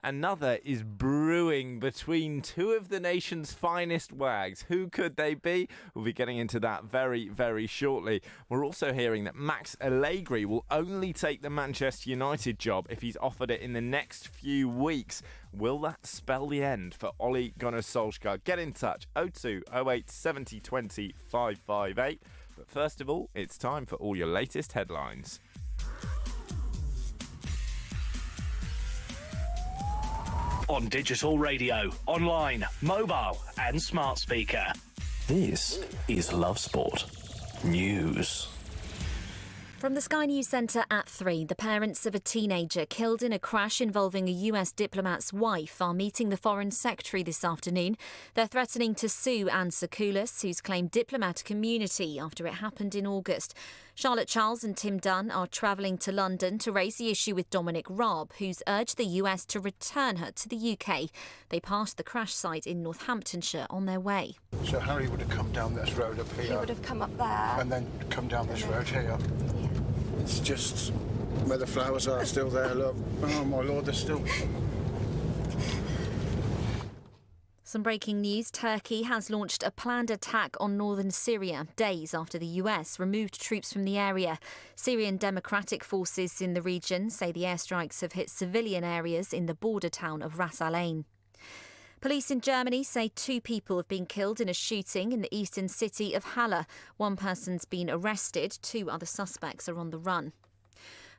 Another is brewing between two of the nation's finest wags. Who could they be? We'll be getting into that very, very shortly. We're also hearing that Max Allegri will only take the Manchester United job if he's offered it in the next few weeks. Will that spell the end for Ole Gunnar Solskjaer? Get in touch, 02 08 70 20 558. But first of all, it's time for all your latest headlines. On digital radio, online, mobile and smart speaker. This is Love Sport News. From the Sky News Centre at 3, the parents of a teenager killed in a crash involving a US diplomat's wife are meeting the Foreign Secretary this afternoon. They're threatening to sue Anne Sakoulas, who's claimed diplomatic immunity after it happened in August. Charlotte Charles and Tim Dunn are travelling to London to raise the issue with Dominic Raab, who's urged the US to return her to the UK. They passed the crash site in Northamptonshire on their way. So Harry would have come down this road up here. He would have come up there. And then come down this road here. Yeah. It's just where the flowers are still there, look. Oh my Lord, they're still... Some breaking news. Turkey has launched a planned attack on northern Syria days after the US removed troops from the area. Syrian Democratic forces in the region say the airstrikes have hit civilian areas in the border town of Ras Al Ain. Police in Germany say 2 people have been killed in a shooting in the eastern city of Halle. 1 person's been arrested, 2 other suspects are on the run.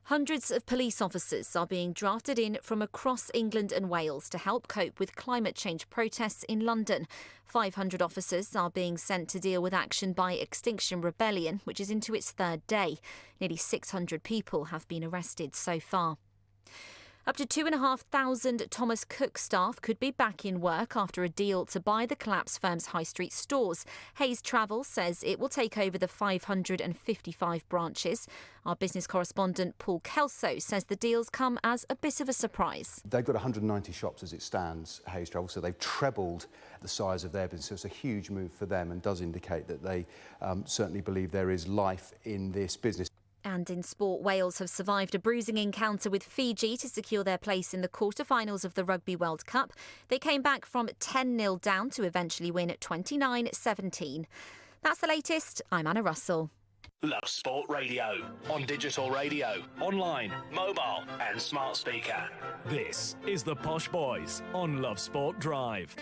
Hundreds of police officers are being drafted in from across England and Wales to help cope with climate change protests in London. 500 officers are being sent to deal with action by Extinction Rebellion, which is into its 3rd day. Nearly 600 people have been arrested so far. Up to 2,500 Thomas Cook staff could be back in work after a deal to buy the collapsed firm's high street stores. Hayes Travel says it will take over the 555 branches. Our business correspondent Paul Kelso says the deals come as a bit of a surprise. They've got 190 shops as it stands, Hayes Travel, so they've trebled the size of their business. So it's a huge move for them and does indicate that they certainly believe there is life in this business. And in sport, Wales have survived a bruising encounter with Fiji to secure their place in the quarter-finals of the Rugby World Cup. They came back from 10-0 down to eventually win at 29-17. That's the latest. I'm Anna Russell. Love Sport Radio. On digital radio, online, mobile and smart speaker. This is the Posh Boys on Love Sport Drive.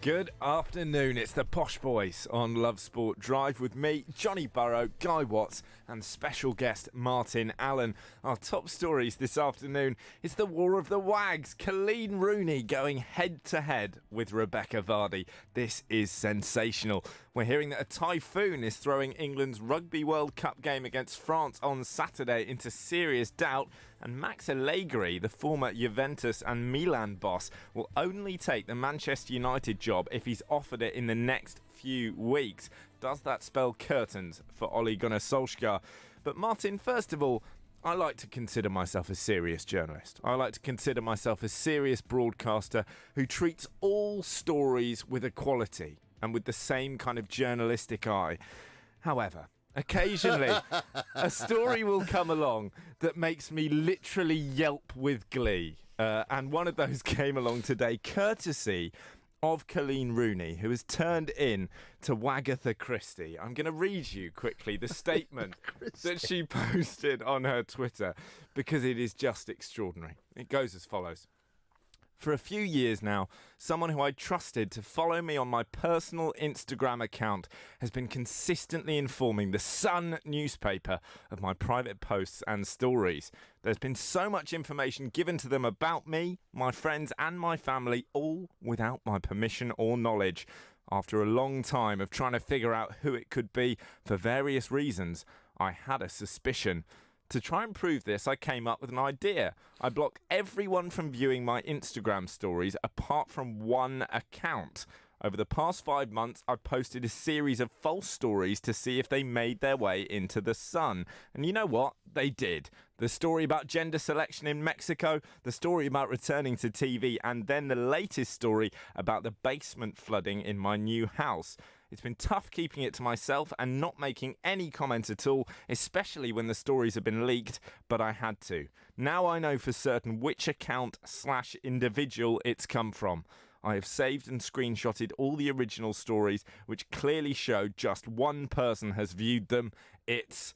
Good afternoon, it's the Posh Boys on Love Sport Drive with me, Johnny Burrow, Guy Watts and special guest Martin Allen. Our top stories this afternoon is the War of the Wags, Colleen Rooney going head to head with Rebecca Vardy. This is sensational. We're hearing that a typhoon is throwing England's Rugby World Cup game against France on Saturday into serious doubt, and Max Allegri, the former Juventus and Milan boss, will only take the Manchester United job if he's offered it in the next few weeks. Does that spell curtains for Ole Gunnar Solskjaer? But Martin, first of all, I like to consider myself a serious journalist. I like to consider myself a serious broadcaster who treats all stories with equality and with the same kind of journalistic eye. However, occasionally, a story will come along that makes me literally yelp with glee. And one of those came along today, courtesy of Colleen Rooney, who has turned in to Wagatha Christie. I'm going to read you quickly the statement that she posted on her Twitter, because it is just extraordinary. It goes as follows. For a few years now, someone who I trusted to follow me on my personal Instagram account has been consistently informing the Sun newspaper of my private posts and stories. There's been so much information given to them about me, my friends and my family, all without my permission or knowledge. After a long time of trying to figure out who it could be for various reasons, I had a suspicion. To try and prove this, I came up with an idea. I block everyone from viewing my Instagram stories apart from one account. Over the past 5 months, I posted a series of false stories to see if they made their way into the Sun. And you know what? They did. The story about gender selection in Mexico, the story about returning to TV, and then the latest story about the basement flooding in my new house. It's been tough keeping it to myself and not making any comment at all, especially when the stories have been leaked, but I had to. Now I know for certain which account/individual it's come from. I have saved and screenshotted all the original stories, which clearly show just one person has viewed them. It's ...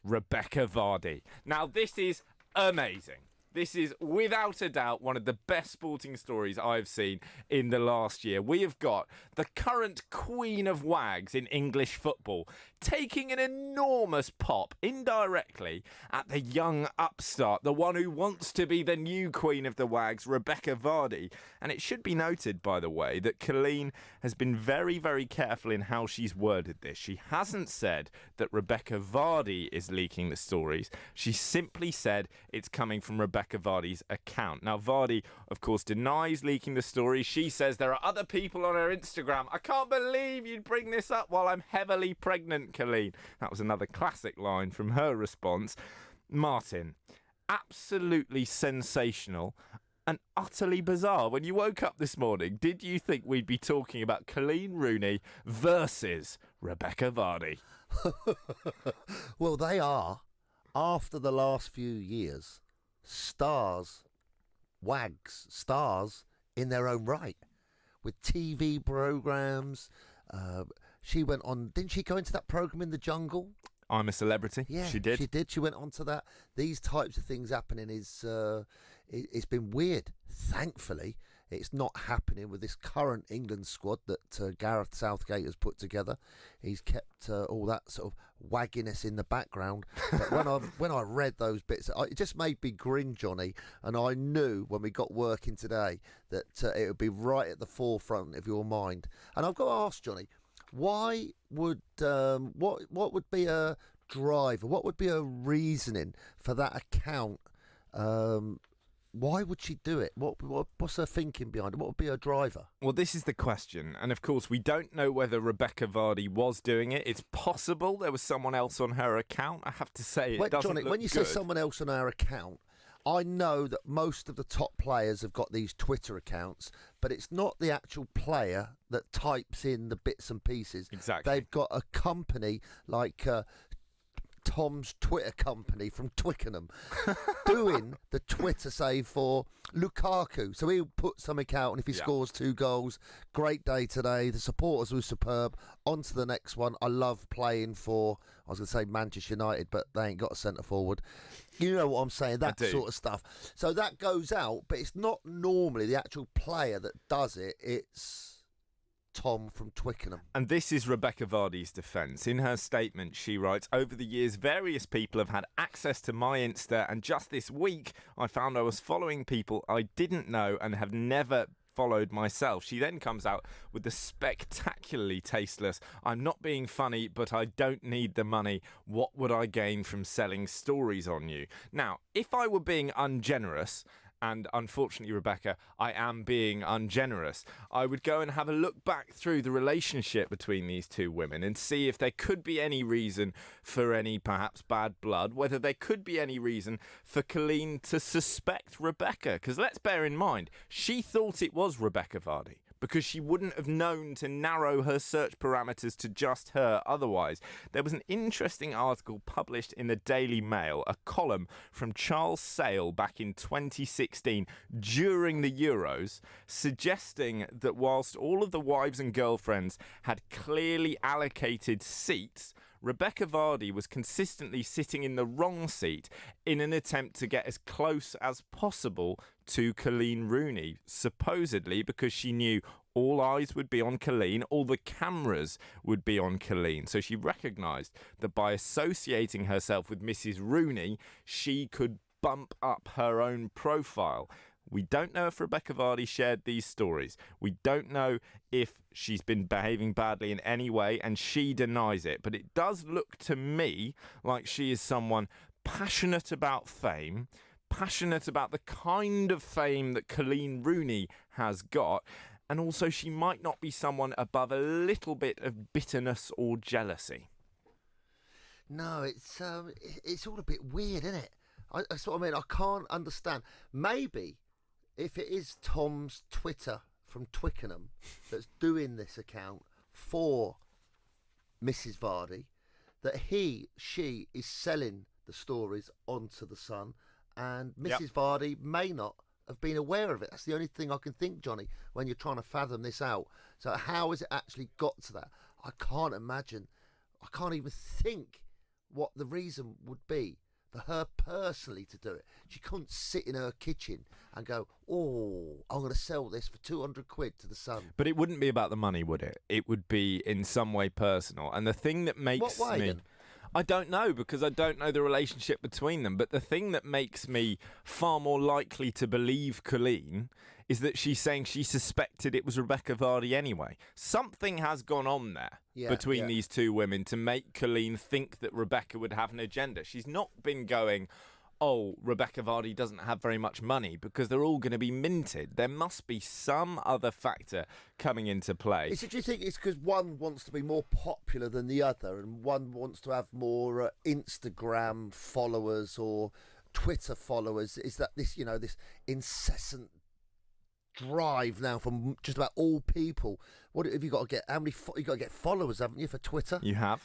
Rebecca Vardy. Now, this is amazing. This is, without a doubt, one of the best sporting stories I've seen in the last year. We have got the current queen of wags in English football taking an enormous pop, indirectly, at the young upstart, the one who wants to be the new queen of the wags, Rebecca Vardy. And it should be noted, by the way, that Colleen has been very, very careful in how she's worded this. She hasn't said that Rebecca Vardy is leaking the stories. She simply said it's coming from Rebecca Vardy's account. Now, Vardy, of course, denies leaking the story. She says there are other people on her Instagram. I can't believe you'd bring this up while I'm heavily pregnant, Colleen. That was another classic line from her response. Martin, absolutely sensational and utterly bizarre. When you woke up this morning, did you think we'd be talking about Colleen Rooney versus Rebecca Vardy? Well, they are, after the last few years, stars, wags, stars in their own right, with TV programmes. She went on, didn't she go into that programme in the jungle? I'm a Celebrity. Yeah, she did. She did. She went on to that. These types of things happening is, it's been weird. Thankfully, it's not happening with this current England squad that Gareth Southgate has put together. He's kept all that sort of wagginess in the background. But when I read those bits, it just made me grin, Johnny. And I knew when we got working today that it would be right at the forefront of your mind. And I've got to ask, Johnny, why would what would be a driver? What would be a reasoning for that account? Why would she do it? What's her thinking behind it? What would be her driver? Well, this is the question. And of course, we don't know whether Rebecca Vardy was doing it. It's possible there was someone else on her account. I have to say, it doesn't Johnny, look when you good. say someone else on our account, I know that most of the top players have got these Twitter accounts, but it's not the actual player that types in the bits and pieces. Exactly. They've got a company like Tom's Twitter company from Twickenham doing the Twitter save for Lukaku. So he'll put something out, and if he scores 2 goals, great day today. The supporters were superb. On to the next one. I love playing for, I was going to say Manchester United, but they ain't got a centre forward. You know what I'm saying, that sort of stuff. So that goes out, but it's not normally the actual player that does it. It's Tom from Twickenham. And this is Rebecca Vardy's defence. In her statement, she writes, over the years, various people have had access to my Insta, and just this week, I found I was following people I didn't know and have never followed myself. She then comes out with the spectacularly tasteless, I'm not being funny, but I don't need the money. What would I gain from selling stories on you? Now, if I were being ungenerous, and unfortunately, Rebecca, I am being ungenerous, I would go and have a look back through the relationship between these two women and see if there could be any reason for any perhaps bad blood, whether there could be any reason for Colleen to suspect Rebecca. Because let's bear in mind, she thought it was Rebecca Vardy, because she wouldn't have known to narrow her search parameters to just her otherwise. There was an interesting article published in the Daily Mail, a column from Charles Sale back in 2016 during the Euros, suggesting that whilst all of the wives and girlfriends had clearly allocated seats, Rebecca Vardy was consistently sitting in the wrong seat in an attempt to get as close as possible to Colleen Rooney, supposedly because she knew all eyes would be on Colleen, all the cameras would be on Colleen. So she recognised that by associating herself with Mrs. Rooney, she could bump up her own profile. We don't know if Rebecca Vardy shared these stories. We don't know if she's been behaving badly in any way, and she denies it. But it does look to me like she is someone passionate about fame, passionate about the kind of fame that Colleen Rooney has got, And also, she might not be someone above a little bit of bitterness or jealousy. No, it's all a bit weird, isn't it? That's what I mean. I can't understand. Maybe if it is Tom's Twitter from Twickenham that's doing this account for Mrs. Vardy, that she is selling the stories onto the Sun, and Mrs. Vardy may not have been aware of it. That's the only thing I can think, Johnny, when you're trying to fathom this out. So how has it actually got to that? I can't imagine. I can't even think what the reason would be for her personally to do it. She couldn't sit in her kitchen and go, oh, I'm going to sell this for 200 quid to the Sun. But it wouldn't be about the money, would it? It would be in some way personal. And the thing that makes What way, me... then? I don't know, because I don't know the relationship between them. But the thing that makes me far more likely to believe Colleen is that she's saying she suspected it was Rebecca Vardy anyway. Something has gone on there between these two women to make Colleen think that Rebecca would have an agenda. She's not been going, oh, Rebecca Vardy doesn't have very much money, because they're all going to be minted. There must be some other factor coming into play. Do you think it's because one wants to be more popular than the other, and one wants to have more Instagram followers or Twitter followers? Is that this, this incessant drive now from just about all people? What have you got to get? How many? You got to get followers, haven't you, for Twitter? You have.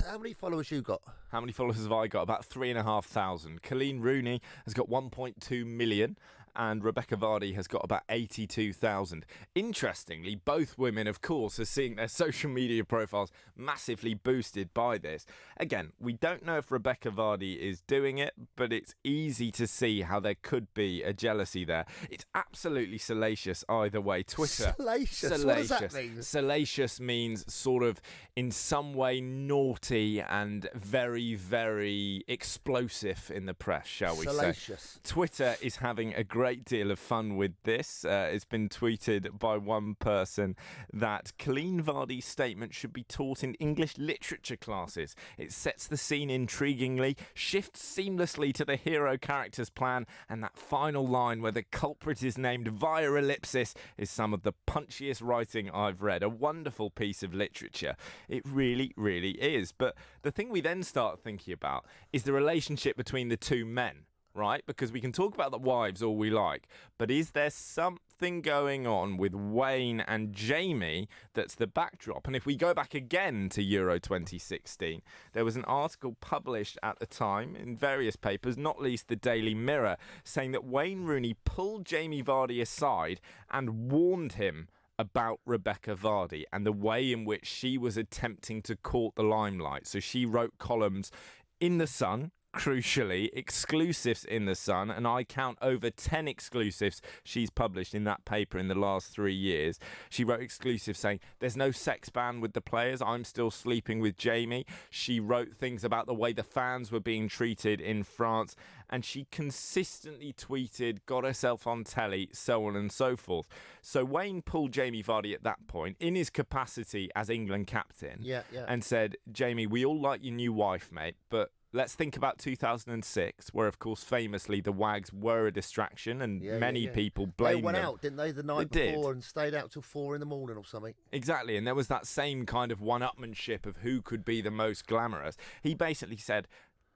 How many followers you got? How many followers have I got? About 3,500. Colleen Rooney has got 1.2 million. And Rebecca Vardy has got about 82,000. Interestingly, both women, of course, are seeing their social media profiles massively boosted by this. Again, we don't know if Rebecca Vardy is doing it, but it's easy to see how there could be a jealousy there. It's absolutely salacious either way. Twitter. Salacious? What does that mean? Salacious means sort of in some way naughty and very, very explosive in the press, shall we say. Salacious. Twitter is having a great deal of fun with this. It's been tweeted by one person that Colleen Vardy's statement should be taught in English literature classes. It sets the scene intriguingly, shifts seamlessly to the hero character's plan, and that final line where the culprit is named via ellipsis is some of the punchiest writing I've read. A wonderful piece of literature. It really, really is. But the thing we then start thinking about is the relationship between the two men. Right? Because we can talk about the wives all we like, but is there something going on with Wayne and Jamie that's the backdrop? And if we go back again to Euro 2016, there was an article published at the time in various papers, not least the Daily Mirror, saying that Wayne Rooney pulled Jamie Vardy aside and warned him about Rebecca Vardy and the way in which she was attempting to court the limelight. So she wrote columns in The Sun, crucially, exclusives in The Sun, and I count over 10 exclusives she's published in that paper in the last 3 years. She wrote exclusives saying, there's no sex ban with the players, I'm still sleeping with Jamie. She wrote things about the way the fans were being treated in France, and she consistently tweeted, got herself on telly, so on and so forth. So Wayne pulled Jamie Vardy at that point, in his capacity as England captain, and said, Jamie, we all like your new wife, mate, but let's think about 2006, where, of course, famously the Wags were a distraction and many people blamed them. They went out, didn't they, the night before and stayed out till 4 a.m. or something? Exactly, and there was that same kind of one-upmanship of who could be the most glamorous. He basically said,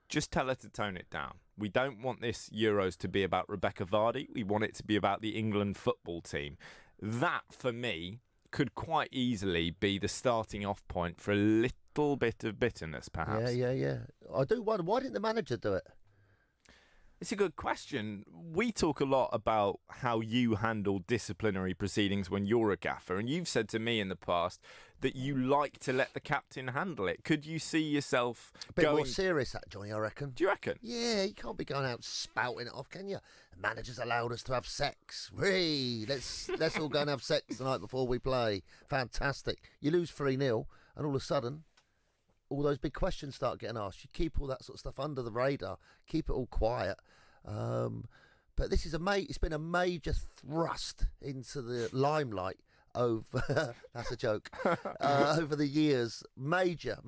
just tell her to tone it down. We don't want this Euros to be about Rebecca Vardy. We want it to be about the England football team. That, for me, could quite easily be the starting off point for a little bit of bitterness, perhaps. Yeah. I do wonder, why didn't the manager do it? It's a good question. We talk a lot about how you handle disciplinary proceedings when you're a gaffer, and you've said to me in the past that you like to let the captain handle it. Could you see yourself a bit more serious, that, Johnny, I reckon. Do you reckon? Yeah, you can't be going out spouting it off, can you? The manager's allowed us to have sex. Let's all go and have sex the night before we play. Fantastic. You lose 3-0, and all of a sudden, all those big questions start getting asked. You keep all that sort of stuff under the radar, keep it all quiet. But this is it's been a major thrust into the limelight over that's a joke over the years. Major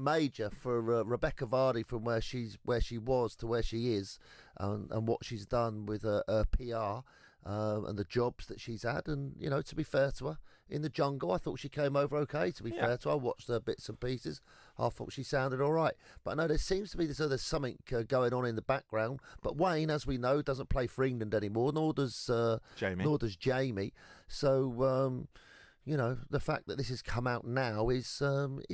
for Rebecca Vardy, from where she was to where she is, and what she's done with her PR. and the jobs that she's had. And, you know, to be fair to her, in the jungle, I thought she came over okay, to be fair to her. I watched her bits and pieces. I thought she sounded all right. But I know there seems to be there's something going on in the background. But Wayne, as we know, doesn't play for England anymore, nor does Jamie. So, you know, the fact that this has come out now is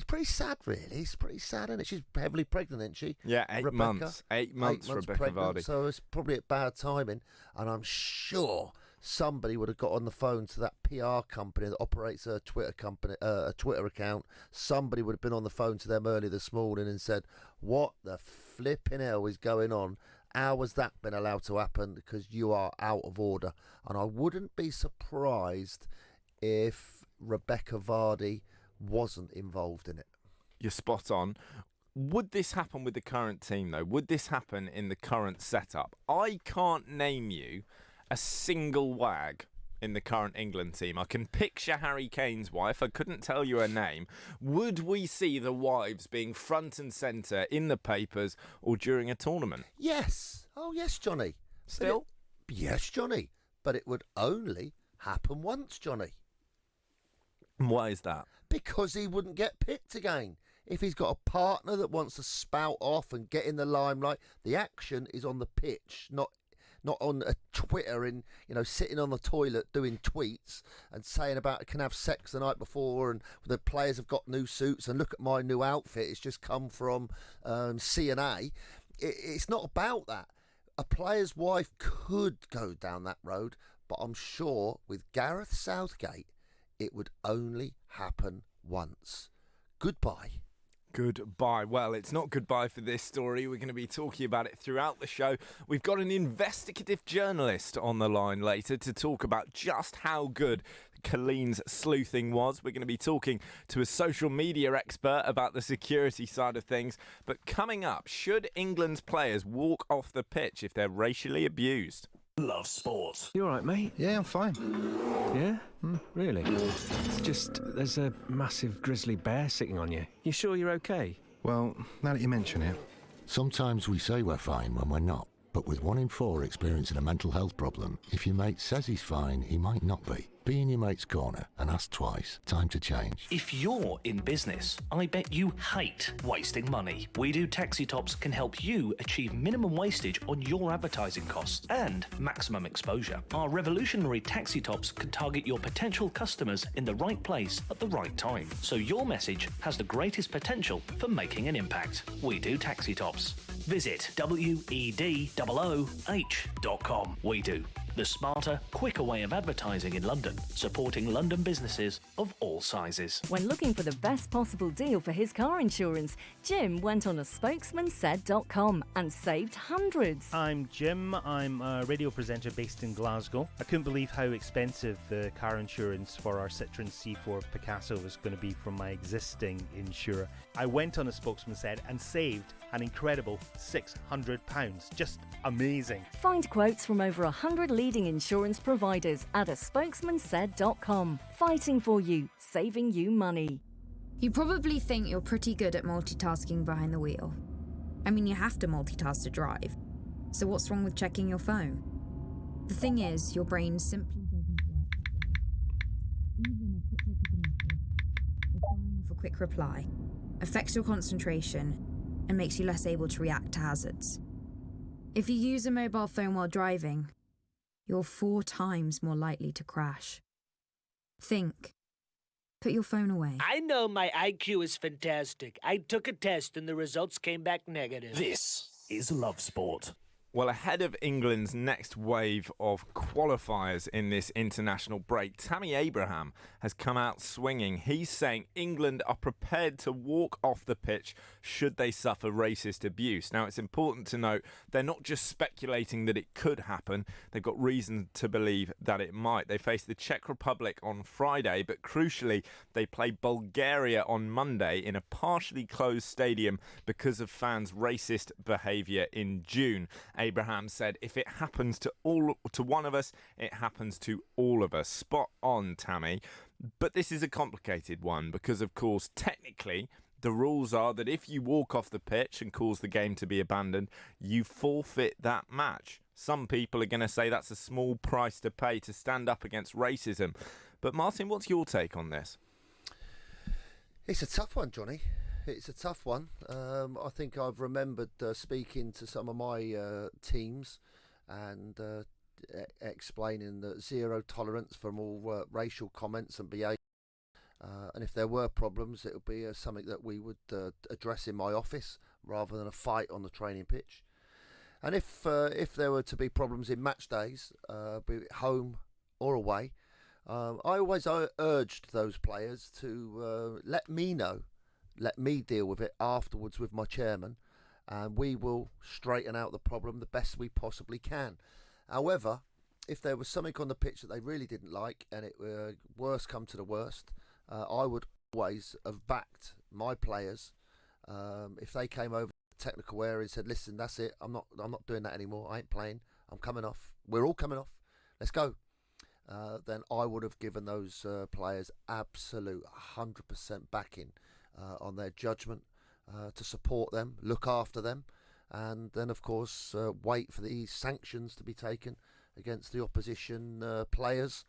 pretty sad, really. It's pretty sad, isn't it? She's heavily pregnant, isn't she? Yeah, 8 months. 8 months, Rebecca pregnant, Vardy. So it's probably at bad timing. And I'm sure somebody would have got on the phone to that PR company that operates a Twitter account. Somebody would have been on the phone to them early this morning and said, what the flipping hell is going on? How has that been allowed to happen? Because you are out of order. And I wouldn't be surprised if Rebecca Vardy wasn't involved in it. You're spot on. Would this happen with the current team, though? Would this happen in the current setup? I can't name you a single wag in the current England team. I can picture Harry Kane's wife. I couldn't tell you her name. Would we see the wives being front and centre in the papers or during a tournament? Yes. Oh, yes, Johnny. Still? Yes, Johnny. But it would only happen once, Johnny. Why is that? Because he wouldn't get picked again. If he's got a partner that wants to spout off and get in the limelight, the action is on the pitch, not on a Twitter and, you know, sitting on the toilet doing tweets and saying about can have sex the night before and the players have got new suits and look at my new outfit. It's just come from C&A. It's not about that. A player's wife could go down that road, but I'm sure with Gareth Southgate, it would only happen once. Goodbye. Goodbye. Well, it's not goodbye for this story. We're going to be talking about it throughout the show. We've got an investigative journalist on the line later to talk about just how good Colleen's sleuthing was. We're going to be talking to a social media expert about the security side of things. But coming up, should England's players walk off the pitch if they're racially abused? Love sport. You all right, mate? Yeah, I'm fine. Yeah? Really? It's just, there's a massive grizzly bear sitting on you. You sure you're okay? Well, now that you mention it, Sometimes we say we're fine when we're not. But with 1 in 4 experiencing a mental health problem, if your mate says he's fine, he might not be. Be in your mate's corner and ask twice. Time to change. If you're in business, I bet you hate wasting money. We Do Taxi Tops can help you achieve minimum wastage on your advertising costs and maximum exposure. Our revolutionary taxi tops can target your potential customers in the right place at the right time, so your message has the greatest potential for making an impact. We Do Taxi Tops. Visit wedooh.com. We Do. The smarter, quicker way of advertising in London, supporting London businesses of all sizes. When looking for the best possible deal for his car insurance, Jim went on a spokesmansaid.com and saved hundreds. I'm Jim. I'm a radio presenter based in Glasgow. I couldn't believe how expensive the car insurance for our Citroen C4 Picasso was going to be from my existing insurer. I went on a Spokesman Said and saved an incredible £600. Just amazing. Find quotes from over 100 leading insurance providers at a spokesmansaid.com. Fighting for you, saving you money. You probably think you're pretty good at multitasking behind the wheel. I mean, you have to multitask to drive. So what's wrong with checking your phone? The thing is, your brain simply doesn't work. Even a quick look at a message, or firing off a quick reply, affects your concentration and makes you less able to react to hazards. If you use a mobile phone while driving, you're 4 times more likely to crash. Think. Put your phone away. I know my IQ is fantastic. I took a test and the results came back negative. This is Love Sport. Well, ahead of England's next wave of qualifiers in this international break, Tammy Abraham has come out swinging. He's saying England are prepared to walk off the pitch should they suffer racist abuse. Now, it's important to note they're not just speculating that it could happen. They've got reason to believe that it might. They face the Czech Republic on Friday, but crucially, they play Bulgaria on Monday in a partially closed stadium because of fans' racist behaviour in June. Abraham said, if it happens to one of us, it happens to all of us. Spot on, Tammy. But this is a complicated one because, of course, technically, The rules are that if you walk off the pitch and cause the game to be abandoned, you forfeit that match. Some people are going to say that's a small price to pay to stand up against racism. But Martin, what's your take on this? It's a tough one, Johnny. It's a tough one. I think I've remembered speaking to some of my teams and explaining that zero tolerance from all racial comments and behaviour. And if there were problems, it would be something that we would address in my office rather than a fight on the training pitch. And if there were to be problems in match days, be it home or away, I always urged those players to let me know, let me deal with it afterwards with my chairman, and we will straighten out the problem the best we possibly can. However, if there was something on the pitch that they really didn't like, and it worst come to the worst, I would always have backed my players if they came over the technical area and said, "Listen, that's it. I'm not doing that anymore. I ain't playing. I'm coming off. We're all coming off. Let's go." Then I would have given those players absolute 100% backing on their judgment to support them, look after them, and then of course wait for the sanctions to be taken against the opposition players,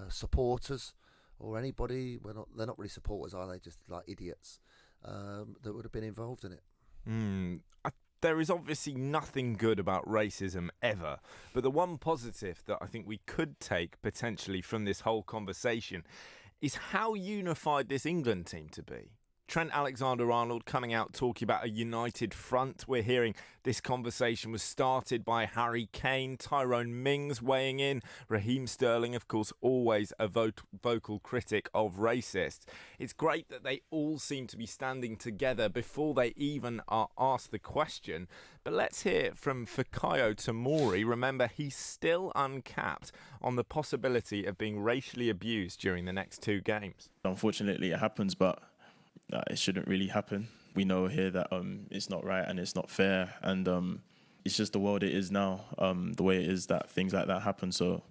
supporters, or anybody. They're not really supporters, are they? Just like idiots that would have been involved in it. There is obviously nothing good about racism ever, but the one positive that I think we could take potentially from this whole conversation is how unified this England team to be. Trent Alexander-Arnold coming out talking about a united front. We're hearing this conversation was started by Harry Kane, Tyrone Mings weighing in, Raheem Sterling, of course, always a vocal critic of racists. It's great that they all seem to be standing together before they even are asked the question. But let's hear from Fikayo Tomori. Remember, he's still uncapped on the possibility of being racially abused during the next two games. Unfortunately, it happens, but it shouldn't really happen. We know here that it's not right and it's not fair, and it's just the world it is now, the way it is that things like that happen. So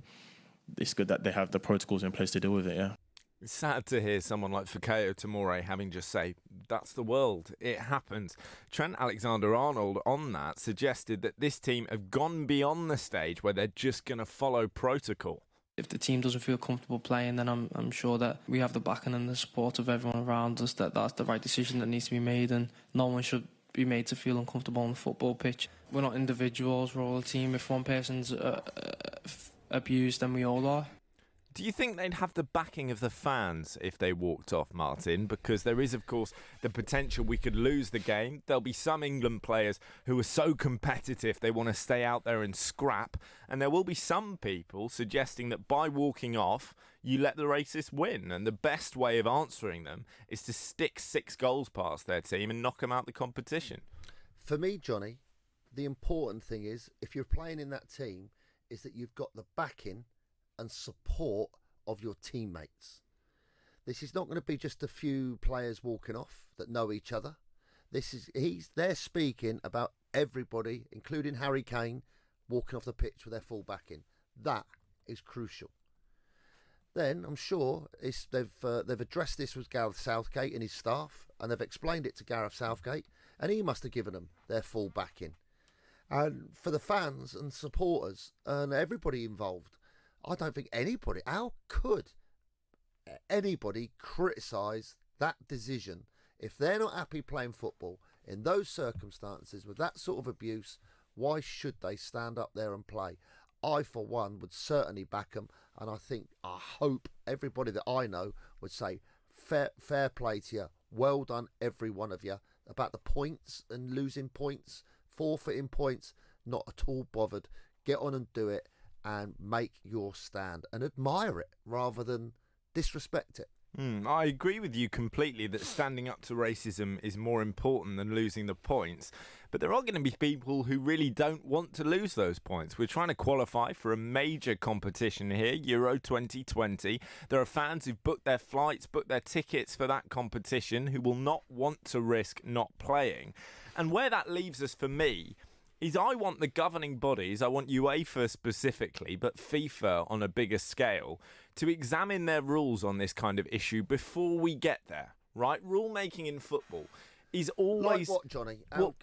it's good that they have the protocols in place to deal with it, yeah. It's sad to hear someone like Fikayo Tomori having just say, that's the world, it happens. Trent Alexander-Arnold on that suggested that this team have gone beyond the stage where they're just going to follow protocol. If the team doesn't feel comfortable playing, then I'm sure that we have the backing and the support of everyone around us, that that's the right decision that needs to be made, and no one should be made to feel uncomfortable on the football pitch. We're not individuals, we're all a team. If one person's abused, then we all are. Do you think they'd have the backing of the fans if they walked off, Martin? Because there is, of course, the potential we could lose the game. There'll be some England players who are so competitive they want to stay out there and scrap. And there will be some people suggesting that by walking off, you let the racists win. And the best way of answering them is to stick 6 goals past their team and knock them out the competition. For me, Johnny, the important thing is, if you're playing in that team, is that you've got the backing and support of your teammates. This is not going to be just a few players walking off that know each other. They're speaking about everybody, including Harry Kane, walking off the pitch with their full backing. That is crucial. Then I'm sure they've addressed this with Gareth Southgate and his staff, and they've explained it to Gareth Southgate, and he must have given them their full backing. And for the fans and supporters and everybody involved, I don't think anybody, how could anybody criticise that decision if they're not happy playing football in those circumstances with that sort of abuse? Why should they stand up there and play? I, for one, would certainly back them, and I hope everybody that I know would say, fair play to you, well done every one of you. About the points and losing points, forfeiting points, not at all bothered. Get on and do it, and make your stand and admire it rather than disrespect it. I agree with you completely that standing up to racism is more important than losing the points. But there are going to be people who really don't want to lose those points. We're trying to qualify for a major competition here, Euro 2020. There are fans who've booked their flights, booked their tickets for that competition who will not want to risk not playing. And where that leaves us for me is I want the governing bodies, I want UEFA specifically, but FIFA on a bigger scale, to examine their rules on this kind of issue before we get there, right? Rule making in football is always... Like what, Johnny?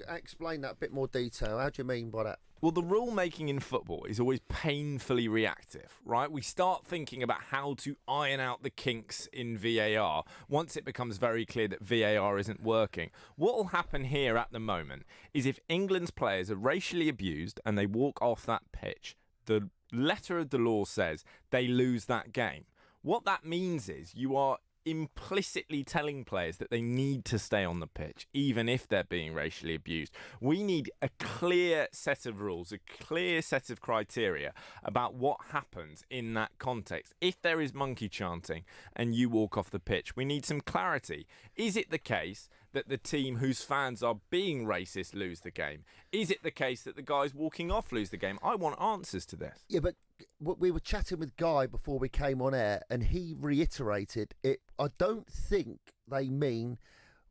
Explain that a bit more detail. How do you mean by that? Well, the rule making in football is always painfully reactive, right? We start thinking about how to iron out the kinks in VAR once it becomes very clear that VAR isn't working. What will happen here at the moment is if England's players are racially abused and they walk off that pitch, the letter of the law says they lose that game. What that means is you are implicitly telling players that they need to stay on the pitch, even if they're being racially abused. We need a clear set of rules, a clear set of criteria about what happens in that context. If there is monkey chanting and you walk off the pitch, we need some clarity. Is it the case that the team whose fans are being racist lose the game? Is it the case that the guys walking off lose the game? I want answers to this. Yeah, but we were chatting with Guy before we came on air, and he reiterated it. I don't think they mean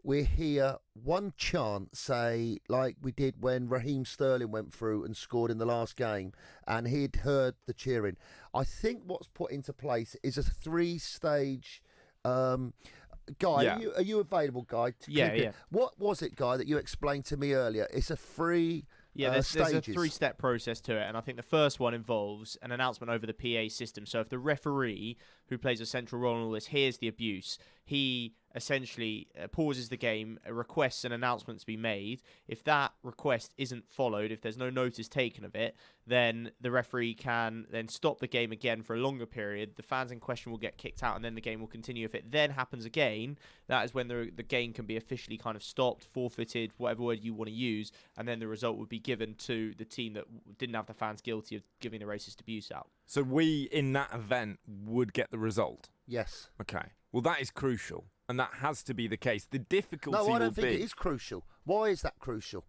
we hear one chant, say, like we did when Raheem Sterling went through and scored in the last game, and he'd heard the cheering. I think what's put into place is a 3-stage... Guy, Yeah. are you available, Guy? Yeah. What was it, Guy, that you explained to me earlier? It's a three There's a stages. 3-step process to it, and I think the first one involves an announcement over the PA system. So if the referee, who plays a central role in all this, hears the abuse, he essentially pauses the game, requests an announcement to be made. If that request isn't followed, if there's no notice taken of it, then the referee can then stop the game again for a longer period. The fans in question will get kicked out, and then the game will continue. If it then happens again, that is when the game can be officially kind of stopped, forfeited, whatever word you want to use, and then the result would be given to the team that didn't have the fans guilty of giving the racist abuse out. So we, in that event, would get the result? Yes. Okay. Well, that is crucial, and that has to be the case. The difficulty No, I don't will think be... it is crucial. Why is that crucial?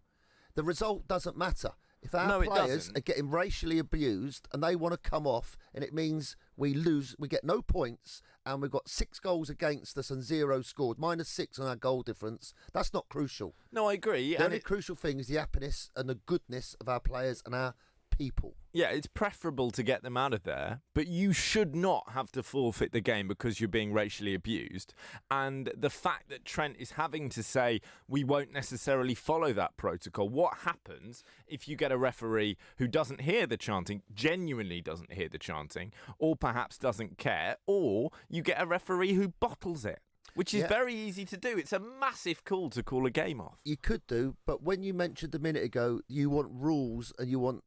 The result doesn't matter. If our No, it players doesn't. are getting racially abused and they want to come off, and it means we lose, we get no points, and we've got 6 goals against us and 0 scored, -6 on our goal difference, that's not crucial. No, I agree. The only crucial thing is the happiness and the goodness of our players and our people. Yeah, it's preferable to get them out of there, but you should not have to forfeit the game because you're being racially abused. And the fact that Trent is having to say, we won't necessarily follow that protocol. What happens if you get a referee who doesn't hear the chanting, genuinely doesn't hear the chanting, or perhaps doesn't care, or you get a referee who bottles it? Which is very easy to do. It's a massive call to call a game off. You could do, but when you mentioned a minute ago, you want rules and you want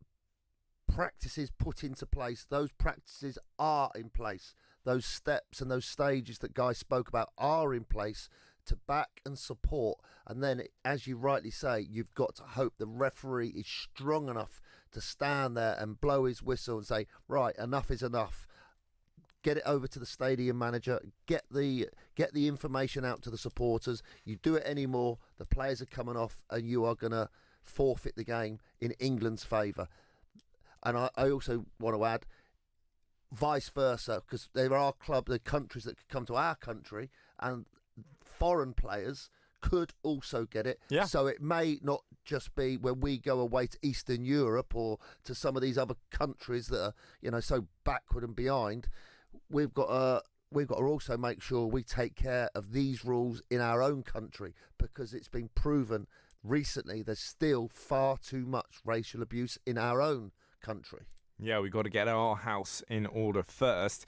practices put into place, those practices are in place. Those steps and those stages that Guy spoke about are in place to back and support. And then, as you rightly say, you've got to hope the referee is strong enough to stand there and blow his whistle and say, right, enough is enough. Get it over to the stadium manager, get the information out to the supporters. You do it anymore, the players are coming off and you are going to forfeit the game in England's favour. And I also want to add, vice versa, because there are countries that could come to our country and foreign players could also get it. Yeah. So it may not just be when we go away to Eastern Europe or to some of these other countries that are, so backward and behind. We've got to also make sure we take care of these rules in our own country, because it's been proven recently there's still far too much racial abuse in our own country. Yeah, we've got to get our house in order first.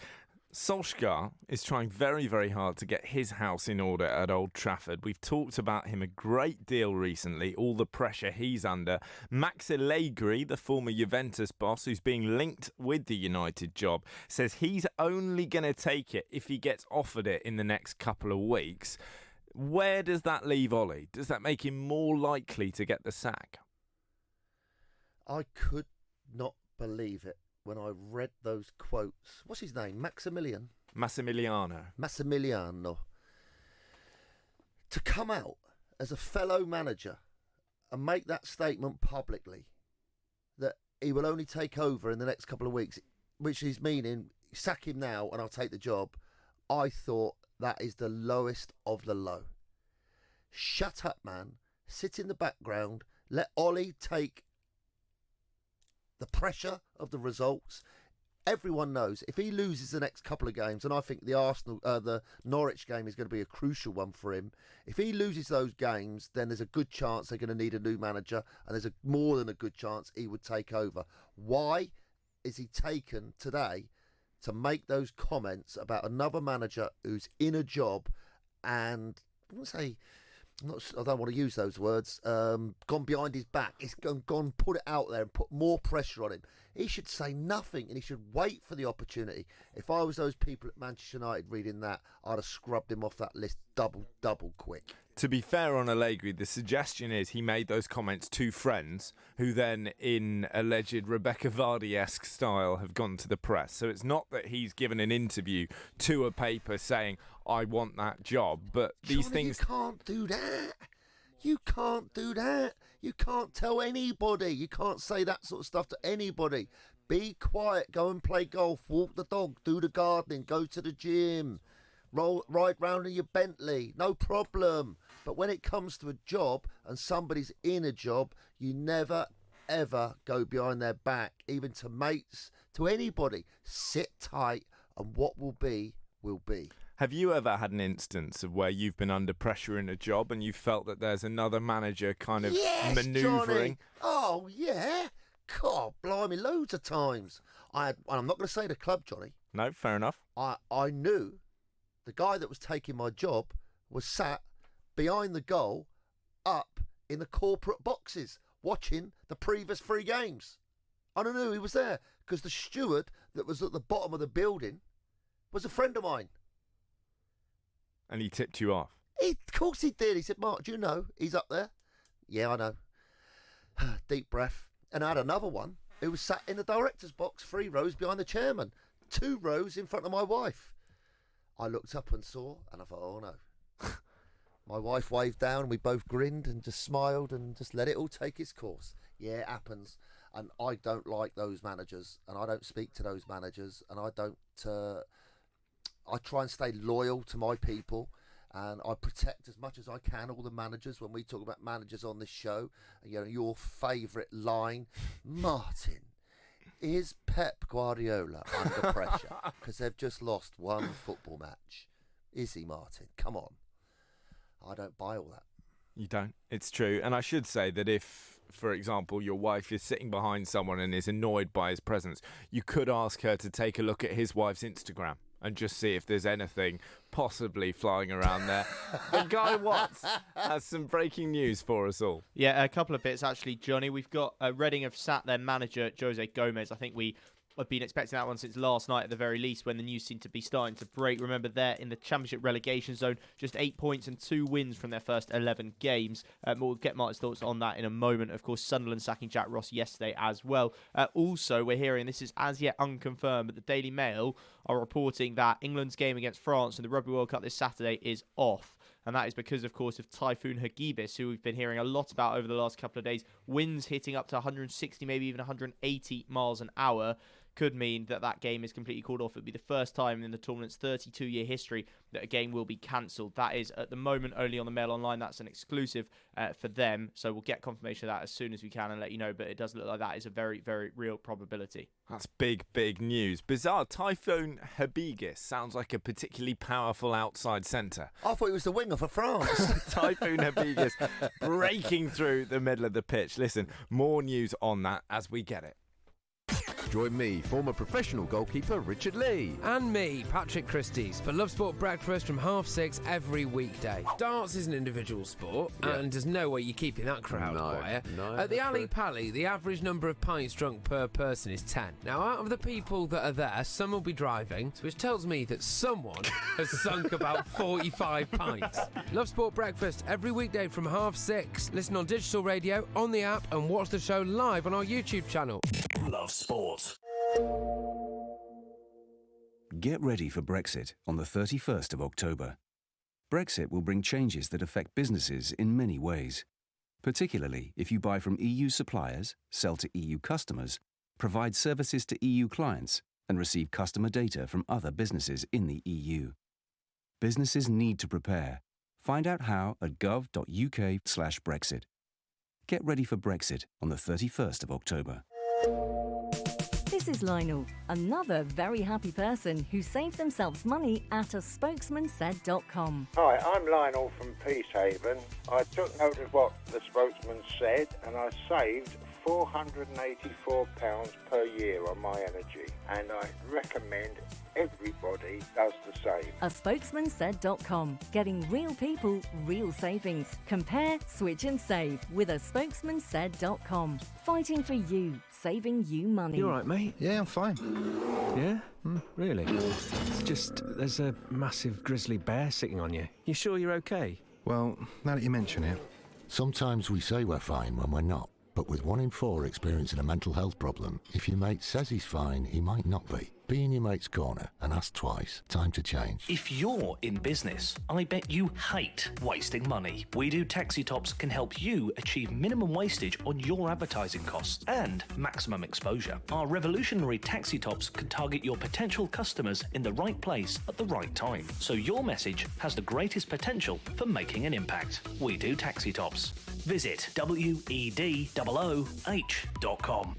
Solskjaer is trying very, very hard to get his house in order at Old Trafford. We've talked about him a great deal recently, all the pressure he's under. Max Allegri, the former Juventus boss, who's being linked with the United job, says he's only going to take it if he gets offered it in the next couple of weeks. Where does that leave Ollie? Does that make him more likely to get the sack? I could not believe it when I read those quotes. What's his name? Massimiliano. To come out as a fellow manager and make that statement publicly that he will only take over in the next couple of weeks, which is meaning sack him now and I'll take the job, I thought that is the lowest of the low. Shut up, man. Sit in the background. Let Ollie take the pressure of the results. everyone knows if he loses the next couple of games, and I think the Norwich game is going to be a crucial one for him. If he loses those games, then there's a good chance they're going to need a new manager, and there's more than a good chance he would take over. Why is he taken today to make those comments about another manager who's in a job and, I don't want to use those words, gone behind his back? He's gone put it out there and put more pressure on him. He should say nothing and he should wait for the opportunity. If I was those people at Manchester United reading that, I'd have scrubbed him off that list double quick. To be fair on Allegri, the suggestion is he made those comments to friends who then, in alleged Rebecca Vardy-esque style, have gone to the press. So it's not that he's given an interview to a paper saying, I want that job, but these things... You can't do that. You can't do that. You can't tell anybody. You can't say that sort of stuff to anybody. Be quiet. Go and play golf. Walk the dog. Do the gardening. Go to the gym. Ride round in your Bentley. No problem. But when it comes to a job and somebody's in a job, you never, ever go behind their back, even to mates, to anybody. Sit tight and what will be, will be. Have you ever had an instance of where you've been under pressure in a job and you felt that there's another manager kind of manoeuvring? Johnny. Oh, yeah. God, blimey, loads of times. I'm not going to say the club, Johnny. No, fair enough. I knew the guy that was taking my job was sat behind the goal up in the corporate boxes watching the previous 3 games. I knew he was there because the steward that was at the bottom of the building was a friend of mine. And he tipped you off? Of course he did. He said, Mark, do you know he's up there? Yeah, I know. Deep breath. And I had another one who was sat in the director's box 3 rows behind the chairman, 2 rows in front of my wife. I looked up and saw, and I thought, oh no. My wife waved down, and we both grinned and just smiled and just let it all take its course. Yeah, it happens. And I don't like those managers, and I don't speak to those managers, and I don't... I try and stay loyal to my people, and I protect as much as I can all the managers. When we talk about managers on this show, you know, your favourite line, Martin, is Pep Guardiola under pressure because they've just lost one football match? Is he, Martin? Come on. I don't buy all that. You don't. It's true. And I should say that if, for example, your wife is sitting behind someone and is annoyed by his presence, you could ask her to take a look at his wife's Instagram and just see if there's anything possibly flying around there. But Guy Watts has some breaking news for us all. Yeah, a couple of bits actually, Johnny. We've got Reading have sat their manager, Jose Gomez. I think we have been expecting that one since last night at the very least, when the news seemed to be starting to break. Remember, they're in the Championship relegation zone, just 8 points and 2 wins from their first 11 games. We'll get Martin's thoughts on that in a moment. Of course, Sunderland sacking Jack Ross yesterday as well. Also, we're hearing, this is as yet unconfirmed, but the Daily Mail are reporting that England's game against France in the Rugby World Cup this Saturday is off. And that is because, of course, of Typhoon Hagibis, who we've been hearing a lot about over the last couple of days. Winds hitting up to 160, maybe even 180 miles an hour. Could mean that that game is completely called off. It'll be the first time in the tournament's 32-year history that a game will be cancelled. That is, at the moment, only on the Mail Online. That's an exclusive for them. So we'll get confirmation of that as soon as we can and let you know. But it does look like that is a very, very real probability. That's big, big news. Bizarre. Typhoon Hagibis sounds like a particularly powerful outside centre. I thought he was the winger for France. Typhoon Hagibis breaking through the middle of the pitch. Listen, more news on that as we get it. Join me, former professional goalkeeper Richard Lee. And me, Patrick Christys, for Love Sport Breakfast from 6:30 every weekday. Darts is an individual sport, and there's no way you're keeping that crowd quiet. At the Ali Pally, the average number of pints drunk per person is 10. Now, out of the people that are there, some will be driving, which tells me that someone has sunk about 45 pints. Love Sport Breakfast every weekday from 6:30. Listen on digital radio, on the app, and watch the show live on our YouTube channel. Love Sport. Get ready for Brexit on the 31st of October. Brexit will bring changes that affect businesses in many ways, particularly if you buy from EU suppliers, sell to EU customers, provide services to EU clients, and receive customer data from other businesses in the EU. Businesses need to prepare. Find out how at gov.uk/Brexit. Get ready for Brexit on the 31st of October. This is Lionel, another very happy person who saved themselves money at a spokesmansaid.com. Hi, I'm Lionel from Peacehaven. I took note of what the spokesman said and I saved £484 per year on my energy, and I recommend everybody does the same. A spokesmansaid.com. Getting real people, real savings. Compare, switch and save with a spokesmansaid.com. Fighting for you, saving you money. You all right, mate? Yeah, I'm fine. Yeah? Really? It's just there's a massive grizzly bear sitting on you. You sure you're okay? Well, now that you mention it. Sometimes we say we're fine when we're not. But with 1 in 4 experiencing a mental health problem, if your mate says he's fine, he might not be. Be in your mate's corner and ask twice. Time to change. If you're in business, I bet you hate wasting money. We Do Taxi Tops can help you achieve minimum wastage on your advertising costs and maximum exposure. Our revolutionary taxi tops can target your potential customers in the right place at the right time, so your message has the greatest potential for making an impact. We Do Taxi Tops. Visit WEDOOH.com.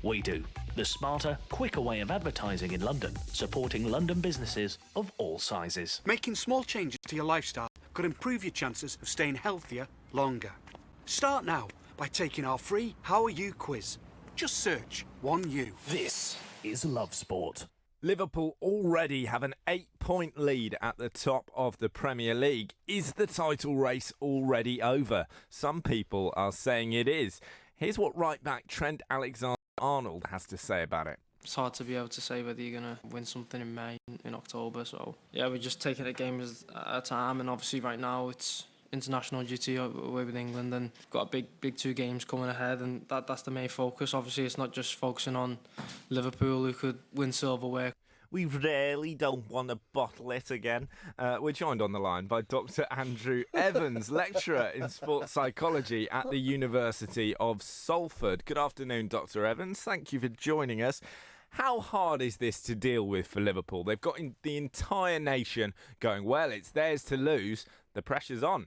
We Do. The smarter, quicker way of advertising in London, supporting London businesses of all sizes. Making small changes to your lifestyle could improve your chances of staying healthier longer. Start now by taking our free How Are You quiz. Just search 1U. This is Love Sport. Liverpool already have an 8-point lead at the top of the Premier League. Is the title race already over? Some people are saying it is. Here's what right-back Trent Alexander-Arnold has to say about it. It's hard to be able to say whether you're going to win something in May, in October. So, yeah, we're just taking it game at a time. And obviously right now it's international duty away with England and got a big 2 games coming ahead. And that's the main focus. Obviously, it's not just focusing on Liverpool, who could win silverware. We really don't want to bottle it again. We're joined on the line by Dr. Andrew Evans, lecturer in sports psychology at the University of Salford. Good afternoon, Dr. Evans. Thank you for joining us. How hard is this to deal with for Liverpool? They've got the entire nation going, well, it's theirs to lose. The pressure's on.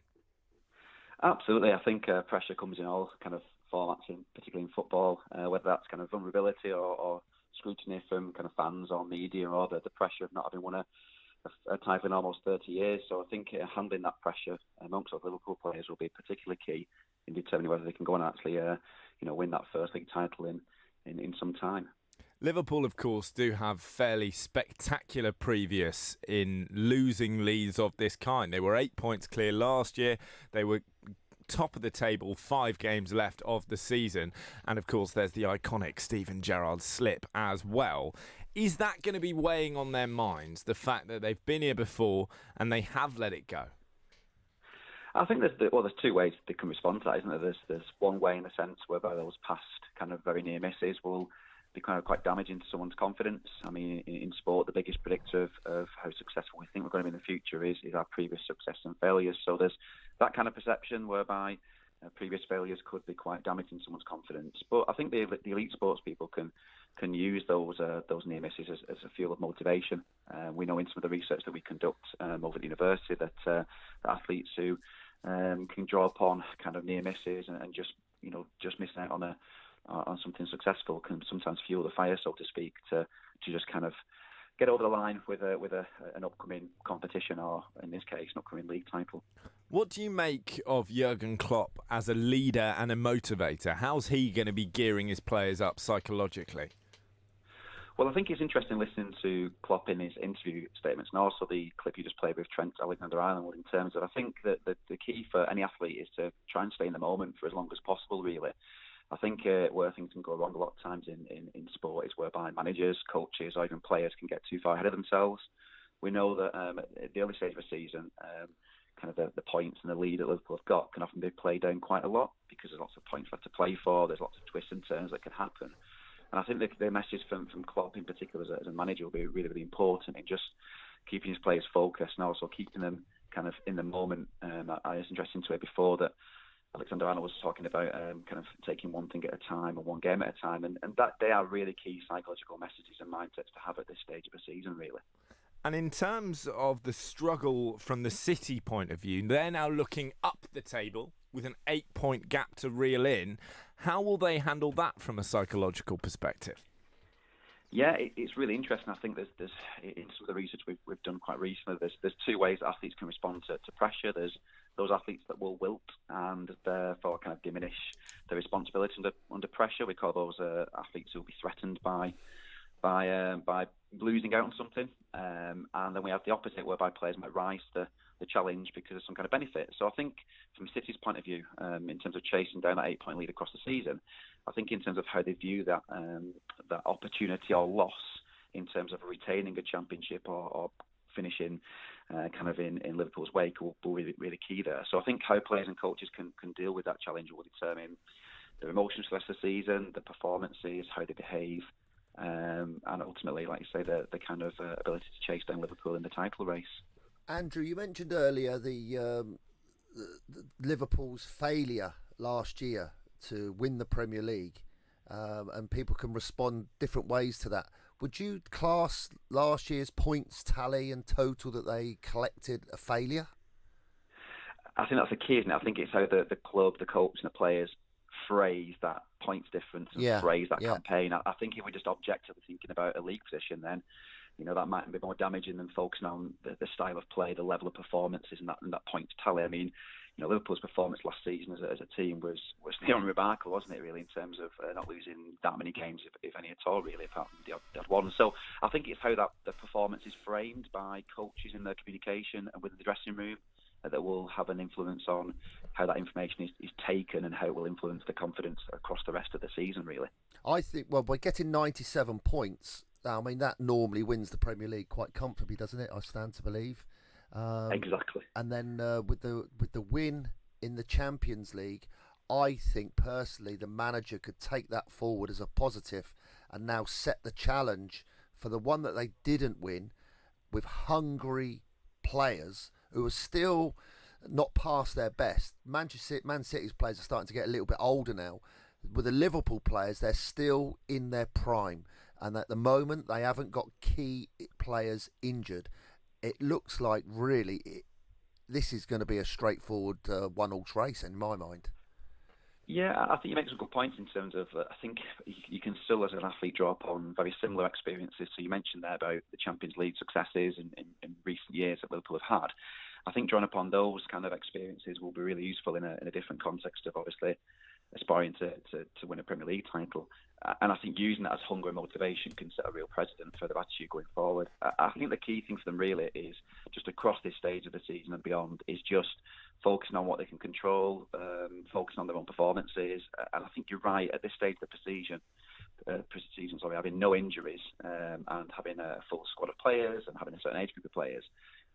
Absolutely. I think pressure comes in all kind of formats, particularly in football, whether that's kind of vulnerability or scrutiny from kind of fans or media, or the pressure of not having won a title in almost 30 years. So I think handling that pressure amongst those Liverpool players will be particularly key in determining whether they can go and actually win that first league title in some time. Liverpool, of course, do have fairly spectacular previous in losing leads of this kind. They were 8 points clear last year. They were top of the table, 5 games left of the season. And of course, there's the iconic Steven Gerrard slip as well. Is that going to be weighing on their minds, the fact that they've been here before and they have let it go? I think there's 2 ways they can respond to that, isn't there? There's one way in the sense whereby those past kind of very near misses will be kind of quite damaging to someone's confidence. I mean, in sport, the biggest predictor of how successful we think we're going to be in the future is our previous success and failures. So there's that kind of perception whereby previous failures could be quite damaging to someone's confidence. But I think the elite sports people can use those near misses as a fuel of motivation. We know in some of the research that we conduct over at the university that athletes who can draw upon kind of near misses and just missing out on something successful can sometimes fuel the fire, so to speak, to just kind of get over the line with an upcoming competition, or in this case, an upcoming league title. What do you make of Jurgen Klopp as a leader and a motivator? How's he going to be gearing his players up psychologically? Well, I think it's interesting listening to Klopp in his interview statements, and also the clip you just played with Trent Alexander-Arnold, in terms of, I think that the key for any athlete is to try and stay in the moment for as long as possible, really. I think where things can go wrong a lot of times in sport is whereby managers, coaches, or even players can get too far ahead of themselves. We know that at the early stage of a season, kind of the points and the lead that Liverpool have got can often be played down quite a lot because there's lots of points left to play for, there's lots of twists and turns that can happen. And I think the message from Klopp in particular as a manager will be really, really important in just keeping his players focused and also keeping them kind of in the moment. I was interested to it before that Alexander-Arnold was talking about kind of taking one thing at a time or one game at a time, and that they are really key psychological messages and mindsets to have at this stage of a season, really. And in terms of the struggle from the City point of view, they're now looking up the table with an 8-point gap to reel in. How will they handle that from a psychological perspective? Yeah, it's really interesting. I think there's in some of the research we've done quite recently. There's two ways that athletes can respond to pressure. There's those athletes that will wilt and therefore kind of diminish their responsibility under pressure. We call those athletes who will be threatened by losing out on something. And then we have the opposite, whereby players might rise to the challenge because of some kind of benefit. So I think from City's point of view, in terms of chasing down that 8-point lead across the season, I think in terms of how they view that opportunity or loss in terms of retaining a championship or finishing kind of in Liverpool's wake will be really key there. So I think how players and coaches can deal with that challenge will determine their emotions for the rest of the season, the performances, how they behave, and ultimately, like you say, the kind of ability to chase down Liverpool in the title race. Andrew, you mentioned earlier the Liverpool's failure last year to win the Premier League, and people can respond different ways to that. Would you class last year's points tally and total that they collected a failure? I think that's the key, isn't it? I think it's how the club, the coach and the players phrase that points difference and phrase that campaign. I think if we're just objectively thinking about a league position, then that might be more damaging than focusing on the style of play, the level of performances and that points tally. I mean, Liverpool's performance last season as a team was near unremarkable, wasn't it, really, in terms of not losing that many games, if any at all, really, apart from the odd one. So I think it's how the performance is framed by coaches in their communication and within the dressing room that will have an influence on how that information is taken and how it will influence the confidence across the rest of the season, really. I think, well, by getting 97 points, I mean, that normally wins the Premier League quite comfortably, doesn't it? I stand to believe. Exactly. And then with the win in the Champions League, I think personally the manager could take that forward as a positive and now set the challenge for the one that they didn't win with hungry players who are still not past their best. Man City's players are starting to get a little bit older now. With the Liverpool players, they're still in their prime. And at the moment, they haven't got key players injured. It looks like really this is going to be a straightforward one-horse race in my mind. Yeah, I think you make some good points in terms of, I think you can still, as an athlete, draw upon very similar experiences. So you mentioned there about the Champions League successes in recent years that Liverpool have had. I think drawing upon those kind of experiences will be really useful in a different context of obviously aspiring to win a Premier League title. And I think using that as hunger and motivation can set a real precedent for their attitude going forward. I think the key thing for them really is just across this stage of the season and beyond is just focusing on what they can control, focusing on their own performances. And I think you're right, at this stage of the pre-season, having no injuries and having a full squad of players and having a certain age group of players,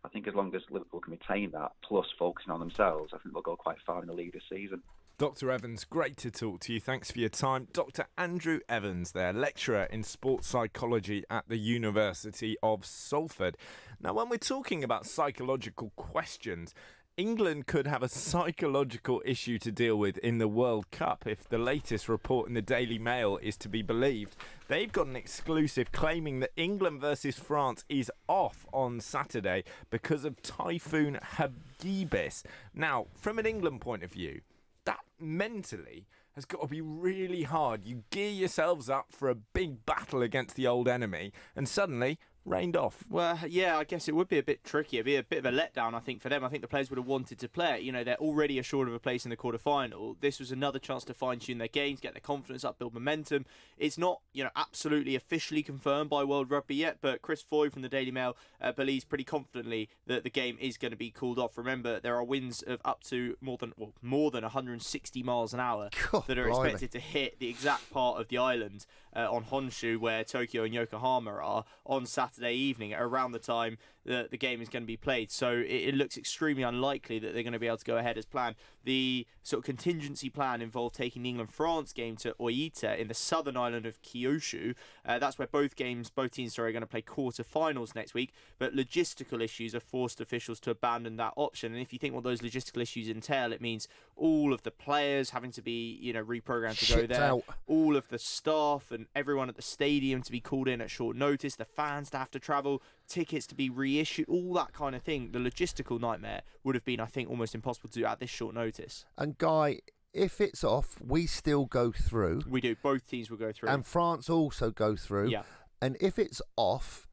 I think as long as Liverpool can retain that, plus focusing on themselves, I think they'll go quite far in the league this season. Dr. Evans, great to talk to you. Thanks for your time. Dr. Andrew Evans there, lecturer in sports psychology at the University of Salford. Now, when we're talking about psychological questions, England could have a psychological issue to deal with in the World Cup if the latest report in the Daily Mail is to be believed. They've got an exclusive claiming that England versus France is off on Saturday because of Typhoon Hagibis. Now, from an England point of view, that mentally has got to be really hard. You gear yourselves up for a big battle against the old enemy and suddenly rained off. Well, yeah, I guess it would be a bit tricky. It'd be a bit of a letdown, I think, for them. I think the players would have wanted to play it. They're already assured of a place in the quarter-final. This was another chance to fine-tune their games, get their confidence up, build momentum. It's not, absolutely officially confirmed by World Rugby yet, but Chris Foy from the Daily Mail believes pretty confidently that the game is going to be called off. Remember, there are winds of up to more than 160 miles an hour that are expected to hit the exact part of the island on Honshu, where Tokyo and Yokohama are, on Saturday evening at around the time that the game is going to be played. So it looks extremely unlikely that they're going to be able to go ahead as planned. The sort of contingency plan involved taking the England-France game to Oita in the southern island of Kyushu. That's where both teams are going to play quarter-finals next week, but logistical issues have forced officials to abandon that option. And if you think what those logistical issues entail, it means all of the players having to be reprogrammed to go there, all of the staff and everyone at the stadium to be called in at short notice, the fans to have to travel, tickets to be reissued, all that kind of thing. The logistical nightmare would have been, I think, almost impossible to do at this short notice. And Guy, if it's off, we still go through. We do. Both teams will go through. And France also go through. Yeah. And if it's off,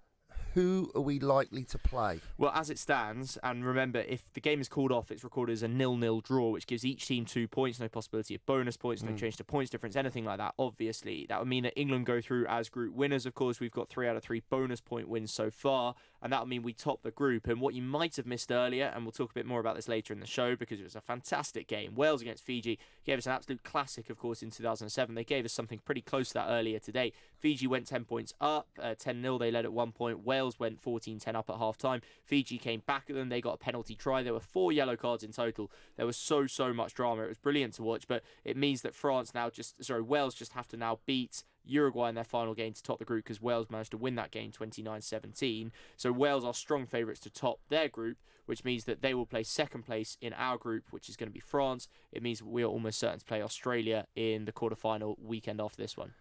who are we likely to play? Well, as it stands, and remember, if the game is called off, it's recorded as a 0-0 draw, which gives each team 2 points, no possibility of bonus points, no change to points difference, anything like that. Obviously, that would mean that England go through as group winners. Of course, we've got 3 out of 3 bonus point wins so far, and that would mean we top the group. And what you might have missed earlier, and we'll talk a bit more about this later in the show, because it was a fantastic game. Wales against Fiji gave us an absolute classic, of course, in 2007. They gave us something pretty close to that earlier today. Fiji went 10 points up, 10-0. They led at 1 point. Wales went 14-10 up at half-time. Fiji came back at them. They got a penalty try. There were 4 yellow cards in total. There was so much drama. It was brilliant to watch, but it means that Wales just have to now beat Uruguay in their final game to top the group, because Wales managed to win that game 29-17. So Wales are strong favourites to top their group, which means that they will play second place in our group, which is going to be France. It means we are almost certain to play Australia in the quarter-final weekend after this one.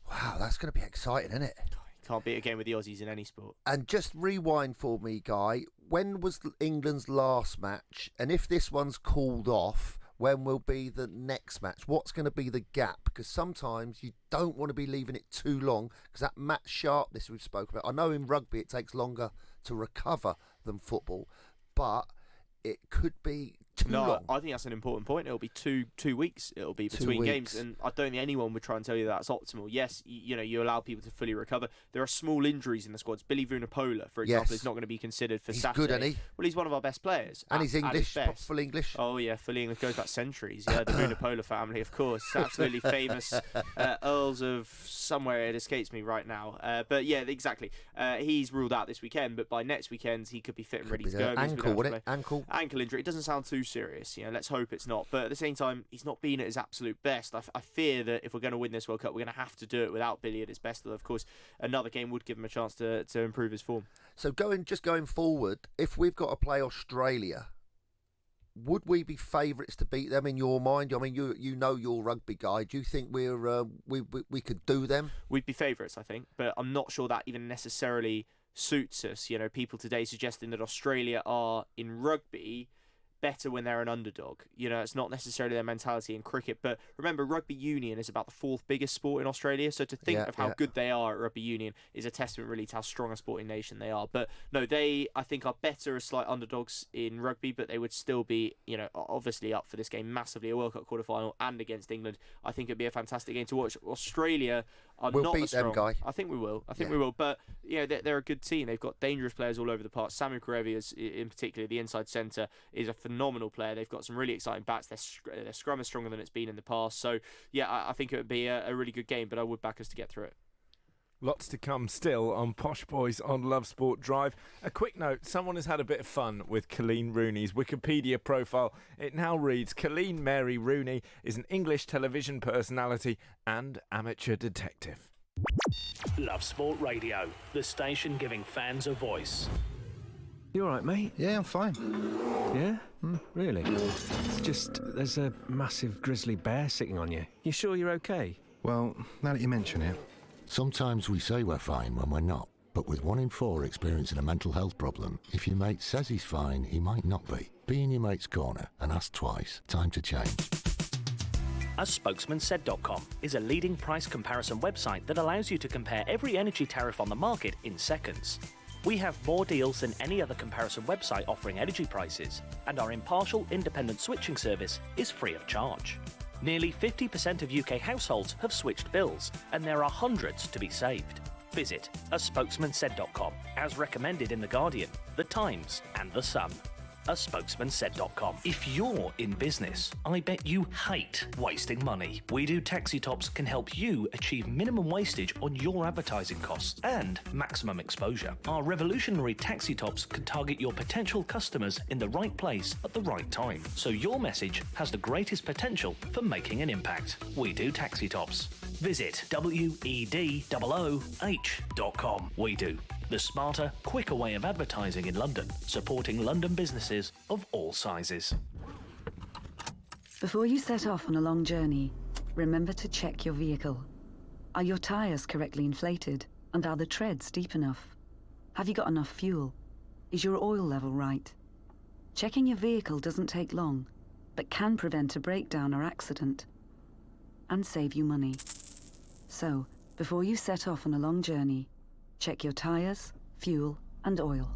Wow, that's going to be exciting, isn't it? Can't beat a game with the Aussies in any sport. And just rewind for me, Guy. When was England's last match? And if this one's called off, when will be the next match? What's going to be the gap? Because sometimes you don't want to be leaving it too long, because that match sharpness we've spoken about. I know in rugby it takes longer to recover than football, but it could be too long. I think that's an important point. It'll be two weeks. It'll be between games, and I don't think anyone would try and tell you that's optimal. Yes, you allow people to fully recover. There are small injuries in the squads. Billy Vunipola, for example, is not going to be considered for Saturday. He's good, isn't he? Well, he's one of our best players. And he's English, full English. Oh yeah, fully English. Goes back centuries. Yeah, the Vunipola family, of course, absolutely famous Earls of somewhere. It escapes me right now. But yeah, exactly. He's ruled out this weekend, but by next weekend he could be fit and ready to go. Ankle, would it? Ankle injury. It doesn't sound too serious. Let's hope it's not. But at the same time, he's not been at his absolute best. I fear that if we're going to win this World Cup, we're going to have to do it without Billy at his best. Though, of course, another game would give him a chance to improve his form. So going forward, if we've got to play Australia, would we be favourites to beat them in your mind? I mean, you know your rugby guy. Do you think we could do them? We'd be favourites, I think, but I'm not sure that even necessarily suits us. People today suggesting that Australia are in rugby better when they're an underdog. It's not necessarily their mentality in cricket, but remember, rugby union is about the 4th biggest sport in Australia, so to think of how good they are at rugby union is a testament really to how strong a sporting nation they are. But no, they, I think, are better as slight underdogs in rugby, but they would still be, obviously up for this game massively, a World Cup quarter-final, and against England. I think it'd be a fantastic game to watch. Australia are we'll not beat as strong. Them, Guy. I think we will. We will. But they're a good team. They've got dangerous players all over the park. Samu Karevi, in particular, the inside centre, is a phenomenal player. They've got some really exciting bats. Their scrum is stronger than it's been in the past. So yeah, I think it would be a really good game. But I would back us to get through it. Lots to come still on Posh Boys on Love Sport Drive. A quick note, someone has had a bit of fun with Colleen Rooney's Wikipedia profile. It now reads, Colleen Mary Rooney is an English television personality and amateur detective. Love Sport Radio, the station giving fans a voice. You all right, mate? Yeah, I'm fine. Yeah? Really? It's just, there's a massive grizzly bear sitting on you. You sure you're okay? Well, now that you mention it. Sometimes we say we're fine when we're not, but with 1 in 4 experiencing a mental health problem, if your mate says he's fine, he might not be. Be in your mate's corner and ask twice. Time to change. AsSpokesmanSaid.com is a leading price comparison website that allows you to compare every energy tariff on the market in seconds. We have more deals than any other comparison website offering energy prices, and our impartial independent switching service is free of charge. Nearly 50% of UK households have switched bills, and there are hundreds to be saved. Visit AsSpokesmanSaid.com, as recommended in The Guardian, The Times and The Sun. ASpokesmanSaid.com. If you're in business, I bet you hate wasting money. We Do Taxi Tops can help you achieve minimum wastage on your advertising costs and maximum exposure. Our revolutionary taxi tops can target your potential customers in the right place at the right time, so your message has the greatest potential for making an impact. We Do Taxi Tops. Visit WEDOOH.com. We Do. The smarter, quicker way of advertising in London, supporting London businesses of all sizes. Before you set off on a long journey, remember to check your vehicle. Are your tyres correctly inflated? And are the treads deep enough? Have you got enough fuel? Is your oil level right? Checking your vehicle doesn't take long, but can prevent a breakdown or accident, and save you money. So, before you set off on a long journey, Check your tyres, fuel and oil.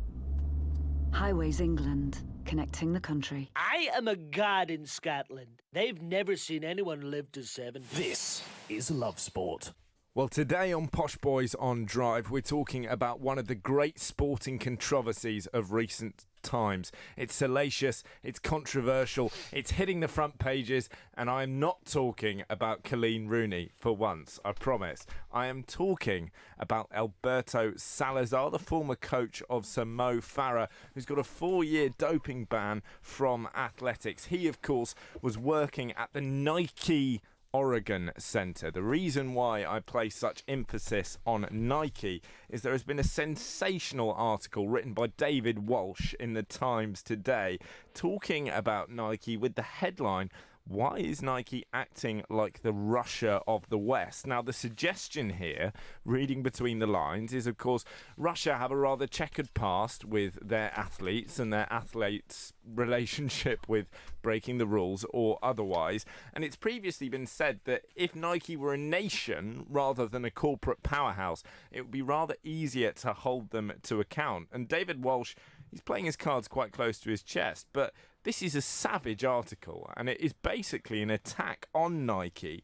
Highways England, connecting the country. I am a god in Scotland. They've never seen anyone live to 70. This is Love Sport. Well, today on Posh Boys on Drive, we're talking about one of the great sporting controversies of recent times. It's salacious, it's controversial, it's hitting the front pages, and I'm not talking about Colleen Rooney for once, I promise. I am talking about Alberto Salazar, the former coach of Sir Mo Farah, who's got a 4-year doping ban from athletics. He, of course, was working at the Nike Oregon Center. The reason why I place such emphasis on Nike is there has been a sensational article written by David Walsh in the Times today talking about Nike with the headline, "Why is Nike acting like the Russia of the West?" Now, the suggestion here, reading between the lines, is, of course, Russia have a rather checkered past with their athletes and their athletes' relationship with breaking the rules or otherwise. And it's previously been said that if Nike were a nation rather than a corporate powerhouse, it would be rather easier to hold them to account. And David Walsh, he's playing his cards quite close to his chest, but this is a savage article, and it is basically an attack on Nike,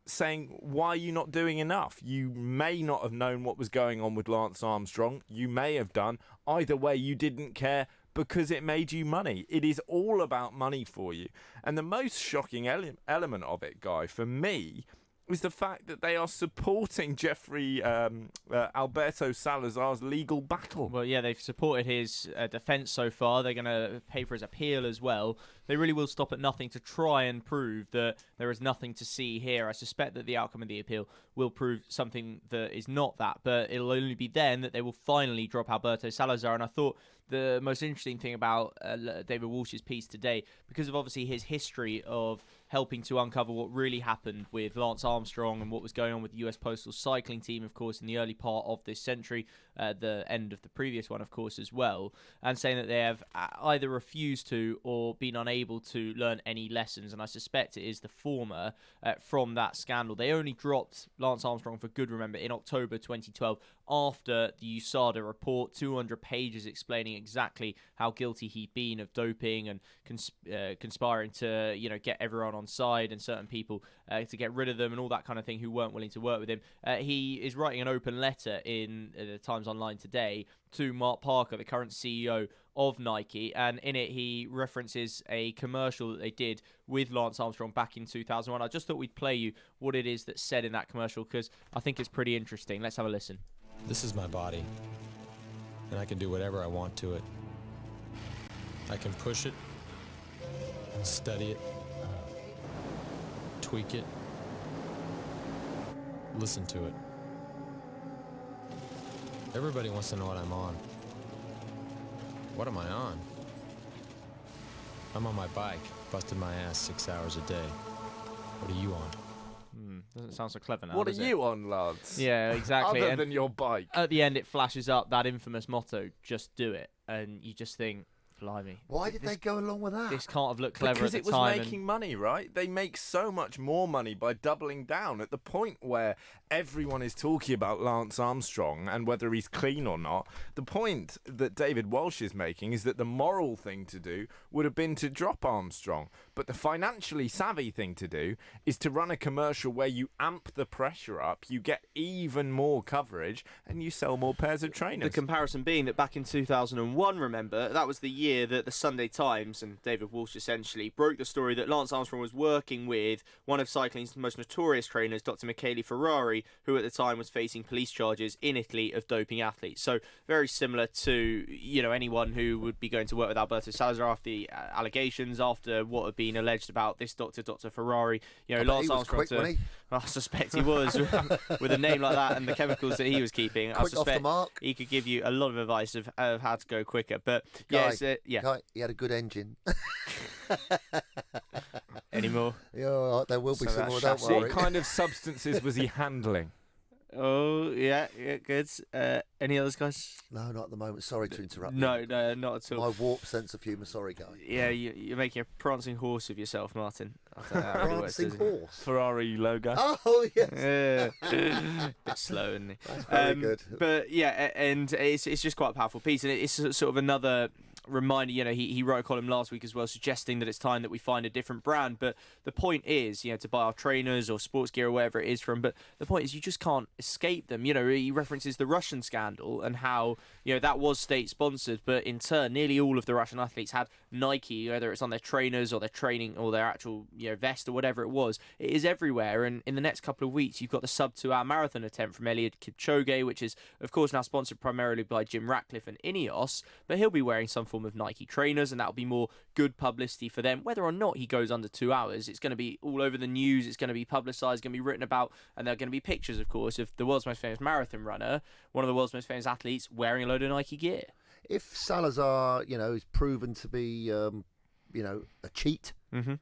saying, why are you not doing enough? You may not have known what was going on with Lance Armstrong. You may have done. Either way, you didn't care because it made you money. It is all about money for you. And the most shocking element of it, Guy, for me, is the fact that they are supporting Alberto Salazar's legal battle. Well, yeah, they've supported his defence so far. They're going to pay for his appeal as well. They really will stop at nothing to try and prove that there is nothing to see here. I suspect that the outcome of the appeal will prove something that is not that, but it'll only be then that they will finally drop Alberto Salazar. And I thought the most interesting thing about David Walsh's piece today, because of obviously his history of helping to uncover what really happened with Lance Armstrong and what was going on with the US Postal Cycling Team, of course, in the early part of this century, the end of the previous one, of course, as well, and saying that they have either refused to or been unable to learn any lessons. And I suspect it is the former from that scandal. They only dropped Lance Armstrong for good, remember, in October 2012 after the USADA report, 200 pages explaining exactly how guilty he'd been of doping and conspiring to, get everyone on side and certain people to get rid of them and all that kind of thing who weren't willing to work with him. He is writing an open letter in the Times Online today to Mark Parker, the current CEO of Nike, and in it he references a commercial that they did with Lance Armstrong back in 2001. I just thought we'd play you what it is that's said in that commercial because I think it's pretty interesting. Let's have a listen. This is my body, and I can do whatever I want to it. I can push it, study it, tweak it, listen to it. Everybody wants to know what I'm on. What am I on? I'm on my bike, busting my ass 6 hours a day. What are you on? Doesn't sound so clever now. What are you on, lads? Yeah, exactly. Other than your bike. At the end, it flashes up that infamous motto, just do it. And you just think, blimey. Why did they go along with that? This can't have looked clever because at the it time. was making money, right? They make so much more money by doubling down at the point where everyone is talking about Lance Armstrong and whether he's clean or not. The point that David Walsh is making is that the moral thing to do would have been to drop Armstrong. But the financially savvy thing to do is to run a commercial where you amp the pressure up, you get even more coverage, and you sell more pairs of trainers. The comparison being that back in 2001, remember, that was the year that the Sunday Times and David Walsh essentially broke the story that Lance Armstrong was working with one of cycling's most notorious trainers, Dr. Michele Ferrari, who at the time was facing police charges in Italy of doping athletes. So very similar to, anyone who would be going to work with Alberto Salazar after the allegations, after what had been alleged about this Dr. Ferrari. Lance Armstrong, I suspect he was with a name like that and the chemicals that he was keeping. I suspect he could give you a lot of advice of how to go quicker. But Guy, he had a good engine. Any more? Yeah, there will be some more. Don't worry. What kind of substances was he handling? Oh, yeah, good. Any others, guys? No, not at the moment. Sorry to interrupt. No, not at all. My warped sense of humour. Sorry, guy. Yeah, you're making a prancing horse of yourself, Martin. I don't know how it really works, Prancing does it? horse. Ferrari logo. Oh, yes. Bit slow, isn't it? That's very good. But yeah, and it's just quite a powerful piece, and it's sort of another reminder. He wrote a column last week as well, suggesting that it's time that we find a different brand. But the point is, to buy our trainers or sports gear or wherever it is from. But the point is, you just can't escape them. He references the Russian scandal and how that was state sponsored, but in turn, nearly all of the Russian athletes had Nike, whether it's on their trainers or their training or their actual vest or whatever it was. It is everywhere. And in the next couple of weeks, you've got the sub 2-hour marathon attempt from Eliud Kipchoge, which is of course now sponsored primarily by Jim Ratcliffe and Ineos, but he'll be wearing some form of Nike trainers, and that'll be more good publicity for them. Whether or not he goes under 2 hours, it's going to be all over the news, it's going to be publicised, going to be written about, and there are going to be pictures, of course, of the world's most famous marathon runner, one of the world's most famous athletes, wearing a load of Nike gear. If Salazar, is proven to be, a cheat, mm-hmm.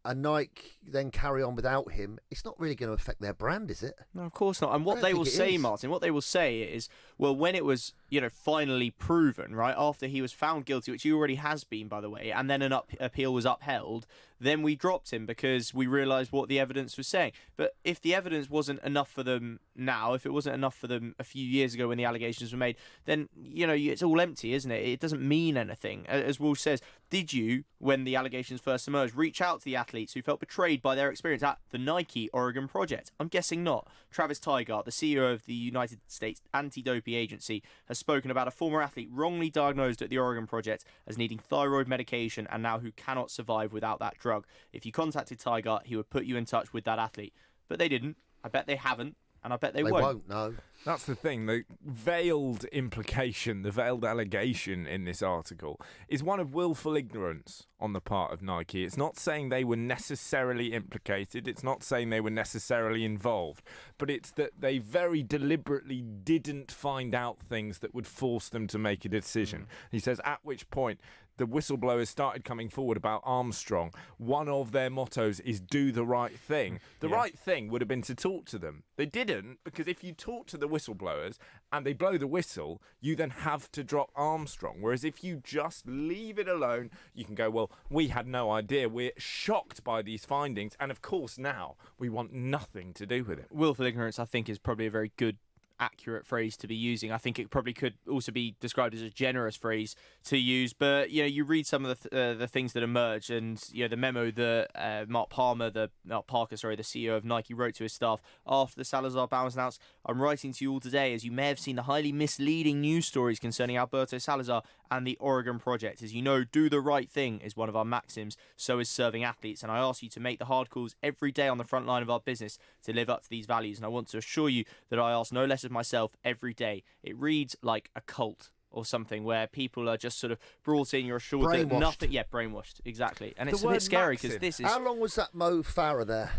and Nike then carry on without him, it's not really going to affect their brand, is it? No, of course not. And what they will say, Martin, what they will say is, well, when it was, finally proven, right, after he was found guilty, which he already has been, by the way, and then an appeal was upheld, then we dropped him because we realised what the evidence was saying. But if the evidence wasn't enough for them now, if it wasn't enough for them a few years ago when the allegations were made, then, it's all empty, isn't it? It doesn't mean anything. As Walsh says, did you, when the allegations first emerged, reach out to the athletes who felt betrayed by their experience at the Nike Oregon Project? I'm guessing not. Travis Tygart, the CEO of the United States Anti-Doping Agency, has spoken about a former athlete wrongly diagnosed at the Oregon Project as needing thyroid medication and now who cannot survive without that drug. If you contacted Tygart, he would put you in touch with that athlete. But they didn't. I bet they haven't. And I bet they won't. No. That's the thing. The veiled implication, the veiled allegation in this article is one of willful ignorance on the part of Nike. It's not saying they were necessarily implicated. It's not saying they were necessarily involved. But it's that they very deliberately didn't find out things that would force them to make a decision. He says, at which point the whistleblowers started coming forward about Armstrong. One of their mottos is do the right thing. The right thing would have been to talk to them. They didn't, because if you talk to the whistleblowers and they blow the whistle, you then have to drop Armstrong. Whereas if you just leave it alone, you can go, well, we had no idea. We're shocked by these findings. And of course, now we want nothing to do with it. Willful ignorance, I think, is probably a very good accurate phrase to be using. I think it probably could also be described as a generous phrase to use, but you read some of the things that emerge, and the memo that Mark Parker, the CEO of Nike, wrote to his staff after the Salazar ban was announced. I'm writing to you all today as you may have seen the highly misleading news stories concerning Alberto Salazar and the Oregon Project. As you know, do the right thing is one of our maxims, so is serving athletes, and I ask you to make the hard calls every day on the front line of our business to live up to these values, and I want to assure you that I ask no less of myself every day. It reads like a cult or something where people are just sort of brought in, you're assured that nothing... Yeah, brainwashed, exactly. And it's a bit scary because this is... How long was that Mo Farah there?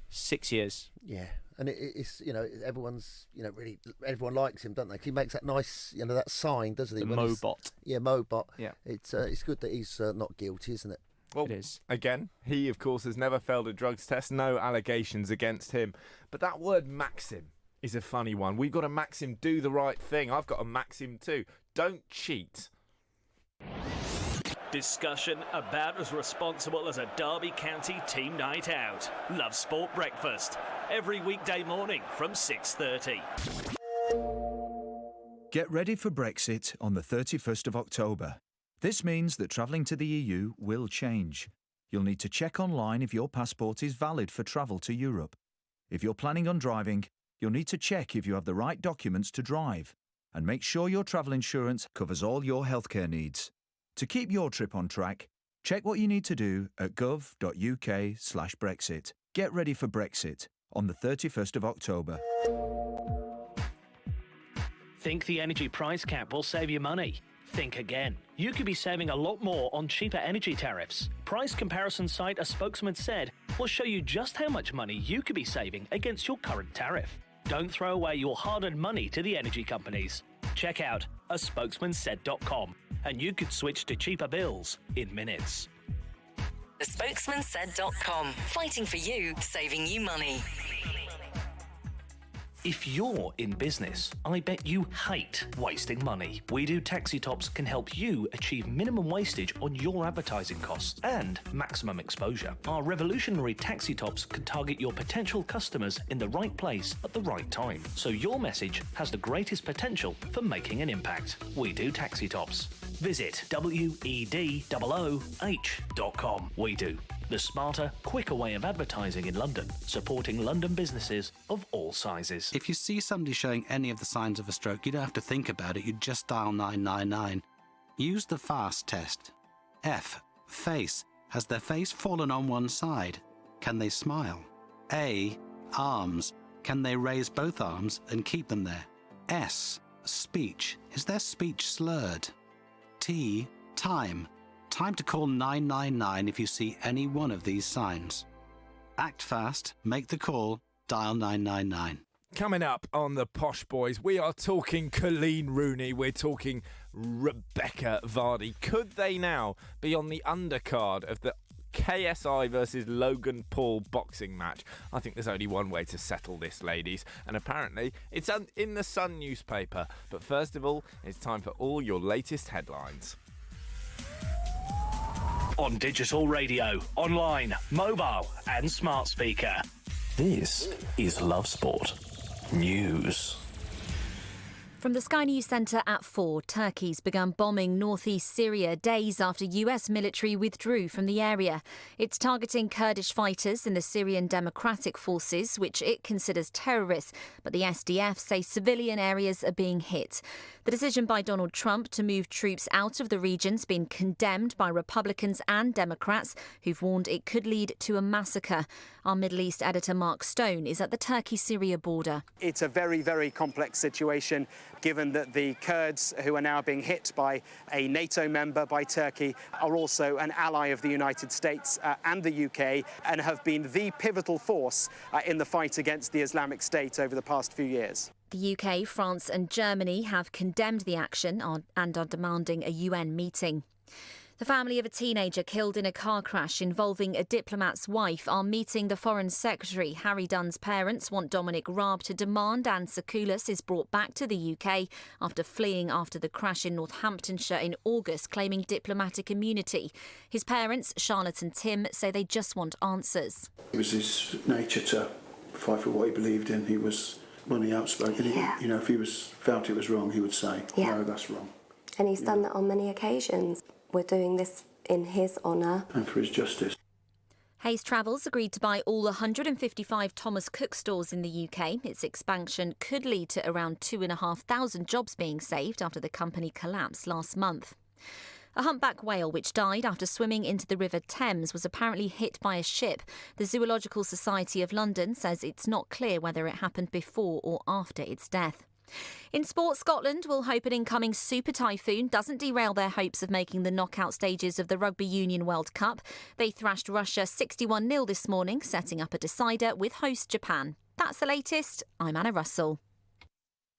6 years. Yeah. And it's everyone's really, everyone likes him, don't they? He makes that nice that sign, doesn't he? The Mobot. Yeah, Mobot. Yeah. It's good that he's not guilty, isn't it? Well, it is. Again, he of course has never failed a drugs test. No allegations against him. But that word maxim is a funny one. We've got a maxim: do the right thing. I've got a maxim too: don't cheat. Discussion about as responsible as a Derby County team night out. Love Sport Breakfast. Every weekday morning from 6:30. Get ready for Brexit on the 31st of October. This means that travelling to the EU will change. You'll need to check online if your passport is valid for travel to Europe. If you're planning on driving, you'll need to check if you have the right documents to drive. And make sure your travel insurance covers all your healthcare needs. To keep your trip on track, check what you need to do at gov.uk/Brexit. Get ready for Brexit on the 31st of October. Think the energy price cap will save you money? Think again. You could be saving a lot more on cheaper energy tariffs. Price comparison site A Spokesman Said will show you just how much money you could be saving against your current tariff. Don't throw away your hard-earned money to the energy companies. Check out aspokesmansaid.com and you could switch to cheaper bills in minutes. Aspokesmansaid.com. Fighting for you, saving you money. If you're in business, I bet you hate wasting money. We Do Taxi Tops can help you achieve minimum wastage on your advertising costs and maximum exposure. Our revolutionary taxi tops can target your potential customers in the right place at the right time, so your message has the greatest potential for making an impact. We Do Taxi Tops. Visit wedooh.com. We Do. The smarter, quicker way of advertising in London, supporting London businesses of all sizes. If you see somebody showing any of the signs of a stroke, you don't have to think about it, you just dial 999. Use the FAST test. F. Face. Has their face fallen on one side? Can they smile? A. Arms. Can they raise both arms and keep them there? S. Speech. Is their speech slurred? T. Time. Time to call 999 if you see any one of these signs. Act fast, make the call, dial 999. Coming up on the Posh Boys, we are talking Colleen Rooney, we're talking Rebecca Vardy. Could they now be on the undercard of the KSI versus Logan Paul boxing match? I think there's only one way to settle this, ladies, and apparently it's in the Sun newspaper. But first of all, it's time for all your latest headlines. On digital radio, online, mobile and smart speaker. This is Love Sport News. From the Sky News Centre at 4, Turkey's begun bombing northeast Syria days after US military withdrew from the area. It's targeting Kurdish fighters in the Syrian Democratic Forces, which it considers terrorists, but the SDF say civilian areas are being hit. The decision by Donald Trump to move troops out of the region's been condemned by Republicans and Democrats, who've warned it could lead to a massacre. Our Middle East editor Mark Stone is at the Turkey-Syria border. It's a very, very complex situation, given that the Kurds, who are now being hit by a NATO member, by Turkey, are also an ally of the United States and the UK, and have been the pivotal force in the fight against the Islamic State over the past few years. The UK, France and Germany have condemned the action and are demanding a UN meeting. The family of a teenager killed in a car crash involving a diplomat's wife are meeting the Foreign Secretary. Harry Dunn's parents want Dominic Raab to demand Anne Sakoulas is brought back to the UK after fleeing after the crash in Northamptonshire in August, claiming diplomatic immunity. His parents, Charlotte and Tim, say they just want answers. It was his nature to fight for what he believed in. He was one of the outspoken. Yeah. You know, if he felt it was wrong, he would say, no, that's wrong. And he's done that on many occasions. We're doing this in his honour. And for his justice. Hays Travels agreed to buy all 155 Thomas Cook stores in the UK. Its expansion could lead to around 2,500 jobs being saved after the company collapsed last month. A humpback whale which died after swimming into the River Thames was apparently hit by a ship. The Zoological Society of London says it's not clear whether it happened before or after its death. In sport, Scotland will hope an incoming super typhoon doesn't derail their hopes of making the knockout stages of the Rugby Union World Cup. They thrashed Russia 61-0 this morning, setting up a decider with host Japan. That's the latest. I'm Anna Russell.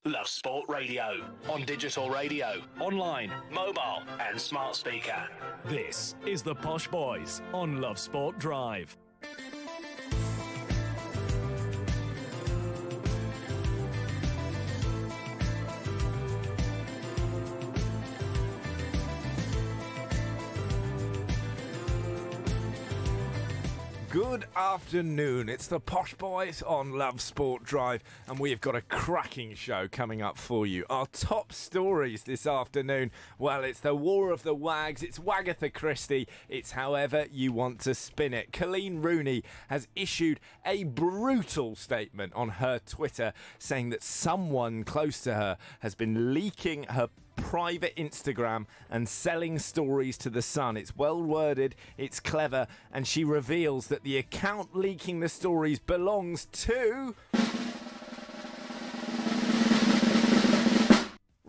Love Sport Radio. On digital radio, online, mobile and smart speaker. This is the Posh Boys on Love Sport Drive. Good afternoon, it's the Posh Boys on Love Sport Drive, and we've got a cracking show coming up for you. Our top stories this afternoon, well, it's the War of the Wags, it's Wagatha Christie, it's however you want to spin it. Colleen Rooney has issued a brutal statement on her Twitter saying that someone close to her has been leaking her private Instagram and selling stories to the Sun. It's well worded, it's clever, and she reveals that the account leaking the stories belongs to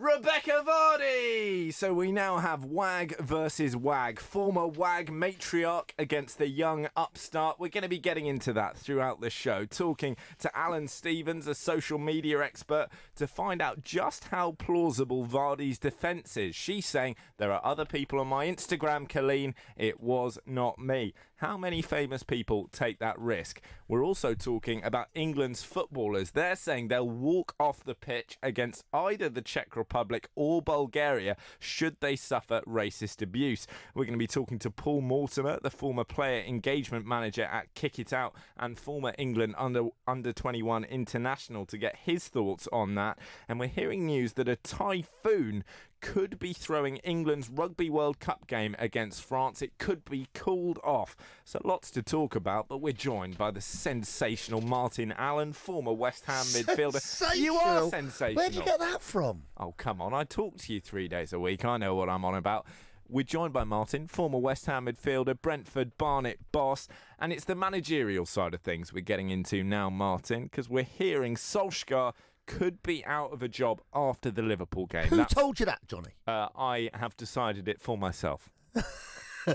Rebecca Vardy! So we now have Wag versus Wag, former Wag matriarch against the young upstart. We're going to be getting into that throughout the show, talking to Alan Stevens, a social media expert, to find out just how plausible Vardy's defence is. She's saying, there are other people on my Instagram, Colleen, it was not me. How many famous people take that risk? We're also talking about England's footballers. They're saying they'll walk off the pitch against either the Czech Republic or Bulgaria should they suffer racist abuse. We're going to be talking to Paul Mortimer, the former player engagement manager at Kick It Out and former England under 21 international, to get his thoughts on that. And we're hearing news that a typhoon could be throwing England's Rugby World Cup game against France. It could be called off. So lots to talk about, but we're joined by the sensational Martin Allen, former West Ham midfielder. You are sensational. Where'd you get that from? Oh, come on. I talk to you 3 days a week. I know what I'm on about. We're joined by Martin, former West Ham midfielder, Brentford, Barnet boss, and it's the managerial side of things we're getting into now, Martin, because we're hearing Solskjaer could be out of a job after the Liverpool game. Who told you that, Johnny? I have decided it for myself.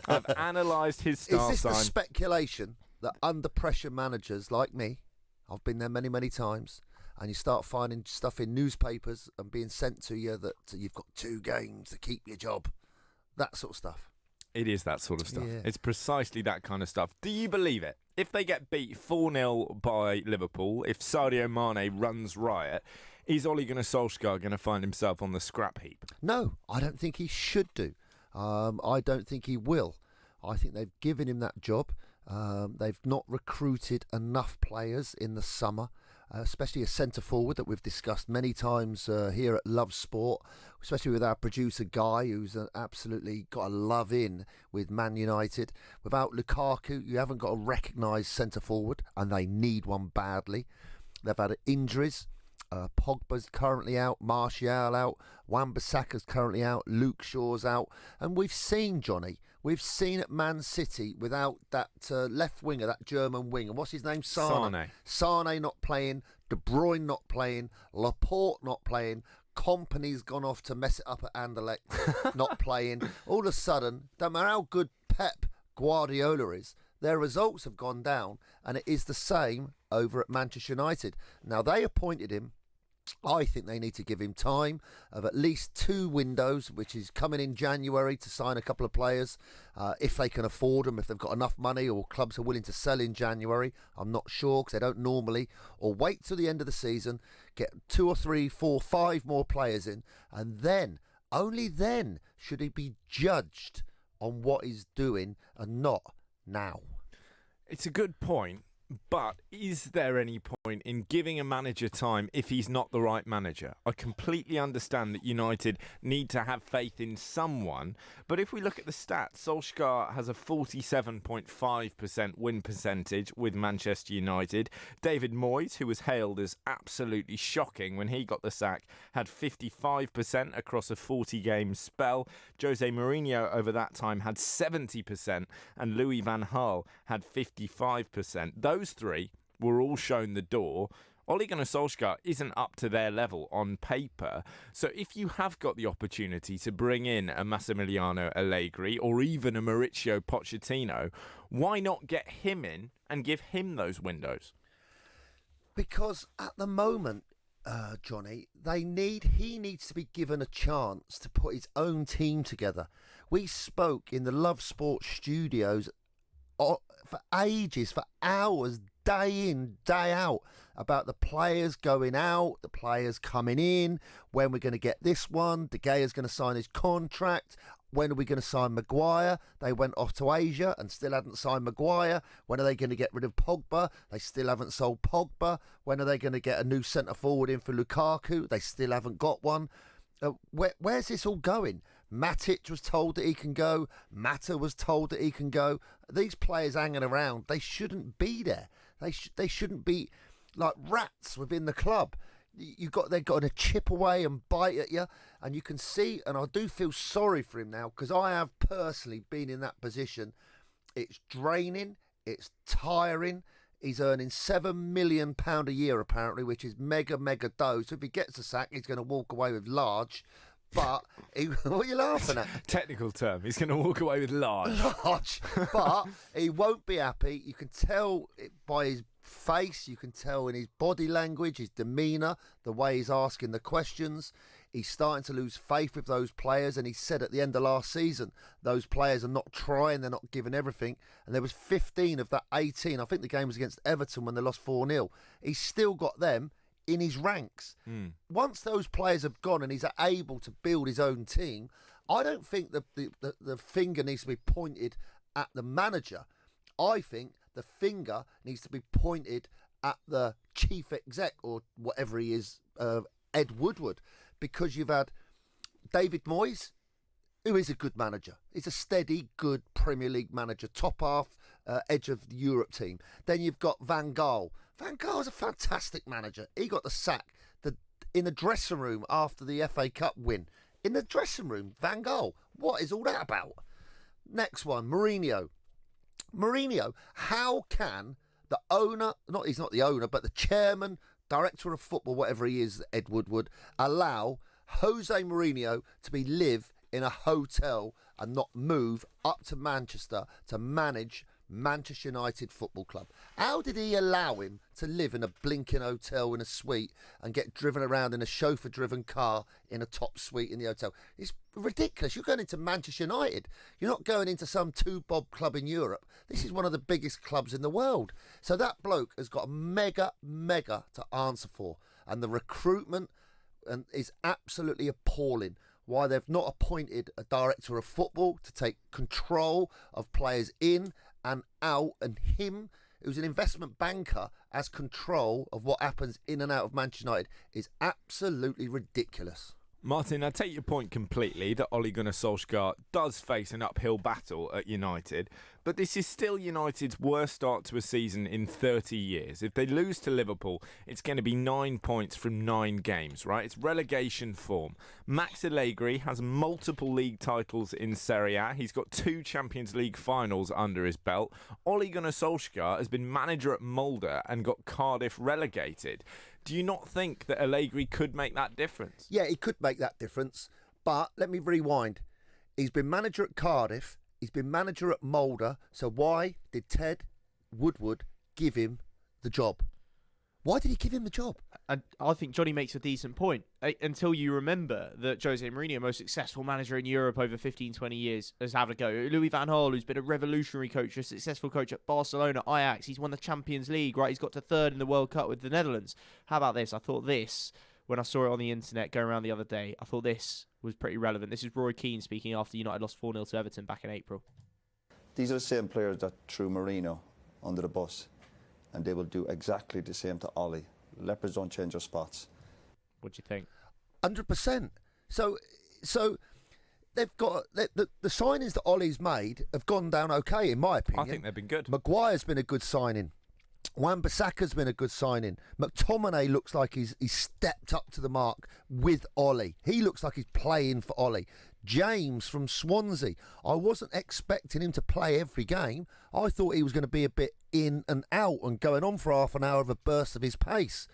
I've analysed his star Is this sign. the speculation that under pressure managers like me, I've been there many, many times, and you start finding stuff in newspapers and being sent to you that you've got 2 games to keep your job, that sort of stuff? It is that sort of stuff. Yeah. It's precisely that kind of stuff. Do you believe it? If they get beat 4-0 by Liverpool, if Sadio Mane runs riot, is Ole Gunnar Solskjaer going to find himself on the scrap heap? No, I don't think he should do. I don't think he will. I think they've given him that job. They've not recruited enough players in the summer, especially a centre forward that we've discussed many times here at Love Sport, especially with our producer Guy, who's absolutely got a love in with Man United. Without Lukaku, you haven't got a recognised centre forward, and they need one badly. They've had injuries. Pogba's currently out, Martial out, Wan-Bissaka's currently out, Luke Shaw's out, and we've seen, Johnny, at Man City without that left winger, that German winger, what's his name? Sane not playing, De Bruyne not playing, Laporte not playing, Kompany's gone off to mess it up at Anderlecht, not playing. All of a sudden, no matter how good Pep Guardiola is, their results have gone down, and it is the same over at Manchester United. Now, they appointed him. I think they need to give him time of at least 2 windows, which is coming in January to sign a couple of players, if they can afford them, if they've got enough money, or clubs are willing to sell in January. I'm not sure, because they don't normally. Or wait till the end of the season, get 2 or 3, 4, 5 more players in, and then, only then, should he be judged on what he's doing and not now. It's a good point, but is there any point in giving a manager time if he's not the right manager? I completely understand that United need to have faith in someone, but if we look at the stats, Solskjaer has a 47.5% win percentage with Manchester United. David Moyes, who was hailed as absolutely shocking when he got the sack, had 55% across a 40-game spell. Jose Mourinho over that time had 70%, and Louis van Gaal had 55%. Those 3 were all shown the door. Ole Gunnar Solskjaer isn't up to their level on paper. So if you have got the opportunity to bring in a Massimiliano Allegri or even a Mauricio Pochettino, why not get him in and give him those windows? Because at the moment, Johnny, he needs to be given a chance to put his own team together. We spoke in the Love Sport studios for ages, for hours, day in, day out, about the players going out, the players coming in, when we're going to get this one, De Gea's going to sign his contract, when are we going to sign Maguire? They went off to Asia and still hadn't signed Maguire. When are they going to get rid of Pogba? They still haven't sold Pogba. When are they going to get a new centre-forward in for Lukaku? They still haven't got one. Where's this all going? Matic was told that he can go. Mata was told that he can go. These players hanging around, they shouldn't be there. They shouldn't be like rats within the club. They've got to chip away and bite at you, and you can see, and I do feel sorry for him now, because I have personally been in that position. It's draining, it's tiring. He's earning £7 million a year, apparently, which is mega dough. So if he gets a sack, he's going to walk away with large. But what are you laughing at? Technical term. He's going to walk away with large. Large. But he won't be happy. You can tell it by his face. You can tell in his body language, his demeanour, the way he's asking the questions. He's starting to lose faith with those players, and he said at the end of last season, those players are not trying, they're not giving everything, and there was 15 of that 18. I think the game was against Everton when they lost 4-0. He's still got them in his ranks. Once those players have gone and he's able to build his own team, I don't think the finger needs to be pointed at the manager. I think the finger needs to be pointed at the chief exec or whatever he is, Ed Woodward, because you've had David Moyes, who is a good manager. He's a steady, good Premier League manager, top half, edge of the Europe team. Then you've got Van Gaal. Van Gaal's a fantastic manager. He got the sack in the dressing room after the FA Cup win. In the dressing room, Van Gaal. What is all that about? Next one, Mourinho. Mourinho, how can the owner, he's not the owner, but the chairman, director of football, whatever he is, Ed Woodward, allow Jose Mourinho to live in a hotel and not move up to Manchester to manage Manchester United Football Club? How did he allow him to live in a blinking hotel in a suite and get driven around in a chauffeur-driven car in a top suite in the hotel? It's ridiculous. You're going into Manchester United. You're not going into some two-bob club in Europe. This is one of the biggest clubs in the world. So that bloke has got a mega to answer for. And the recruitment is absolutely appalling. Why they've not appointed a director of football to take control of players in and out, and him, who's an investment banker, has control of what happens in and out of Manchester United, is absolutely ridiculous. Martin, I take your point completely that Ole Gunnar Solskjaer does face an uphill battle at United, but this is still United's worst start to a season in 30 years. If they lose to Liverpool, it's going to be 9 points from 9 games, right? It's relegation form. Max Allegri has multiple league titles in Serie A. He's got 2 Champions League finals under his belt. Ole Gunnar Solskjaer has been manager at Molde and got Cardiff relegated. Do you not think that Allegri could make that difference? Yeah, he could make that difference, but let me rewind. He's been manager at Cardiff, he's been manager at Molde, so why did Ted Woodward give him the job? Why did he give him the job? I think Johnny makes a decent point. Until you remember that Jose Mourinho, most successful manager in Europe over 15, 20 years, has had a go. Louis van Gaal, who's been a revolutionary coach, a successful coach at Barcelona, Ajax. He's won the Champions League, right? He's got to 3rd in the World Cup with the Netherlands. How about this? I thought this, when I saw it on the internet going around the other day, I thought this was pretty relevant. This is Roy Keane speaking after United lost 4-0 to Everton back in April. These are the same players that threw Mourinho under the bus, and they will do exactly the same to Ole. Leopards don't change their spots. What do you think? 100%. So they've got the signings that Ole's made have gone down okay, in my opinion. I think they've been good. Maguire's been a good signing. Wan-Bissaka's been a good signing. McTominay looks like he's stepped up to the mark with Ole. He looks like he's playing for Ole. James from Swansea, I wasn't expecting him to play every game. I thought he was going to be a bit in and out and going on for half an hour of a burst of his pace.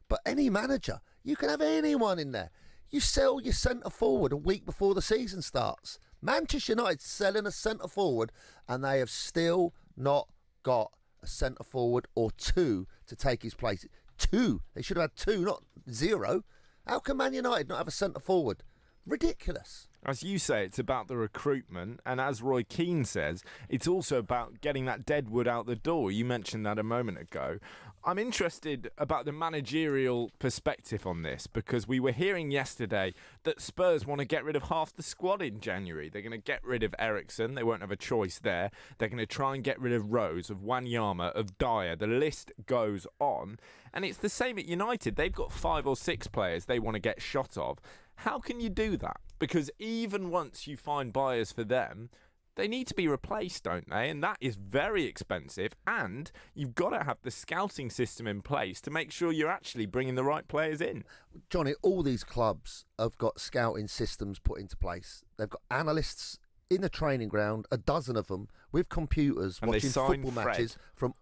But any manager, you can have anyone in there. You sell your centre forward a week before the season starts. Manchester United selling a centre forward, and they have still not got a centre forward or 2 to take his place. 2. They should have had 2, not 0. How can Man United not have a centre forward? Ridiculous. As you say, it's about the recruitment, and as Roy Keane says, it's also about getting that dead wood out the door. You mentioned that a moment ago. I'm interested about the managerial perspective on this, because we were hearing yesterday that Spurs want to get rid of half the squad in January. They're going to get rid of Eriksen. They won't have a choice there. They're going to try and get rid of Rose, of Wanyama, of Dyer. The list goes on. And it's the same at United. They've got 5 or 6 players they want to get shot of. How can you do that? Because even once you find buyers for them, they need to be replaced, don't they? And that is very expensive. And you've got to have the scouting system in place to make sure you're actually bringing the right players in. Johnny, all these clubs have got scouting systems put into place. They've got analysts in the training ground, a dozen of them, with computers, and watching football matches from...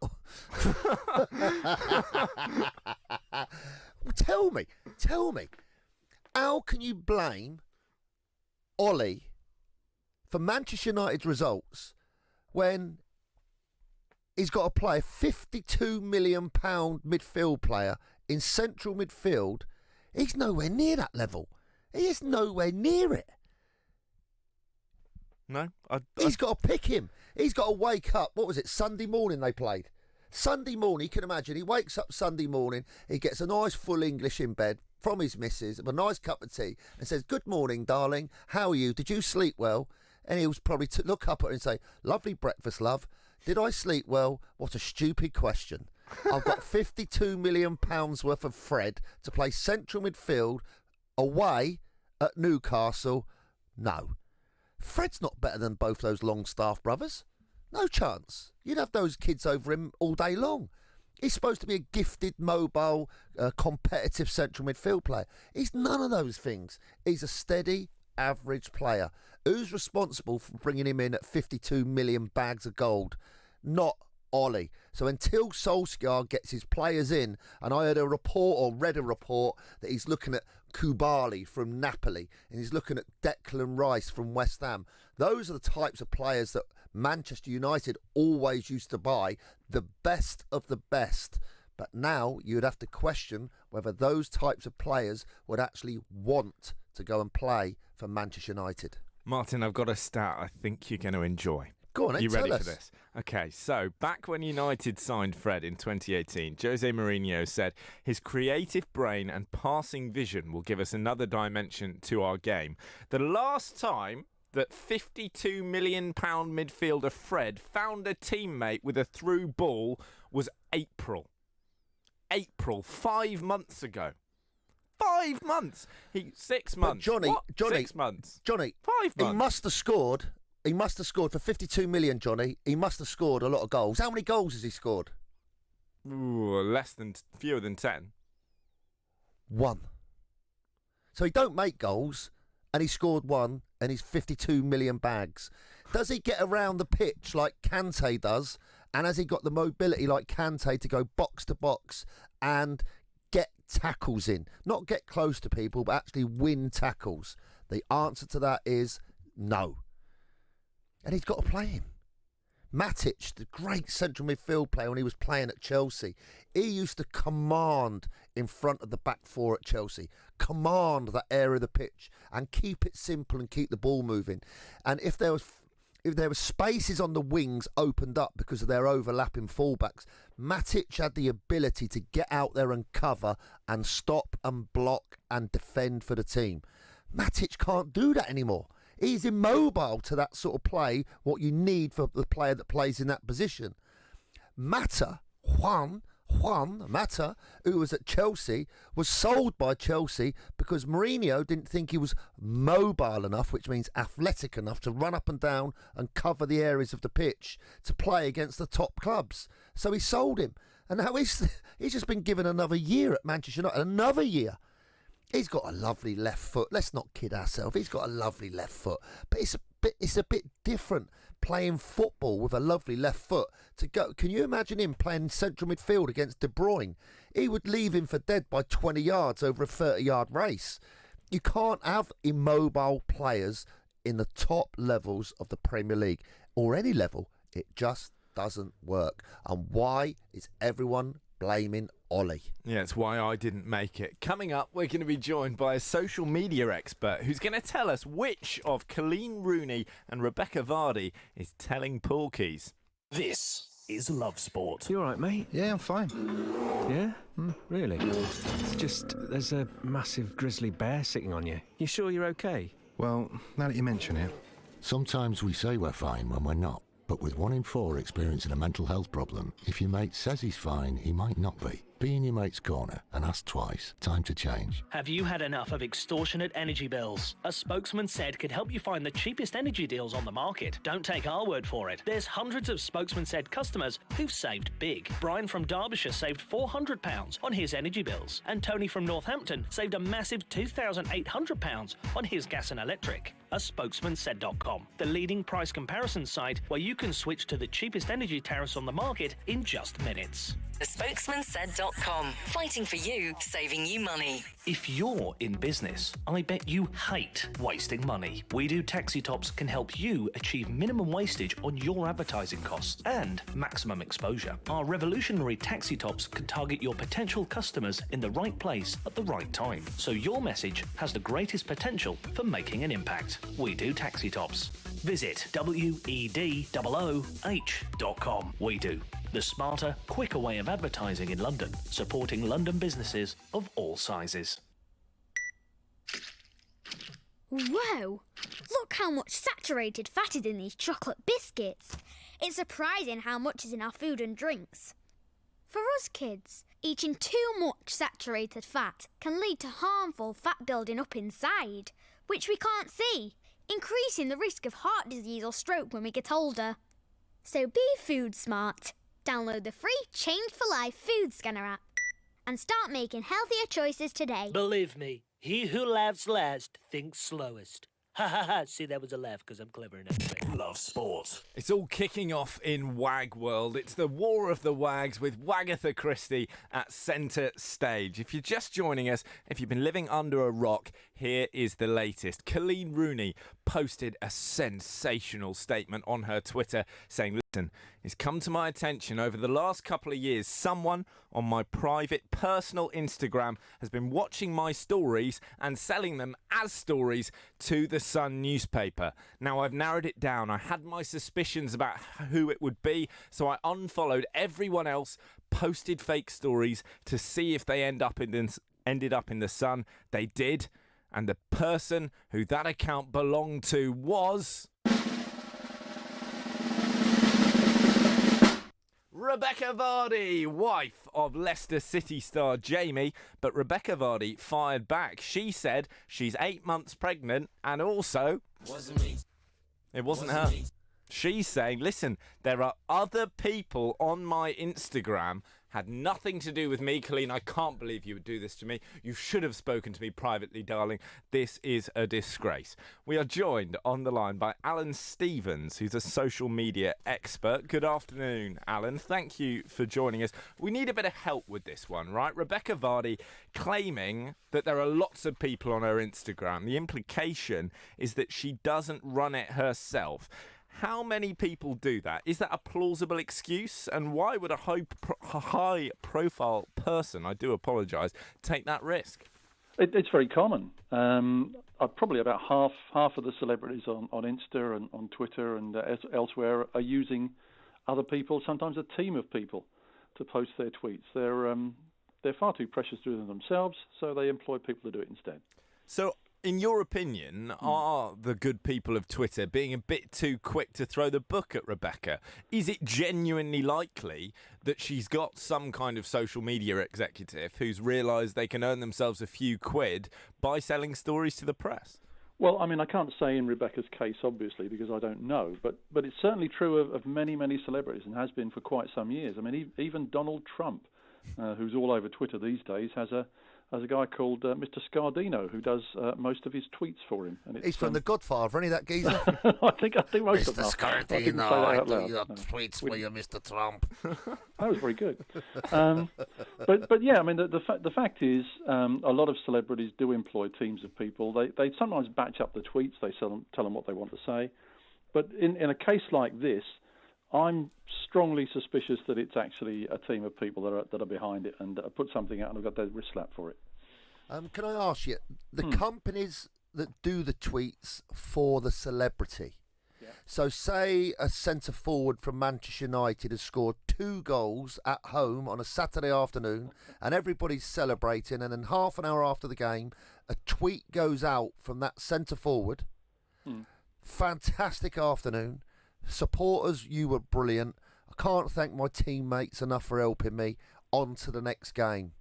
Tell me, how can you blame Ollie for Manchester United's results when he's got to play a £52 million midfield player in central midfield? He's nowhere near that level. He is nowhere near it. No? He's got to pick him. He's got to wake up. What was it? Sunday morning they played. Sunday morning, you can imagine, he wakes up Sunday morning, he gets a nice full English in bed from his missus, a nice cup of tea, and says, "Good morning, darling. How are you? Did you sleep well?" And he'll probably look up at her and say, "Lovely breakfast, love. Did I sleep well?" What a stupid question. I've got £52 million worth of Fred to play central midfield away at Newcastle. No. Fred's not better than both those Longstaff brothers. No chance. You'd have those kids over him all day long. He's supposed to be a gifted, mobile, competitive central midfield player. He's none of those things. He's a steady, average player. Who's responsible for bringing him in at 52 million bags of gold? Not Ollie. So until Solskjaer gets his players in, and I heard a report or read a report that he's looking at Koulibaly from Napoli and he's looking at Declan Rice from West Ham. Those are the types of players that Manchester United always used to buy, the best of the best. But now you'd have to question whether those types of players would actually want to go and play for Manchester United. Martin, I've got a stat I think you're going to enjoy. Go on, you ready tell for us. this? Okay, so back when United signed Fred in 2018, Jose Mourinho said his creative brain and passing vision will give us another dimension to our game. The last time that £52 million midfielder Fred found a teammate with a through ball was April. 5 months ago. 5 months. 6 months. But Johnny, 6 months. Johnny, 5 months. He must have scored. He must have scored for 52 million, Johnny. He must have scored a lot of goals. How many goals has he scored? Ooh, fewer than 10. 1. So he don't make goals, and he scored 1, and he's 52 million bags. Does he get around the pitch like Kante does? And has he got the mobility like Kante to go box to box and get tackles in? Not get close to people, but actually win tackles. The answer to that is no. And he's got to play him. Matic, the great central midfield player when he was playing at Chelsea, he used to command in front of the back four at Chelsea, command that area of the pitch and keep it simple and keep the ball moving. And if there was spaces on the wings opened up because of their overlapping fullbacks, Matic had the ability to get out there and cover and stop and block and defend for the team. Matic can't do that anymore. He's immobile to that sort of play, what you need for the player that plays in that position. Juan Mata, who was at Chelsea, was sold by Chelsea because Mourinho didn't think he was mobile enough, which means athletic enough to run up and down and cover the areas of the pitch to play against the top clubs. So he sold him. And now he's just been given another year at Manchester United, another year. He's got a lovely left foot. Let's not kid ourselves. He's got a lovely left foot. But it's a bit different playing football with a lovely left foot to go. Can you imagine him playing central midfield against De Bruyne? He would leave him for dead by 20 yards over a 30-yard race. You can't have immobile players in the top levels of the Premier League or any level. It just doesn't work. And why is everyone blaming Ollie? Yeah, it's why I didn't make it. Coming up, we're going to be joined by a social media expert who's going to tell us which of Colleen Rooney and Rebecca Vardy is telling porkies. This is Love Sport. You all right, mate? Yeah, I'm fine. Yeah? Really? It's just, there's a massive grizzly bear sitting on you. You sure you're okay? Well, now that you mention it. Sometimes we say we're fine when we're not. But with 1 in 4 experiencing a mental health problem, if your mate says he's fine, he might not be. Be in your mate's corner and ask twice. Time to change. Have you had enough of extortionate energy bills? A spokesman said could help you find the cheapest energy deals on the market. Don't take our word for it. There's hundreds of spokesman said customers who've saved big. Brian from Derbyshire saved £400 on his energy bills, and Tony from Northampton saved a massive £2,800 on his gas and electric. A spokesmansaid.com, the leading price comparison site where you can switch to the cheapest energy tariffs on the market in just minutes. thespokesmansaid.com. Fighting for you, saving you money. If you're in business, I bet you hate wasting money. We Do Taxi Tops can help you achieve minimum wastage on your advertising costs and maximum exposure. Our revolutionary taxi tops can target your potential customers in the right place at the right time, so your message has the greatest potential for making an impact. We Do Taxi Tops. Visit wedooh.com. We Do. The smarter, quicker way of advertising in London, supporting London businesses of all sizes. Whoa! Look how much saturated fat is in these chocolate biscuits. It's surprising how much is in our food and drinks. For us kids, eating too much saturated fat can lead to harmful fat building up inside, which we can't see, increasing the risk of heart disease or stroke when we get older. So be food smart. Download the free Change for Life food scanner app and start making healthier choices today. Believe me, he who laughs last thinks slowest. Ha ha ha, see, that was a laugh because I'm clever enough. Love sport. It's all kicking off in Wag World. It's the War of the Wags with Wagatha Christie at centre stage. If you're just joining us, if you've been living under a rock, here is the latest. Colleen Rooney posted a sensational statement on her Twitter saying, listen, it's come to my attention over the last couple of years, someone on my private personal Instagram has been watching my stories and selling them as stories to the Sun newspaper. Now, I've narrowed it down. I had my suspicions about who it would be, so I unfollowed everyone else, posted fake stories to see if they ended up in the Sun. They did, and the person who that account belonged to was Rebecca Vardy, wife of Leicester City star Jamie. But Rebecca Vardy fired back. She said she's 8 months pregnant and also... It wasn't her. She's saying, listen, there are other people on my Instagram, had nothing to do with me. Colleen, I can't believe you would do this to me. You should have spoken to me privately, darling. This is a disgrace. We are joined on the line by Alan Stevens, who's a social media expert. Good afternoon, Alan. Thank you for joining us. We need a bit of help with this one, right? Rebecca Vardy claiming that there are lots of people on her Instagram. The implication is that she doesn't run it herself. How many people do that? Is that a plausible excuse? And why would a high-profile person, I do apologise, take that risk? It's very common. Probably about half of the celebrities on Insta and on Twitter and elsewhere are using other people, sometimes a team of people, to post their tweets. They're far too precious to do them themselves, so they employ people to do it instead. So, in your opinion, are the good people of Twitter being a bit too quick to throw the book at Rebecca? Is it genuinely likely that she's got some kind of social media executive who's realised they can earn themselves a few quid by selling stories to the press? Well, I mean, I can't say in Rebecca's case, obviously, because I don't know, but it's certainly true of many, many celebrities and has been for quite some years. I mean, even Donald Trump, who's all over Twitter these days, has a guy called Mr. Scardino who does most of his tweets for him. And he's from The Godfather, isn't he, that geezer? I think most of them. Mr. Scardino, I do your tweets for you, Mr. Trump. That was very good. But yeah, I mean, the fact is, a lot of celebrities do employ teams of people. They sometimes batch up the tweets. They tell them what they want to say. But in a case like this, I'm strongly suspicious that it's actually a team of people that are behind it and put something out and have got their wrist slapped for it. Can I ask you, the companies that do the tweets for the celebrity, so say a centre forward from Manchester United has scored 2 goals at home on a Saturday afternoon and everybody's celebrating, and then half an hour after the game, a tweet goes out from that centre forward, fantastic afternoon, supporters, you were brilliant. I can't thank my teammates enough for helping me. On to the next game.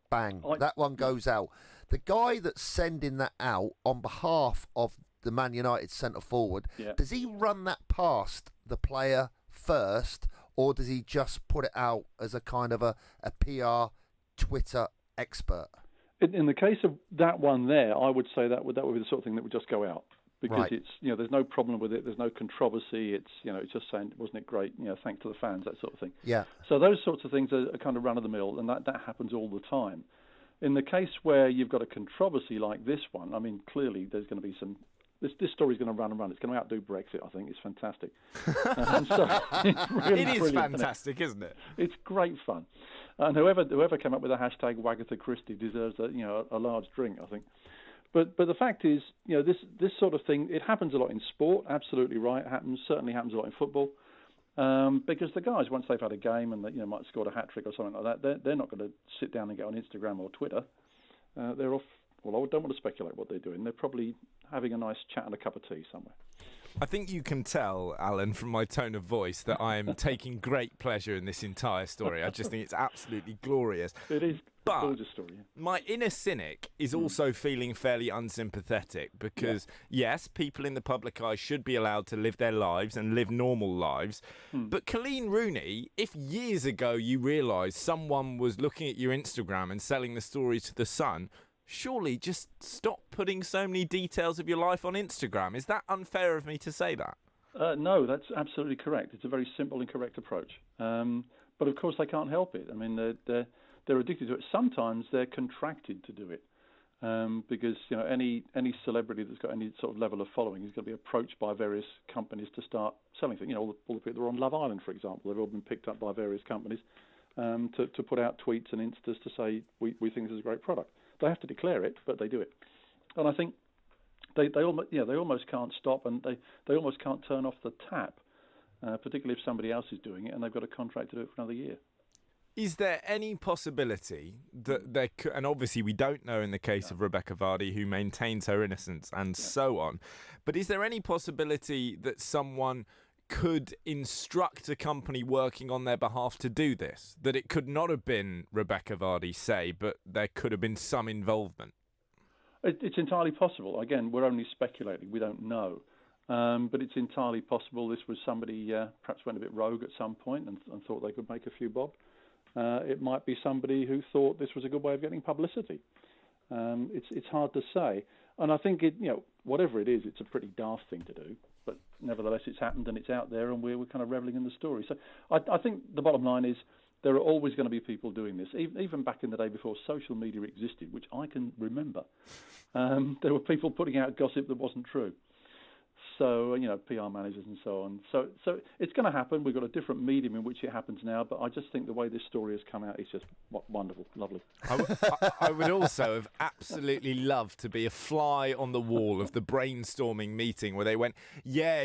Bang. That one goes out. The guy that's sending that out on behalf of the Man United centre forward, does he run that past the player first, or does he just put it out as a kind of a PR Twitter expert? In the case of that one there, I would say that would be the sort of thing that would just go out. because Right. it's there's no problem with it. There's no controversy. It's it's just saying, wasn't it great? Thanks to the fans, that sort of thing. Yeah. So those sorts of things are kind of run of the mill, and that happens all the time. In the case where you've got a controversy like this one, I mean, clearly there's going to be some. This story's going to run and run. It's going to outdo Brexit. I think it's fantastic. So it's really It is brilliant, fantastic, isn't it? It's great fun, and whoever came up with the hashtag Wagatha Christie deserves a large drink, I think. But the fact is, this sort of thing, it happens a lot in sport. Absolutely right, it certainly happens a lot in football, because the guys, once they've had a game and might have scored a hat trick or something like that, they're not going to sit down and get on Instagram or Twitter. They're off. Well, I don't want to speculate what they're doing. They're probably having a nice chat and a cup of tea somewhere. I think you can tell, Alan, from my tone of voice that I am taking great pleasure in this entire story. I just think it's absolutely glorious. It is but a gorgeous story. Yeah. My inner cynic is also feeling fairly unsympathetic because, yes, people in the public eye should be allowed to live their lives and live normal lives. But Colleen Rooney, if years ago you realised someone was looking at your Instagram and selling the stories to The Sun, surely just stop putting so many details of your life on Instagram. Is that unfair of me to say that? No, that's absolutely correct. It's a very simple and correct approach. But of course, they can't help it. I mean, they're addicted to it. Sometimes they're contracted to do it because any celebrity that's got any sort of level of following is going to be approached by various companies to start selling things. All the people that are on Love Island, for example, they've all been picked up by various companies to put out tweets and instas to say we think this is a great product. They have to declare it, but they do it. And I think they almost can't stop, and they almost can't turn off the tap, particularly if somebody else is doing it and they've got a contract to do it for another year. Is there any possibility that there could, and obviously we don't know in the case of Rebecca Vardy, who maintains her innocence and so on, but is there any possibility that someone could instruct a company working on their behalf to do this? That it could not have been Rebecca Vardy, say, but there could have been some involvement? It's entirely possible. Again, we're only speculating. We don't know. But it's entirely possible this was somebody perhaps went a bit rogue at some point and thought they could make a few bob. It might be somebody who thought this was a good way of getting publicity. It's hard to say. And I think whatever it is, it's a pretty daft thing to do. But nevertheless, it's happened and it's out there, and we're kind of reveling in the story. So I think the bottom line is there are always going to be people doing this. Even back in the day before social media existed, which I can remember, there were people putting out gossip that wasn't true. So, PR managers and so on. So it's going to happen. We've got a different medium in which it happens now, but I just think the way this story has come out is just wonderful, lovely. I would also have absolutely loved to be a fly on the wall of the brainstorming meeting where they went,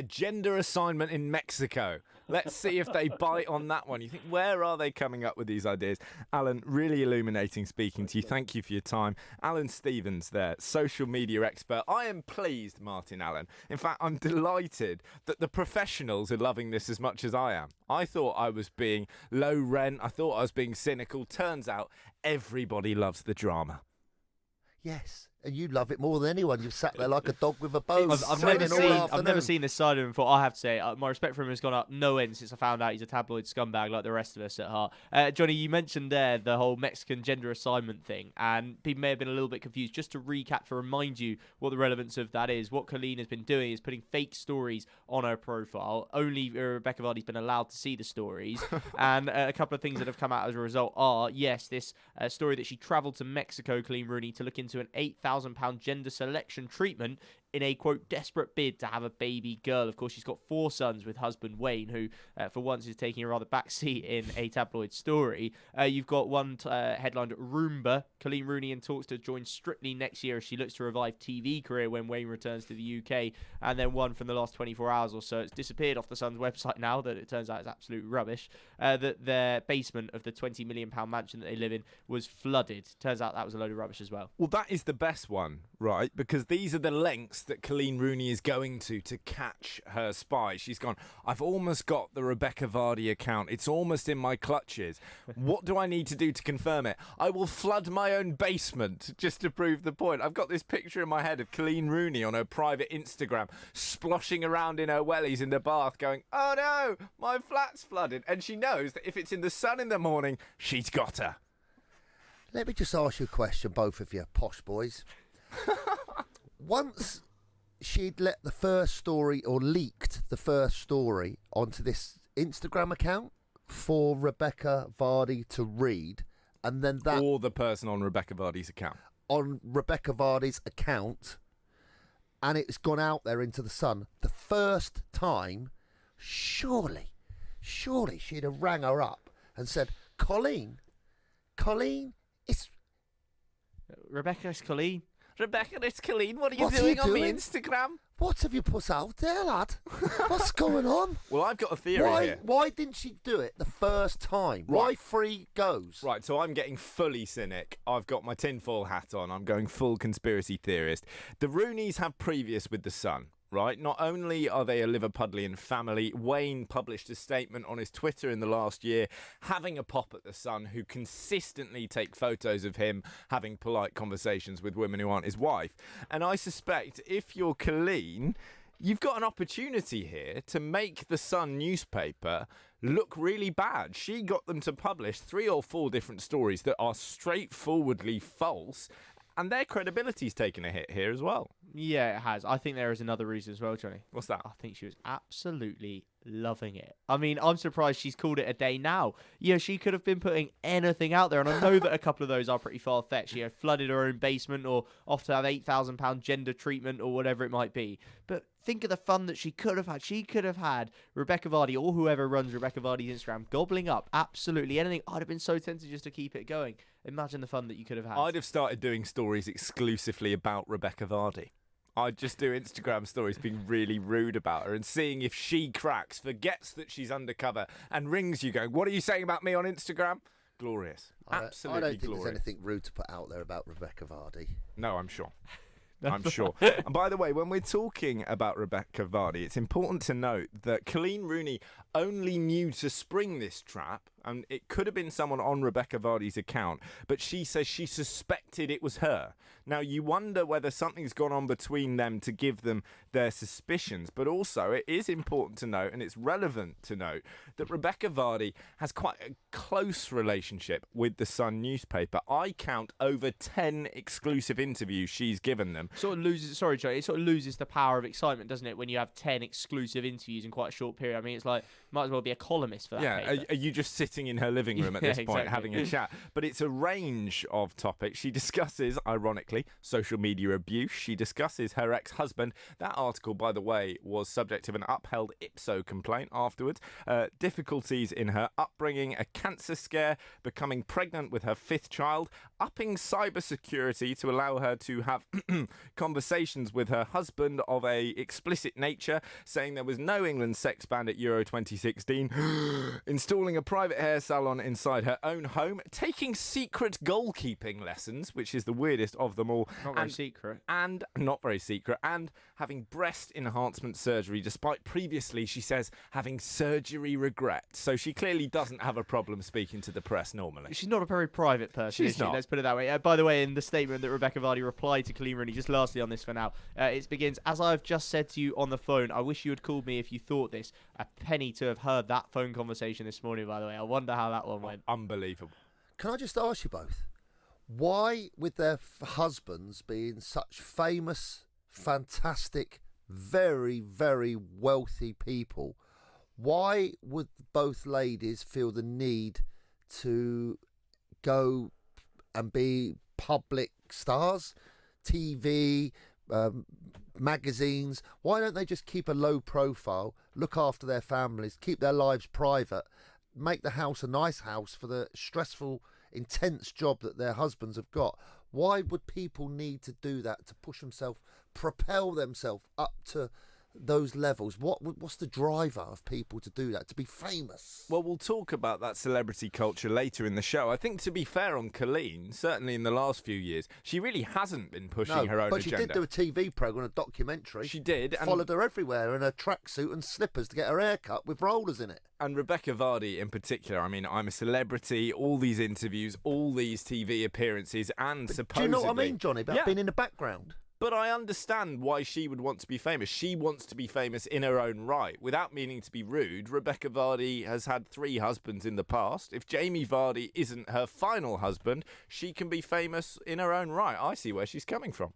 gender assignment in Mexico. Let's see if they bite on that one. You think, where are they coming up with these ideas? Alan, really illuminating speaking to you. Thank you for your time. Alan Stevens there, social media expert. I am pleased, Martin Allen. In fact, I'm delighted that the professionals are loving this as much as I am. I thought I was being low rent. I thought I was being cynical. Turns out everybody loves the drama. Yes. And you love it more than anyone. You've sat there like a dog with a bone. I've never seen this side of him before. I have to say, my respect for him has gone up no end since I found out he's a tabloid scumbag like the rest of us at heart. Johnny, you mentioned there the whole Mexican gender assignment thing, and people may have been a little bit confused. Just to recap, to remind you what the relevance of that is, what Colleen has been doing is putting fake stories on her profile. Only Rebecca Vardy's been allowed to see the stories, and a couple of things that have come out as a result are, yes, this story that she travelled to Mexico, Colleen Rooney, to look into an £8,000 gender selection treatment in a, quote, desperate bid to have a baby girl. Of course, she's got 4 sons with husband Wayne, who, for once, is taking a rather backseat in a tabloid story. You've got one headlined Roomba. Colleen Rooney in talks to join Strictly next year as she looks to revive TV career when Wayne returns to the UK. And then one from the last 24 hours or so. It's disappeared off the Sun's website now that it turns out is absolute rubbish. That their basement of the £20 million mansion that they live in was flooded. Turns out that was a load of rubbish as well. Well, that is the best one, right? Because these are the lengths that Colleen Rooney is going to catch her spy. She's gone, I've almost got the Rebecca Vardy account. It's almost in my clutches. What do I need to do to confirm it? I will flood my own basement just to prove the point. I've got this picture in my head of Colleen Rooney on her private Instagram sploshing around in her wellies in the bath going, oh no, my flat's flooded. And she knows that if it's in the Sun in the morning, she's got her. Let me just ask you a question, both of you posh boys. Once she'd let the first story, or leaked the first story, onto this Instagram account for Rebecca Vardy to read, and then that... Or the person on Rebecca Vardy's account. On Rebecca Vardy's account, and it's gone out there into the sun. The first time, surely she'd have rang her up and said, Colleen, it's... Rebecca, it's Colleen. Rebecca, it's Colleen. What are you What are doing you on my doing? Instagram? What have you put out there, lad? What's going on? Well, I've got a theory here. Why didn't she do it the first time? Why 3 goes? Right, so I'm getting fully cynic. I've got my tinfoil hat on. I'm going full conspiracy theorist. The Rooneys have previous with the Sun, right? Not only are they a Liverpudlian family, Wayne published a statement on his Twitter in the last year having a pop at the Sun, who consistently take photos of him having polite conversations with women who aren't his wife. And I suspect if you're Colleen, you've got an opportunity here to make the Sun newspaper look really bad. She got them to publish 3 or 4 different stories that are straightforwardly false, and their credibility's taken a hit here as well. Yeah, it has. I think there is another reason as well, Johnny. What's that? I think she was absolutely loving it. I mean, I'm surprised she's called it a day now. Yeah, she could have been putting anything out there, and I know that a couple of those are pretty far-fetched. She had flooded her own basement, or off to have £8,000 gender treatment, or whatever it might be. But think of the fun that she could have had. She could have had Rebecca Vardy, or whoever runs Rebecca Vardy's Instagram, gobbling up absolutely anything. I'd have been so tempted just to keep it going. Imagine the fun that you could have had. I'd have started doing stories exclusively about Rebecca Vardy. I'd just do Instagram stories being really rude about her and seeing if she cracks, forgets that she's undercover, and rings you going, "What are you saying about me on Instagram?" Glorious. Absolutely glorious. I don't think there's anything rude to put out there about Rebecca Vardy. No, I'm sure. I'm sure. And by the way, when we're talking about Rebecca Vardy, it's important to note that Colleen Rooney only knew to spring this trap, and it could have been someone on Rebecca Vardy's account, but she says she suspected it was her. Now, you wonder whether something's gone on between them to give them their suspicions, but also it is important to note, and it's relevant to note, that Rebecca Vardy has quite a close relationship with the Sun newspaper. I count over 10 exclusive interviews she's given them. Sort of loses, sorry, Joe, it sort of loses the power of excitement, doesn't it, when you have 10 exclusive interviews in quite a short period? I mean, it's like, might as well be a columnist for that paper. Are you just sitting in her living room at this point exactly. having a chat? But it's a range of topics. She discusses, ironically, social media abuse. She discusses her ex-husband. That article, by the way, was subject of an upheld IPSO complaint afterwards. Difficulties in her upbringing, a cancer scare, becoming pregnant with her 5th child, upping cybersecurity to allow her to have conversations with her husband of a explicit nature, saying there was no England sex ban at Euro 2016, installing a private hair salon inside her own home, taking secret goalkeeping lessons, which is the weirdest of them all. Not very secret. And not very secret. And having breast enhancement surgery, despite previously, she says, having surgery regret. So she clearly doesn't have a problem speaking to the press normally. She's not a very private person, She's not. Let's put it that way. By the way, in the statement that Rebecca Vardy replied to Colleen Rooney, just lastly on this for now, it begins, "As I've just said to you on the phone, I wish you had called me if you thought this." A penny to have heard that phone conversation this morning, by the way. I wonder how that one went. Unbelievable. Can I just ask you both, why, with their husbands being such famous, fantastic, very, very wealthy people, why would both ladies feel the need to go and be public stars, TV, magazines? Why don't they just keep a low profile, look after their families, keep their lives private, make the house a nice house for the stressful, intense job that their husbands have got? Why would people need to do that, to push themselves, propel themselves up to those levels? What's the driver of people to do that, to be famous? Well, we'll talk about that celebrity culture later in the show. I think, to be fair on Colleen, certainly in the last few years, she really hasn't been pushing her own but agenda. she did do a TV programme, a documentary. She did. And followed her everywhere in a tracksuit and slippers to get her hair cut with rollers in it. And Rebecca Vardy in particular, I mean, I'm a Celebrity, all these interviews, all these TV appearances, and supposedly... Do you know what I mean, Johnny, about being in the background? But I understand why she would want to be famous. She wants to be famous in her own right. Without meaning to be rude, Rebecca Vardy has had 3 husbands in the past. If Jamie Vardy isn't her final husband, she can be famous in her own right. I see where she's coming from.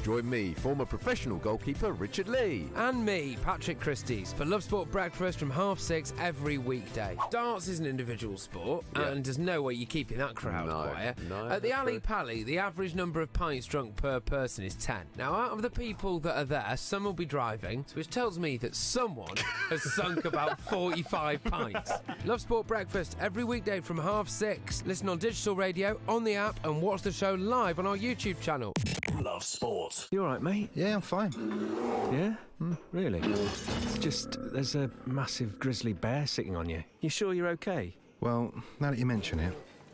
Join me, former professional goalkeeper Richard Lee. And me, Patrick Christys, for Love Sport Breakfast from 6:30 every weekday. Darts is an individual sport, and there's no way you're keeping that crowd quiet. At the Ali Pally, the average number of pints drunk per person is 10. Now, out of the people that are there, some will be driving, which tells me that someone has sunk about 45 pints. Love Sport Breakfast every weekday from 6:30. Listen on digital radio, on the app, and watch the show live on our YouTube channel. Love sport. You all right, mate? Yeah, I'm fine. Yeah? Really? It's just, there's a massive grizzly bear sitting on you. You sure you're okay? Well, now that you mention it.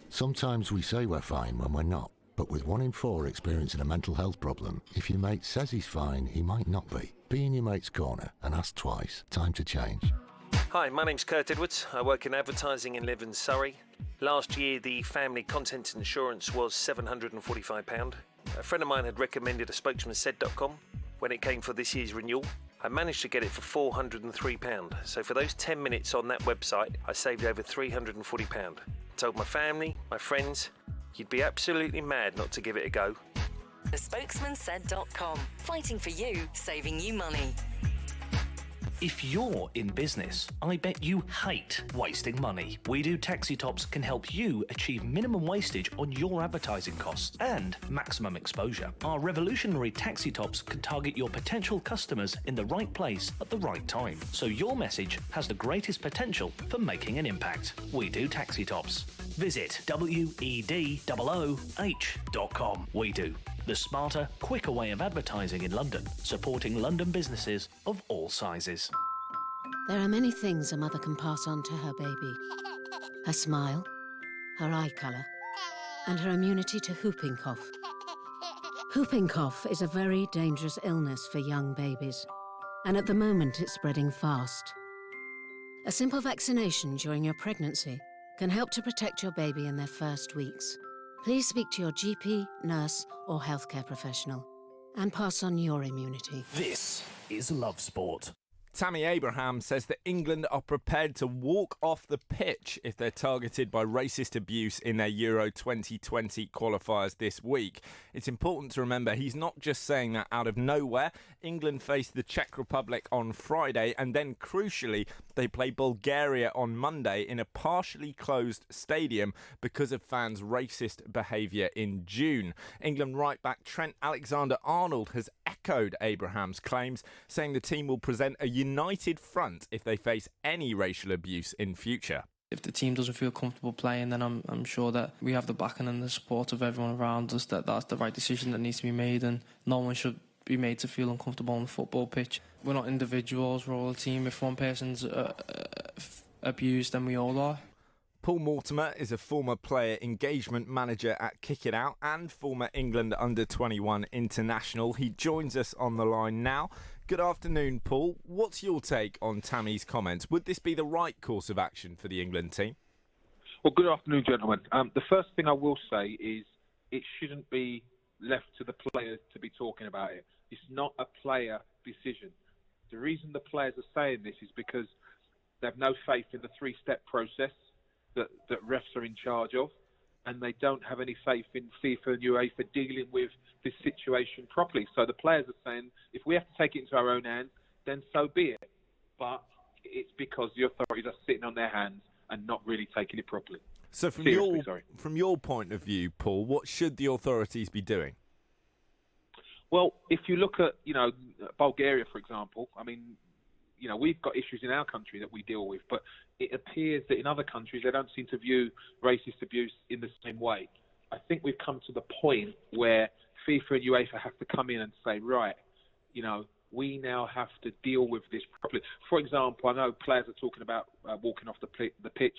Sometimes we say we're fine when we're not. But with 1 in 4 experiencing a mental health problem, if your mate says he's fine, he might not be. Be in your mate's corner and ask twice. Time to change. Hi, my name's Kurt Edwards. I work in advertising and live in Surrey. Last year, the family content insurance was £745. A friend of mine had recommended a spokesmansaid.com when it came for this year's renewal. I managed to get it for £403. So for those 10 minutes on that website, I saved over £340. Told my family, my friends, you'd be absolutely mad not to give it a go. Thespokesmansaid.com. Fighting for you, saving you money. If you're in business, I bet you hate wasting money. We Do Taxi Tops can help you achieve minimum wastage on your advertising costs and maximum exposure. Our revolutionary taxi tops can target your potential customers in the right place at the right time, so your message has the greatest potential for making an impact. We Do Taxi Tops. Visit WEDOOH.com. We Do. The smarter, quicker way of advertising in London, supporting London businesses of all sizes. There are many things a mother can pass on to her baby. Her smile, her eye colour, and her immunity to whooping cough. Whooping cough is a very dangerous illness for young babies, and at the moment it's spreading fast. A simple vaccination during your pregnancy can help to protect your baby in their first weeks. Please speak to your GP, nurse, or healthcare professional and pass on your immunity. This is Love Sport. Tammy Abraham says that England are prepared to walk off the pitch if they're targeted by racist abuse in their Euro 2020 qualifiers this week. It's important to remember he's not just saying that out of nowhere. England face the Czech Republic on Friday, and then crucially they play Bulgaria on Monday in a partially closed stadium because of fans' racist behaviour in June. England right back Trent Alexander-Arnold has echoed Abraham's claims, saying the team will present a united front if they face any racial abuse in future. If the team doesn't feel comfortable playing, then I'm sure that we have the backing and the support of everyone around us, that's the right decision that needs to be made, and no one should be made to feel uncomfortable on the football pitch. We're not individuals, we're all a team. If one person's abused, then we all are. Paul Mortimer is a former player engagement manager at Kick It Out and former England under-21 international. He joins us on the line now. Good afternoon, Paul. What's your take on Tammy's comments? Would this be the right course of action for the England team? Well, good afternoon, gentlemen. The first thing I will say is it shouldn't be left to the players to be talking about it. It's not a player decision. The reason the players are saying this is because they have no faith in the three-step process that refs are in charge of, and they don't have any faith in FIFA and UEFA dealing with this situation properly. So the players are saying, if we have to take it into our own hands, then so be it. But it's because the authorities are sitting on their hands and not really taking it properly. So from your point of view, Paul, what should the authorities be doing? Well, if you look at, Bulgaria, for example, I mean, we've got issues in our country that we deal with, but it appears that in other countries they don't seem to view racist abuse in the same way. I think we've come to the point where FIFA and UEFA have to come in and say, right, we now have to deal with this properly. For example, I know players are talking about walking off the pitch.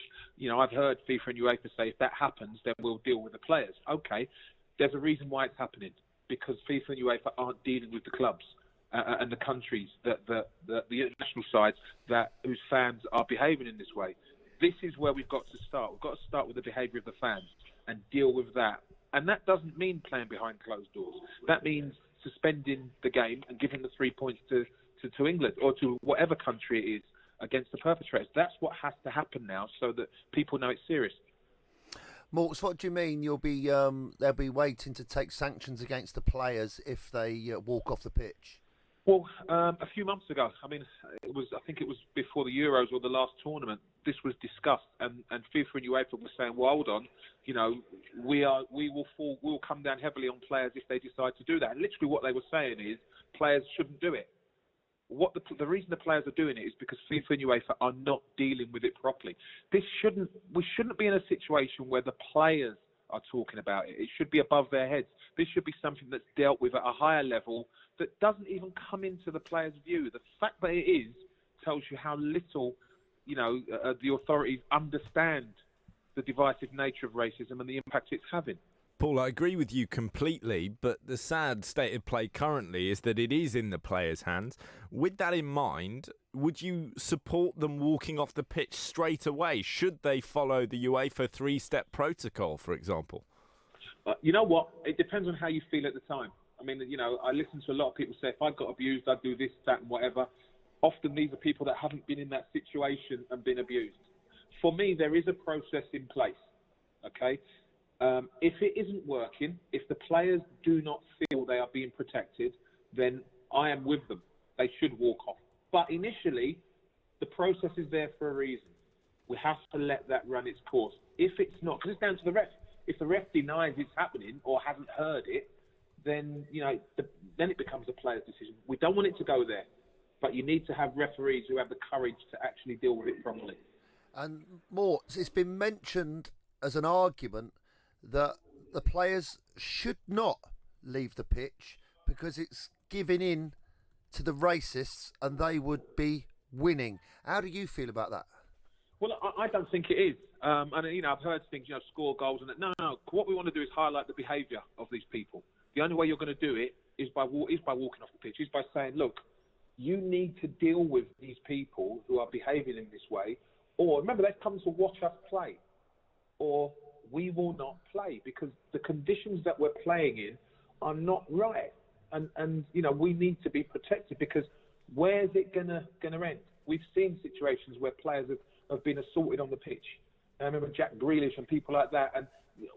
I've heard FIFA and UEFA say if that happens, then we'll deal with the players. Okay, there's a reason why it's happening, because FIFA and UEFA aren't dealing with the clubs. And the countries, the international sides whose fans are behaving in this way. This is where we've got to start. We've got to start with the behaviour of the fans and deal with that. And that doesn't mean playing behind closed doors. That means suspending the game and giving the 3 points to England or to whatever country it is against the perpetrators. That's what has to happen now so that people know it's serious. Morts, what do you mean? They'll be waiting to take sanctions against the players if they walk off the pitch? Well, a few months ago, I think it was before the Euros or the last tournament, this was discussed, and FIFA and UEFA were saying, well, hold on, we'll come down heavily on players if they decide to do that. And literally what they were saying is players shouldn't do it. The reason the players are doing it is because FIFA and UEFA are not dealing with it properly. We shouldn't be in a situation where the players are talking about it. It should be above their heads. This should be something that's dealt with at a higher level that doesn't even come into the players' view. The fact that it is tells you how little, the authorities understand the divisive nature of racism and the impact it's having. Paul, I agree with you completely, but the sad state of play currently is that it is in the players' hands. With that in mind, would you support them walking off the pitch straight away? Should they follow the UEFA three-step protocol, for example? You know what? It depends on how you feel at the time. I mean, I listen to a lot of people say, if I got abused, I'd do this, that, and whatever. Often these are people that haven't been in that situation and been abused. For me, there is a process in place, okay? If it isn't working, if the players do not feel they are being protected, then I am with them. They should walk off. But initially, the process is there for a reason. We have to let that run its course. If it's not, because it's down to the ref. If the ref denies it's happening or hasn't heard it, then then it becomes a player's decision. We don't want it to go there, but you need to have referees who have the courage to actually deal with it properly. And more, it's been mentioned as an argument that the players should not leave the pitch because it's giving in to the racists and they would be winning. How do you feel about that? Well, I don't think it is. And, I've heard things, score goals and that. No. What we want to do is highlight the behaviour of these people. The only way you're going to do it is by walking off the pitch, is by saying, look, you need to deal with these people who are behaving in this way. Or, remember, they've come to watch us play. Or we will not play because the conditions that we're playing in are not right. And we need to be protected because where's it going to end? We've seen situations where players have been assaulted on the pitch. I remember Jack Grealish and people like that, and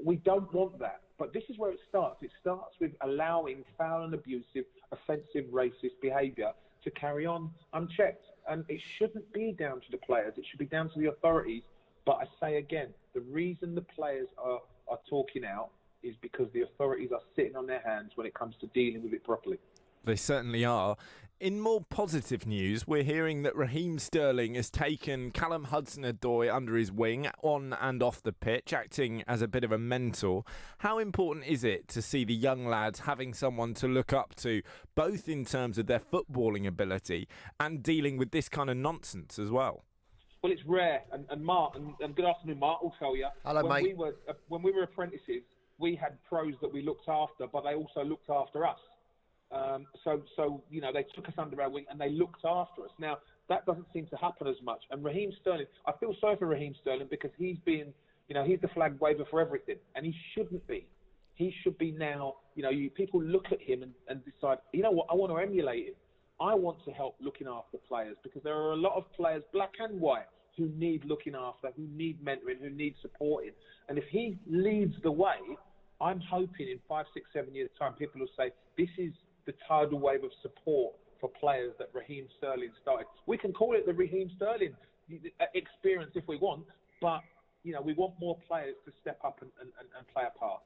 we don't want that. But this is where it starts. It starts with allowing foul and abusive, offensive, racist behaviour to carry on unchecked. And it shouldn't be down to the players. It should be down to the authorities. But I say again, the reason the players are talking out is because the authorities are sitting on their hands when it comes to dealing with it properly. They certainly are. In more positive news, we're hearing that Raheem Sterling has taken Callum Hudson-Odoi under his wing, on and off the pitch, acting as a bit of a mentor. How important is it to see the young lads having someone to look up to, both in terms of their footballing ability and dealing with this kind of nonsense as well? Well, it's rare, and Mark, and good afternoon, Mark, will tell you. Hello, mate. When we were apprentices, we had pros that we looked after, but they also looked after us. So they took us under our wing and they looked after us. Now, that doesn't seem to happen as much. And Raheem Sterling, I feel sorry for Raheem Sterling because he's the flag waver for everything, and he shouldn't be. He should be now, people look at him and decide, you know what, I want to emulate him. I want to help looking after players because there are a lot of players, black and white, who need looking after, who need mentoring, who need supporting. And if he leads the way, I'm hoping in 5, 6, 7 years' time, people will say, this is the tidal wave of support for players that Raheem Sterling started. We can call it the Raheem Sterling experience if we want, but, we want more players to step up and play a part.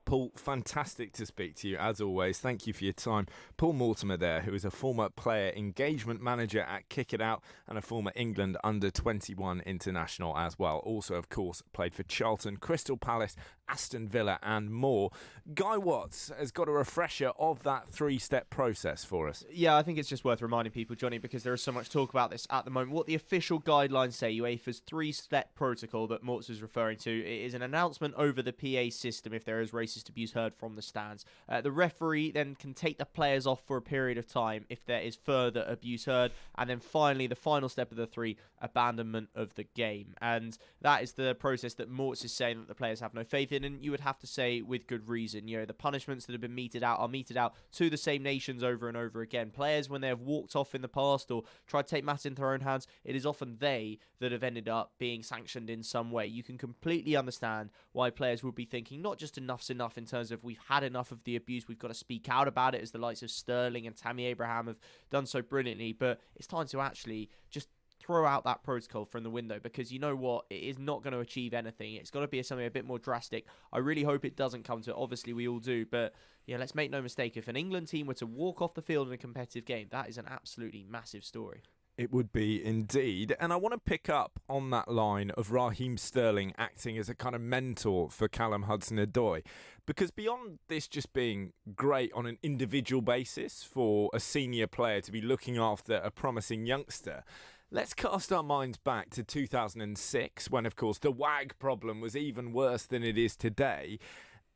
Paul, fantastic to speak to you, as always. Thank you for your time. Paul Mortimer there, who is a former player engagement manager at Kick It Out and a former England under-21 international as well. Also, of course, played for Charlton, Crystal Palace, Aston Villa and more. Guy Watts has got a refresher of that three-step process for us. Yeah, I think it's just worth reminding people, Johnny, because there is so much talk about this at the moment. What the official guidelines say, UEFA's three-step protocol that Morts was referring to, it is an announcement over the PA system if there is racist abuse heard from the stands. The referee then can take the players off for a period of time if there is further abuse heard. And then finally, the final step of the three, abandonment of the game. And that is the process that Morts is saying that the players have no faith in. something, and you would have to say with good reason. The punishments that have been meted out are meted out to the same nations over and over again. Players, when they have walked off in the past or tried to take matters into their own hands, it is often they that have ended up being sanctioned in some way. You can completely understand why players would be thinking not just enough's enough in terms of we've had enough of the abuse, we've got to speak out about it, as the likes of Sterling and Tammy Abraham have done so brilliantly, but it's time to actually just throw out that protocol from the window, because you know what, it is not going to achieve anything. It's got to be something a bit more drastic. I really hope it doesn't come to it. Obviously we all do, but let's make no mistake, if an England team were to walk off the field in a competitive game, that is an absolutely massive story. It would be indeed. And I want to pick up on that line of Raheem Sterling acting as a kind of mentor for Callum Hudson-Odoi, because beyond this just being great on an individual basis for a senior player to be looking after a promising youngster, let's cast our minds back to 2006, when, of course, the WAG problem was even worse than it is today.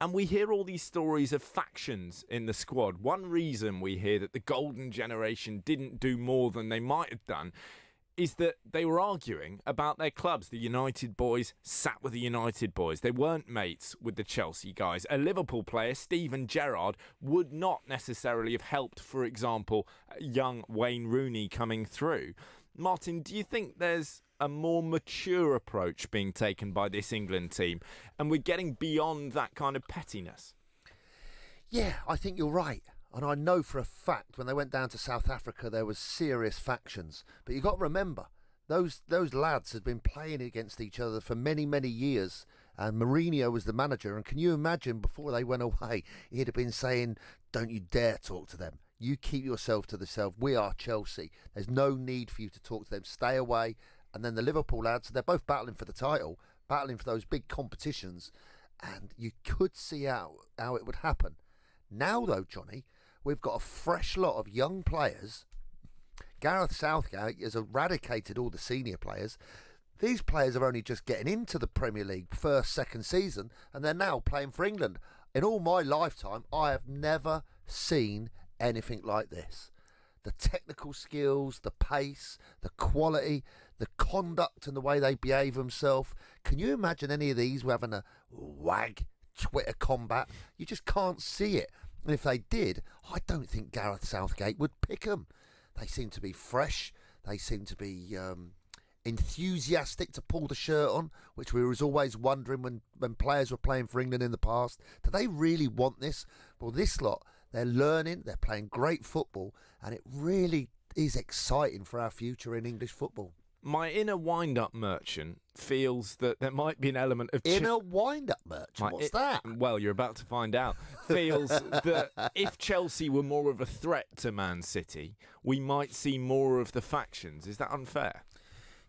And we hear all these stories of factions in the squad. One reason we hear that the golden generation didn't do more than they might have done is that they were arguing about their clubs. The United boys sat with the United boys. They weren't mates with the Chelsea guys. A Liverpool player, Steven Gerrard, would not necessarily have helped, for example, young Wayne Rooney coming through. Martin, do you think there's a more mature approach being taken by this England team, and we're getting beyond that kind of pettiness? Yeah, I think you're right. And I know for a fact when they went down to South Africa, there was serious factions. But you've got to remember, those lads had been playing against each other for many, many years. And Mourinho was the manager. And can you imagine, before they went away, he'd have been saying, don't you dare talk to them. You keep yourself to yourself. We are Chelsea. There's no need for you to talk to them. Stay away. And then the Liverpool lads, they're both battling for the title, battling for those big competitions. And you could see how it would happen. Now, though, Johnny, we've got a fresh lot of young players. Gareth Southgate has eradicated all the senior players. These players are only just getting into the Premier League first, second season, and they're now playing for England. In all my lifetime, I have never seen anything like this. The technical skills, the pace, the quality, the conduct and the way they behave themselves. Can you imagine any of these were having a WAG Twitter combat? You just can't see it. And if they did, I don't think Gareth Southgate would pick them. They seem to be fresh. They seem to be enthusiastic to pull the shirt on, which we was always wondering when players were playing for England in the past. Do they really want this? Well, this lot, they're learning, they're playing great football, and it really is exciting for our future in English football. My inner wind-up merchant feels that there might be an element of... Inner wind-up merchant? What's that? Well, you're about to find out. Feels that if Chelsea were more of a threat to Man City, we might see more of the factions. Is that unfair?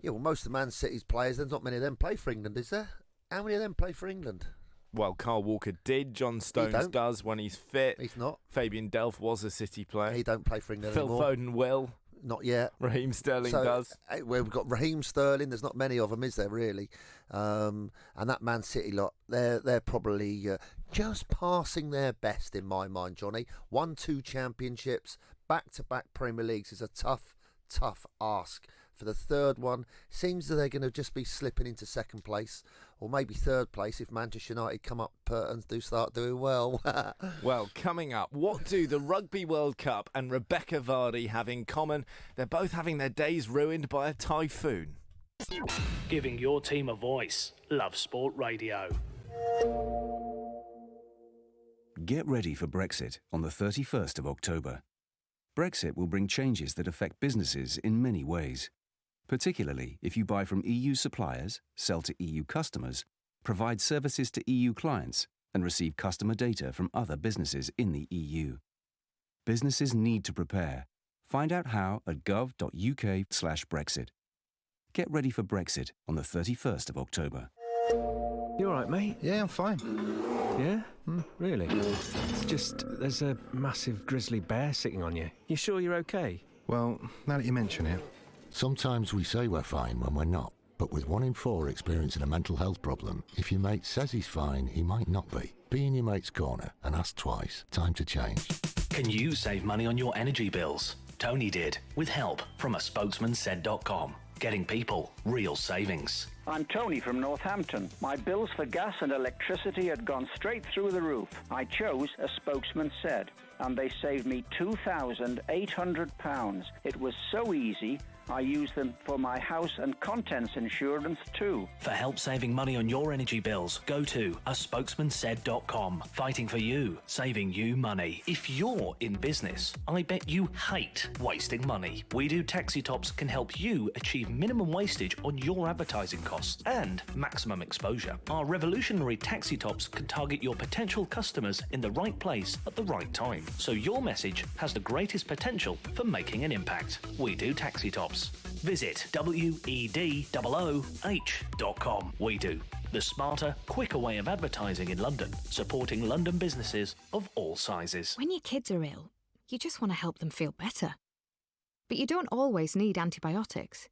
Yeah, well, most of Man City's players, there's not many of them play for England, is there? How many of them play for England? Well, Kyle Walker did. John Stones does when he's fit. He's not. Fabian Delph was a City player. He don't play for England Phil anymore. Foden will. Not yet. Raheem Sterling does. Well, we've got Raheem Sterling. There's not many of them, is there, really? And that Man City lot, they're probably just passing their best in my mind, Johnny. 1-2 championships, back-to-back Premier Leagues is a tough ask. For the third one, seems that they're going to just be slipping into second place, or maybe third place if Manchester United come up and do start doing well. Well, coming up, what do the Rugby World Cup and Rebecca Vardy have in common? They're both having their days ruined by a typhoon. Giving your team a voice. Love Sport Radio. Get ready for Brexit on the 31st of October. Brexit will bring changes that affect businesses in many ways, particularly if you buy from EU suppliers, sell to EU customers, provide services to EU clients, and receive customer data from other businesses in the EU. Businesses need to prepare. Find out how at gov.uk/Brexit. Get ready for Brexit on the 31st of October. You all right, mate? Yeah, I'm fine. Yeah? Really? It's just, there's a massive grizzly bear sitting on you. You sure you're okay? Well, now that you mention it. Sometimes we say we're fine when we're not. But with 1 in 4 experiencing a mental health problem, if your mate says he's fine, he might not be. Be in your mate's corner and ask twice. Time to change. Can you save money on your energy bills? Tony did, with help from a spokesmansaid.com. getting people real savings. I'm Tony from Northampton. My bills for gas and electricity had gone straight through the roof. I chose a spokesman said, and they saved me £2,800. It was so easy, I used them for my house and contents insurance too. For help saving money on your energy bills, go to aspokesmansaid.com. Fighting for you, saving you money. If you're in business, I bet you hate wasting money. We Do Taxi Tops can help you achieve minimum wastage on your advertising costs and maximum exposure. Our revolutionary taxi tops can target your potential customers in the right place at the right time, so your message has the greatest potential for making an impact. We Do Taxi Tops. Visit wedooh.com. We Do, the smarter, quicker way of advertising in London, supporting London businesses of all sizes. When your kids are ill, you just want to help them feel better. But you don't always need antibiotics.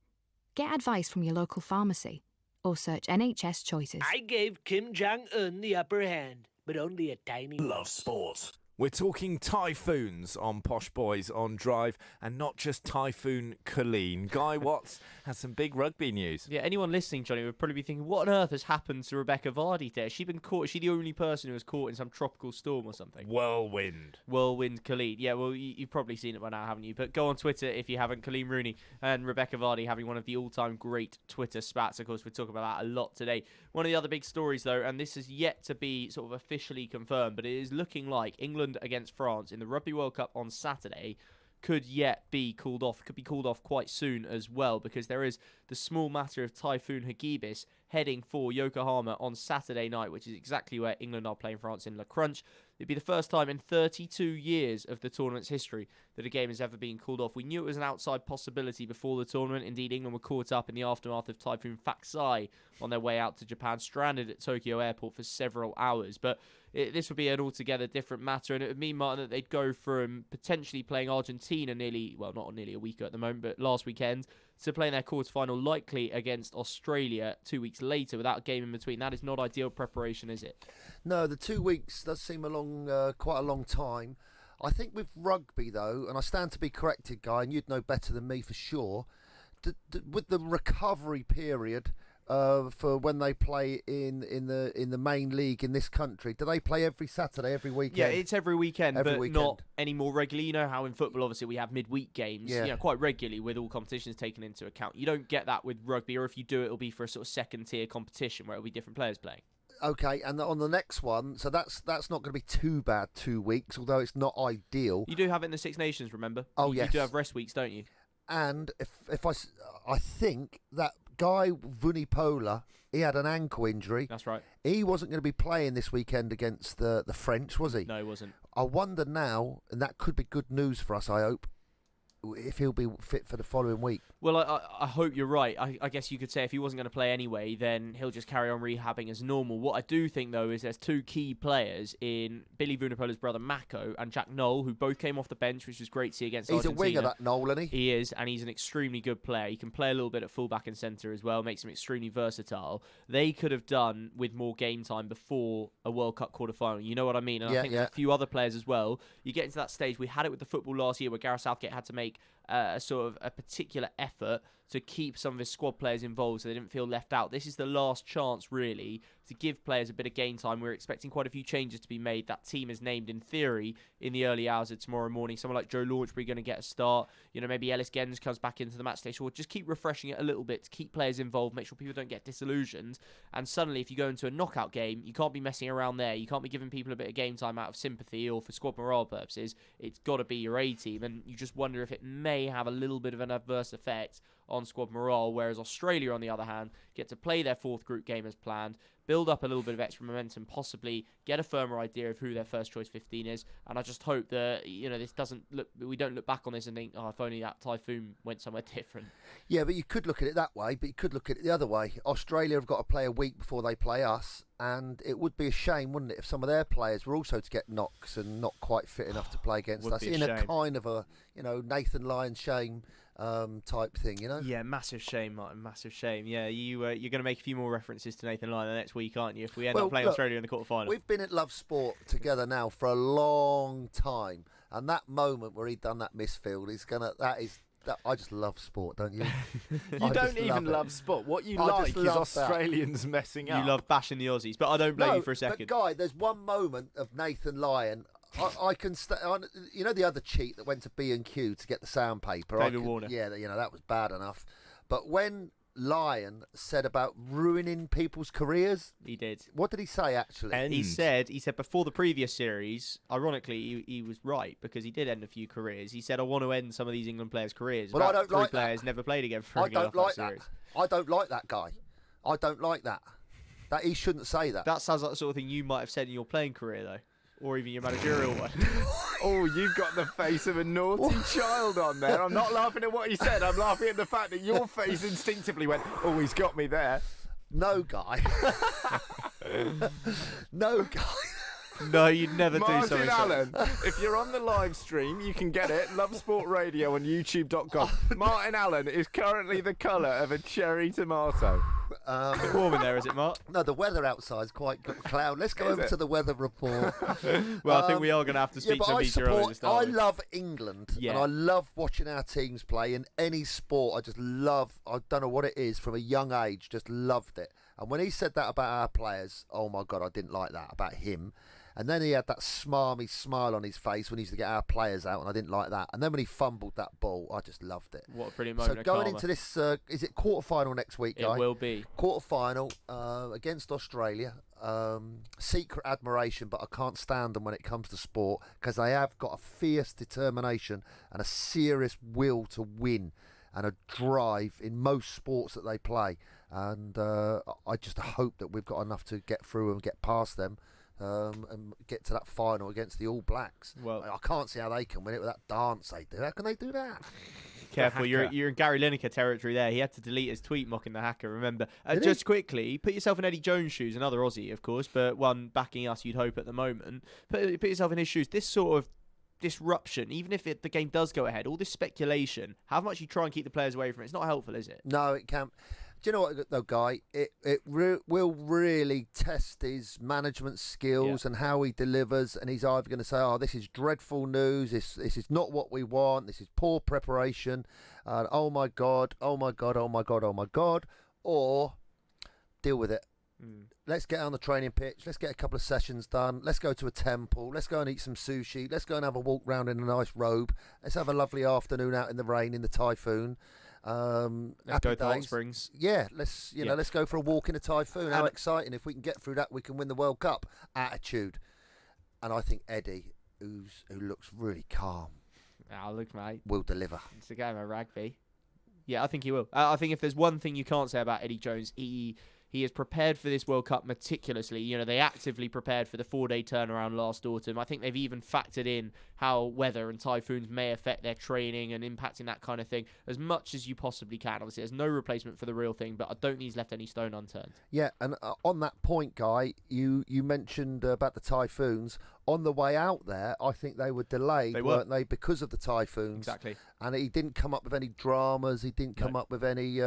Get advice from your local pharmacy or search NHS Choices. I gave Kim Jong-un the upper hand, but only a tiny one. Love sport. We're talking typhoons on Posh Boys on Drive, and not just Typhoon Colleen. Guy Watts has some big rugby news. Yeah, anyone listening, Johnny, would probably be thinking, what on earth has happened to Rebecca Vardy today? Has she been caught? Is she the only person who was caught in some tropical storm or something? Whirlwind Colleen. Yeah, well, you've probably seen it by now, haven't you? But go on Twitter if you haven't. Colleen Rooney and Rebecca Vardy having one of the all-time great Twitter spats. Of course, we're talking about that a lot today. One of the other big stories, though, and this is yet to be sort of officially confirmed, but it is looking like England against France in the Rugby World Cup on Saturday could yet be called off. Could be called off quite soon as well, because there is the small matter of Typhoon Hagibis heading for Yokohama on Saturday night, which is exactly where England are playing France in La Crunch. It'd be the first time in 32 years of the tournament's history that a game has ever been called off. We knew it was an outside possibility before the tournament. Indeed, England were caught up in the aftermath of Typhoon Faxai on their way out to Japan, stranded at Tokyo Airport for several hours. But this would be an altogether different matter, and it would mean, Martin, that they'd go from potentially playing Argentina not nearly a week at the moment, but last weekend, to playing their quarterfinal likely against Australia 2 weeks later without a game in between. That is not ideal preparation, is it? No, the 2 weeks does seem quite a long time. I think with rugby, though, and I stand to be corrected, Guy, and you'd know better than me for sure, with the recovery period for when they play in the main league in this country, do they play every Saturday, every weekend? Yeah, it's every weekend, not any more regularly. You know how in football, obviously, we have midweek games, quite regularly with all competitions taken into account. You don't get that with rugby, or if you do, it'll be for a sort of second-tier competition where it'll be different players playing. Okay, and on the next one, so that's not going to be too bad, 2 weeks, although it's not ideal. You do have it in the Six Nations, remember? Oh, yes. You do have rest weeks, don't you? And if I think that guy Vunipola, he had an ankle injury. That's right. He wasn't going to be playing this weekend against the French, was he? No, he wasn't. I wonder now, and that could be good news for us, I hope, if he'll be fit for the following week. Well, I hope you're right. I guess you could say if he wasn't going to play anyway, then he'll just carry on rehabbing as normal. What I do think, though, is there's two key players in Billy Vunipola's brother Mako and Jack Noel, who both came off the bench, which was great to see against Argentina. He's a winger, that Noel, isn't he? He is, and he's an extremely good player. He can play a little bit at fullback and centre as well, makes him extremely versatile. They could have done with more game time before a World Cup quarter-final. You know what I mean? And I think there's a few other players as well. You get into that stage. We had it with the football last year where Gareth Southgate had to make a sort of a particular effort to keep some of his squad players involved so they didn't feel left out. This is the last chance, really, to give players a bit of game time. We're expecting quite a few changes to be made. That team is named, in theory, in the early hours of tomorrow morning. Someone like Joe Launchbury going to get a start. Maybe Ellis Gens comes back into the match station. Or just keep refreshing it a little bit to keep players involved, make sure people don't get disillusioned. And suddenly, if you go into a knockout game, you can't be messing around there. You can't be giving people a bit of game time out of sympathy or for squad morale purposes. It's got to be your A team. And you just wonder if it may have a little bit of an adverse effect on squad morale, whereas Australia, on the other hand, get to play their fourth group game as planned, build up a little bit of extra momentum, possibly get a firmer idea of who their first choice 15 is, and I just hope that we don't look back on this and think, if only that Typhoon went somewhere different. Yeah, but you could look at it that way, but you could look at it the other way. Australia have got to play a week before they play us, and it would be a shame, wouldn't it, if some of their players were also to get knocks and not quite fit enough to play against us in a kind of a Nathan Lyon shame type thing, Yeah, massive shame, Martin, massive shame. Yeah, you're going to make a few more references to Nathan Lyon the next week, aren't you, if we end up playing Australia in the quarterfinal? We've been at Love Sport together now for a long time, and that moment where he'd done that misfield I just love sport, don't you? You don't even love sport. What you like is Australians messing up. You love bashing the Aussies, but I don't blame you for a second. But Guy, there's one moment of Nathan Lyon. I can you know the other cheat that went to B&Q to get the sandpaper? David Warner. Yeah, that was bad enough. But when Lyon said about ruining people's careers, he did. What did he say actually? He said before the previous series, ironically, he was right because he did end a few careers. He said, I want to end some of these England players' careers. Well, I don't like players that. never played again for I England don't like that series. I don't like that guy. I don't like that. That he shouldn't say that. That sounds like the sort of thing you might have said in your playing career, though. Or even your managerial one. Oh, you've got the face of a naughty child on there. I'm not laughing at what he said. I'm laughing at the fact that your face instinctively went, oh, he's got me there. No, Guy. No, Guy. No, you'd never do Martin something. Allen, if you're on the live stream, you can get it. Love Sport Radio on YouTube.com. Martin Allen is currently the colour of a cherry tomato. A bit warm in there, is it, Mark? No, the weather outside is quite cloud. Let's go over to the weather report. Well, I think we are going to have to speak to meteorologists. I love England, and I love watching our teams play in any sport. I just love. I don't know what it is from a young age. Just loved it. And when he said that about our players, oh my God, I didn't like that about him. And then he had that smarmy smile on his face when he used to get our players out, and I didn't like that. And then when he fumbled that ball, I just loved it. What a pretty moment So of going karma. into this, is it quarter-final next week, Guy? It will be. Quarter-final against Australia. Secret admiration, but I can't stand them when it comes to sport because they have got a fierce determination and a serious will to win and a drive in most sports that they play. And I just hope that we've got enough to get through and get past them. And get to that final against the All Blacks. Well, I can't see how they can win it with that dance they do. How can they do that? Careful, you're in Gary Lineker territory there. He had to delete his tweet mocking the hacker, remember. Just quickly, put yourself in Eddie Jones' shoes, another Aussie, of course, but one backing us, you'd hope, at the moment. Put yourself in his shoes. This sort of disruption, even if the game does go ahead, all this speculation, how much you try and keep the players away from it, it's not helpful, is it? No, it can't. Do you know what, though, Guy? It will really test his management skills and how he delivers. And he's either going to say, "Oh, this is dreadful news. This is not what we want. This is poor preparation. Oh my God! Oh my God! Oh my God! Oh my God!" Or deal with it. Let's get on the training pitch. Let's get a couple of sessions done. Let's go to a temple. Let's go and eat some sushi. Let's go and have a walk round in a nice robe. Let's have a lovely afternoon out in the rain, in the typhoon. Let's go to Hot Springs. Yeah, let's go for a walk in a typhoon. How exciting! If we can get through that, we can win the World Cup. Attitude, and I think Eddie, who looks really calm, Look, mate, will deliver. It's a game of rugby. Yeah, I think he will. I think if there's one thing you can't say about Eddie Jones, he is prepared for this World Cup meticulously. You know, they actively prepared for the 4-day turnaround last autumn. I think they've even factored in how weather and typhoons may affect their training and impacting that kind of thing as much as you possibly can. Obviously, there's no replacement for the real thing, but I don't think he's left any stone unturned. Yeah, and on that point, Guy, you mentioned about the typhoons. On the way out there, I think they were delayed, weren't they, because of the typhoons? Exactly. And he didn't come up with any dramas. He didn't come up with any...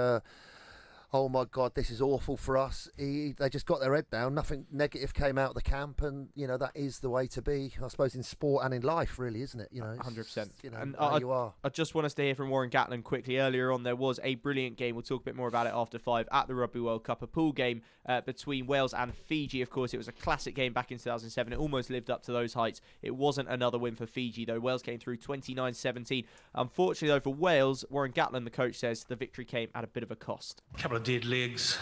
oh my God, this is awful for us. They just got their head down. Nothing negative came out of the camp, and that is the way to be, I suppose, in sport and in life, really, isn't it? 100%. And you are. I just want us to hear from Warren Gatland quickly. Earlier on, there was a brilliant game. We'll talk a bit more about it after 5 at the Rugby World Cup, a pool game between Wales and Fiji. Of course, it was a classic game back in 2007. It almost lived up to those heights. It wasn't another win for Fiji, though. Wales came through 29-17. Unfortunately, though, for Wales, Warren Gatland, the coach, says the victory came at a bit of a cost. A couple of dead legs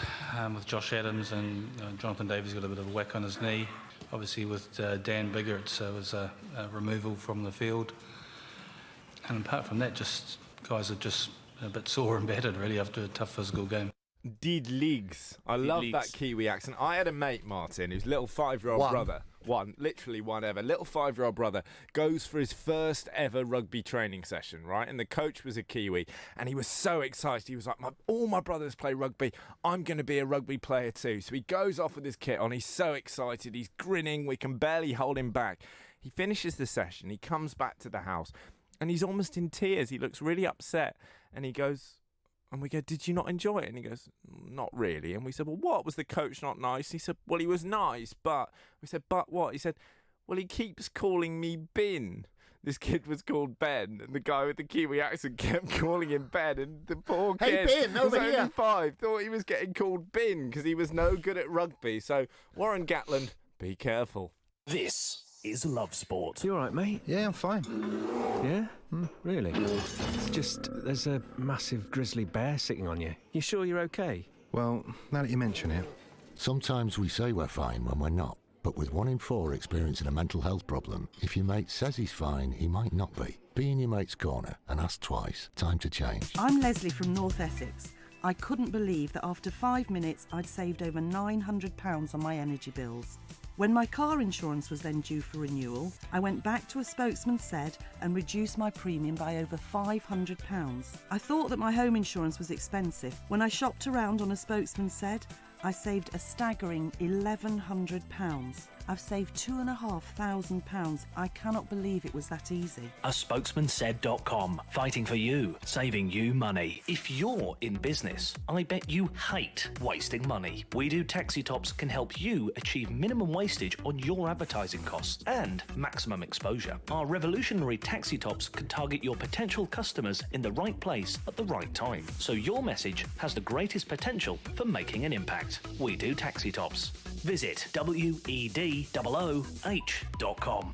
with Josh Adams, and Jonathan Davies got a bit of a whack on his knee. Obviously with Dan Bigger, it was a removal from the field. And apart from that, just guys are just a bit sore and battered really after a tough physical game. Dead legs. I love that Kiwi accent. I had a mate, Martin, whose little 5-year-old brother, literally one ever, little 5-year-old brother, goes for his first ever rugby training session, right? And the coach was a Kiwi, and he was so excited. He was like, all my brothers play rugby. I'm going to be a rugby player too. So he goes off with his kit on. He's so excited. He's grinning. We can barely hold him back. He finishes the session. He comes back to the house, and he's almost in tears. He looks really upset, and he goes... And we go, did you not enjoy it? And he goes, not really. And we said, well, what? Was the coach not nice? He said, well, he was nice, but... We said, but what? He said, well, he keeps calling me Bin. this kid was called Ben, and the guy with the Kiwi accent kept calling him Ben, and the poor Hey, kid Ben, was over only here. 5, thought he was getting called Bin because he was no good at rugby. So, Warren Gatland, be careful. This is Love Sport. You all right, mate? Yeah, I'm fine. Yeah? Really? It's just there's a massive grizzly bear sitting on you. You sure you're okay? Well, now that you mention it. Sometimes we say we're fine when we're not. But with 1 in 4 experiencing a mental health problem, if your mate says he's fine, he might not be. Be in your mate's corner and ask twice. Time to change. I'm Leslie from North Essex. I couldn't believe that after 5 minutes I'd saved over £900 on my energy bills. When my car insurance was then due for renewal, I went back to a spokesman said and reduced my premium by over £500. I thought that my home insurance was expensive. When I shopped around on a spokesman said, I saved a staggering £1,100. I've saved £2,500. I cannot believe it was that easy. A spokesmansaid.com, fighting for you, saving you money. If you're in business, I bet you hate wasting money. We Do Taxi Tops can help you achieve minimum wastage on your advertising costs and maximum exposure. Our revolutionary taxi tops can target your potential customers in the right place at the right time, so your message has the greatest potential for making an impact. We Do Taxi Tops. Visit WEDOOH.com.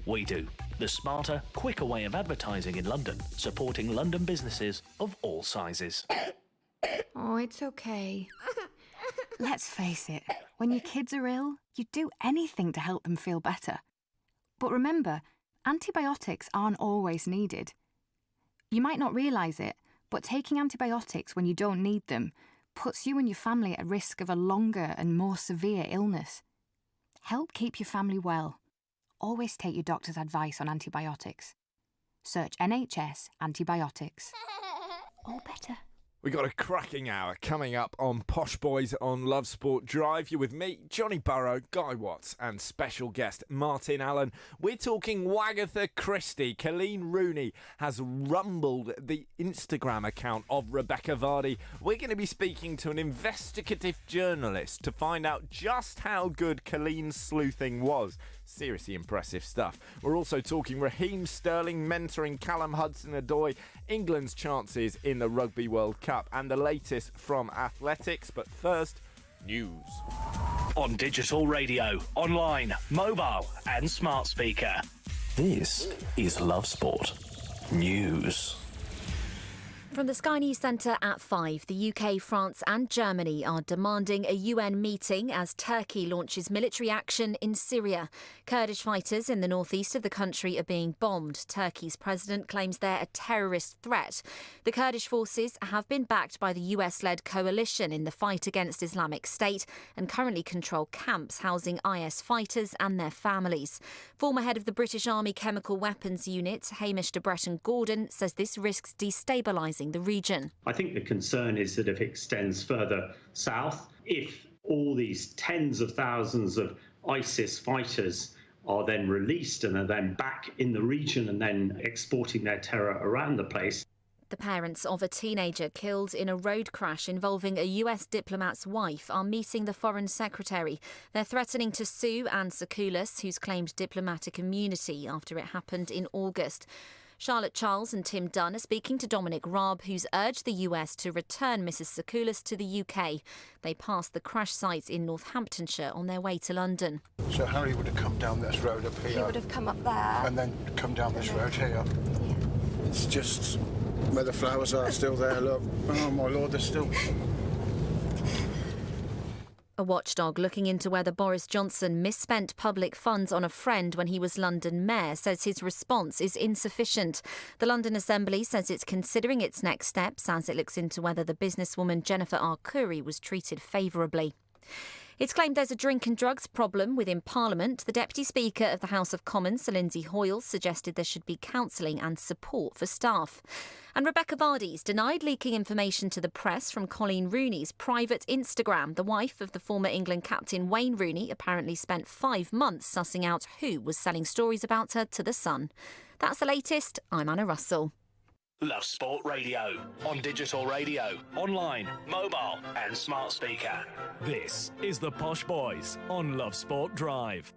We Do, the smarter, quicker way of advertising in London, supporting London businesses of all sizes. Oh, it's okay. Let's face it, when your kids are ill, you'd do anything to help them feel better. But remember, antibiotics aren't always needed. You might not realise it, but taking antibiotics when you don't need them puts you and your family at risk of a longer and more severe illness. Help keep your family well. Always take your doctor's advice on antibiotics. Search NHS antibiotics. All better. We got a cracking hour coming up on Posh Boys on Love Sport Drive. You're with me, Johnny Burrow, Guy Watts, and special guest Martin Allen. We're talking Wagatha Christie. Colleen Rooney has rumbled the Instagram account of Rebecca Vardy. We're going to be speaking to an investigative journalist to find out just how good Colleen's sleuthing was. Seriously impressive stuff. We're also talking Raheem Sterling mentoring Callum Hudson-Odoi, England's chances in the Rugby World Cup, and the latest from athletics. But first, news. On digital radio, online, mobile, and smart speaker. This is Love Sport News. From the Sky News Centre at 5, the UK, France and Germany are demanding a UN meeting as Turkey launches military action in Syria. Kurdish fighters in the northeast of the country are being bombed. Turkey's president claims they're a terrorist threat. The Kurdish forces have been backed by the US-led coalition in the fight against Islamic State and currently control camps housing IS fighters and their families. Former head of the British Army Chemical Weapons Unit, Hamish de Bretton-Gordon, says this risks destabilising the region. I think the concern is that if it extends further south, if all these tens of thousands of ISIS fighters are then released and are then back in the region and then exporting their terror around the place. The parents of a teenager killed in a road crash involving a US diplomat's wife are meeting the Foreign Secretary. They're threatening to sue Anne Sakoulas, who's claimed diplomatic immunity after it happened in August. Charlotte Charles and Tim Dunn are speaking to Dominic Raab, who's urged the US to return Mrs Sakoulas to the UK. They passed the crash site in Northamptonshire on their way to London. So Harry would have come down this road up here. He would have come up there. And then come down this road here. Yeah. It's just where the flowers are still there, look. Oh my Lord, they're still... A watchdog looking into whether Boris Johnson misspent public funds on a friend when he was London mayor says his response is insufficient. The London Assembly says it's considering its next steps as it looks into whether the businesswoman Jennifer Arcuri was treated favourably. It's claimed there's a drink and drugs problem within Parliament. The Deputy Speaker of the House of Commons, Sir Lindsay Hoyle, suggested there should be counselling and support for staff. And Rebecca Vardy's denied leaking information to the press from Colleen Rooney's private Instagram. The wife of the former England captain Wayne Rooney apparently spent 5 months sussing out who was selling stories about her to The Sun. That's the latest. I'm Anna Russell. Love Sport Radio. On digital radio, online, mobile and smart speaker. This is the Posh Boys on Love Sport Drive.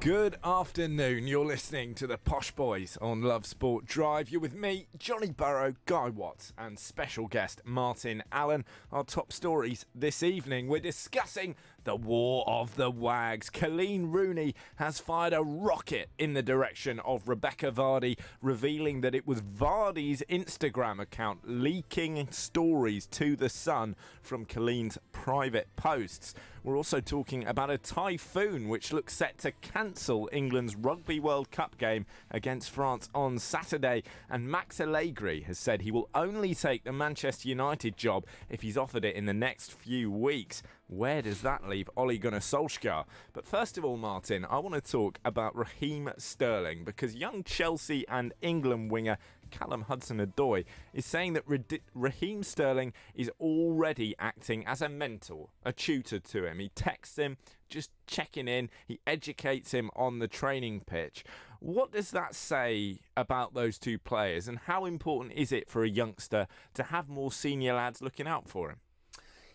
Good afternoon. You're listening to the Posh Boys on Love Sport Drive. You're with me, Johnny Burrow, Guy Watts, and special guest Martin Allen. Our top stories this evening, we're discussing the War of the Wags. Colleen Rooney has fired a rocket in the direction of Rebecca Vardy, revealing that it was Vardy's Instagram account leaking stories to The Sun from Colleen's private posts. We're also talking about a typhoon which looks set to cancel England's Rugby World Cup game against France on Saturday. And Max Allegri has said he will only take the Manchester United job if he's offered it in the next few weeks. Where does that leave Ole Gunnar Solskjaer? But first of all, Martin, I want to talk about Raheem Sterling, because young Chelsea and England winger Callum Hudson-Odoi is saying that Raheem Sterling is already acting as a mentor, a tutor to him. He texts him, just checking in, he educates him on the training pitch. What does that say about those two players, and how important is it for a youngster to have more senior lads looking out for him?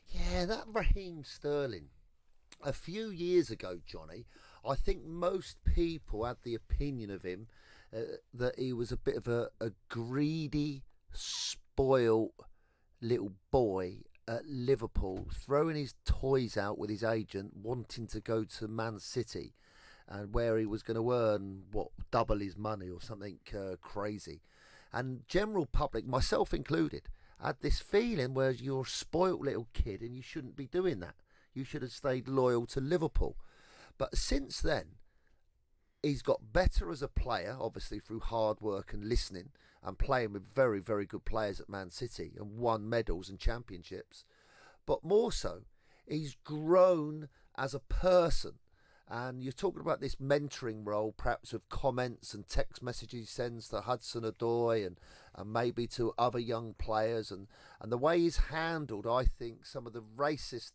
Yeah, that Raheem Sterling, a few years ago, Johnny, I think most people had the opinion of him that he was a bit of a greedy, spoiled little boy at Liverpool, throwing his toys out with his agent, wanting to go to Man City, and where he was going to earn, double his money or something crazy. And general public, myself included, had this feeling where you're a spoilt little kid and you shouldn't be doing that. You should have stayed loyal to Liverpool. But since then, he's got better as a player, obviously through hard work and listening and playing with very, very good players at Man City and won medals and championships. But more so, he's grown as a person. And you're talking about this mentoring role, perhaps with comments and text messages he sends to Hudson-Odoi and maybe to other young players. And the way he's handled, I think, some of the racist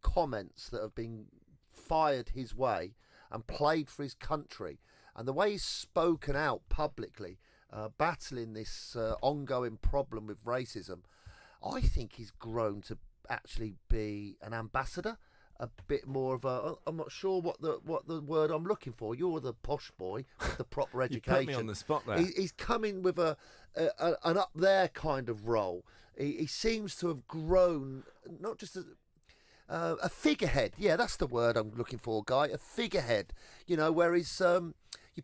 comments that have been fired his way and played for his country, and the way he's spoken out publicly, battling this ongoing problem with racism, I think he's grown to actually be an ambassador. A bit more of a, I'm not sure what the word I'm looking for. You're the posh boy with the proper education. You put me on the spot there. He's coming with an up there kind of role. He seems to have grown, not just as a figurehead. Yeah, that's the word I'm looking for, Guy. A figurehead. You know, where he's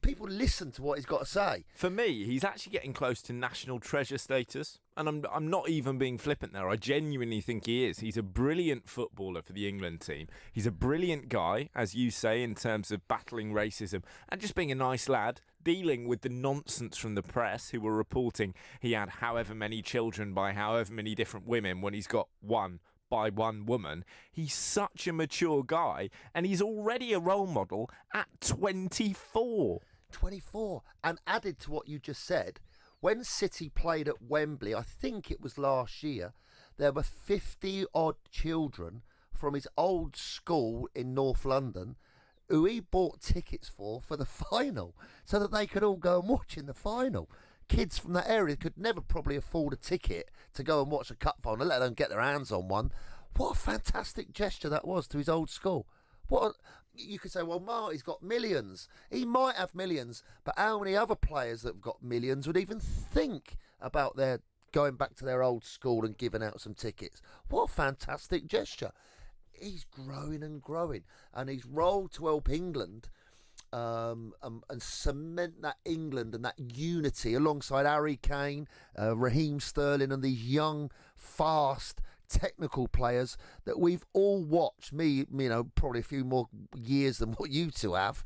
people listen to what he's got to say. For me, he's actually getting close to national treasure status, and I'm not even being flippant there. I genuinely think he is. He's a brilliant footballer for the England team. He's a brilliant guy, as you say, in terms of battling racism and just being a nice lad, dealing with the nonsense from the press who were reporting he had however many children by however many different women when he's got one by one woman. He's such a mature guy, and he's already a role model at 24. 24. And added to what you just said, when City played at Wembley, I think it was last year, there were 50 odd children from his old school in North London who he bought tickets for the final, so that they could all go and watch in the final. Kids from that area could never probably afford a ticket to go and watch a cup final, let alone get their hands on one. What a fantastic gesture that was to his old school. You could say, well, Marty's got millions. He might have millions, but how many other players that have got millions would even think about their going back to their old school and giving out some tickets? What a fantastic gesture. He's growing and growing, and his role to help England and cement that England and that unity alongside Harry Kane, Raheem Sterling, and these young, fast, technical players that we've all watched. Me, probably a few more years than what you two have.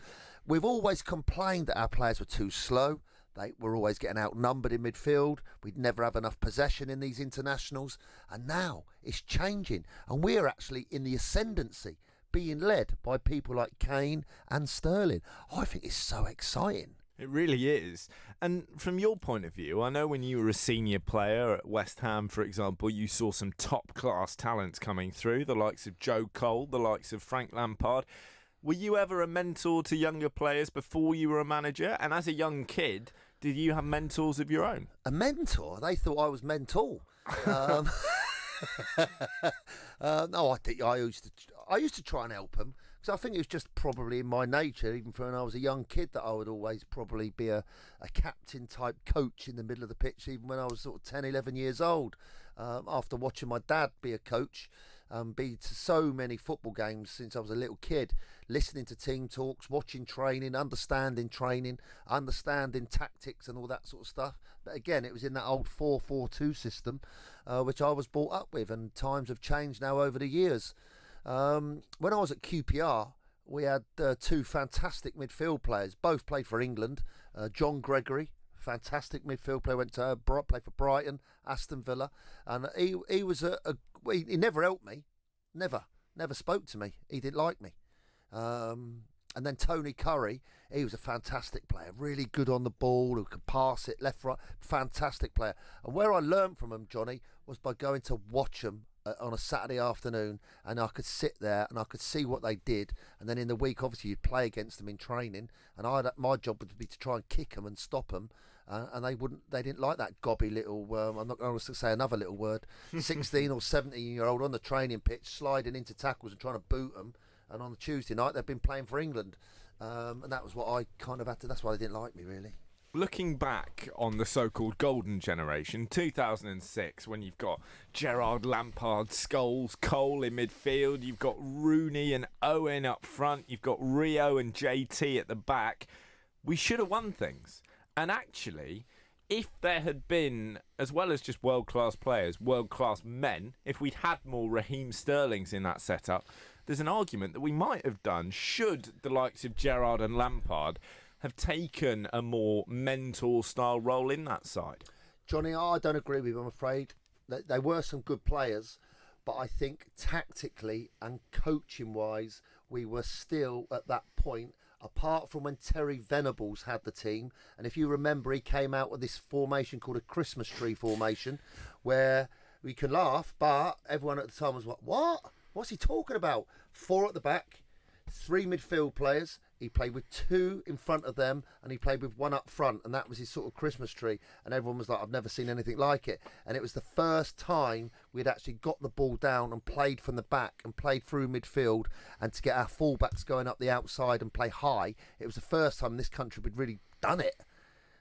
We've always complained that our players were too slow. They were always getting outnumbered in midfield. We'd never have enough possession in these internationals. And now it's changing, and we're actually in the ascendancy, being led by people like Kane and Sterling. I think it's so exciting. It really is. And from your point of view, I know when you were a senior player at West Ham, for example, you saw some top-class talents coming through, the likes of Joe Cole, the likes of Frank Lampard. Were you ever a mentor to younger players before you were a manager? And as a young kid, did you have mentors of your own? A mentor? They thought I was mental. No, I used to try and help them, Because I think it was just probably in my nature, even from when I was a young kid, that I would always probably be a captain type coach in the middle of the pitch, even when I was sort of 10, 11 years old. After watching my dad be a coach, be to so many football games since I was a little kid, listening to team talks, watching training, understanding tactics and all that sort of stuff. But again, it was in that old 4-4-2 system, which I was brought up with, and times have changed now over the years. When I was at QPR, we had two fantastic midfield players, both played for England. John Gregory, fantastic midfield player, went to play for Brighton, Aston Villa, and he was he never helped me, never spoke to me. He didn't like me. And then Tony Curry, he was a fantastic player, really good on the ball, who could pass it left, right, fantastic player. And where I learned from him, Johnny, was by going to watch them on a Saturday afternoon, and I could sit there and I could see what they did, and then in the week obviously you'd play against them in training, and my job would be to try and kick them and stop them, and they didn't like that gobby little, I'm not going to say another little word, 16 or 17-year-old on the training pitch sliding into tackles and trying to boot them. And on the Tuesday night they've been playing for England, and that was what I kind of had to, that's why they didn't like me really. Looking back on the so-called golden generation, 2006, when you've got Gerrard, Lampard, Scholes, Cole in midfield, you've got Rooney and Owen up front, you've got Rio and JT at the back, we should have won things. And actually, if there had been, as well as just world-class players, world-class men, if we'd had more Raheem Sterlings in that setup, there's an argument that we might have done should the likes of Gerrard and Lampard have taken a more mentor-style role in that side. Johnny, I don't agree with you, I'm afraid. They were some good players, but I think tactically and coaching-wise, we were still at that point, apart from when Terry Venables had the team. And if you remember, he came out with this formation called a Christmas tree formation, where we can laugh, but everyone at the time was like, what? What's he talking about? 4 at the back, 3 midfield players. He played with 2 in front of them, and he played with 1 up front, and that was his sort of Christmas tree. And everyone was like, I've never seen anything like it. And it was the first time we'd actually got the ball down and played from the back and played through midfield, and to get our fullbacks going up the outside and play high. It was the first time in this country we'd really done it.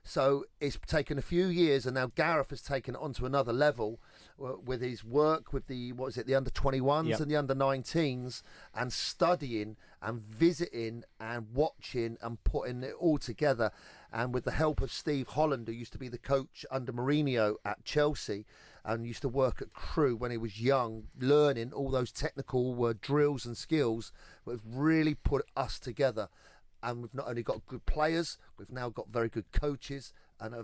So it's taken a few years, and now Gareth has taken it onto another level with his work with the under-21s and the under-19s, and studying and visiting and watching and putting it all together. And with the help of Steve Holland, who used to be the coach under Mourinho at Chelsea and used to work at Crewe when he was young, learning all those technical drills and skills, we've really put us together. And we've not only got good players, we've now got very good coaches and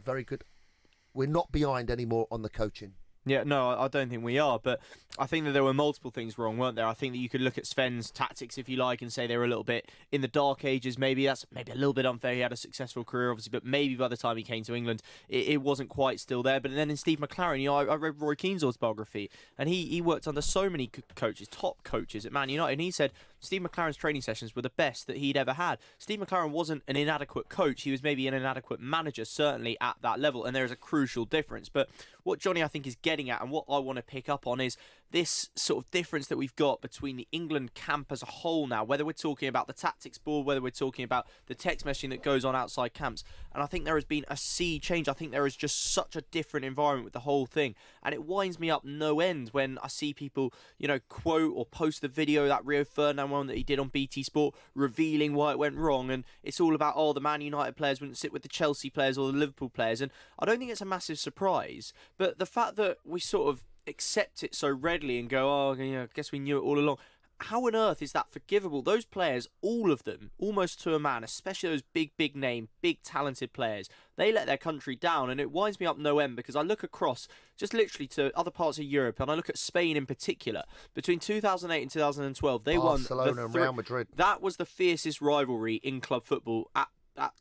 we're not behind anymore on the coaching. Yeah, no, I don't think we are, but I think that there were multiple things wrong, weren't there? I think that you could look at Sven's tactics, if you like, and say they were a little bit in the dark ages. Maybe that's a little bit unfair. He had a successful career, obviously, but maybe by the time he came to England, it wasn't quite still there. But then in Steve McLaren, I read Roy Keane's autobiography, and he worked under so many coaches, top coaches at Man United, and he said Steve McLaren's training sessions were the best that he'd ever had. Steve McLaren wasn't an inadequate coach. He was maybe an inadequate manager, certainly at that level, and there is a crucial difference. But what Johnny, I think, is getting at, and what I want to pick up on, is this sort of difference that we've got between the England camp as a whole now, whether we're talking about the tactics board, whether we're talking about the text messaging that goes on outside camps. And I think there has been a sea change. I think there is just such a different environment with the whole thing. And it winds me up no end when I see people, quote or post the video, that Rio Ferdinand one that he did on BT Sport, revealing why it went wrong. And it's all about, the Man United players wouldn't sit with the Chelsea players or the Liverpool players. And I don't think it's a massive surprise. But the fact that we sort of accept it so readily and go, I guess we knew it all along. How on earth is that forgivable? Those players, all of them, almost to a man, especially those big name, big talented players, they let their country down, and it winds me up no end because I look across just literally to other parts of Europe, and I look at Spain in particular. Between 2008 and 2012, they won Barcelona and Real Madrid. That was the fiercest rivalry in club football at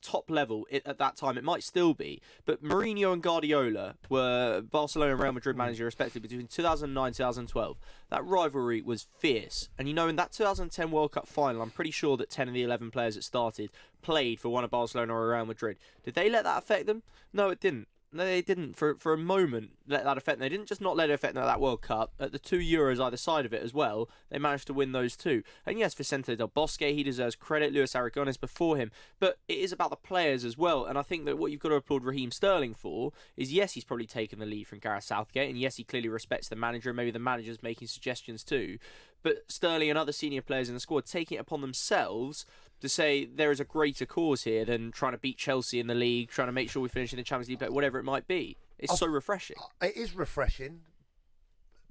top level at that time. It might still be, but Mourinho and Guardiola were Barcelona and Real Madrid manager respectively between 2009 and 2012. That rivalry was fierce, and in that 2010 World Cup final, I'm pretty sure that 10 of the 11 players that started played for one of Barcelona or Real Madrid. Did they let that affect them? No, it didn't. they didn't for a moment let that affect them. They didn't just not let it affect them at that World Cup. At the 2 Euros either side of it as well, they managed to win those two. And yes, Vicente Del Bosque, he deserves credit. Luis Aragonés before him. But it is about the players as well. And I think that what you've got to applaud Raheem Sterling for is, yes, he's probably taken the lead from Gareth Southgate. And yes, he clearly respects the manager. And maybe the manager's making suggestions too. But Sterling and other senior players in the squad taking it upon themselves to say there is a greater cause here than trying to beat Chelsea in the league, trying to make sure we finish in the Champions League, whatever it might be. It's so refreshing. It is refreshing,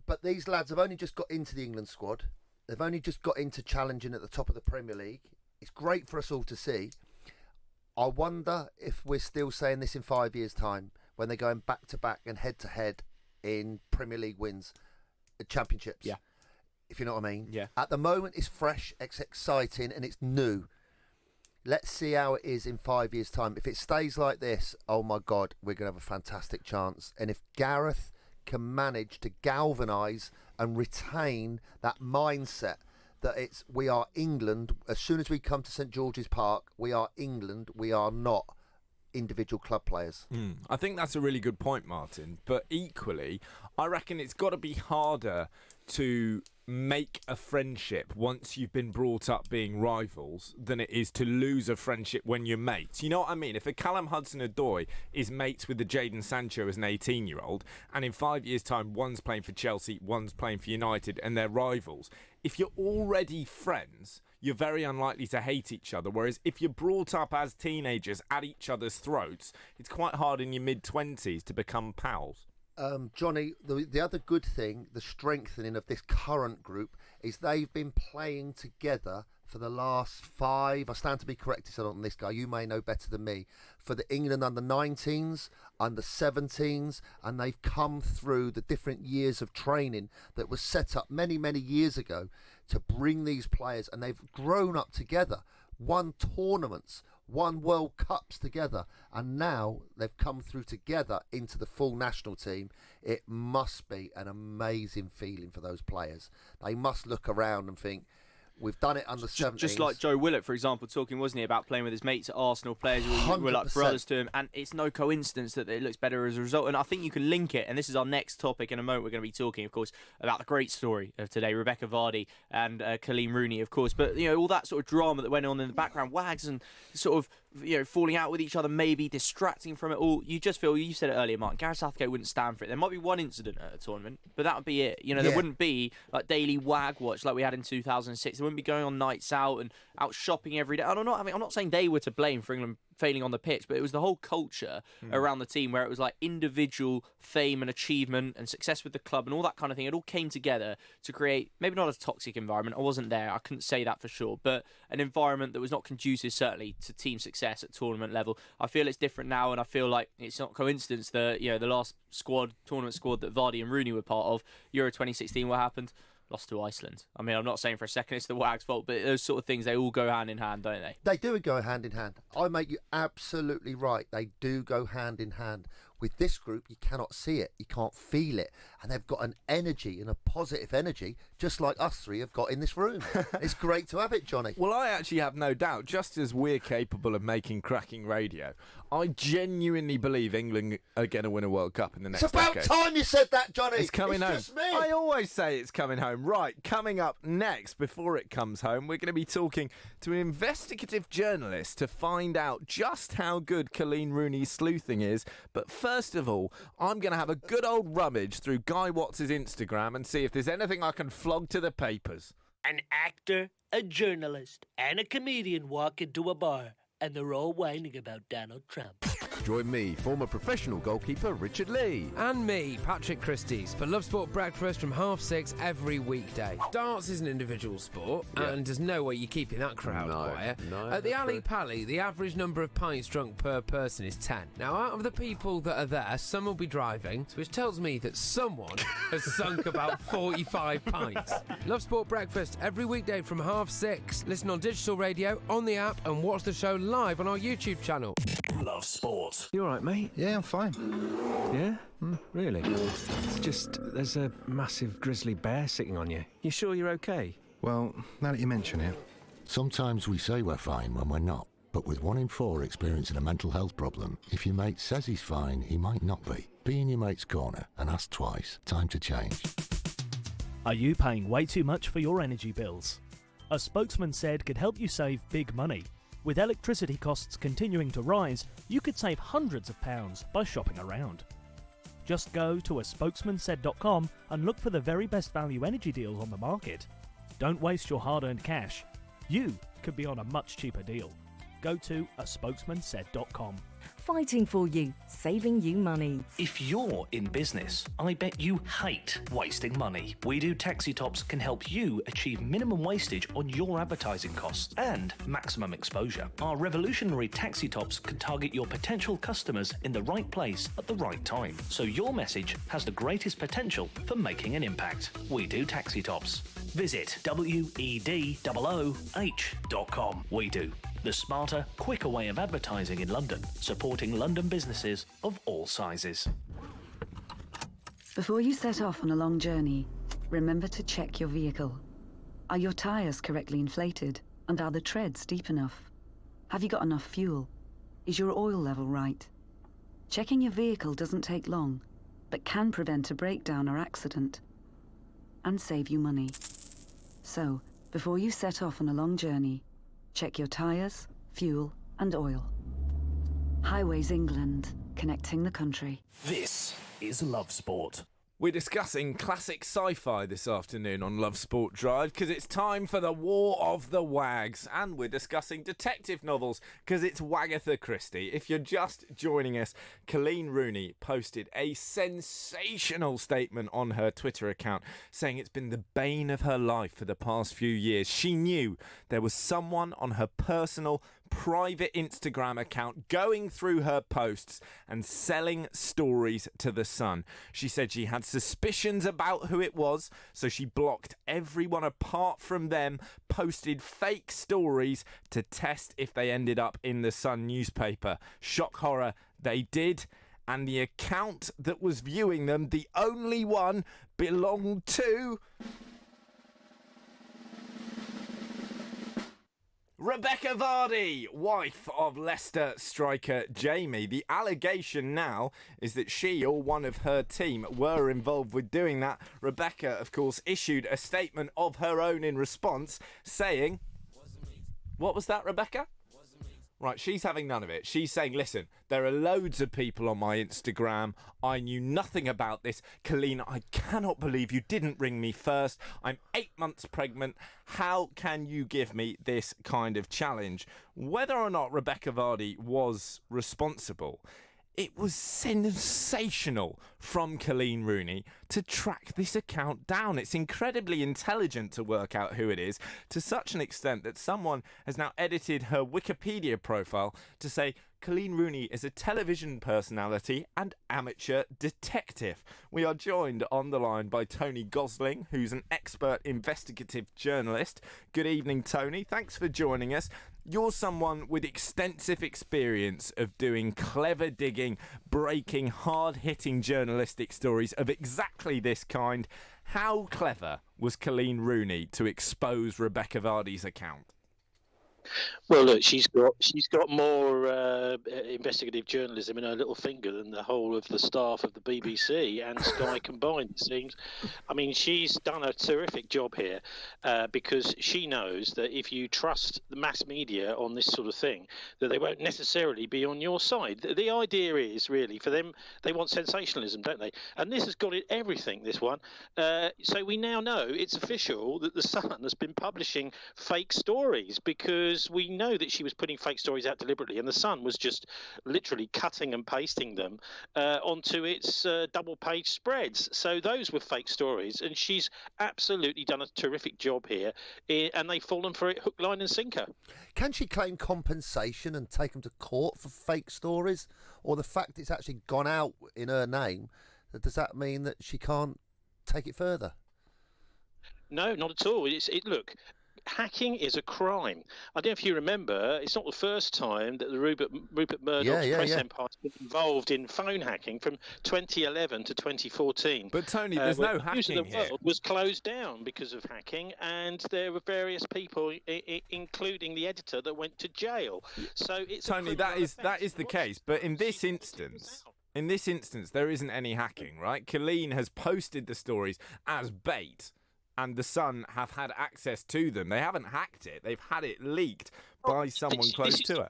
but these lads have only just got into the England squad. They've only just got into challenging at the top of the Premier League. It's great for us all to see. I wonder if we're still saying this in 5 years' time when they're going back to back and head to head in Premier League wins, championships. Yeah. If you know what I mean. Yeah. At the moment, it's fresh, it's exciting, and it's new. Let's see how it is in 5 years' time. If it stays like this, oh my God, we're going to have a fantastic chance. And if Gareth can manage to galvanise and retain that mindset that we are England, as soon as we come to St George's Park, we are England, we are not individual club players. I think that's a really good point, Martin. But equally, I reckon it's got to be harder to make a friendship once you've been brought up being rivals than it is to lose a friendship when you're mates. You know what I mean? If a Callum Hudson-Odoi is mates with the Jadon Sancho as an 18-year-old, and in 5 years' time one's playing for Chelsea, one's playing for United, and they're rivals, if you're already friends, you're very unlikely to hate each other. Whereas if you're brought up as teenagers at each other's throats, it's quite hard in your mid-20s to become pals. Johnny, the other good thing, the strengthening of this current group, is they've been playing together for the last 5, I stand to be corrected on this guy, you may know better than me, for the England under-19s, under-17s, and they've come through the different years of training that was set up many, many years ago to bring these players, and they've grown up together, won tournaments, won World Cups together, and now they've come through together into the full national team. It must be an amazing feeling for those players. They must look around and think, we've done it under 17s. Just like Joe Willett, for example, talking, wasn't he, about playing with his mates at Arsenal, players who were like brothers to him, and it's no coincidence that it looks better as a result. And I think you can link it, and this is our next topic in a moment. We're going to be talking, of course, about the great story of today, Rebecca Vardy and Colleen Rooney, of course. But, you know, all that sort of drama that went on in the background, Wags and sort of, you know, falling out with each other, maybe distracting from it all. You just feel, you said it earlier, Martin, Gareth Southgate wouldn't stand for it. There might be one incident at a tournament, but that would be it. You know, there wouldn't be like daily wag watch like we had in 2006. There wouldn't be going on nights out and out shopping every day. And I'm not saying they were to blame for England failing on the pitch, but it was the whole culture around the team where it was like individual fame and achievement and success with the club and all that kind of thing. It all came together to create maybe not a toxic environment. I wasn't there, I couldn't say that for sure, but an environment that was not conducive certainly to team success at tournament level. I feel it's different now, and I feel like it's not coincidence that, you know, the last tournament squad that Vardy and Rooney were part of, Euro 2016, what happened? Lost to Iceland. I mean, I'm not saying for a second it's the Wags' fault, but those sort of things, they all go hand in hand, don't they? They do go hand in hand. I make you absolutely right. They do go hand in hand. With this group, you cannot see it. You can't feel it. And they've got an energy and a positive energy, just like us three have got in this room. It's great to have it, Johnny. Well, I actually have no doubt, just as we're capable of making cracking radio, I genuinely believe England are going to win a World Cup in the next decade. It's about time you said that, Johnny. It's coming home. Just me. I always say it's coming home. Right, coming up next, before it comes home, we're going to be talking to an investigative journalist to find out just how good Colleen Rooney's sleuthing is. But first of all, I'm going to have a good old rummage through Guy Watts' Instagram and see if there's anything I can flog to the papers. An actor, a journalist, and a comedian walk into a bar, and they're all whining about Donald Trump. Join me, former professional goalkeeper Richard Lee. And me, Patrick Christie's, for Love Sport Breakfast from 6:30 every weekday. Darts is an individual sport, and there's no way you're keeping that crowd quiet. At the Ali Pally, the average number of pints drunk per person is 10. Now, out of the people that are there, some will be driving, which tells me that someone has sunk about 45 pints. Love Sport Breakfast every weekday from 6:30. Listen on digital radio, on the app, and watch the show live on our YouTube channel. Love Sport. You all right, mate? Yeah, I'm fine. Yeah? Really? It's just, there's a massive grizzly bear sitting on you. You sure you're okay? Well, now that you mention it. Sometimes we say we're fine when we're not, But with 1 in 4 experiencing a mental health problem, if your mate says he's fine, he might not be. Be in your mate's corner and ask twice. Time to change. Are you paying way too much for your energy bills? A spokesman said could help you save big money. With electricity costs continuing to rise, you could save hundreds of pounds by shopping around. Just go to aspokesmansaid.com and look for the very best value energy deals on the market. Don't waste your hard-earned cash. You could be on a much cheaper deal. Go to aspokesmansaid.com. Fighting for you, saving you money. If you're in business, I bet you hate wasting money. We Do Taxi Tops can help you achieve minimum wastage on your advertising costs and maximum exposure. Our revolutionary taxi tops can target your potential customers in the right place at the right time, so your message has the greatest potential for making an impact. We Do Taxi Tops. Visit wedooh.com. We Do. The smarter, quicker way of advertising in London, supporting London businesses of all sizes. Before you set off on a long journey, remember to check your vehicle. Are your tyres correctly inflated? And are the treads deep enough? Have you got enough fuel? Is your oil level right? Checking your vehicle doesn't take long, but can prevent a breakdown or accident and save you money. So, before you set off on a long journey, check your tyres, fuel and oil. Highways England, connecting the country. This is Love Sport. We're discussing classic sci-fi this afternoon on Love Sport Drive because it's time for the War of the Wags, and we're discussing detective novels because it's Wagatha Christie. If you're just joining us, Colleen Rooney posted a sensational statement on her Twitter account saying it's been the bane of her life for the past few years. She knew there was someone on her personal private Instagram account going through her posts and selling stories to the Sun. She said she had suspicions about who it was, so she blocked everyone apart from them, posted fake stories to test if they ended up in the Sun newspaper. Shock horror, they did, and the account that was viewing them, the only one, belonged to Rebecca Vardy, wife of Leicester striker Jamie. The allegation now is that she or one of her team were involved with doing that. Rebecca, of course, issued a statement of her own in response, saying... What was that, Rebecca? Right, she's having none of it. She's saying, listen, there are loads of people on my Instagram. I knew nothing about this. Colleen, I cannot believe you didn't ring me first. I'm 8 months pregnant. How can you give me this kind of challenge? Whether or not Rebecca Vardy was responsible, it was sensational from Colleen Rooney to track this account down. It's incredibly intelligent to work out who it is, to such an extent that someone has now edited her Wikipedia profile to say Colleen Rooney is a television personality and amateur detective. We are joined on the line by Tony Gosling, who's an expert investigative journalist. Good evening, Tony. Thanks for joining us. You're someone with extensive experience of doing clever digging, breaking, hard-hitting journalistic stories of exactly this kind. How clever was Colleen Rooney to expose Rebecca Vardy's account? Well, look, she's got more investigative journalism in her little finger than the whole of the staff of the BBC and Sky combined, it seems. I mean, she's done a terrific job here because she knows that if you trust the mass media on this sort of thing, that they won't necessarily be on your side. The idea is really for them, they want sensationalism, don't they? And this has got it everything, this one. So we now know it's official that The Sun has been publishing fake stories because we know that she was putting fake stories out deliberately, and The Sun was just literally cutting and pasting them onto its double-page spreads. So those were fake stories, and she's absolutely done a terrific job here, and they've fallen for it hook, line and sinker. Can she claim compensation and take them to court for fake stories? Or the fact it's actually gone out in her name, does that mean that she can't take it further? No, not at all. Look, hacking is a crime. I don't know if you remember, it's not the first time that the Rupert Murdoch's press empire has been involved in phone hacking from 2011 to 2014. But Tony, there's no hacking News of the World was closed down because of hacking, and there were various people, including the editor, that went to jail. So it's Tony, that is the case. But in this instance, there isn't any hacking, right? Colleen has posted the stories as bait, and The Sun have had access to them. They haven't hacked it. They've had it leaked by someone close to it.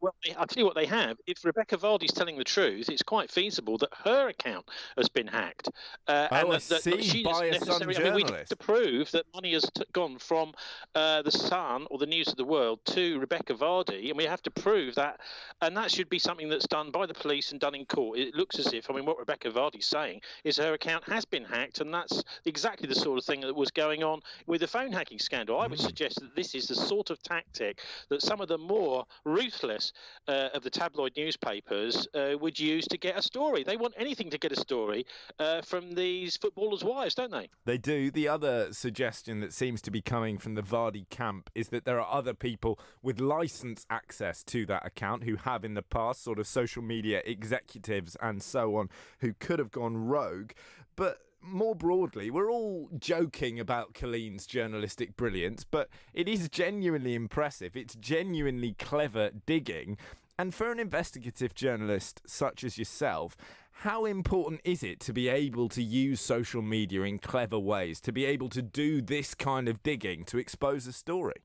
Well, I'll tell you what they have. If Rebecca Vardy's telling the truth, it's quite feasible that her account has been hacked. By a Sun journalist. We have to prove that money has gone from the Sun or the News of the World to Rebecca Vardy, and we have to prove that. And that should be something that's done by the police and done in court. It looks as if, what Rebecca Vardy's saying is her account has been hacked, and that's exactly the sort of thing that was going on with the phone hacking scandal. I would suggest that this is the sort of tactic that some of the more ruthless of the tabloid newspapers would use to get a story. They want anything to get a story from these footballers' wives, don't they? They do. The other suggestion that seems to be coming from the Vardy camp is that there are other people with licence access to that account who have in the past, sort of social media executives and so on, who could have gone rogue. But more broadly, we're all joking about Colleen's journalistic brilliance, but it is genuinely impressive. It's genuinely clever digging. And for an investigative journalist such as yourself, how important is it to be able to use social media in clever ways, to be able to do this kind of digging to expose a story?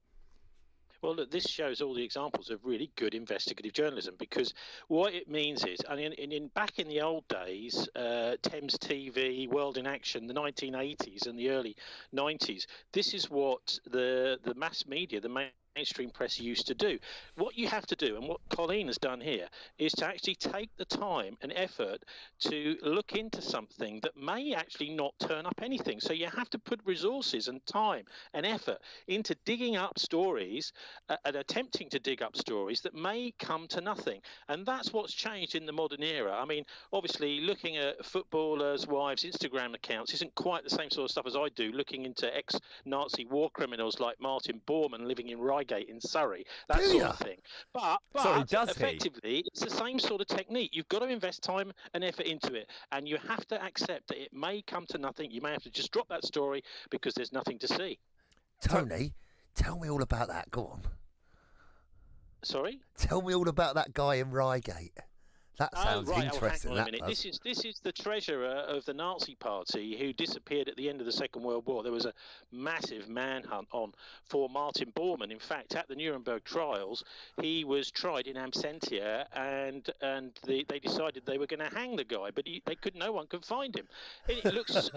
Well, look, this shows all the examples of really good investigative journalism, because what it means is, back in the old days, Thames TV, World in Action, the 1980s and the early 90s, this is what the mass media, the mainstream press used to do. What you have to do, and what Colleen has done here, is to actually take the time and effort to look into something that may actually not turn up anything. So you have to put resources and time and effort into digging up stories and attempting to dig up stories that may come to nothing. And that's what's changed in the modern era. Obviously, looking at footballers' wives' Instagram accounts isn't quite the same sort of stuff as I do, looking into ex-Nazi war criminals like Martin Bormann living in Reigate in Surrey, that sort of thing. But effectively, it's the same sort of technique. You've got to invest time and effort into it, and you have to accept that it may come to nothing. You may have to just drop that story because there's nothing to see. Tony, tell me all about that. Go on. Sorry? Tell me all about that guy in Reigate. That sounds interesting. Hang on a minute. This is the treasurer of the Nazi Party who disappeared at the end of the Second World War. There was a massive manhunt on for Martin Bormann. In fact, at the Nuremberg trials, he was tried in absentia, and they decided they were going to hang the guy, but no one could find him. It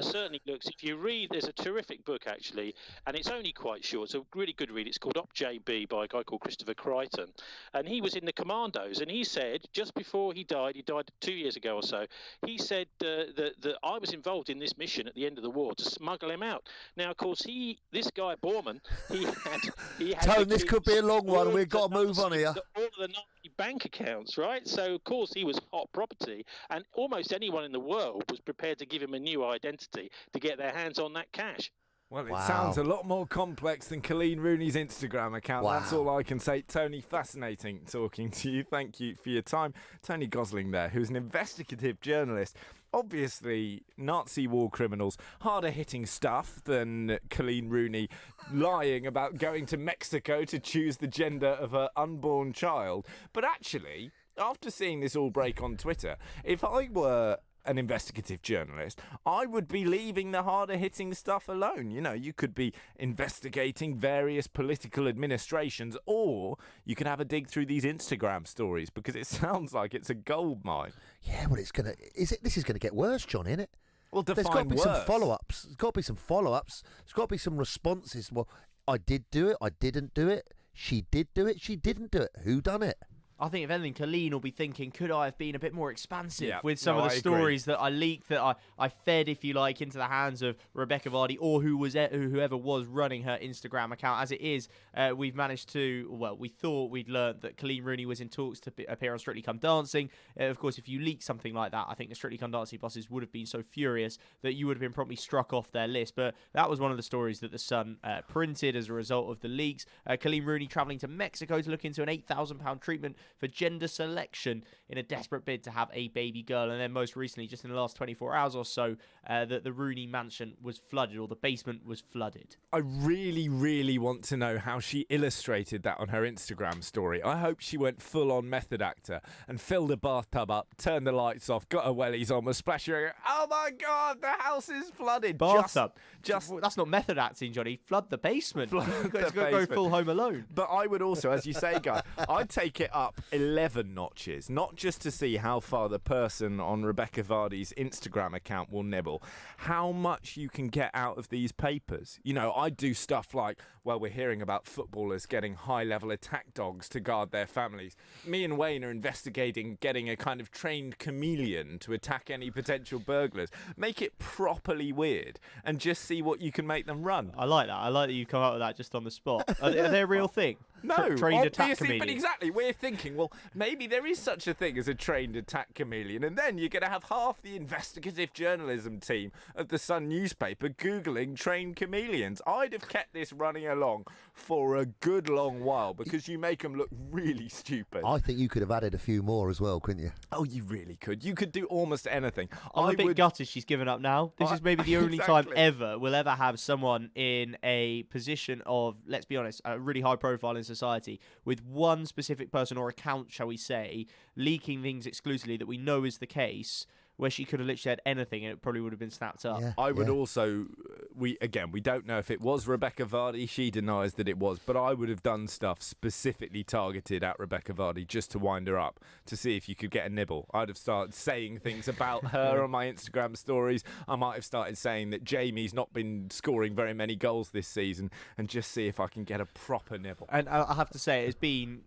certainly looks. If you read, there's a terrific book actually, and it's only quite short. It's a really good read. It's called Op JB by a guy called Christopher Crichton, and he was in the Commandos, and he said just before he died 2 years ago or so, he said that I was involved in this mission at the end of the war to smuggle him out. Now, of course, this guy Bormann, he had Tone, this could be a long one. We've got to move on here. All of the Nazi bank accounts, right? So, of course, he was hot property, and almost anyone in the world was prepared to give him a new identity to get their hands on that cash. Well, it sounds a lot more complex than Colleen Rooney's Instagram account. Wow. That's all I can say. Tony, fascinating talking to you. Thank you for your time. Tony Gosling there, who's an investigative journalist. Obviously, Nazi war criminals, harder hitting stuff than Colleen Rooney lying about going to Mexico to choose the gender of her unborn child. But actually, after seeing this all break on Twitter, if I were an investigative journalist, I would be leaving the harder hitting stuff alone. You could be investigating various political administrations, or you could have a dig through these Instagram stories, because it sounds like it's a gold mine. Yeah, well, this is gonna get worse, John, isn't it? Well, there's got to be some follow-ups. There's got to be some follow-ups. There's got to be some responses. Well, I did do it. I didn't do it. She did do it. She didn't do it. Who done it? I think if anything, Colleen will be thinking, could I have been a bit more expansive Yeah. with some No, of the I agree. stories that I leaked, that I fed, if you like, into the hands of Rebecca Vardy or whoever was running her Instagram account. As it is, we've managed to, well, we thought we'd learned that Colleen Rooney was in talks to appear on Strictly Come Dancing. Of course, if you leak something like that, I think the Strictly Come Dancing bosses would have been so furious that you would have been promptly struck off their list. But that was one of the stories that The Sun printed as a result of the leaks. Colleen Rooney travelling to Mexico to look into an £8,000 treatment for gender selection in a desperate bid to have a baby girl. And then most recently, just in the last 24 hours or so, that the Rooney mansion was flooded, or the basement was flooded. I really, really want to know how she illustrated that on her Instagram story. I hope she went full-on method actor and filled a bathtub up, turned the lights off, got her wellies on, was splashing her. Oh my God, the house is flooded. Bathtub. Just that's not method acting, Johnny. Flood the basement. Go full Home Alone. But I would also, as you say, Guy, I'd take it up 11 notches, not just to see how far the person on Rebecca Vardy's Instagram account will nibble, how much you can get out of these papers. You know, I do stuff like, well, we're hearing about footballers getting high-level attack dogs to guard their families. Me and Wayne are investigating getting a kind of trained chameleon to attack any potential burglars. Make it properly weird and just see what you can make them run. I like that. I like that you come up with that just on the spot. Are they a real thing? No, trained attack obviously, chameleon. but exactly, we're thinking, well, maybe there is such a thing as a trained attack chameleon, and then you're going to have half the investigative journalism team of the Sun newspaper Googling trained chameleons. I'd have kept this running along for a good long while, because you make them look really stupid. I think you could have added a few more as well, couldn't you? Oh, you really could. You could do almost anything. I'm a bit gutted she's given up now. This is maybe the only time Exactly. ever we'll ever have someone in a position of, let's be honest, a really high profile in society, with one specific person or account, shall we say, leaking things exclusively that we know is the case, where she could have literally said anything and it probably would have been snapped up. I would also, we don't know if it was Rebecca Vardy. She denies that it was, but I would have done stuff specifically targeted at Rebecca Vardy just to wind her up, to see if you could get a nibble. I'd have started saying things about her on my Instagram stories. I might have started saying that Jamie's not been scoring very many goals this season, and just see if I can get a proper nibble. And I have to say, it's been,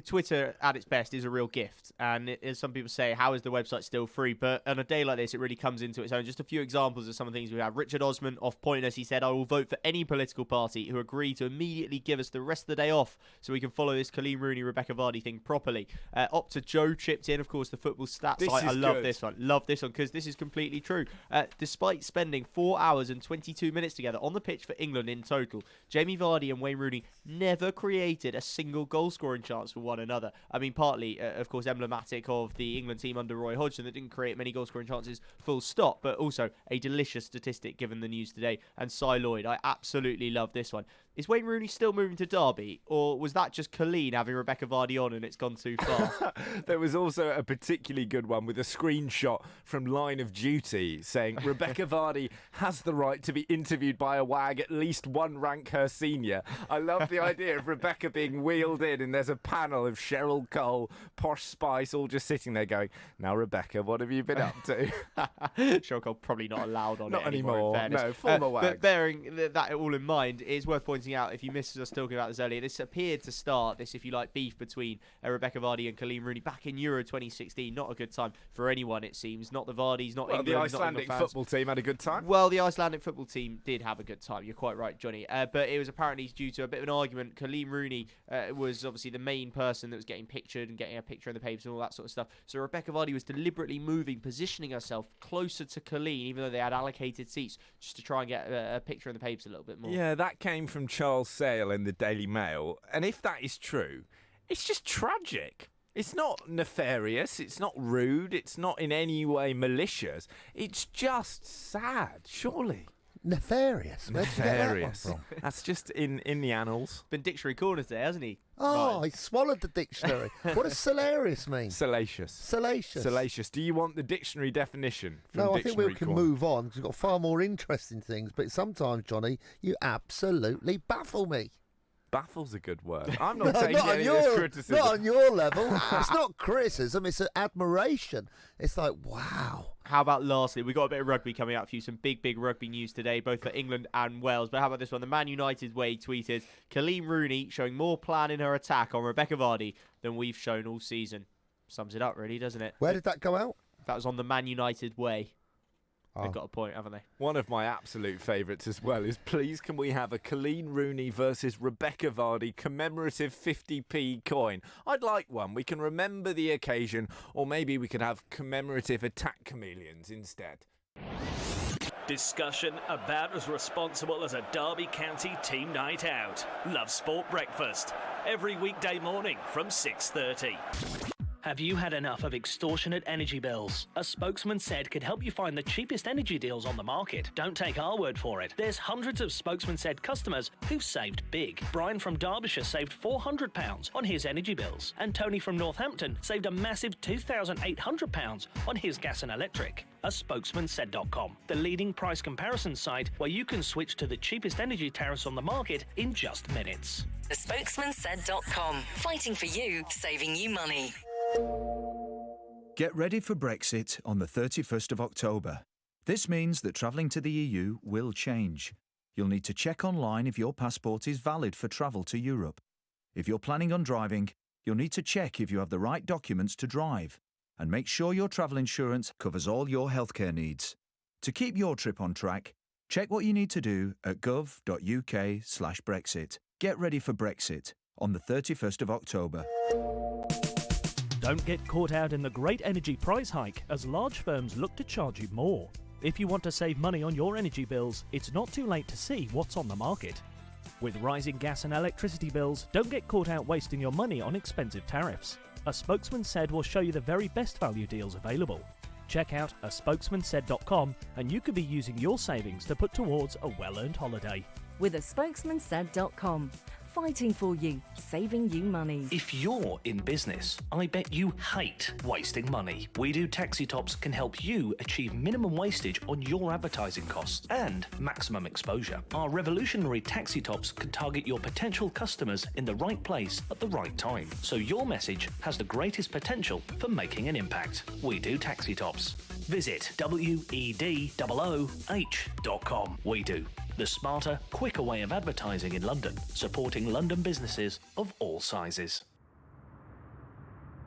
Twitter at its best is a real gift. And as some people say, how is the website still free? But on a day like this, it really comes into its own. Just a few examples of some of the things we have. Richard Osman, off Pointless, he said, I will vote for any political party who agree to immediately give us the rest of the day off so we can follow this Colleen Rooney, Rebecca Vardy thing properly. Opta Joe chipped in, of course, the football stats site. I love this one. Love this one, because this is completely true. Despite spending 4 hours and 22 minutes together on the pitch for England in total, Jamie Vardy and Wayne Rooney never created a single goal-scoring chance for one another. I mean, partly, of course, emblematic of the England team under Roy Hodgson that didn't create many goal-scoring chances, full stop, but also a delicious statistic given the news today. And Cy Lloyd, I absolutely love this one. Is Wayne Rooney still moving to Derby, or was that just Colleen having Rebecca Vardy on and it's gone too far? There was also a particularly good one with a screenshot from Line of Duty saying Rebecca Vardy has the right to be interviewed by a wag at least one rank her senior. I love the idea of Rebecca being wheeled in and there's a panel of Cheryl Cole, Posh Spice, all just sitting there going, now Rebecca, what have you been up to? Cheryl Cole probably not allowed on Not it anymore. anymore. In fairness. No, former wags. But bearing that all in mind, it's worth pointing out, if you missed us talking about this earlier, this appeared to start, this, if you like, beef between Rebecca Vardy and Colleen Rooney back in Euro 2016. Not a good time for anyone, it seems. Not the Vardys, not England, The not Icelandic England fans. football team had a good time. Well, the Icelandic football team did have a good time. You're quite right, Johnny. But it was apparently due to a bit of an argument. Colleen Rooney was obviously the main person that was getting pictured and getting a picture in the papers and all that sort of stuff. So Rebecca Vardy was deliberately positioning herself closer to Colleen, even though they had allocated seats, just to try and get a picture in the papers a little bit more. Yeah, that came from Charles Sale in the Daily Mail. And if that is true, it's just tragic. It's not nefarious, it's not rude, it's not in any way malicious. It's just sad, surely. Nefarious? Where'd you get that one from? That's just in the annals. Been dictionary corners there, hasn't he? Oh, he swallowed the dictionary. What does hilarious mean? Salacious. Salacious. Salacious. Do you want the dictionary definition? From No, I think we Dictionary can Corner? move on because we've got far more interesting things. But sometimes, Johnny, you absolutely baffle me. Baffle's a good word. I'm not taking not any of this criticism. Not on your level. It's not criticism, it's an admiration. It's like, wow. How about lastly, we've got a bit of rugby coming up for you, some big rugby news today, both for England and Wales. But how about this one? The Man United way tweeted, Colleen Rooney showing more plan in her attack on Rebecca Vardy than we've shown all season. Sums it up, really, doesn't it? Where did that go out? That was on the Man United way. They've got a point, haven't they? One of my absolute favourites as well is, please can we have a Colleen Rooney versus Rebecca Vardy commemorative 50p coin? I'd like one. We can remember the occasion, or maybe we could have commemorative attack chameleons instead. Discussion about as responsible as a Derby County team night out. Love Sport Breakfast. Every weekday morning from 6:30. Have you had enough of extortionate energy bills? A spokesman said could help you find the cheapest energy deals on the market. Don't take our word for it. There's hundreds of spokesman said customers who've saved big. Brian from Derbyshire saved £400 on his energy bills, and Tony from Northampton saved a massive £2,800 on his gas and electric. A spokesmansaid.com, the leading price comparison site where you can switch to the cheapest energy tariffs on the market in just minutes. Thespokesmansaid.com, fighting for you, saving you money. Get ready for Brexit on the 31st of October. This means that travelling to the EU will change. You'll need to check online if your passport is valid for travel to Europe. If you're planning on driving, you'll need to check if you have the right documents to drive. And make sure your travel insurance covers all your healthcare needs. To keep your trip on track, check what you need to do at gov.uk/Brexit. Get ready for Brexit on the 31st of October. Don't get caught out in the great energy price hike as large firms look to charge you more. If you want to save money on your energy bills, it's not too late to see what's on the market. With rising gas and electricity bills, don't get caught out wasting your money on expensive tariffs. A spokesman said will show you the very best value deals available. Check out a spokesmansaid.com and you could be using your savings to put towards a well-earned holiday. With a spokesmansaid.com, fighting for you, saving you money. If you're in business, I bet you hate wasting money. We Do Taxi Tops can help you achieve minimum wastage on your advertising costs and maximum exposure. Our revolutionary taxi tops can target your potential customers in the right place at the right time, so your message has the greatest potential for making an impact. We Do Taxi Tops. Visit WEDOOH.com. We Do. The smarter, quicker way of advertising in London, supporting London businesses of all sizes.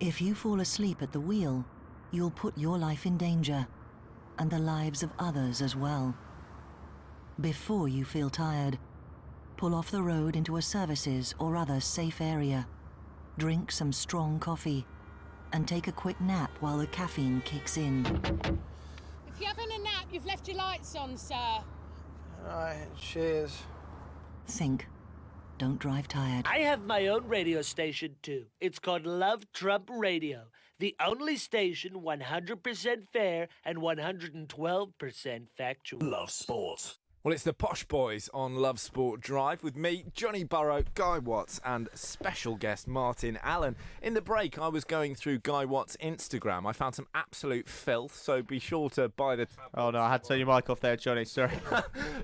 If you fall asleep at the wheel, you'll put your life in danger, and the lives of others as well. Before you feel tired, pull off the road into a services or other safe area. Drink some strong coffee, and take a quick nap while the caffeine kicks in. If you're having a nap, you've left your lights on, sir. Right, cheers. Think. Don't drive tired. I have my own radio station too. It's called Love Trump Radio. The only station 100% fair and 112% factual. Love Sport. Well, it's the Posh Boys on Love Sport Drive with me, Johnny Burrow, Guy Watts and special guest Martin Allen. In the break, I was going through Guy Watts' Instagram. I found some absolute filth, so be sure to buy the... Oh, no, I had to turn your mic off there, Johnny, sorry.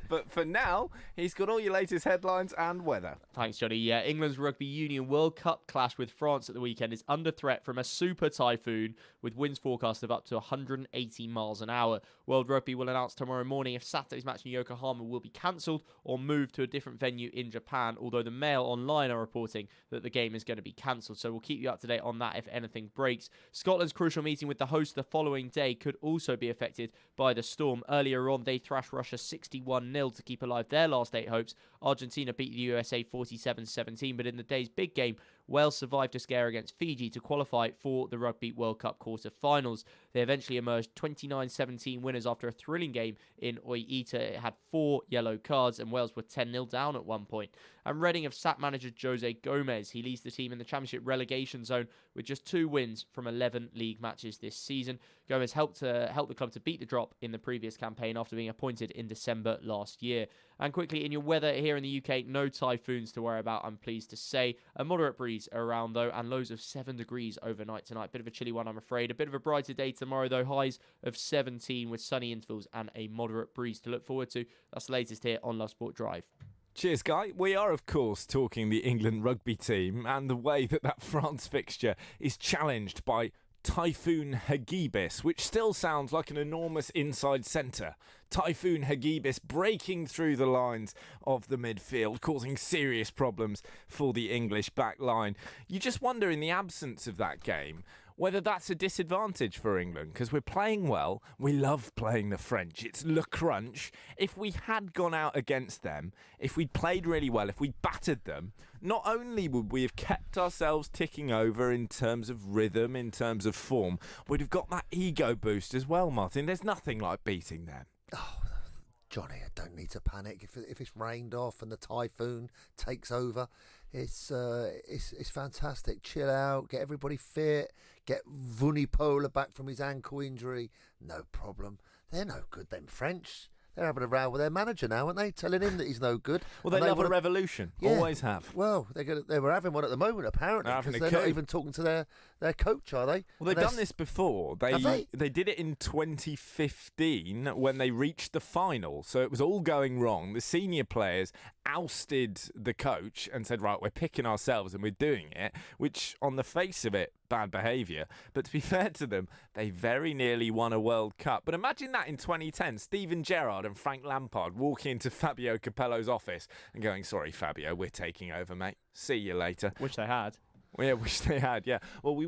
But for now, he's got all your latest headlines and weather. Thanks, Johnny. Yeah, England's Rugby Union World Cup clash with France at the weekend is under threat from a super typhoon with winds forecast of up to 180 miles an hour. World Rugby will announce tomorrow morning if Saturday's match in Yokohama will be cancelled or moved to a different venue in Japan, although the Mail Online are reporting that the game is going to be cancelled, so we'll keep you up to date on that if anything breaks. Scotland's crucial meeting with the host the following day could also be affected by the storm. Earlier on, they thrashed Russia 61-0 to keep alive their last 8 hopes. Argentina beat the USA 47-17, but in the day's big game, Wales survived a scare against Fiji to qualify for the Rugby World Cup quarter-finals. They eventually emerged 29-17 winners after a thrilling game in Oita. It had 4 yellow cards and Wales were 10-0 down at one point. And Reading have sacked manager Jose Gomez. He leads the team in the Championship relegation zone with just 2 wins from 11 league matches this season. Gomez helped the club to beat the drop in the previous campaign after being appointed in December last year. And quickly, in your weather here in the UK, no typhoons to worry about, I'm pleased to say. A moderate breeze around, though, and lows of 7 degrees overnight tonight. Bit of a chilly one, I'm afraid. A bit of a brighter day tomorrow, though. Highs of 17 with sunny intervals and a moderate breeze to look forward to. That's the latest here on Love Sport Drive. Cheers, Guy. We are, of course, talking the England rugby team and the way that France fixture is challenged by Typhoon Hagibis, which still sounds like an enormous inside centre. Typhoon Hagibis breaking through the lines of the midfield, causing serious problems for the English back line. You just wonder, in the absence of that game, whether that's a disadvantage for England, because we're playing well. We love playing the French. It's le crunch. If we had gone out against them, if we'd played really well, if we battered them, not only would we have kept ourselves ticking over in terms of rhythm, in terms of form, we'd have got that ego boost as well, Martin. There's nothing like beating them. Oh, Johnny, I don't need to panic. If it's rained off and the typhoon takes over, it's fantastic. Chill out, get everybody fit, get Vunipola back from his ankle injury. No problem. They're no good, them French. They're having a row with their manager now, aren't they? Telling him that he's no good. Well, they love a revolution. Yeah. Always have. Well, they were having one at the moment, apparently, because they're not even talking to their coach, are they? Well, they've done this before. They did it in 2015 when they reached the final. So it was all going wrong. The senior players ousted the coach and said, right, we're picking ourselves and we're doing it, which on the face of it, bad behaviour. But to be fair to them, they very nearly won a World Cup. But imagine that in 2010, Steven Gerrard and Frank Lampard walking into Fabio Capello's office and going, sorry, Fabio, we're taking over, mate. See you later. Which they had. Yeah, wish they had, yeah. Well, we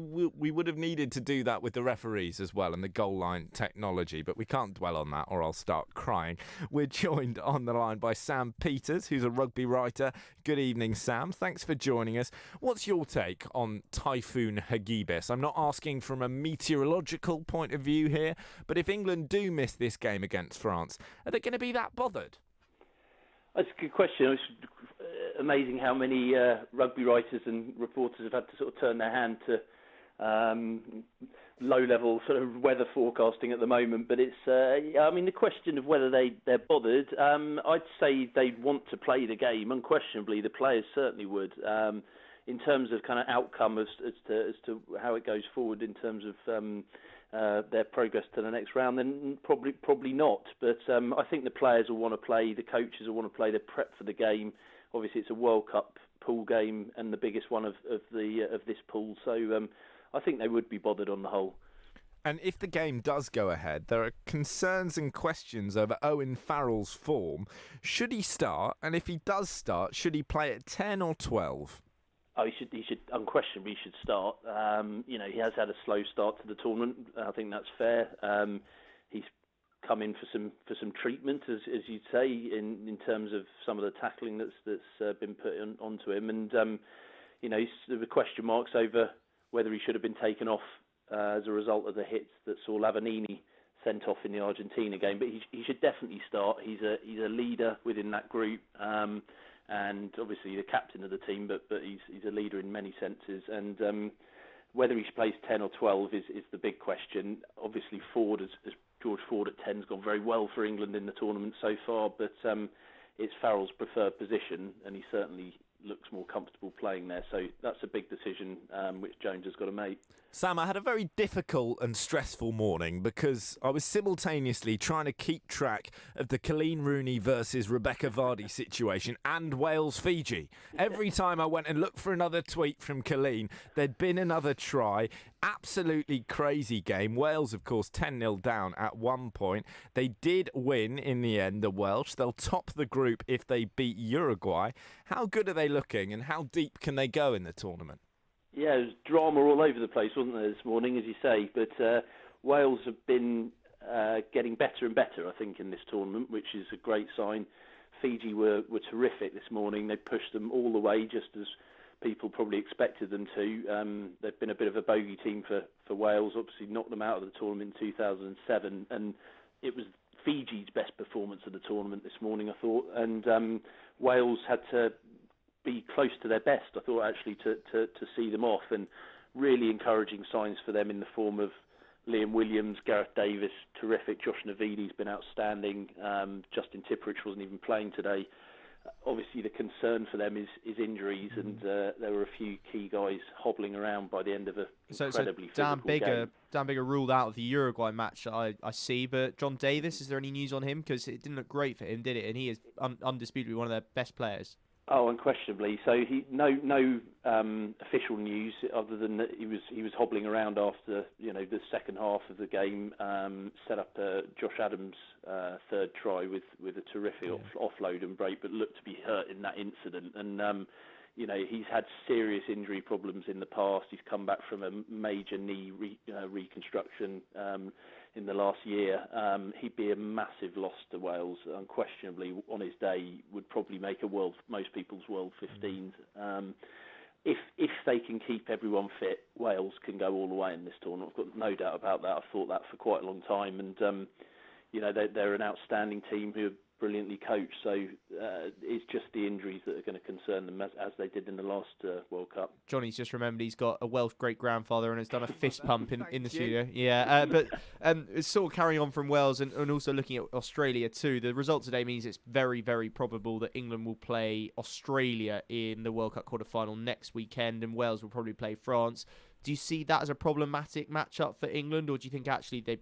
would have needed to do that with the referees as well and the goal line technology, but we can't dwell on that or I'll start crying. We're joined on the line by Sam Peters, who's a rugby writer. Good evening, Sam. Thanks for joining us. What's your take on Typhoon Hagibis? I'm not asking from a meteorological point of view here, but if England do miss this game against France, are they going to be that bothered? That's a good question. It's amazing how many rugby writers and reporters have had to sort of turn their hand to low-level sort of weather forecasting at the moment. But it's, I mean, the question of whether they're bothered, I'd say they'd want to play the game. Unquestionably, the players certainly would. In terms of kind of outcome as to how it goes forward in terms of their progress to the next round, then probably not. But I think the players will want to play, the coaches will want to play, they're prepped for the game. Obviously, it's a World Cup pool game and the biggest one of this pool, so I think they would be bothered on the whole. And if the game does go ahead, there are concerns and questions over Owen Farrell's form. Should he start? And if he does start, should he play at 10 or 12? Oh, he should unquestionably start. He has had a slow start to the tournament. I think that's fair. He's come in for some treatment, as you'd say, in terms of some of the tackling that's been put onto him, and there were question marks over whether he should have been taken off as a result of the hits that saw Lavanini sent off in the Argentina game. But he should definitely start. He's a leader within that group. And obviously the captain of the team, but he's a leader in many senses. And whether he plays 10 or 12 is the big question. Obviously, Ford, as George Ford at 10 has gone very well for England in the tournament so far, but it's Farrell's preferred position, and he certainly looks more comfortable playing there. So that's a big decision which Jones has got to make. Sam, I had a very difficult and stressful morning because I was simultaneously trying to keep track of the Colleen Rooney versus Rebecca Vardy situation and Wales-Fiji. Every time I went and looked for another tweet from Colleen, there'd been another try. Absolutely crazy game. Wales, of course, 10-0 down at one point. They did win in the end, the Welsh. They'll top the group if they beat Uruguay. How good are they looking and how deep can they go in the tournament? Yeah, there was drama all over the place, wasn't there, this morning, as you say. But Wales have been getting better and better, I think, in this tournament, which is a great sign. Fiji were terrific this morning. They pushed them all the way, just as people probably expected them to. They've been a bit of a bogey team for Wales, obviously knocked them out of the tournament in 2007. And it was Fiji's best performance of the tournament this morning, I thought. And Wales had to be close to their best, I thought, actually, to see them off, and really encouraging signs for them in the form of Liam Williams, Gareth Davis, terrific. Josh Navidi's been outstanding. Justin Tipperich wasn't even playing today. obviously the concern for them is injuries, and there were a few key guys hobbling around by the end of an incredibly physical game. Dan Bigger ruled out of the Uruguay match, I see. But John Davis, is there any news on him? Because it didn't look great for him, did it? And he is undisputably one of their best players. Oh, unquestionably. So no official news other than that he was hobbling around after the second half of the game. Set up Josh Adams' third try with a terrific offload and break, but looked to be hurt in that incident. And he's had serious injury problems in the past. He's come back from a major knee reconstruction in the last year. He'd be a massive loss to Wales. Unquestionably, on his day, would probably make most people's world 15s. If they can keep everyone fit, Wales can go all the way in this tournament. I've got no doubt about that. I've thought that for quite a long time, and they're an outstanding team who are brilliantly coached. So it's just the injuries that are going to concern them, as they did in the last World Cup. Johnny's just remembered he's got a Welsh great-grandfather and has done a fist pump in the studio. Yeah, but it's sort of carrying on from Wales and also looking at Australia too. The result today means it's very, very probable that England will play Australia in the World Cup quarter-final next weekend, and Wales will probably play France. Do you see that as a problematic matchup for England, or do you think actually they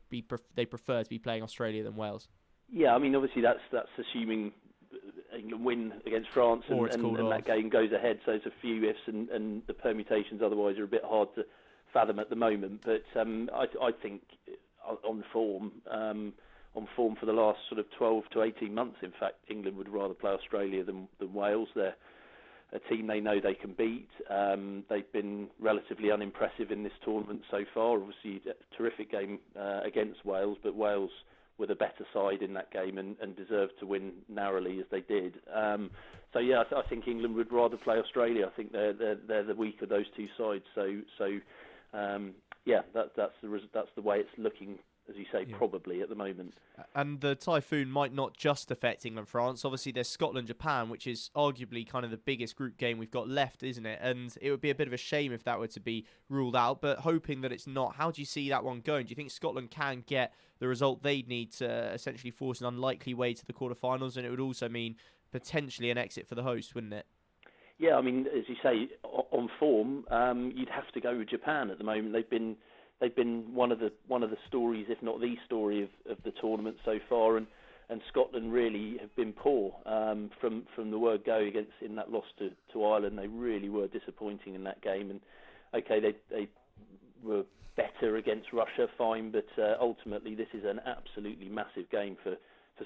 prefer to be playing Australia than Wales? Yeah, I mean, obviously that's assuming England win against France and that game goes ahead. So there's a few ifs, and the permutations otherwise are a bit hard to fathom at the moment. But I think on form for the last sort of 12 to 18 months, in fact, England would rather play Australia than Wales. They're a team they know they can beat. They've been relatively unimpressive in this tournament so far. Obviously, a terrific game against Wales, but Wales were the better side in that game and deserved to win narrowly as they did. So yeah, I think England would rather play Australia. I think they're the weaker of those two sides. So yeah, that's the way it's looking, as you say, probably at the moment. And the typhoon might not just affect England-France. Obviously, there's Scotland-Japan, which is arguably kind of the biggest group game we've got left, isn't it? And it would be a bit of a shame if that were to be ruled out, but hoping that it's not. How do you see that one going? Do you think Scotland can get the result they'd need to essentially force an unlikely way to the quarterfinals? And it would also mean potentially an exit for the host, wouldn't it? Yeah, I mean, as you say, on form, you'd have to go with Japan at the moment. They've been one of the stories, if not the story of the tournament so far, and Scotland really have been poor from the word go in that loss to Ireland. They really were disappointing in that game, and okay, they were better against Russia, fine, but ultimately this is an absolutely massive game for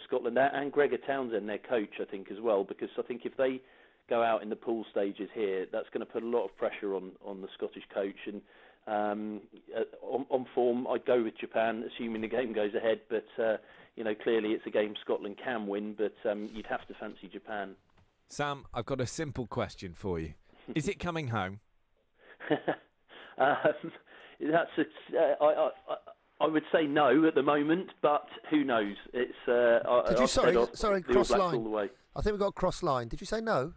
Scotland and Gregor Townsend, their coach, I think, as well, because I think if they go out in the pool stages here, that's going to put a lot of pressure on the Scottish coach. And on form, I'd go with Japan, assuming the game goes ahead. But clearly it's a game Scotland can win, but you'd have to fancy Japan. Sam, I've got a simple question for you: is it coming home? I would say no at the moment, but who knows? It's. Did you sorry cross line? I think we got cross line. Did you say no?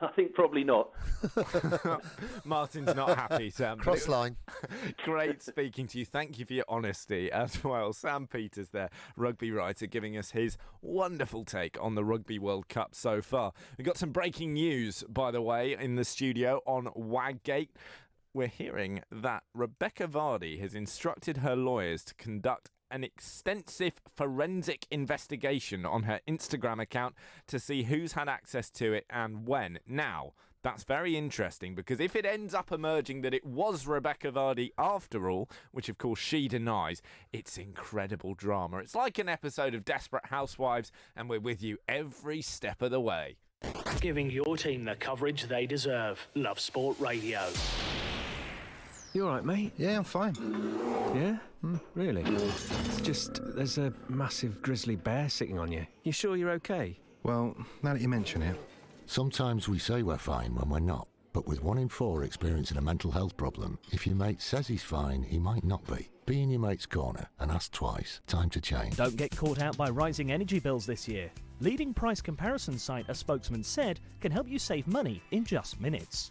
I think probably not. Martin's not happy, Sam. Cross line. Great speaking to you. Thank you for your honesty as well. Sam Peters there, rugby writer, giving us his wonderful take on the Rugby World Cup so far. We've got some breaking news, by the way, in the studio on Waggate. We're hearing that Rebecca Vardy has instructed her lawyers to conduct an extensive forensic investigation on her Instagram account to see who's had access to it and when. Now, that's very interesting, because if it ends up emerging that it was Rebecca Vardy after all, which of course she denies, it's incredible drama. It's like an episode of Desperate Housewives, and we're with you every step of the way. Giving your team the coverage they deserve. Love Sport Radio. You all right, mate? Yeah, I'm fine. Yeah? Really? It's just, there's a massive grizzly bear sitting on you. You sure you're okay? Well, now that you mention it. Sometimes we say we're fine when we're not. But with 1 in 4 experiencing a mental health problem, if your mate says he's fine, he might not be. Be in your mate's corner and ask twice. Time to change. Don't get caught out by rising energy bills this year. Leading price comparison site A Spokesman Said can help you save money in just minutes.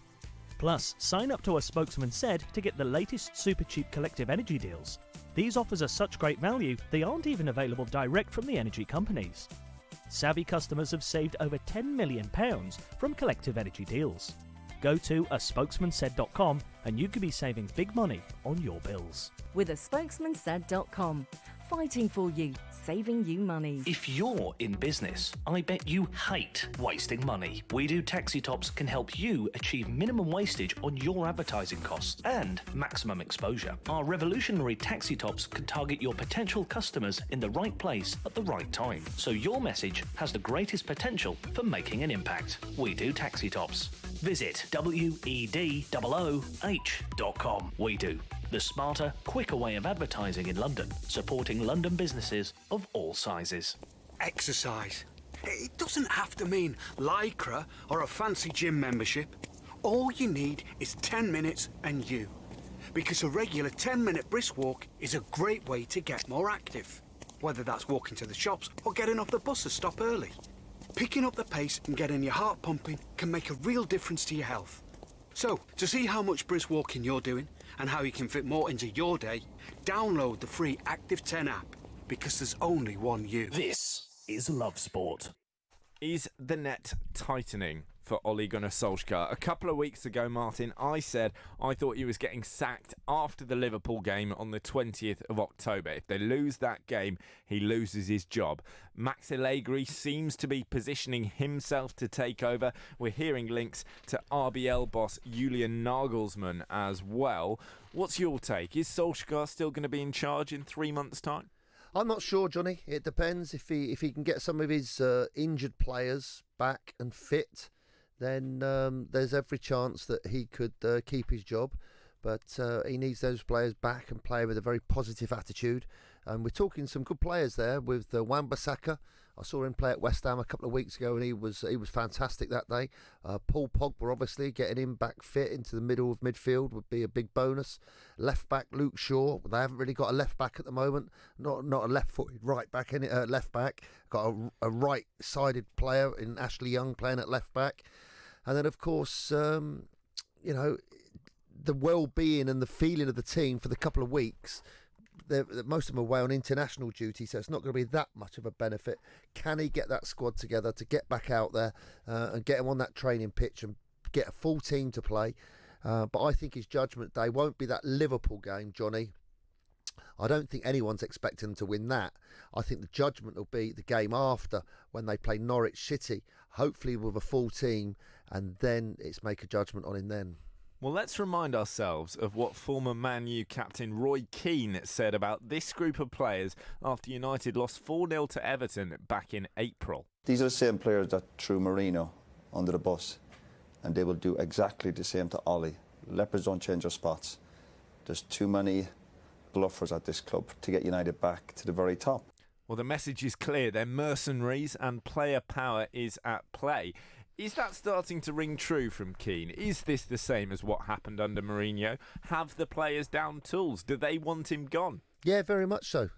Plus, sign up to A Spokesman Said to get the latest super cheap collective energy deals. These offers are such great value, they aren't even available direct from the energy companies. savvy customers have saved over £10 million from collective energy deals. Go to aspokesmansaid.com and you could be saving big money on your bills. With aspokesmansaid.com. Fighting for you, saving you money. If you're in business, I bet you hate wasting money. We Do Taxi Tops can help you achieve minimum wastage on your advertising costs and maximum exposure. Our revolutionary taxi tops can target your potential customers in the right place at the right time, so your message has the greatest potential for making an impact. We Do Taxi Tops. Visit wedooh.com. We Do. The smarter, quicker way of advertising in London, supporting London businesses of all sizes. Exercise. It doesn't have to mean Lycra or a fancy gym membership. All you need is 10 minutes and you. Because a regular 10-minute brisk walk is a great way to get more active. Whether that's walking to the shops or getting off the bus to stop early. Picking up the pace and getting your heart pumping can make a real difference to your health. So, to see how much brisk walking you're doing and how you can fit more into your day, download the free Active 10 app, because there's only one you. This is Love Sport. Is the net tightening for Ole Gunnar Solskjaer? A couple of weeks ago, Martin, I said I thought he was getting sacked after the Liverpool game on the 20th of October. If they lose that game, he loses his job. Max Allegri seems to be positioning himself to take over. We're hearing links to RBL boss Julian Nagelsmann as well. What's your take? Is Solskjaer still going to be in charge in 3 months' time? I'm not sure, Johnny. It depends. If he can get some of his injured players back and fit, then there's every chance that he could keep his job. But he needs those players back and play with a very positive attitude. And we're talking some good players there with Wan-Bissaka. I saw him play at West Ham a couple of weeks ago, and he was fantastic that day. Paul Pogba, obviously, getting him back fit into the middle of midfield would be a big bonus. Left back Luke Shaw. They haven't really got a left back at the moment. Not a left-footed right back in it. Left back. Got a right-sided player in Ashley Young playing at left back. And then, of course, the well-being and the feeling of the team for the couple of weeks. Most of them are away on international duty, so it's not going to be that much of a benefit. Can he get that squad together to get back out there and get him on that training pitch and get a full team to play? But I think his judgment day won't be that Liverpool game, Johnny. I don't think anyone's expecting them to win that. I think the judgment will be the game after, when they play Norwich City, hopefully with a full team, and then it's make a judgment on him then. Well, let's remind ourselves of what former Man U captain Roy Keane said about this group of players after United lost 4-0 to Everton back in April. These are the same players that threw Mourinho under the bus, and they will do exactly the same to Ole. Leopards don't change their spots. There's too many bluffers at this club to get United back to the very top. Well, the message is clear. They're mercenaries and player power is at play. Is that starting to ring true from Keane? Is this the same as what happened under Mourinho? Have the players down tools? Do they want him gone? Yeah, very much so.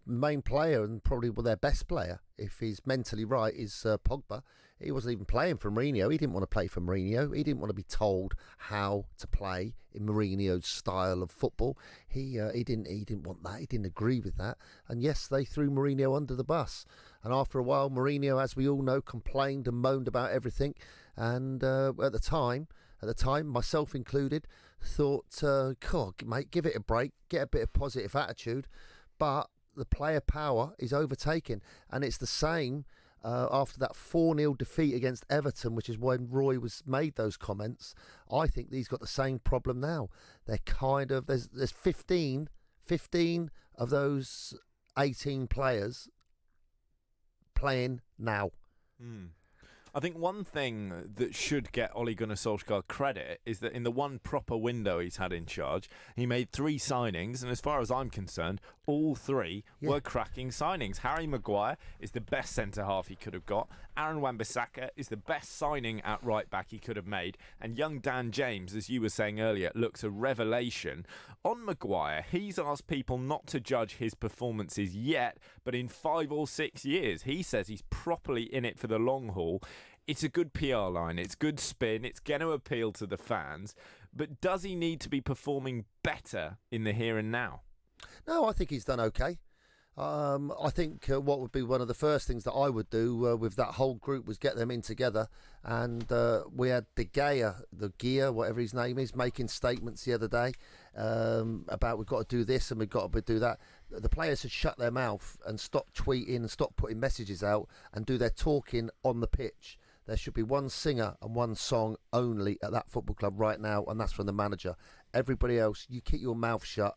Main player and probably their best player, if he's mentally right, is Pogba. He wasn't even playing for Mourinho. He didn't want to play for Mourinho. He didn't want to be told how to play in Mourinho's style of football. He didn't want that. He didn't agree with that. And yes, they threw Mourinho under the bus. And after a while, Mourinho, as we all know, complained and moaned about everything. And at the time, myself included, thought, God, mate, give it a break, get a bit of positive attitude. But the player power is overtaken. And it's the same after that 4-0 defeat against Everton, which is when Roy made those comments. I think he's got the same problem now. They're kind of, there's 15 of those 18 players playing now. I think one thing that should get Ole Gunnar Solskjaer credit is that in the one proper window he's had in charge, he made 3 signings, and as far as I'm concerned, all 3 were cracking signings. Harry Maguire is the best centre-half he could have got. Aaron Wan-Bissaka is the best signing at right-back he could have made. And young Dan James, as you were saying earlier, looks a revelation. On Maguire, he's asked people not to judge his performances yet, but in 5 or 6 years, he says he's properly in it for the long haul. It's a good PR line, it's good spin, it's going to appeal to the fans, but does he need to be performing better in the here and now? No, I think he's done okay. I think what would be one of the first things that I would do with that whole group was get them in together. And we had De Gea, whatever his name is, making statements the other day about we've got to do this and we've got to do that. The players should shut their mouth and stop tweeting and stop putting messages out and do their talking on the pitch. There should be one singer and one song only at that football club right now, and that's from the manager. Everybody else, you keep your mouth shut.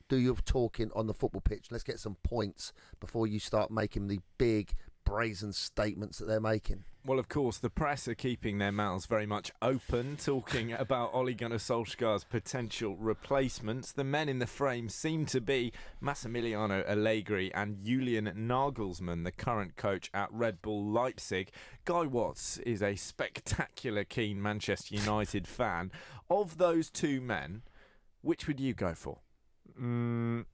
Do your talking on the football pitch. Let's get some points before you start making the big, brazen statements that they're making. Well, of course, the press are keeping their mouths very much open, talking about Ole Gunnar Solskjaer's potential replacements. The men in the frame seem to be Massimiliano Allegri and Julian Nagelsmann, the current coach at Red Bull Leipzig. Guy Watts is a spectacular keen Manchester United fan. Of those two men, which would you go for? I'm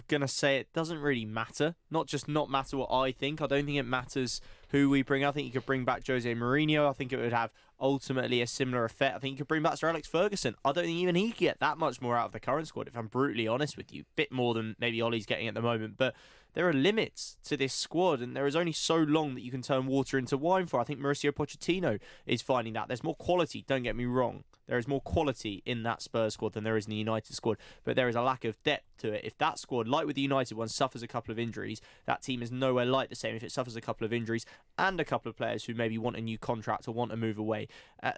going to say it doesn't really matter. Not matter what I think. I don't think it matters who we bring. I think you could bring back Jose Mourinho. I think it would have ultimately a similar effect. I think you could bring back Sir Alex Ferguson. I don't think even he could get that much more out of the current squad, if I'm brutally honest with you. Bit more than maybe Ollie's getting at the moment. But there are limits to this squad, and there is only so long that you can turn water into wine for. I think Mauricio Pochettino is finding that. There's more quality, don't get me wrong. There is more quality in that Spurs squad than there is in the United squad, but there is a lack of depth to it. If that squad, like with the United one, suffers a couple of injuries, that team is nowhere like the same. If it suffers a couple of injuries and a couple of players who maybe want a new contract or want to move away,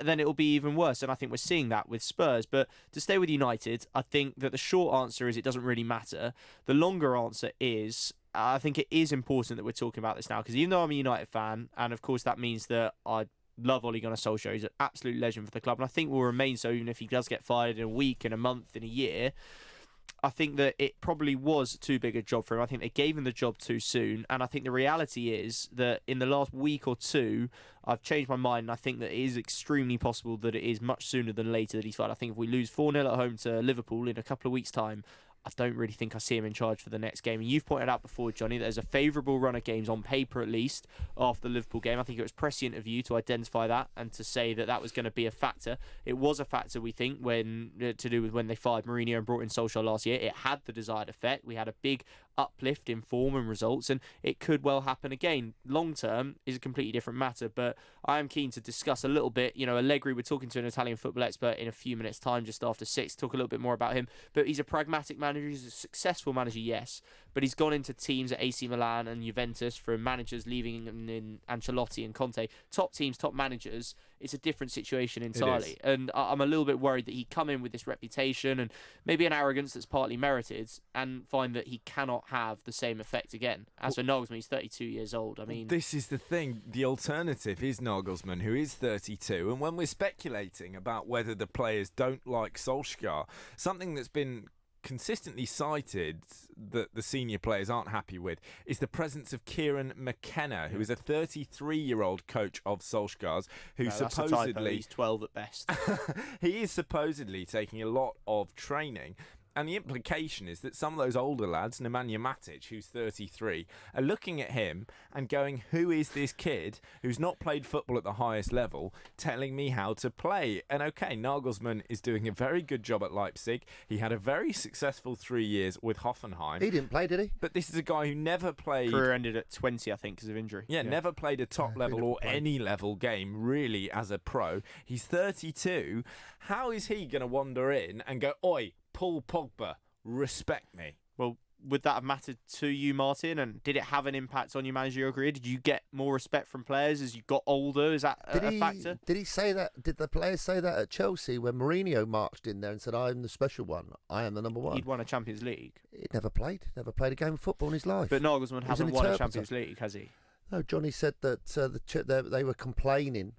then it will be even worse, and I think we're seeing that with Spurs. But to stay with United, I think that the short answer is it doesn't really matter. The longer answer is I think it is important that we're talking about this now, because even though I'm a United fan, and of course that means that I love Ole Gunnar Solskjaer, he's an absolute legend for the club, and I think will remain so even if he does get fired in a week, in a month, in a year. I think that it probably was too big a job for him. I think they gave him the job too soon, and I think the reality is that in the last week or two, I've changed my mind, and I think that it is extremely possible that it is much sooner than later that he's fired. I think if we lose 4-0 at home to Liverpool in a couple of weeks' time, I don't really think I see him in charge for the next game. And you've pointed out before, Johnny, that there's a favourable run of games on paper, at least, after the Liverpool game. I think it was prescient of you to identify that and to say that that was going to be a factor. It was a factor, we think, when to do with when they fired Mourinho and brought in Solskjaer last year. It had the desired effect. We had a big uplift in form and results, and it could well happen again. Long term is a completely different matter, but I am keen to discuss a little bit. You know, Allegri, we're talking to an Italian football expert in a few minutes' time, just after 6, talk a little bit more about him. But he's a pragmatic manager, he's a successful manager, yes, but he's gone into teams at AC Milan and Juventus from managers leaving in Ancelotti and Conte, top teams, top managers. It's a different situation entirely, and I'm a little bit worried that he come in with this reputation and maybe an arrogance that's partly merited, and find that he cannot have the same effect again. As for Nagelsmann, he's 32 years old. I mean, this is the thing. The alternative is Nagelsmann, who is 32, and when we're speculating about whether the players don't like Solskjaer, something that's been consistently cited that the senior players aren't happy with is the presence of Kieran McKenna, who is a 33-year-old coach of Solskjaer's, who supposedly he's 12 at best. He is supposedly taking a lot of training. And the implication is that some of those older lads, Nemanja Matic, who's 33, are looking at him and going, who is this kid who's not played football at the highest level telling me how to play? And okay, Nagelsmann is doing a very good job at Leipzig. He had a very successful 3 years with Hoffenheim. He didn't play, did he? But this is a guy who never played... Career ended at 20, I think, because of injury. Yeah, never played a top level or any level game, really, as a pro. He's 32. How is he going to wander in and go, oi, Paul Pogba, respect me? Well, would that have mattered to you, Martin? And did it have an impact on your managerial career? Did you get more respect from players as you got older? Is that a factor? Did he say that? Did the players say that at Chelsea when Mourinho marched in there and said, I'm the special one, I am the number one? He'd won a Champions League. He'd never played a game of football in his life. But Nagelsmann hasn't won a Champions League, has he? No, Johnny said that they were complaining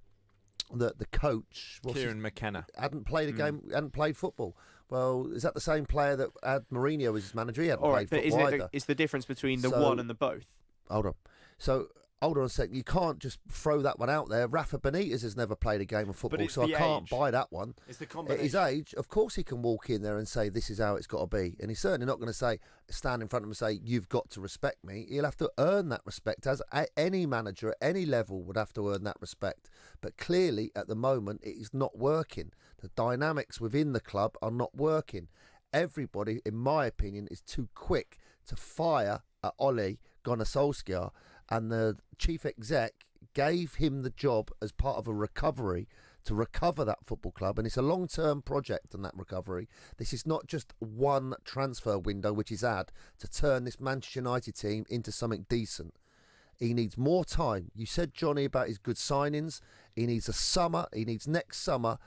that the coach, Kieran McKenna, hadn't played a game, hadn't played football. Well, is that the same player that had Mourinho as his manager? He hadn't played football either. It's the difference between the one and the both. Hold on. So, hold on a second. You can't just throw that one out there. Rafa Benitez has never played a game of football, so I can't buy that one. It's the combination. At his age, of course he can walk in there and say, this is how it's got to be. And he's certainly not going to stand in front of him and say, you've got to respect me. He'll have to earn that respect, as any manager at any level would have to earn that respect. But clearly, at the moment, it is not working. The dynamics within the club are not working. Everybody, in my opinion, is too quick to fire Ole Gunnar Solskjaer, and the chief exec gave him the job as part of a recovery to recover that football club, and it's a long-term project on that recovery. This is not just one transfer window which is had to turn this Manchester United team into something decent. He needs more time. You said, Johnny, about his good signings. He needs a summer. He needs next summer.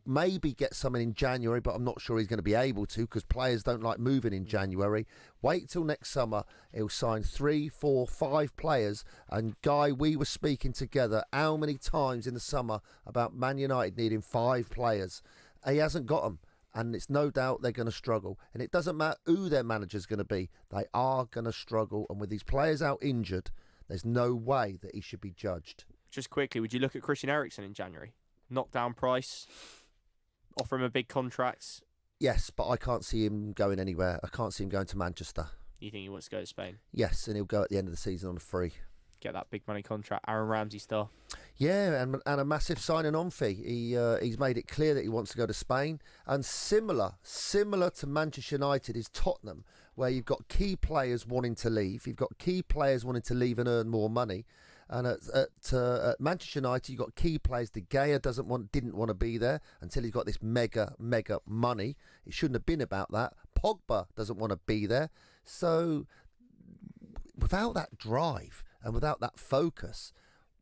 Maybe get something in January, but I'm not sure he's going to be able to because players don't like moving in January. Wait till next summer. He'll sign 3, 4, 5 players. And Guy, we were speaking together how many times in the summer about Man United needing 5 players. He hasn't got them. And it's no doubt they're going to struggle. And it doesn't matter who their manager's going to be. They are going to struggle. And with these players out injured, there's no way that he should be judged. Just quickly, would you look at Christian Eriksen in January? Knock down price, offer him a big contract? Yes, but I can't see him going anywhere. I can't see him going to Manchester. You think he wants to go to Spain? Yes, and he'll go at the end of the season on a free. Get that big money contract, Aaron Ramsey style. Yeah, and a massive signing on fee. He's made it clear that he wants to go to Spain. And similar to Manchester United is Tottenham, where you've got key players wanting to leave. You've got key players wanting to leave and earn more money. And at Manchester United, you've got key players. De Gea didn't want to be there until he's got this mega money. It shouldn't have been about that. Pogba doesn't want to be there. So without that drive and without that focus,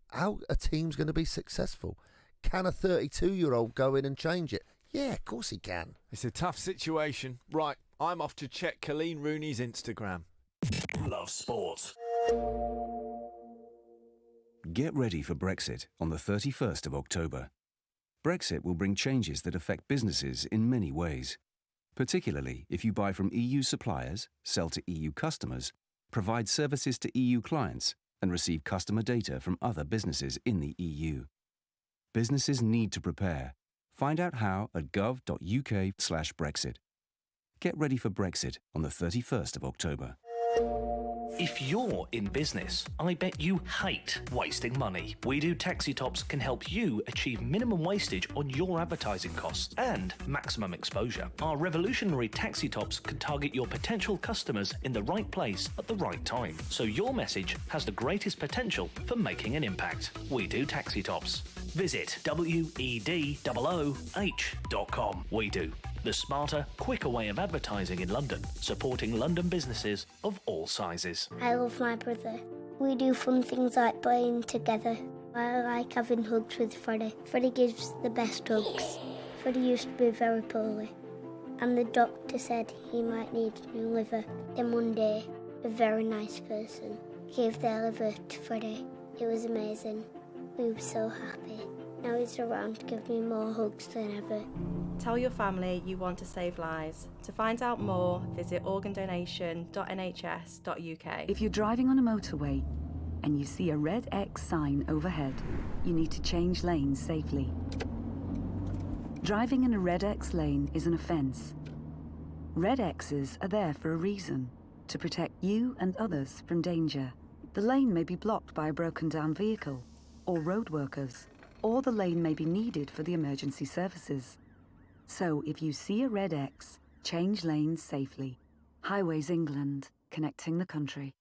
how a team's going to be successful? Can a 32-year-old go in and change it? Yeah, of course he can. It's a tough situation. Right, I'm off to check Colleen Rooney's Instagram. Love sport. Get ready for Brexit on the 31st of October. Brexit will bring changes that affect businesses in many ways, particularly if you buy from EU suppliers, sell to EU customers, provide services to EU clients, and receive customer data from other businesses in the EU. Businesses need to prepare. Find out how at gov.uk/Brexit. Get ready for Brexit on the 31st of October. If you're in business, I bet you hate wasting money. We Do Taxi Tops can help you achieve minimum wastage on your advertising costs and maximum exposure. Our revolutionary taxi tops can target your potential customers in the right place at the right time, so your message has the greatest potential for making an impact. We Do Taxi Tops. Visit wedooh.com. We Do. The smarter, quicker way of advertising in London, supporting London businesses of all sizes. I love my brother. We do fun things like playing together. I like having hugs with Freddie. Freddie gives the best hugs. Freddie used to be very poorly, and the doctor said he might need a new liver. Then one day, a very nice person gave their liver to Freddie. It was amazing. We were so happy. Now he's around to give me more hugs than ever. Tell your family you want to save lives. To find out more, visit organdonation.nhs.uk. If you're driving on a motorway and you see a red X sign overhead, you need to change lanes safely. Driving in a red X lane is an offence. Red X's are there for a reason, to protect you and others from danger. The lane may be blocked by a broken down vehicle or road workers, or the lane may be needed for the emergency services. So if you see a red X, change lanes safely. Highways England, connecting the country.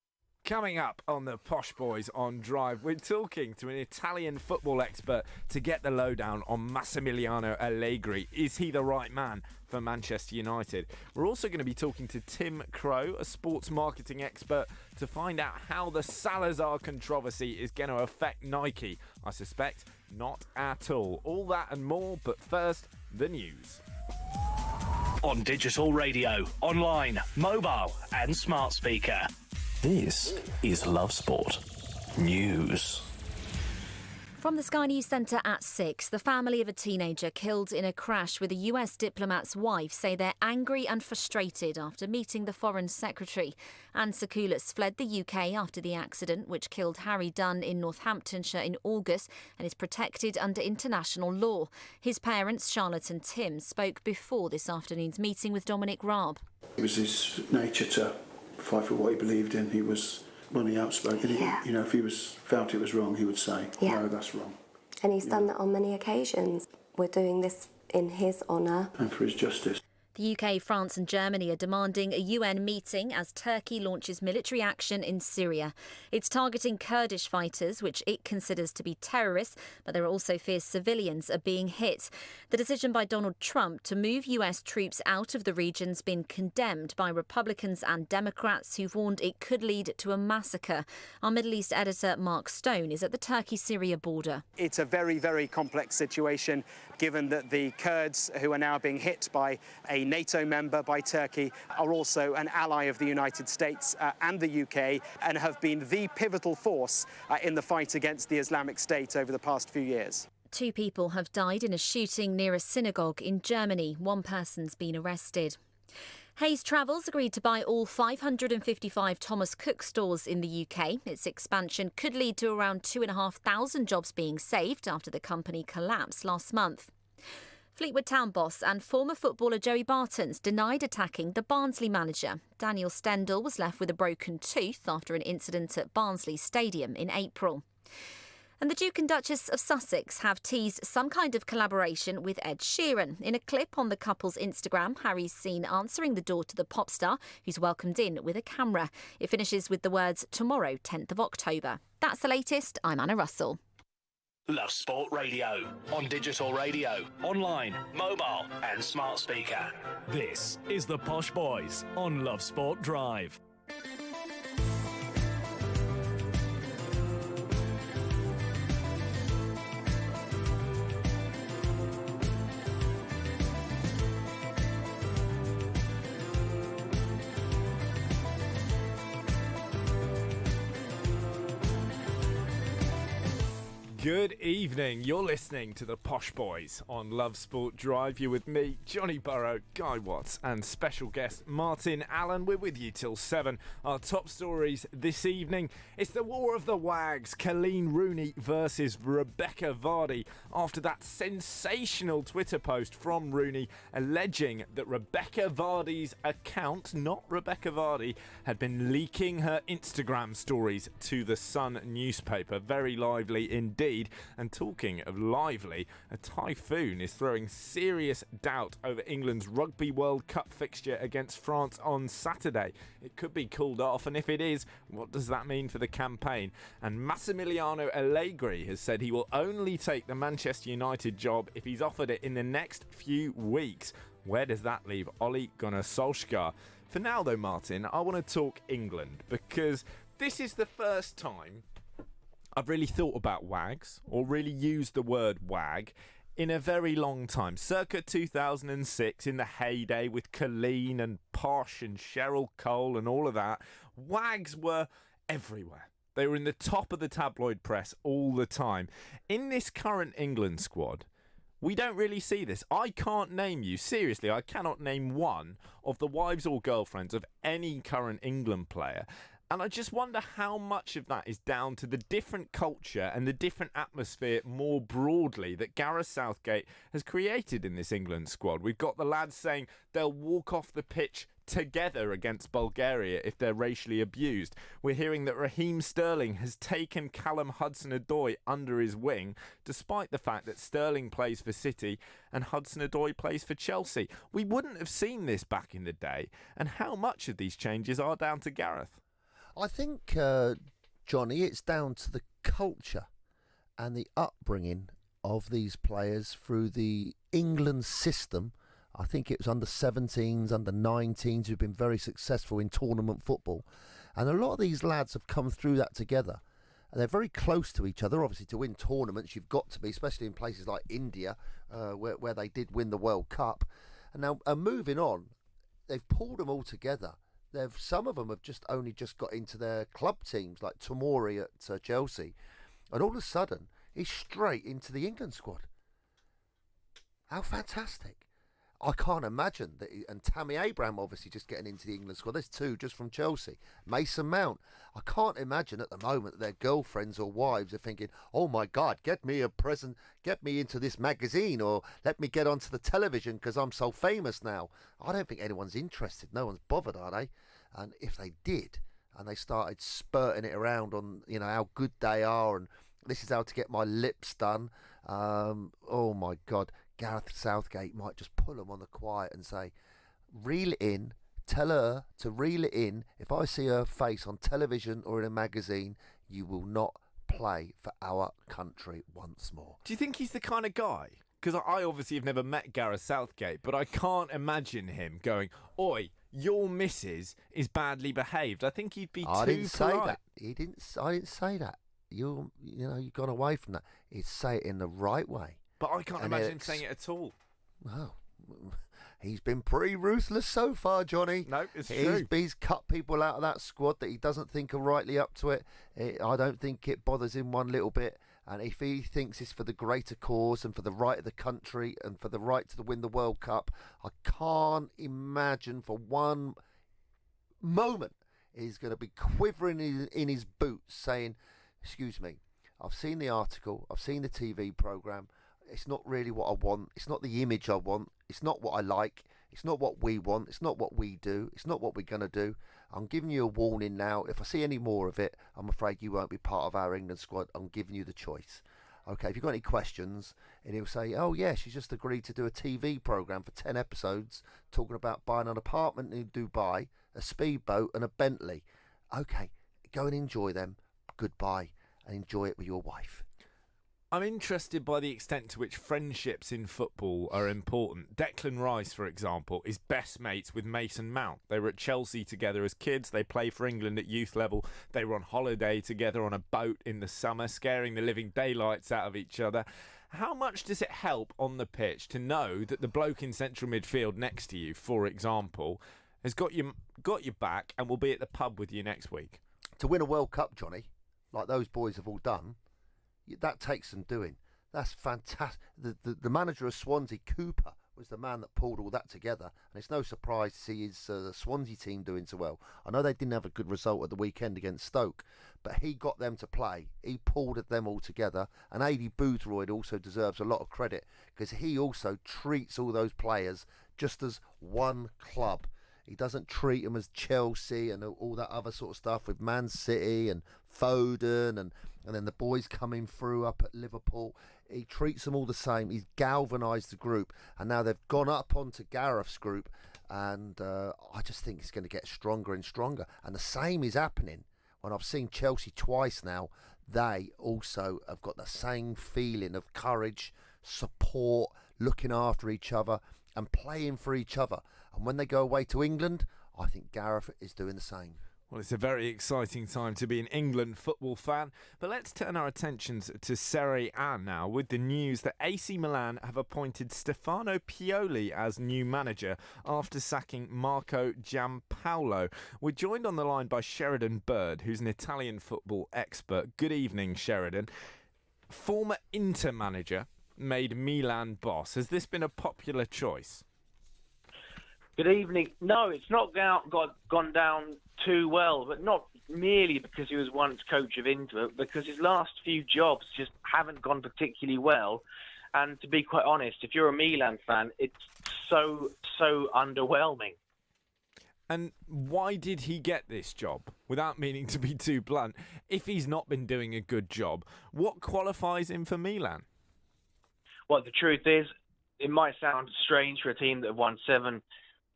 Coming up on the Posh Boys on Drive, we're talking to an Italian football expert to get the lowdown on Massimiliano Allegri. Is he the right man for Manchester United? We're also going to be talking to Tim Crow, a sports marketing expert, to find out how the Salazar controversy is going to affect Nike. I suspect not at all. All that and more, but first, the news. On digital radio, online, mobile and smart speaker. This is Love Sport News. From the Sky News Centre at 6, the family of a teenager killed in a crash with a US diplomat's wife say they're angry and frustrated after meeting the Foreign Secretary. Anne Sakoulas fled the UK after the accident, which killed Harry Dunn in Northamptonshire in August and is protected under international law. His parents, Charlotte and Tim, spoke before this afternoon's meeting with Dominic Raab. It was his nature to fight for what he believed in. He was when he outspoken. If he felt it was wrong, he would say, no, that's wrong. And he's done that on many occasions. We're doing this in his honour. And for his justice. The UK, France and Germany are demanding a UN meeting as Turkey launches military action in Syria. It's targeting Kurdish fighters, which it considers to be terrorists, but there are also fears civilians are being hit. The decision by Donald Trump to move US troops out of the region's been condemned by Republicans and Democrats who've warned it could lead to a massacre. Our Middle East editor Mark Stone is at the Turkey-Syria border. It's a very, very complex situation, given that the Kurds, who are now being hit by a NATO member, by Turkey, are also an ally of the United States and the UK, and have been the pivotal force in the fight against the Islamic State over the past few years. 2 people have died in a shooting near a synagogue in Germany. 1 person's been arrested. Hays Travels agreed to buy all 555 Thomas Cook stores in the UK. Its expansion could lead to around 2,500 jobs being saved after the company collapsed last month. Fleetwood Town boss and former footballer Joey Barton's denied attacking the Barnsley manager. Daniel Stendhal was left with a broken tooth after an incident at Barnsley Stadium in April. And the Duke and Duchess of Sussex have teased some kind of collaboration with Ed Sheeran. In a clip on the couple's Instagram, Harry's seen answering the door to the pop star, who's welcomed in with a camera. It finishes with the words, tomorrow, 10th of October. That's the latest. I'm Anna Russell. Love Sport Radio. On digital radio, online, mobile and smart speaker. This is the Posh Boys on Love Sport Drive. Good evening. You're listening to the Posh Boys on Love Sport Drive. You're with me, Johnny Burrow, Guy Watts, and special guest Martin Allen. We're with you till 7. Our top stories this evening: it's the war of the wags. Colleen Rooney versus Rebecca Vardy after that sensational Twitter post from Rooney alleging that Rebecca Vardy's account, not Rebecca Vardy, had been leaking her Instagram stories to the Sun newspaper. Very lively indeed. And talking of lively, a typhoon is throwing serious doubt over England's Rugby World Cup fixture against France on Saturday. It could be called off, and if it is, what does that mean for the campaign? And Massimiliano Allegri has said he will only take the Manchester United job if he's offered it in the next few weeks. Where does that leave Ole Gunnar Solskjaer? For now though, Martin, I want to talk England, because this is the first time I've really thought about wags, or really used the word wag, in a very long time. Circa 2006, in the heyday with Colleen and Posh and Cheryl Cole and all of that, wags were everywhere. They were in the top of the tabloid press all the time. In this current England squad, we don't really see this. I can't name you, seriously, I cannot name one of the wives or girlfriends of any current England player. And I just wonder how much of that is down to the different culture and the different atmosphere more broadly that Gareth Southgate has created in this England squad. We've got the lads saying they'll walk off the pitch together against Bulgaria if they're racially abused. We're hearing that Raheem Sterling has taken Callum Hudson-Odoi under his wing, despite the fact that Sterling plays for City and Hudson-Odoi plays for Chelsea. We wouldn't have seen this back in the day. And how much of these changes are down to Gareth? I think, Johnny, it's down to the culture and the upbringing of these players through the England system. I think it was under 17s, under 19s who've been very successful in tournament football. And a lot of these lads have come through that together. And they're very close to each other. Obviously, to win tournaments, you've got to be, especially in places like India, where they did win the World Cup. And now, moving on, they've pulled them all together. Some of them have only just got into their club teams, like Tomori at Chelsea, and all of a sudden he's straight into the England squad. How fantastic! I can't imagine that. And Tammy Abraham obviously just getting into the England squad. There's 2 just from Chelsea. Mason Mount. I can't imagine at the moment that their girlfriends or wives are thinking, "Oh my God, get me a present, get me into this magazine, or let me get onto the television because I'm so famous now." I don't think anyone's interested. No one's bothered, are they? And if they did, and they started spurting it around on, how good they are, and this is how to get my lips done. Oh my God. Gareth Southgate might just pull them on the quiet and say, reel it in. Tell her to reel it in. If I see her face on television or in a magazine, you will not play for our country once more. Do you think he's the kind of guy? Because I obviously have never met Gareth Southgate, but I can't imagine him going, "Oi, your missus is badly behaved." I think he'd be I too didn't say polite. that. I didn't say that. You've gone away from that. He'd say it in the right way. But I can't imagine him saying it at all. Well, he's been pretty ruthless so far, Johnny. No, it's true. He's cut people out of that squad that he doesn't think are rightly up to it. I don't think it bothers him one little bit. And if he thinks it's for the greater cause and for the right of the country and for the right to win the World Cup, I can't imagine for one moment he's going to be quivering in his boots saying, "Excuse me, I've seen the article, I've seen the TV programme. It's not really what I want. It's not the image I want. It's not what I like. It's not what we want. It's not what we do. It's not what we're going to do. I'm giving you a warning now. If I see any more of it, I'm afraid you won't be part of our England squad. I'm giving you the choice. Okay, if you've got any questions," and he'll say, "Oh, yeah, she's just agreed to do a TV programme for 10 episodes talking about buying an apartment in Dubai, a speedboat and a Bentley. Okay, go and enjoy them. Goodbye, and enjoy it with your wife." I'm interested by the extent to which friendships in football are important. Declan Rice, for example, is best mates with Mason Mount. They were at Chelsea together as kids. They play for England at youth level. They were on holiday together on a boat in the summer, scaring the living daylights out of each other. How much does it help on the pitch to know that the bloke in central midfield next to you, for example, has got your back and will be at the pub with you next week? To win a World Cup, Johnny, like those boys have all done, that takes some doing. That's fantastic. The manager of Swansea, Cooper, was the man that pulled all that together. And it's no surprise to see his Swansea team doing so well. I know they didn't have a good result at the weekend against Stoke, but he got them to play. He pulled them all together. And Adi Boothroyd also deserves a lot of credit because he also treats all those players just as one club. He doesn't treat them as Chelsea and all that other sort of stuff with Man City and Foden and then the boys coming through up at Liverpool. He treats them all the same. He's galvanised the group. And now they've gone up onto Gareth's group. And I just think it's going to get stronger and stronger. And the same is happening. When I've seen Chelsea twice now, they also have got the same feeling of courage, support, looking after each other and playing for each other. And when they go away to England, I think Gareth is doing the same. Well, it's a very exciting time to be an England football fan. But let's turn our attentions to Serie A now with the news that AC Milan have appointed Stefano Pioli as new manager after sacking Marco Giampaolo. We're joined on the line by Sheridan Bird, who's an Italian football expert. Good evening, Sheridan. Former Inter manager made Milan boss. Has this been a popular choice? Good evening. No, it's not gone down too well, but not merely because he was once coach of Inter, because his last few jobs just haven't gone particularly well. And to be quite honest, if you're a Milan fan, it's so underwhelming. And why did he get this job? Without meaning to be too blunt, if he's not been doing a good job, what qualifies him for Milan? Well, the truth is, it might sound strange for a team that have won 7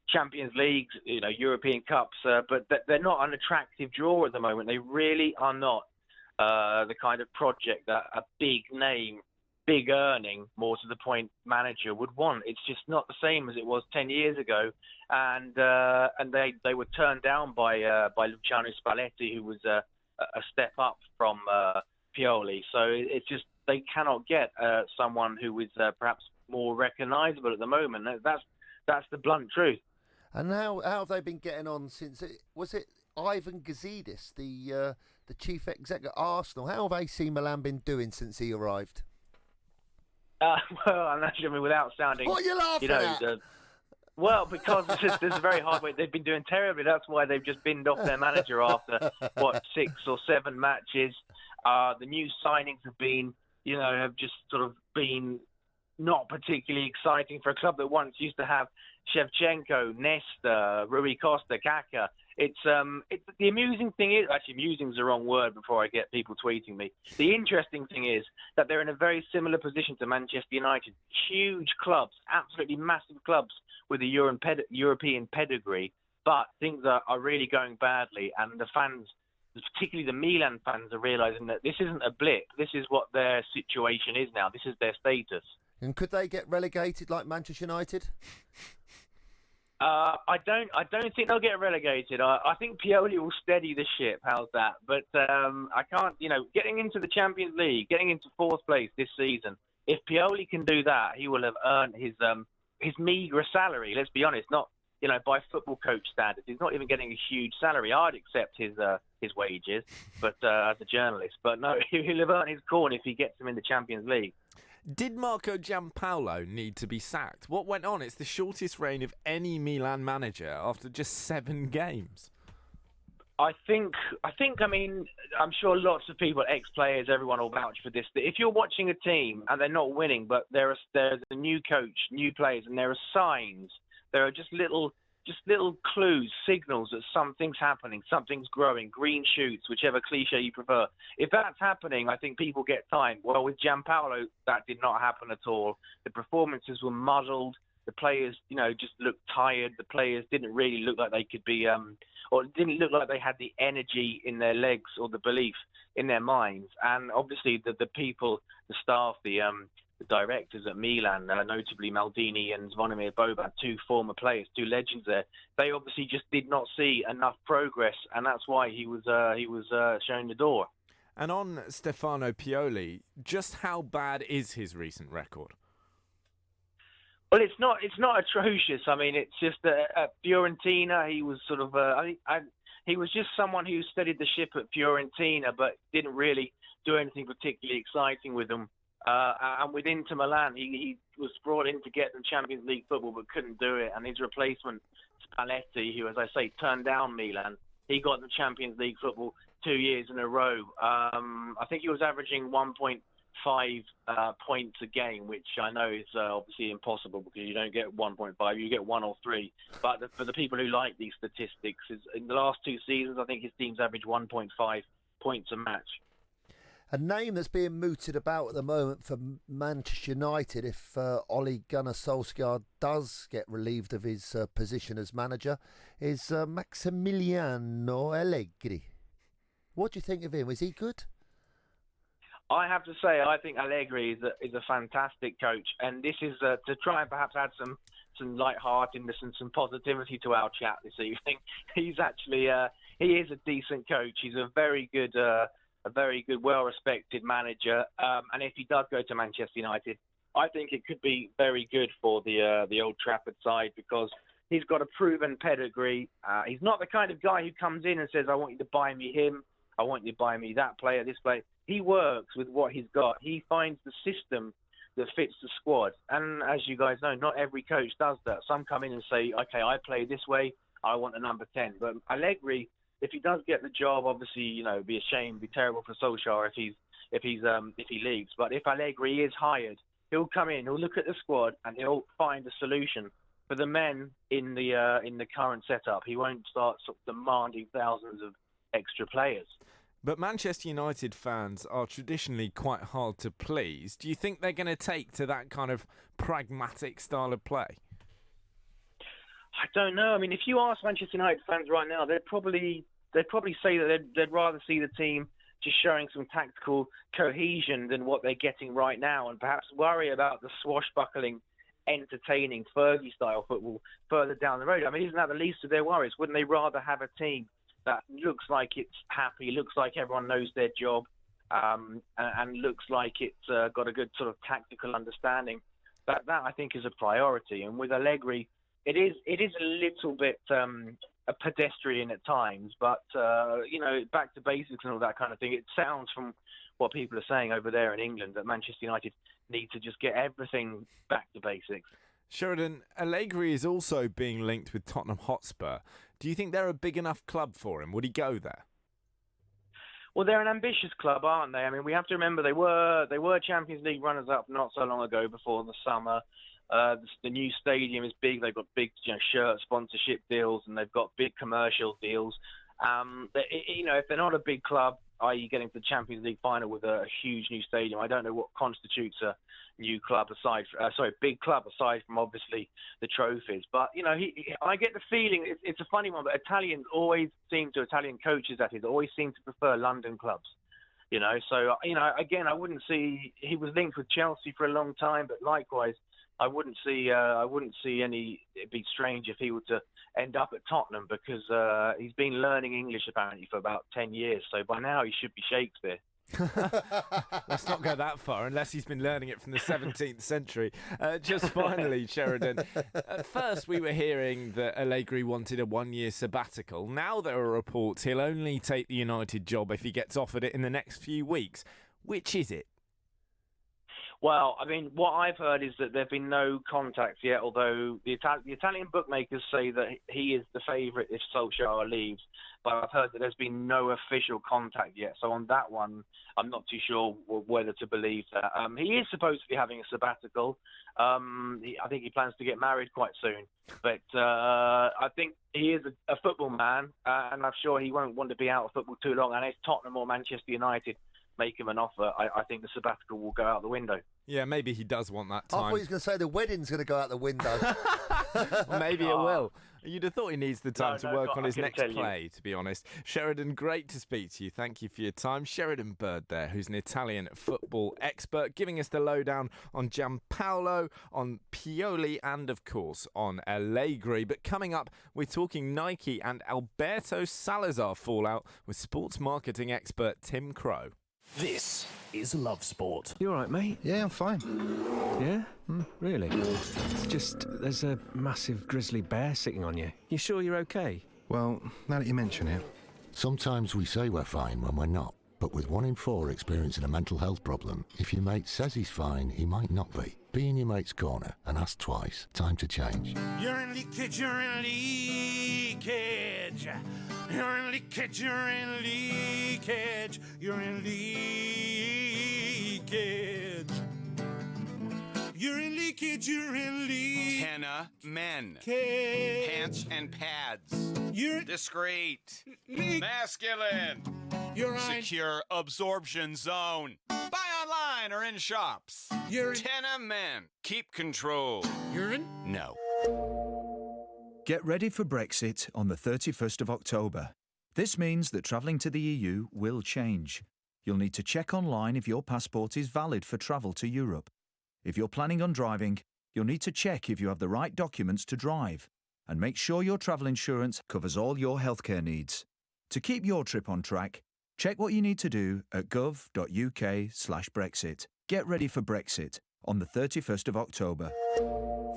Champions Leagues, European Cups, but they're not an attractive draw at the moment. They really are not the kind of project that a big name, big earning, more to the point manager would want. It's just not the same as it was 10 years ago, and they were turned down by Luciano Spalletti, who was a step up from Pioli. So it's just they cannot get someone who is perhaps more recognisable at the moment. That's the blunt truth. And how have they been getting on since? Was it Ivan Gazidis, the chief executive at Arsenal? How have AC Milan been doing since he arrived? Well, I mean, without sounding, what are you laughing at? Well, because this is a very hard way. They've been doing terribly. That's why they've just binned off their manager after 6 or 7 matches. The new signings have just sort of been not particularly exciting for a club that once used to have Shevchenko, Nesta, Rui Costa, Kaká. It's the amusing thing is, actually amusing is the wrong word before I get people tweeting me. The interesting thing is that they're in a very similar position to Manchester United. Huge clubs, absolutely massive clubs with a European pedigree, but things are really going badly, and the fans, particularly the Milan fans, are realising that this isn't a blip. This is what their situation is now. This is their status. And could they get relegated like Manchester United? I don't think they'll get relegated. I think Pioli will steady the ship. How's that? But I can't. Getting into the Champions League, getting into fourth place this season. If Pioli can do that, he will have earned his meagre salary. Let's be honest, not by football coach standards. He's not even getting a huge salary. I'd accept his wages, but as a journalist. But no, he'll have earned his corn if he gets him in the Champions League. Did Marco Giampaolo need to be sacked? What went on? It's the shortest reign of any Milan manager after just 7 games. I mean, I'm sure lots of people, ex-players, everyone will vouch for this. That if you're watching a team and they're not winning, but there's a new coach, new players, and there are signs, there are just little clues, signals that something's happening, something's growing, green shoots, whichever cliche you prefer. If that's happening, I think people get time. Well, with Giampaolo, that did not happen at all. The performances were muddled. The players, just looked tired. The players didn't really look like they could be, or it didn't look like they had the energy in their legs or the belief in their minds. And obviously the people, the staff, the directors at Milan, notably Maldini and Zvonimir Boban, 2 former players, 2 legends there, they obviously just did not see enough progress, and that's why he was shown the door. And on Stefano Pioli, just how bad is his recent record? Well, it's not atrocious. I mean, it's just at Fiorentina, he was sort of he was just someone who steadied the ship at Fiorentina, but didn't really do anything particularly exciting with them. And with Inter Milan, he was brought in to get them Champions League football, but couldn't do it. And his replacement, Spalletti, who, as I say, turned down Milan, he got them Champions League football 2 years in a row. I think he was averaging 1.5 points a game, which I know is obviously impossible because you don't get 1.5, you get 1 or 3. But for the people who like these statistics, in the last 2 seasons, I think his team's averaged 1.5 points a match. A name that's being mooted about at the moment for Manchester United, if Ole Gunnar Solskjaer does get relieved of his position as manager, is Maximiliano Allegri. What do you think of him? Is he good? I have to say, I think Allegri is a fantastic coach, and this is to try and perhaps add some lightheartedness and some positivity to our chat this evening. He's actually he is a decent coach. He's a very good, well-respected manager, and if he does go to Manchester United, I think it could be very good for the Old Trafford side because he's got a proven pedigree. He's not the kind of guy who comes in and says, "I want you to buy me him. I want you to buy me that player, this player." He works with what he's got. He finds the system that fits the squad. And as you guys know, not every coach does that. Some come in and say, "Okay, I play this way. I want a number 10." But Allegri, if he does get the job, obviously, it'd be a shame, it'd be terrible for Solskjaer if he leaves. But if Allegri is hired, he'll come in, he'll look at the squad, and he'll find a solution for the men in the current setup. He won't start sort of demanding thousands of extra players. But Manchester United fans are traditionally quite hard to please. Do you think they're going to take to that kind of pragmatic style of play? I don't know. I mean, if you ask Manchester United fans right now, they'd probably say that they'd rather see the team just showing some tactical cohesion than what they're getting right now, and perhaps worry about the swashbuckling, entertaining Fergie-style football further down the road. I mean, isn't that the least of their worries? Wouldn't they rather have a team that looks like it's happy, looks like everyone knows their job, and looks like it's got a good sort of tactical understanding? That I think is a priority. And with Allegri, it is a little bit a pedestrian at times, but back to basics and all that kind of thing. It sounds from what people are saying over there in England that Manchester United need to just get everything back to basics. Sheridan, Allegri is also being linked with Tottenham Hotspur. Do you think they're a big enough club for him? Would he go there? Well, they're an ambitious club, aren't they? I mean, we have to remember they were Champions League runners-up not so long ago before the summer. The new stadium is big. They've got big, shirt sponsorship deals, and they've got big commercial deals. If they're not a big club, i.e. getting to the Champions League final with a huge new stadium, I don't know what constitutes a new club big club aside from obviously the trophies. But, I get the feeling it's a funny one, but Italian coaches, that is, always seem to prefer London clubs. Again, I wouldn't see, he was linked with Chelsea for a long time, but likewise, I wouldn't see it'd be strange if he were to end up at Tottenham, because he's been learning English apparently for about 10 years. So by now he should be Shakespeare. Let's not go that far, unless he's been learning it from the 17th century. Just finally, Sheridan, at first we were hearing that Allegri wanted a one-year sabbatical. Now there are reports he'll only take the United job if he gets offered it in the next few weeks. Which is it? Well, what I've heard is that there have been no contacts yet, although the Italian bookmakers say that he is the favourite if Solskjaer leaves. But I've heard that there's been no official contact yet. So on that one, I'm not too sure whether to believe that. He is supposed to be having a sabbatical. I think he plans to get married quite soon. But I think he is a football man, and I'm sure he won't want to be out of football too long. And if Tottenham or Manchester United make him an offer, I think the sabbatical will go out the window. Yeah, maybe he does want that I thought time. he was going to say the wedding's going to go out the window. Or maybe it will. You'd have thought he needs the time to work on his next play, to be honest. Sheridan, great to speak to you. Thank you for your time. Sheridan Bird there, who's an Italian football expert, giving us the lowdown on Gianpaolo, on Pioli, and, of course, on Allegri. But coming up, we're talking Nike and Alberto Salazar fallout with sports marketing expert Tim Crow. This is Love Sport. You all right, mate? Yeah, I'm fine. Yeah? Really? It's just there's a massive grizzly bear sitting on you. You sure you're okay? Well, now that you mention it. Sometimes we say we're fine when we're not. But with 1 in 4 experiencing a mental health problem, if your mate says he's fine, he might not be. Be in your mate's corner and ask twice. Time to change. You're in leakage, you're in leakage. You're in leakage, you're in leakage. You're in leakage. You're in leakage, you're in leakage. Tenna men. Cage. Pants and pads. You're discreet. Masculine. You're right. Secure absorption zone. Buy online or in shops. You're in. Tenna men. Keep control. You're in. No. Get ready for Brexit on the 31st of October. This means that travelling to the EU will change. You'll need to check online if your passport is valid for travel to Europe. If you're planning on driving, you'll need to check if you have the right documents to drive. And make sure your travel insurance covers all your healthcare needs. To keep your trip on track, check what you need to do at gov.uk/Brexit. Get ready for Brexit on the 31st of October.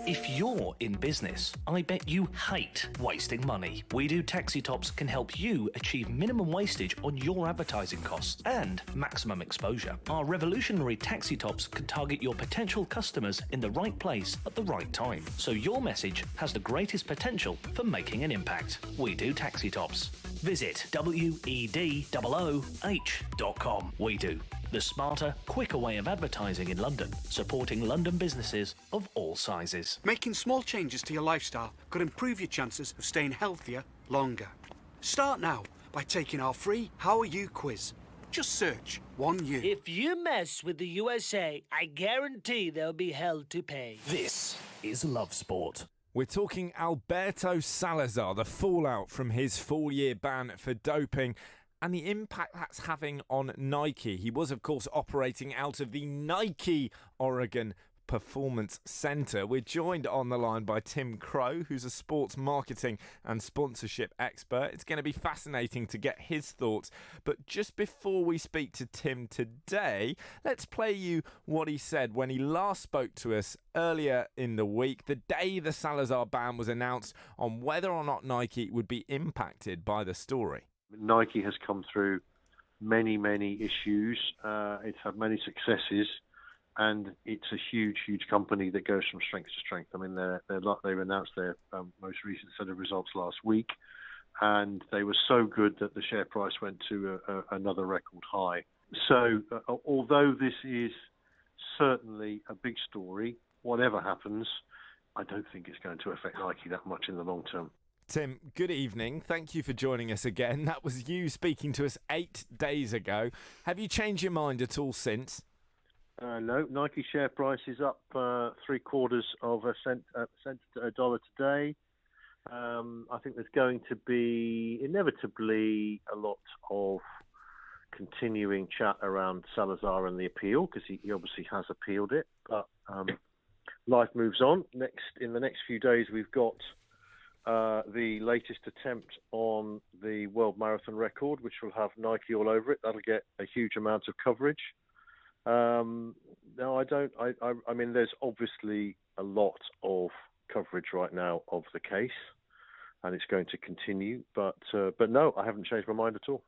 If you're in business, I bet you hate wasting money. We Do Taxi Tops can help you achieve minimum wastage on your advertising costs and maximum exposure. Our revolutionary taxi tops can target your potential customers in the right place at the right time, so your message has the greatest potential for making an impact. We Do Taxi Tops. Visit WEDOOH.com. We Do. The smarter, quicker way of advertising in London, supporting London businesses of all sizes. Making small changes to your lifestyle could improve your chances of staying healthier longer. Start now by taking our free How Are You quiz. Just search 1U. If you mess with the USA, I guarantee they'll be hell to pay. This is Love Sport. We're talking Alberto Salazar, the fallout from his 4-year ban for doping, and the impact that's having on Nike. He was, of course, operating out of the Nike Oregon Performance Centre. We're joined on the line by Tim Crow, who's a sports marketing and sponsorship expert. It's going to be fascinating to get his thoughts. But just before we speak to Tim today, let's play you what he said when he last spoke to us earlier in the week, the day the Salazar ban was announced, on whether or not Nike would be impacted by the story. Nike has come through many issues. It's had many successes, and it's a huge company that goes from strength to strength. I mean, they've announced their most recent set of results last week, and they were so good that the share price went to another record high. So, although this is certainly a big story, whatever happens, I don't think it's going to affect Nike that much in the long term. Tim, good evening. Thank you for joining us again. That was you speaking to us 8 days ago. Have you changed your mind at all since? No, Nike share price is up 0.75 cents to a dollar today. I think there's going to be inevitably a lot of continuing chat around Salazar and the appeal, because he obviously has appealed it. But life moves on. In the next few days, we've got the latest attempt on the world marathon record, which will have Nike all over it. That'll get a huge amount of coverage. No, I don't. I mean, there's obviously a lot of coverage right now of the case, and it's going to continue. But no, I haven't changed my mind at all.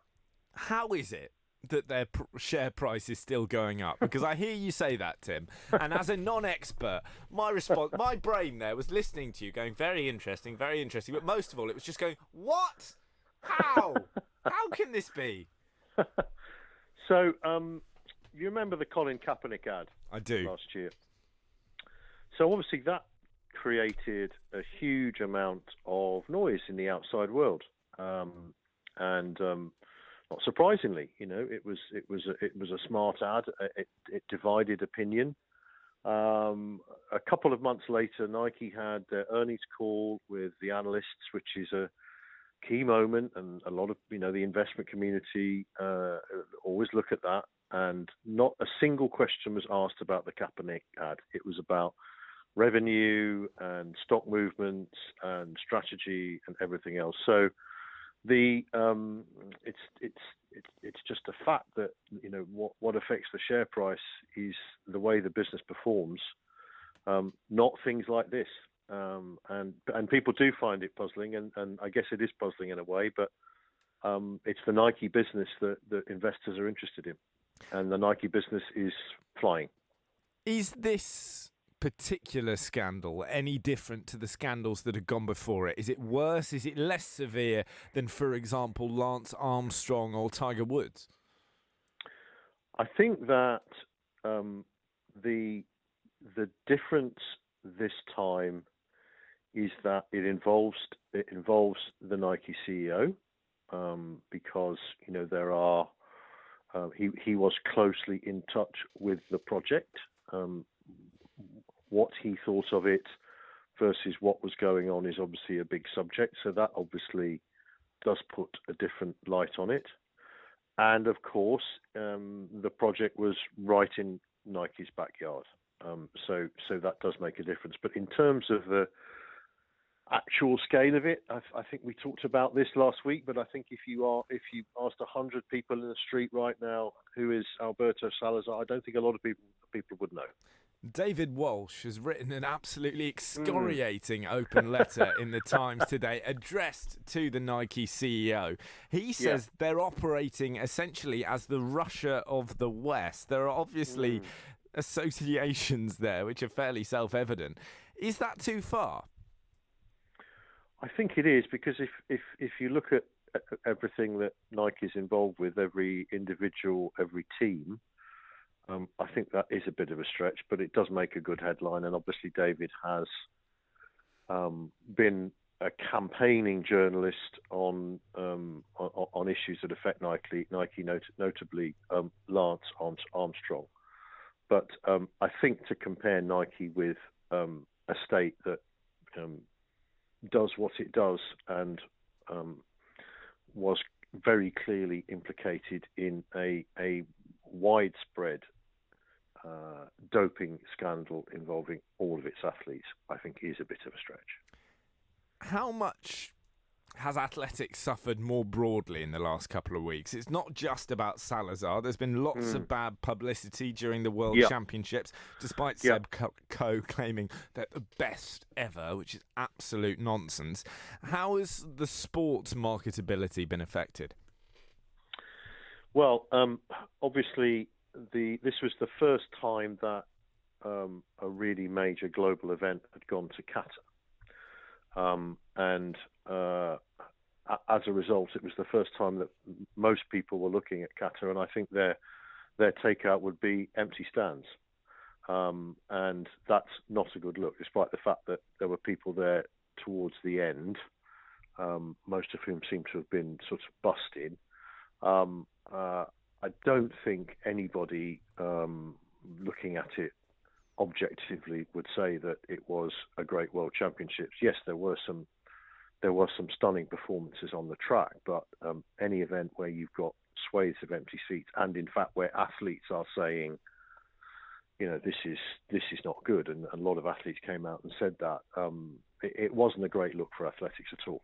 How is it that their share price is still going up? Because I hear you say that, Tim, and as a non-expert, my brain there was listening to you, going, very interesting, but most of all, it was just going, what? How? How can this be? So, you remember the Colin Kaepernick ad? I do. Last year. So obviously that created a huge amount of noise in the outside world, and not surprisingly, it was a smart ad. It divided opinion. A couple of months later, Nike had their earnings call with the analysts, which is a key moment, and a lot of the investment community always look at that. And not a single question was asked about the Kaepernick ad. It was about revenue and stock movements and strategy and everything else. So it's just a fact that what affects the share price is the way the business performs, not things like this. And people do find it puzzling, and I guess it is puzzling in a way. But it's the Nike business that investors are interested in. And the Nike business is flying. Is this particular scandal any different to the scandals that have gone before it? Is it worse? Is it less severe than, for example, Lance Armstrong or Tiger Woods? I think that the difference this time is that it involves the Nike CEO, because there are. He was closely in touch with the project. What he thought of it versus what was going on is obviously a big subject. So that obviously does put a different light on it. And of course, the project was right in Nike's backyard. So that does make a difference. But in terms of the actual scale of it, I think we talked about this last week, but I think if you asked 100 people in the street right now who is Alberto Salazar, I don't think a lot of people would know. David Walsh has written an absolutely excoriating open letter in the Times today addressed to the Nike CEO. He says they're operating essentially as the Russia of the West. There are obviously associations there which are fairly self-evident. Is that too far? I think it is, because if you look at everything that Nike is involved with, every individual, every team, I think that is a bit of a stretch, but it does make a good headline. And obviously David has been a campaigning journalist on issues that affect Nike, notably Lance Armstrong. But I think to compare Nike with a state that does what it does and was very clearly implicated in a widespread doping scandal involving all of its athletes, I think is a bit of a stretch. How much has athletics suffered more broadly in the last couple of weeks? It's not just about Salazar. There's been lots of bad publicity during the World Championships, despite Seb Coe claiming they're the best ever, which is absolute nonsense. How has the sport's marketability been affected? Well, obviously, this was the first time that a really major global event had gone to Qatar. And as a result, it was the first time that most people were looking at Qatar, and I think their takeout would be empty stands. And that's not a good look, despite the fact that there were people there towards the end, most of whom seem to have been sort of busted. I don't think anybody looking at it objectively would say that it was a great World Championships. Yes, there were some stunning performances on the track, but any event where you've got swathes of empty seats, and in fact where athletes are saying, this is not good, and a lot of athletes came out and said that, it wasn't a great look for athletics at all.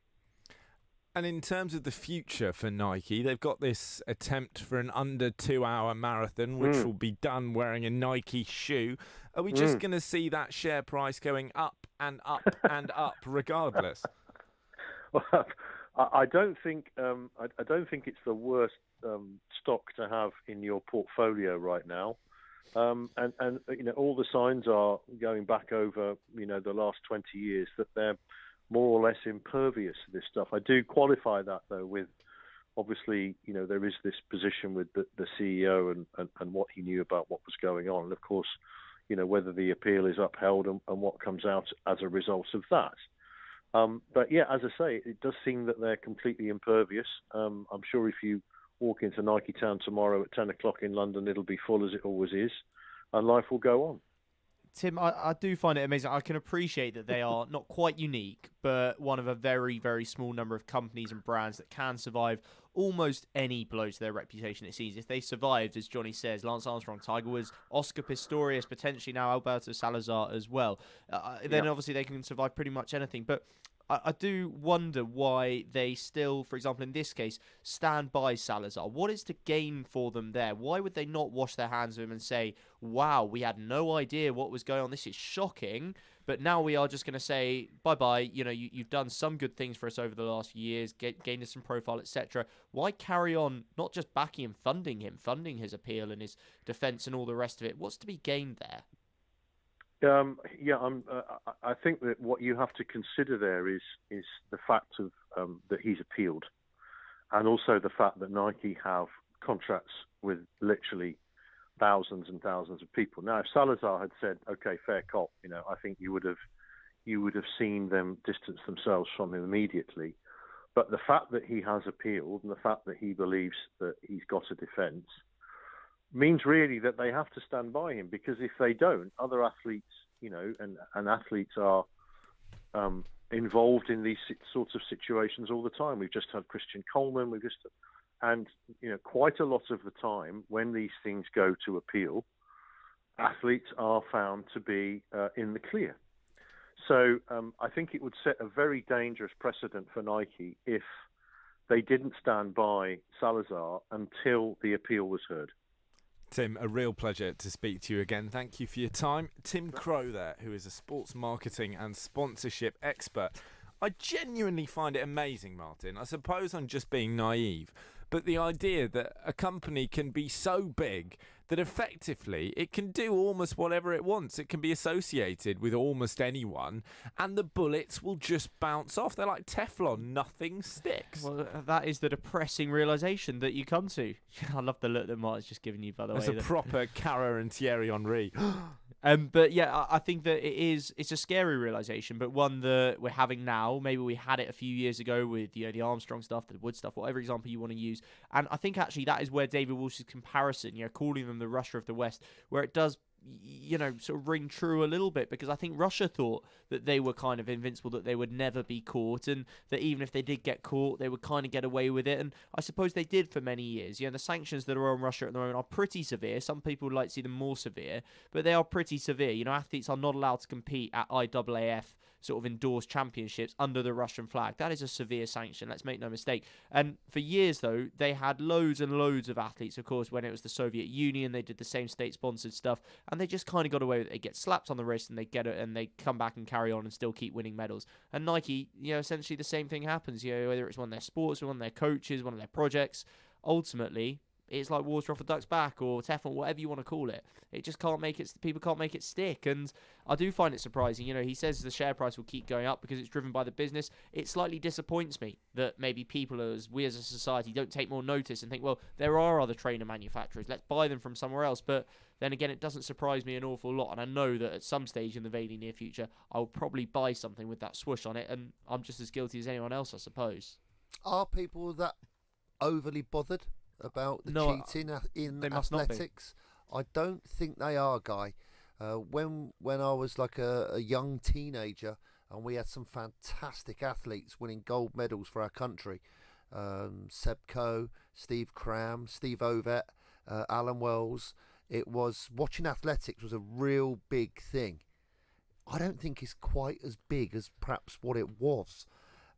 And in terms of the future for Nike, they've got this attempt for an under 2-hour marathon, which will be done wearing a Nike shoe. Are we just going to see that share price going up and up and up regardless? Well, I don't think it's the worst stock to have in your portfolio right now. And all the signs are going back over the last 20 years that they're more or less impervious to this stuff. I do qualify that though with, obviously, there is this position with the CEO and what he knew about what was going on, and of course, whether the appeal is upheld and what comes out as a result of that. But yeah, as I say, it does seem that they're completely impervious. I'm sure if you walk into Nike Town tomorrow at 10 o'clock in London, it'll be full as it always is, and life will go on. Tim, I do find it amazing. I can appreciate that they are not quite unique, but one of a very, very small number of companies and brands that can survive almost any blow to their reputation, it seems. If they survived, as Johnny says, Lance Armstrong, Tiger Woods, Oscar Pistorius, potentially now Alberto Salazar as well, then obviously they can survive pretty much anything. But I do wonder why they still, for example, in this case, stand by Salazar. What is to gain for them there? Why would they not wash their hands of him and say, wow, we had no idea what was going on. This is shocking. But now we are just going to say, bye-bye. You've done some good things for us over the last few years, gained us some profile, etc. Why carry on not just backing him, funding his appeal and his defence and all the rest of it? What's to be gained there? I think that what you have to consider there is the fact of that he's appealed, and also the fact that Nike have contracts with literally thousands and thousands of people. Now, if Salazar had said, "Okay, fair cop," I think you would have seen them distance themselves from him immediately. But the fact that he has appealed and the fact that he believes that he's got a defence means really that they have to stand by him, because if they don't, other athletes, and athletes are involved in these sorts of situations all the time. We've just had Christian Coleman, quite a lot of the time when these things go to appeal, athletes are found to be in the clear. So I think it would set a very dangerous precedent for Nike if they didn't stand by Salazar until the appeal was heard. Tim, a real pleasure to speak to you again. Thank you for your time. Tim Crow there, who is a sports marketing and sponsorship expert. I genuinely find it amazing, Martin. I suppose I'm just being naive, but the idea that a company can be so big that effectively it can do almost whatever it wants. It can be associated with almost anyone, and the bullets will just bounce off. They're like Teflon, nothing sticks. Well, that is the depressing realisation that you come to. I love the look that Martin's just given you, by the way. That's a proper Carrera and Thierry Henry. But yeah, I think that it's a scary realisation, but one that we're having now. Maybe we had it a few years ago with the Armstrong stuff, the Wood stuff, whatever example you want to use. And I think actually that is where David Walsh's comparison, calling them the Russia of the West, where it does sort of ring true a little bit, because I think Russia thought that they were kind of invincible, that they would never be caught, and that even if they did get caught, they would kind of get away with it. And I suppose they did for many years. The sanctions that are on Russia at the moment are pretty severe. Some people would like to see them more severe, but they are pretty severe. Athletes are not allowed to compete at IAAF sort of endorsed championships under the Russian flag. That is a severe sanction, let's make no mistake. And for years, though, they had loads and loads of athletes. Of course, when it was the Soviet Union, they did the same state-sponsored stuff, and they just kind of got away with it. They get slapped on the wrist, and they get it, and they come back and carry on and still keep winning medals. And Nike, essentially the same thing happens. Whether it's one of their sports, one of their coaches, one of their projects, ultimately, it's like water off a duck's back or Teflon, whatever you want to call it. It just can't make it. People can't make it stick, and I do find it surprising. He says the share price will keep going up because it's driven by the business. It slightly disappoints me that maybe people, we as a society, don't take more notice and think, well, there are other trainer manufacturers. Let's buy them from somewhere else. But then again, it doesn't surprise me an awful lot, and I know that at some stage in the very near future, I'll probably buy something with that swoosh on it, and I'm just as guilty as anyone else, I suppose. Are people that overly bothered about the cheating in athletics? I don't think they are, Guy. When I was like a young teenager and we had some fantastic athletes winning gold medals for our country, Seb Coe, Steve Cram, Steve Ovett, Alan Wells, it was watching athletics was a real big thing. I don't think it's quite as big as perhaps what it was.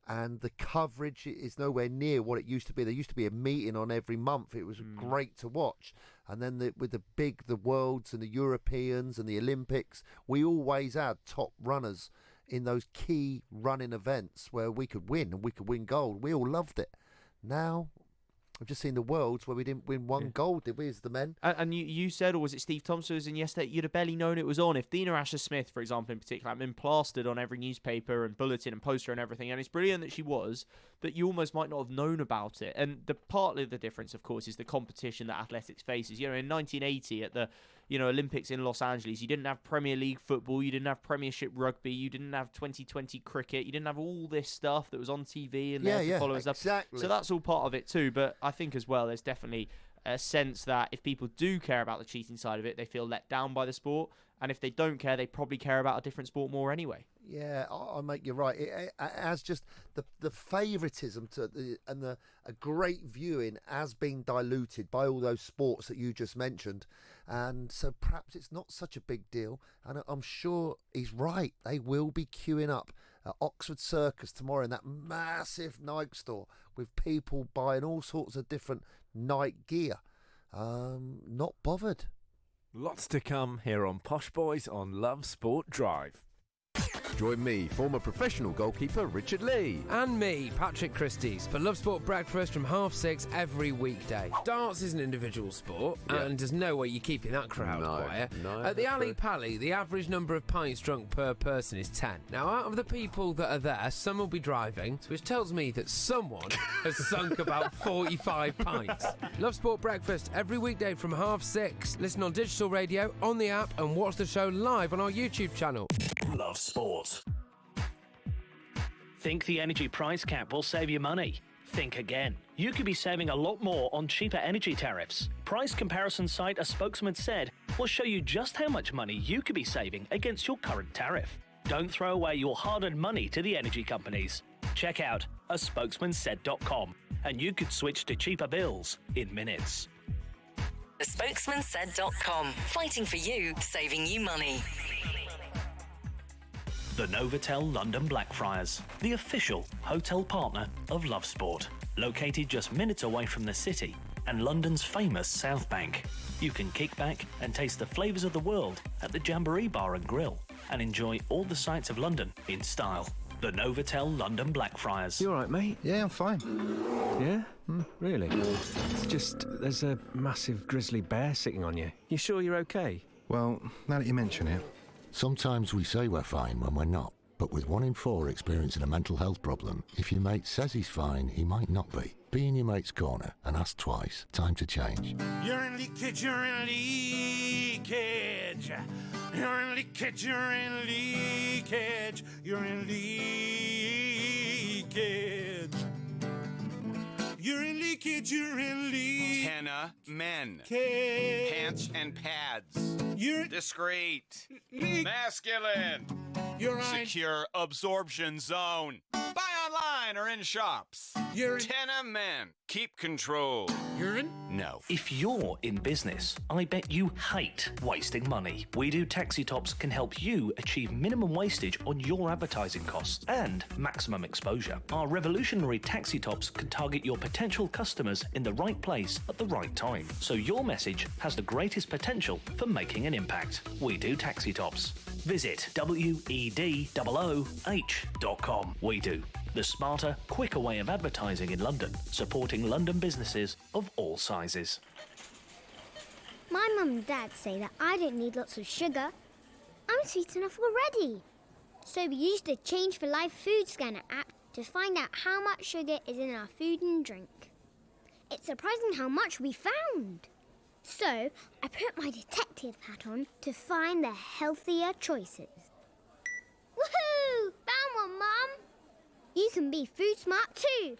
And the coverage is nowhere near what it used to be. There used to be a meeting on every month. It was great to watch. And then with the Worlds and the Europeans and the Olympics, we always had top runners in those key running events where we could win and we could win gold. We all loved it. Now, I've just seen the Worlds where we didn't win one gold, did we, as the men? And you said, or was it Steve Thompson who was in yesterday, you'd have barely known it was on. If Dina Asher-Smith, for example, in particular, had been plastered on every newspaper and bulletin and poster and everything, and it's brilliant that she was, but you almost might not have known about it. And partly the difference, of course, is the competition that athletics faces. In 1980 at the Olympics in Los Angeles, you didn't have Premier League football, you didn't have Premiership rugby, you didn't have 2020 cricket, you didn't have all this stuff that was on TV and there to follow and stuff. Exactly. So that's all part of it too. But I think as well, there's definitely a sense that if people do care about the cheating side of it, they feel let down by the sport. And if they don't care, they probably care about a different sport more anyway. Yeah, mate, you're right. It has just the favouritism and a great viewing has been diluted by all those sports that you just mentioned, and so perhaps it's not such a big deal. And I'm sure he's right. They will be queuing up at Oxford Circus tomorrow in that massive Nike store with people buying all sorts of different Nike gear. Not bothered. Lots to come here on Posh Boys on Love Sport Drive. Join me, former professional goalkeeper Richard Lee. And me, Patrick Christie's, for Love Sport Breakfast from 6:30 every weekday. Darts is an individual sport, and there's no way you're keeping that crowd quiet. At the Ali Pally, the average number of pints drunk per person is 10. Now, out of the people that are there, some will be driving, which tells me that someone has sunk about 45 pints. Love Sport Breakfast every weekday from 6:30. Listen on digital radio, on the app, and watch the show live on our YouTube channel. Love Sport. Think the energy price cap will save you money? Think again. You could be saving a lot more on cheaper energy tariffs. Price comparison site A Spokesman Said will show you just how much money you could be saving against your current tariff. Don't throw away your hard-earned money to the energy companies. Check out aspokesmansaid.com and you could switch to cheaper bills in minutes. aspokesmansaid.com. Fighting for you, saving you money. The Novotel London Blackfriars, the official hotel partner of Love Sport. Located just minutes away from the city and London's famous South Bank. You can kick back and taste the flavours of the world at the Jamboree Bar and Grill and enjoy all the sights of London in style. The Novotel London Blackfriars. You all right, mate? Yeah, I'm fine. Yeah? Really? It's just, there's a massive grizzly bear sitting on you. You sure you're okay? Well, now that you mention it. Sometimes we say we're fine when we're not, but with 1 in 4 experiencing a mental health problem, if your mate says he's fine, he might not be. Be in your mate's corner and ask twice. Time to change. You're in leakage, you're in leakage. You're in leakage, you're in leakage. You're in leakage. You're in leakage, you're in leakage. Tenna men. Cage. Pants and pads. You're discreet. Masculine. You're secure absorption zone. Buy online or in shops. You're in Tenna men. Keep control. You're in? No. If you're in business, I bet you hate wasting money. We Do Taxi Tops can help you achieve minimum wastage on your advertising costs and maximum exposure. Our revolutionary taxi tops can target your potential customers in the right place at the right time, so your message has the greatest potential for making an impact. We Do Taxi Tops. Visit WEDOOH.com. We Do. The smarter, quicker way of advertising in London, supporting London businesses of all sizes. My mum and dad say that I don't need lots of sugar. I'm sweet enough already. So we used the Change for Life food scanner app to find out how much sugar is in our food and drink. It's surprising how much we found. So I put my detective hat on to find the healthier choices. Woohoo! Found one, Mum! You can be food smart too.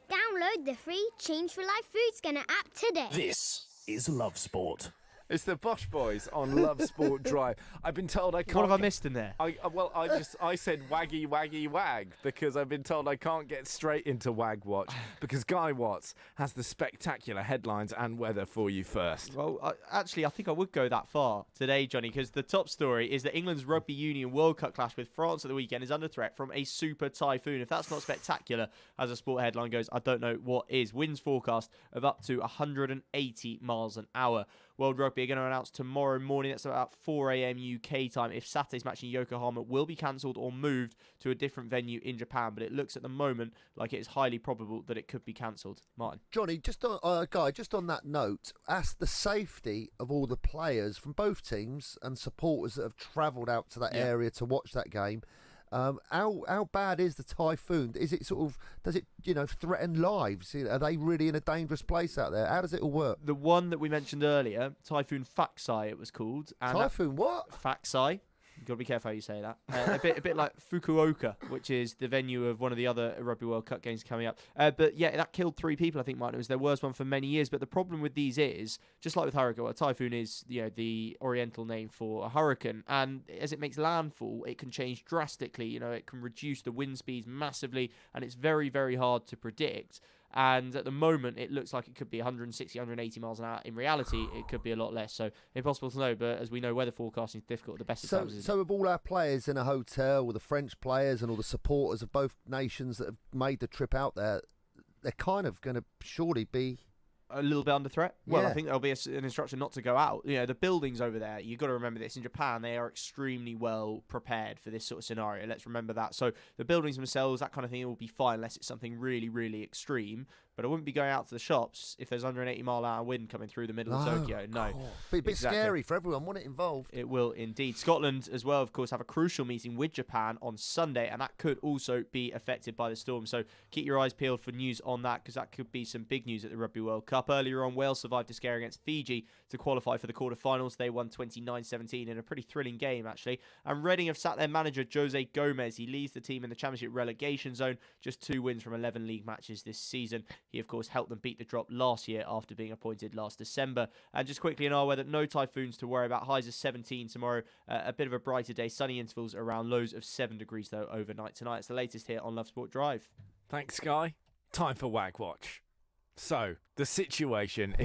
Download the free Change for Life food scanner app today. This is Love Sport. It's the Bosch Boys on Love Sport Drive. I've been told I can't. What have I missed in there? I said waggy waggy wag because I've been told I can't get straight into Wag Watch because Guy Watts has the spectacular headlines and weather for you first. Well, actually, I think I would go that far today, Johnny, because the top story is that England's Rugby Union World Cup clash with France at the weekend is under threat from a super typhoon. If that's not spectacular, as a sport headline goes, I don't know what is. Winds forecast of up to 180 miles an hour. World Rugby are going to announce tomorrow morning, that's about 4 a.m. UK time, if Saturday's match in Yokohama will be cancelled or moved to a different venue in Japan. But it looks at the moment like it is highly probable that it could be cancelled. Martin. Johnny, just on that note, as the safety of all the players from both teams and supporters that have travelled out to that area to watch that game, how bad is the typhoon? Is it does it threaten lives? Are they really in a dangerous place out there? How does it all work? The one that we mentioned earlier, Typhoon Faxai, it was called. And Typhoon what? Faxai. You've got to be careful how you say that. A bit like Fukuoka, which is the venue of one of the other Rugby World Cup games coming up. But yeah, that killed 3 people, I think, Martin. It was their worst one for many years. But the problem with these is, just like with hurricane, a typhoon is the oriental name for a hurricane. And as it makes landfall, it can change drastically. It can reduce the wind speeds massively. And it's very, very hard to predict. And at the moment, it looks like it could be 160, 180 miles an hour. In reality, it could be a lot less. So impossible to know. But as we know, weather forecasting is difficult at the best of times. So with all our players in a hotel, with the French players and all the supporters of both nations that have made the trip out there, they're kind of going to surely be a little bit under threat. Well, Yeah. I think there'll be an instruction not to go out. The buildings over there, you've got to remember this. In Japan, they are extremely well prepared for this sort of scenario. Let's remember that. So the buildings themselves, that kind of thing, will be fine unless it's something really, really extreme. But I wouldn't be going out to the shops if there's 180 mile an hour wind coming through the middle of Tokyo. No. Be a bit scary for everyone, won't it, involved? It will indeed. Scotland as well, of course, have a crucial meeting with Japan on Sunday, and that could also be affected by the storm. So keep your eyes peeled for news on that, because that could be some big news at the Rugby World Cup. Earlier on, Wales survived a scare against Fiji to qualify for the quarterfinals. They won 29-17 in a pretty thrilling game, actually. And Reading have sat their manager, Jose Gomez. He leads the team in the Championship relegation zone. Just 2 wins from 11 league matches this season. He, of course, helped them beat the drop last year after being appointed last December. And just quickly in our weather, no typhoons to worry about. Highs of 17 tomorrow. A bit of a brighter day. Sunny intervals around, lows of 7 degrees, though, overnight tonight. It's the latest here on Love Sport Drive. Thanks, Sky. Time for Wag Watch. So, the situation...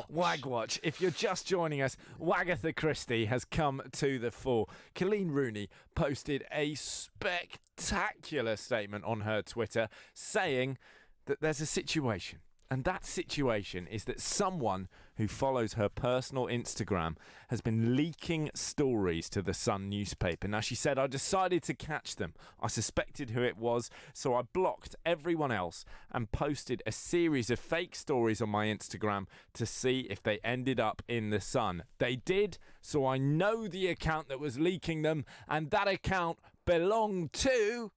Wag Watch. If you're just joining us, Wagatha Christie has come to the fore. Colleen Rooney posted a spectacular statement on her Twitter saying that there's a situation. And that situation is that someone who follows her personal Instagram has been leaking stories to the Sun newspaper. Now, she said, I decided to catch them. I suspected who it was, so I blocked everyone else and posted a series of fake stories on my Instagram to see if they ended up in the Sun. They did, so I know the account that was leaking them, and that account belonged to...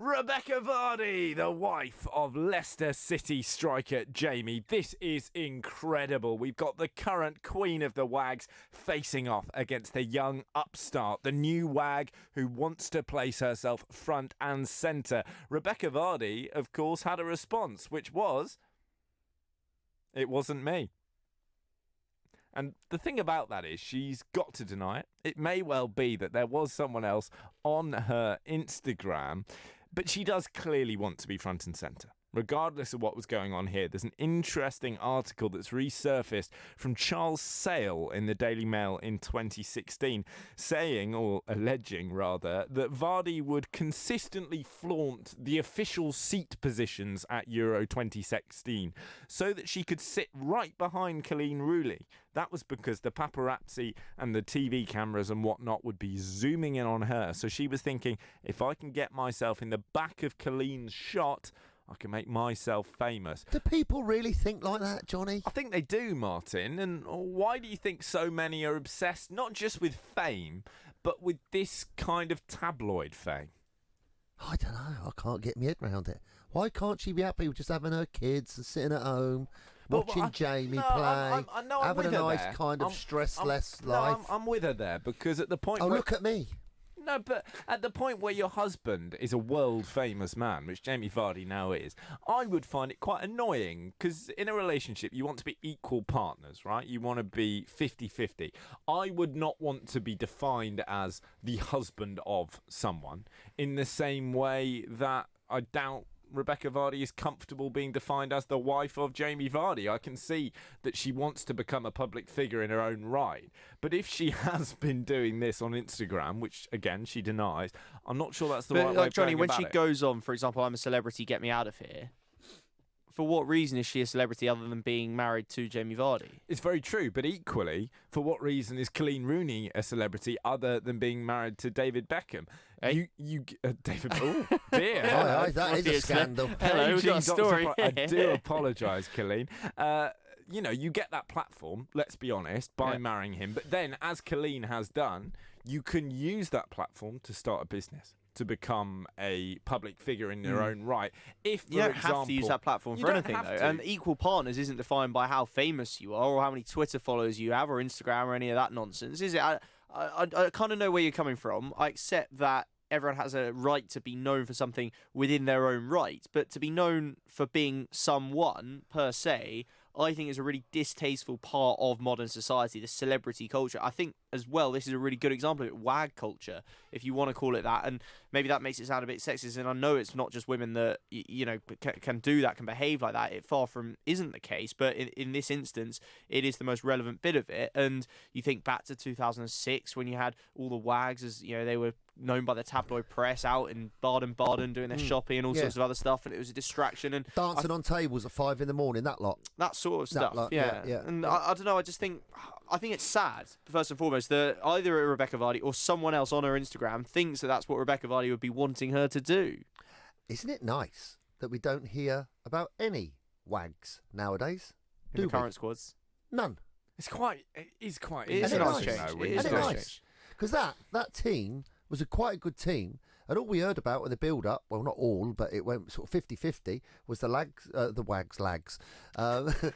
Rebecca Vardy, the wife of Leicester City striker Jamie. This is incredible. We've got the current queen of the wags facing off against the young upstart, the new wag who wants to place herself front and centre. Rebecca Vardy, of course, had a response, which was, it wasn't me. And the thing about that is she's got to deny it. It may well be that there was someone else on her Instagram, but she does clearly want to be front and centre. Regardless of what was going on here, there's an interesting article that's resurfaced from Charles Sale in the Daily Mail in 2016, saying, or alleging rather, that Vardy would consistently flaunt the official seat positions at Euro 2016 so that she could sit right behind Colleen Rooney. That was because the paparazzi and the TV cameras and whatnot would be zooming in on her. So she was thinking, if I can get myself in the back of Colleen's shot, I can make myself famous. Do people really think like that, Johnny? I think they do, Martin. And why do you think so many are obsessed, not just with fame, but with this kind of tabloid fame? I don't know. I can't get my head around it. Why can't she be happy with just having her kids and sitting at home, watching Jamie play, having a nice kind of stressless life? I'm with her there, because at the point... Oh, look at me. No, but at the point where your husband is a world-famous man, which Jamie Vardy now is, I would find it quite annoying, because in a relationship, you want to be equal partners, right? You want to be 50-50. I would not want to be defined as the husband of someone in the same way that I doubt Rebecca Vardy is comfortable being defined as the wife of Jamie Vardy. I can see that she wants to become a public figure in her own right. But if she has been doing this on Instagram, which, again, she denies, I'm not sure that's the right way of Johnny, going when about she it. goes on, for example, I'm a celebrity, get me out of here, for what reason is she a celebrity other than being married to Jamie Vardy? It's very true, but equally, for what reason is Colleen Rooney a celebrity other than being married to David Beckham? Hey? David. Oh dear, that is a scandal. Hello, we've got a story. I do apologise, Colleen. You get that platform, let's be honest, by marrying him. But then, as Colleen has done, you can use that platform to start a business, to become a public figure in your own right. If, for you don't example, have to use that platform for anything, though. And equal partners isn't defined by how famous you are or how many Twitter followers you have or Instagram or any of that nonsense, is it? I kind of know where you're coming from. I accept that everyone has a right to be known for something within their own right, but to be known for being someone, per se, I think is a really distasteful part of modern society, the celebrity culture. I think, as well, this is a really good example of it, wag culture, if you want to call it that. And maybe that makes it sound a bit sexist, and I know it's not just women that, can do that, can behave like that. It far from isn't the case, but in this instance, it is the most relevant bit of it. And you think back to 2006, when you had all the wags, as they were known by the tabloid press, out in Baden-Baden doing their shopping and all sorts of other stuff, and it was a distraction. And dancing on tables at 5 a.m, that lot. That sort of stuff, lot, yeah. And I don't know, I think it's sad, first and foremost, that either Rebecca Vardy or someone else on her Instagram thinks that that's what Rebecca Vardy would be wanting her to do. Isn't it nice that we don't hear about any wags nowadays? In the current squads? None. It's quite It is a nice change. Because that team was quite a good team, and all we heard about in the build-up, well, not all, but it went sort of 50-50, was the lags.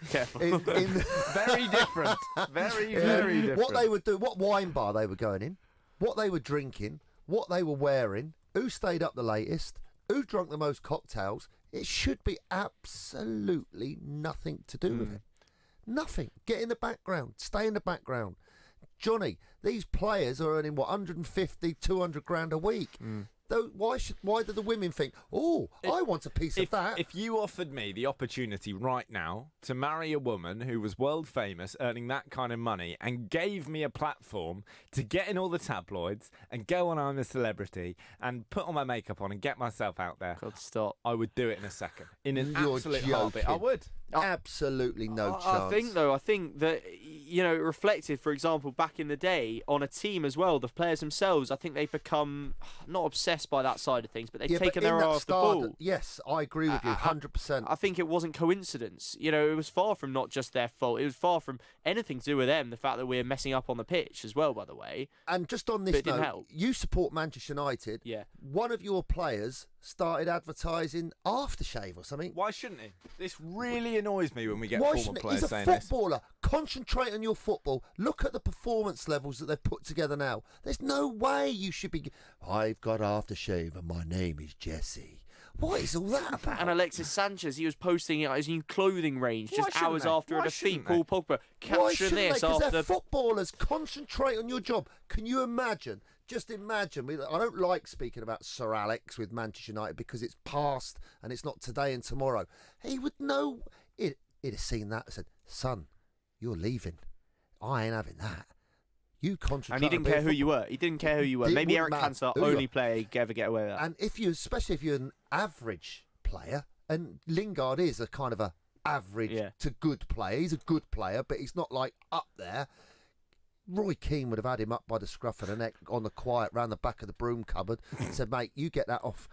Careful. Very different. Very different. What they would do, what wine bar they were going in, what they were drinking, what they were wearing, who stayed up the latest, who drank the most cocktails. It should be absolutely nothing to do with it. Nothing. Get in the background. Stay in the background. Johnny, these players are earning, 150, 200 grand a week. Why do the women think, I want a piece of that? If you offered me the opportunity right now to marry a woman who was world famous, earning that kind of money, and gave me a platform to get in all the tabloids and go on I'm a celebrity and put all my makeup on and get myself out there, God, stop. I would do it in a second. In an You're absolute joking. heartbeat. I would. Absolutely no chance. I think that, it reflected, for example, back in the day on a team as well, the players themselves, I think they've become not obsessed by that side of things, but they've taken their eye off the ball. Yes, I agree with you, 100%. I think it wasn't coincidence. It was far from not just their fault. It was far from anything to do with them, the fact that we're messing up on the pitch as well, by the way. And just on this note, you support Manchester United. Yeah. One of your players started advertising aftershave or something. Why shouldn't he? This really annoys me when we get Why former shouldn't he? players He's a saying footballer. Concentrate on your football. Look at the performance levels that they've put together now. There's no way you should be... I've got aftershave and my name is Jesse. What is all that about? And Alexis Sanchez, he was posting it at his new clothing range just hours after a defeat. Paul Pogba, capture this after... They're footballers. Concentrate on your job. Can you imagine... Just imagine, I don't like speaking about Sir Alex with Manchester United because it's past and it's not today and tomorrow. He would know, he'd have seen that and said, son, you're leaving. I ain't having that. You concentrate. And he didn't care who you were. He didn't care who you were. Maybe Eric Cantona, only player he'd ever get away with that. And especially if you're an average player, and Lingard is a kind of a average to good player. He's a good player, but he's not like up there. Roy Keane would have had him up by the scruff of the neck on the quiet round the back of the broom cupboard and said, mate, you get that off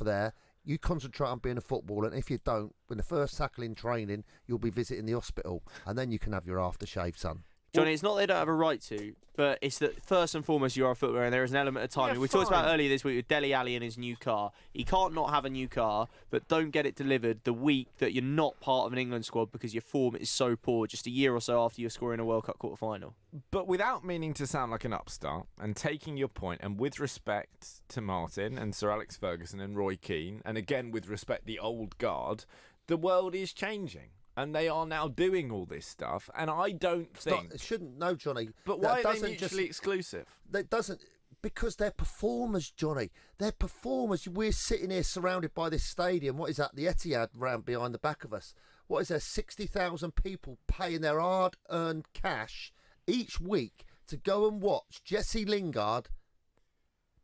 of there. You concentrate on being a footballer, and if you don't, when the first tackle in training, you'll be visiting the hospital, and then you can have your aftershave, son. Johnny, it's not they don't have a right to, but it's that first and foremost you are a footballer and there is an element of timing. Yeah, we talked about fine. earlier this week with Dele Alli and his new car. He can't not have a new car, but don't get it delivered the week that you're not part of an England squad because your form is so poor just a year or so after you're scoring a World Cup quarter-final. But without meaning to sound like an upstart, and taking your point, and with respect to Martin and Sir Alex Ferguson and Roy Keane, and again with respect the old guard, the world is changing. And they are now doing all this stuff, and I don't think... It shouldn't, no, Johnny. But why are they mutually exclusive? That doesn't... Because they're performers, Johnny. They're performers. We're sitting here surrounded by this stadium. What is that? The Etihad round behind the back of us. What is there? 60,000 people paying their hard-earned cash each week to go and watch Jesse Lingard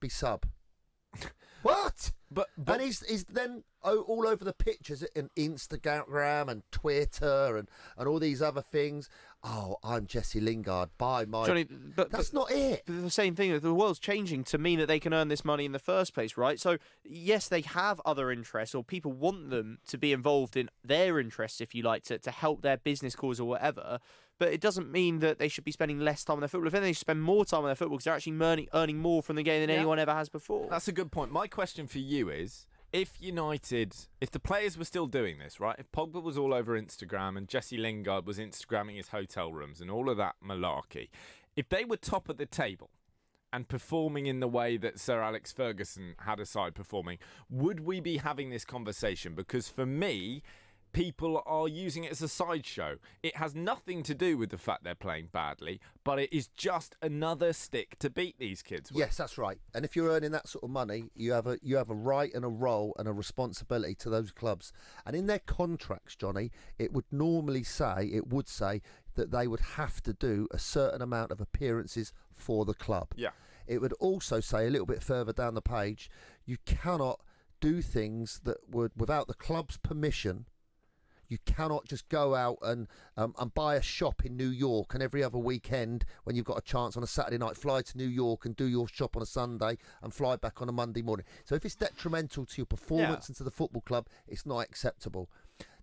be sub. What? But and he's then all over the pictures and Instagram and Twitter and all these other things. Oh, I'm Jesse Lingard. Buy my... Johnny, but that's not it. But the same thing, the world's changing to mean that they can earn this money in the first place, right? So, yes, they have other interests, or people want them to be involved in their interests, if you like, to help their business cause or whatever. But it doesn't mean that they should be spending less time on their football. If anything, they should spend more time on their football because they're actually earning more from the game than anyone ever has before. That's a good point. My question for you is, if the players were still doing this, right? If Pogba was all over Instagram and Jesse Lingard was Instagramming his hotel rooms and all of that malarkey, if they were top of the table and performing in the way that Sir Alex Ferguson had a side performing, would we be having this conversation? Because for me, people are using it as a sideshow. It has nothing to do with the fact they're playing badly, but it is just another stick to beat these kids with. Yes, that's right. And if you're earning that sort of money, you have a right and a role and a responsibility to those clubs. And in their contracts, Johnny, it would say that they would have to do a certain amount of appearances for the club. Yeah. It would also say a little bit further down the page, you cannot do things that would, without the club's permission. You cannot just go out and buy a shop in New York and every other weekend when you've got a chance on a Saturday night, fly to New York and do your shop on a Sunday and fly back on a Monday morning. So if it's detrimental to your performance and to the football club, it's not acceptable.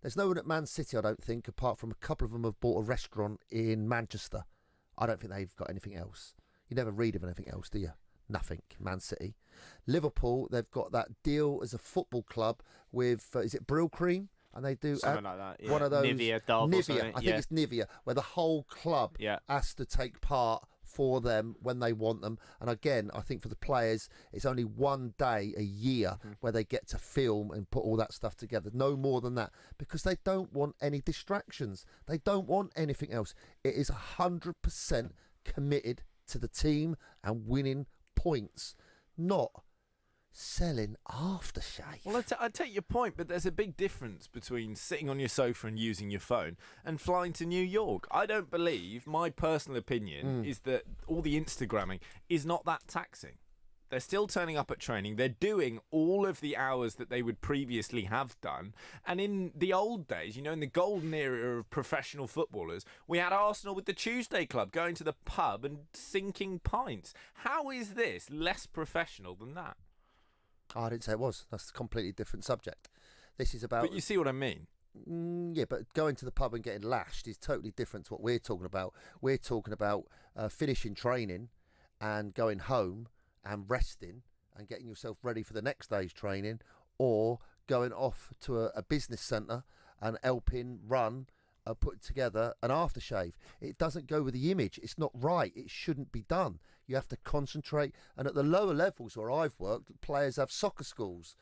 There's no one at Man City, I don't think, apart from a couple of them have bought a restaurant in Manchester. I don't think they've got anything else. You never read of anything else, do you? Nothing, Man City. Liverpool, they've got that deal as a football club with, is it Brill Cream? And they do something like that. Yeah. One of those Nivea, I think it's Nivea, where the whole club has to take part for them when they want them. And again, I think for the players, it's only one day a year where they get to film and put all that stuff together. No more than that, because they don't want any distractions. They don't want anything else. It is 100% committed to the team and winning points, not selling aftershave. Well, I take your point, but there's a big difference between sitting on your sofa and using your phone and flying to New York. I don't believe, my personal opinion is that all the Instagramming is not that taxing. They're still turning up at training. They're doing all of the hours that they would previously have done. And in the old days, in the golden era of professional footballers, we had Arsenal with the Tuesday Club going to the pub and sinking pints. How is this less professional than that? I didn't say it was. That's a completely different subject. This is about... But you see what I mean? Yeah, but going to the pub and getting lashed is totally different to what we're talking about. We're talking about finishing training and going home and resting and getting yourself ready for the next day's training, or going off to a business centre and helping run, put together an aftershave. It doesn't go with the image. It's not right. It shouldn't be done. You have to concentrate. And at the lower levels where I've worked, players have soccer schools.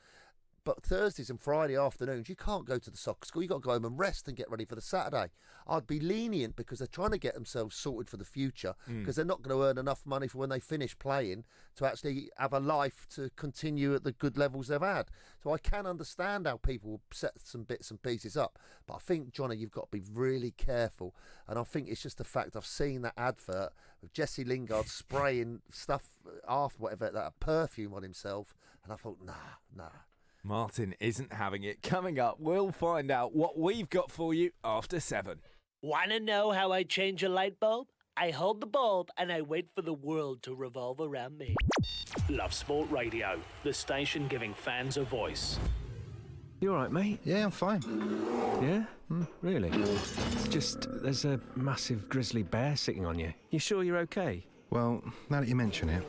But Thursdays and Friday afternoons, you can't go to the soccer school. You've got to go home and rest and get ready for the Saturday. I'd be lenient because they're trying to get themselves sorted for the future, because they're not going to earn enough money for when they finish playing to actually have a life to continue at the good levels they've had. So I can understand how people will set some bits and pieces up. But I think, Johnny, you've got to be really careful. And I think it's just the fact I've seen that advert of Jesse Lingard spraying stuff after whatever, that perfume on himself. And I thought, nah. Martin isn't having it. Coming up, we'll find out what we've got for you after 7. Want to know how I change a light bulb? I hold the bulb and I wait for the world to revolve around me. Love Sport Radio, the station giving fans a voice. You all right, mate? Yeah, I'm fine. Yeah? Really? It's just there's a massive grizzly bear sitting on you. You sure you're okay? Well, now that you mention it.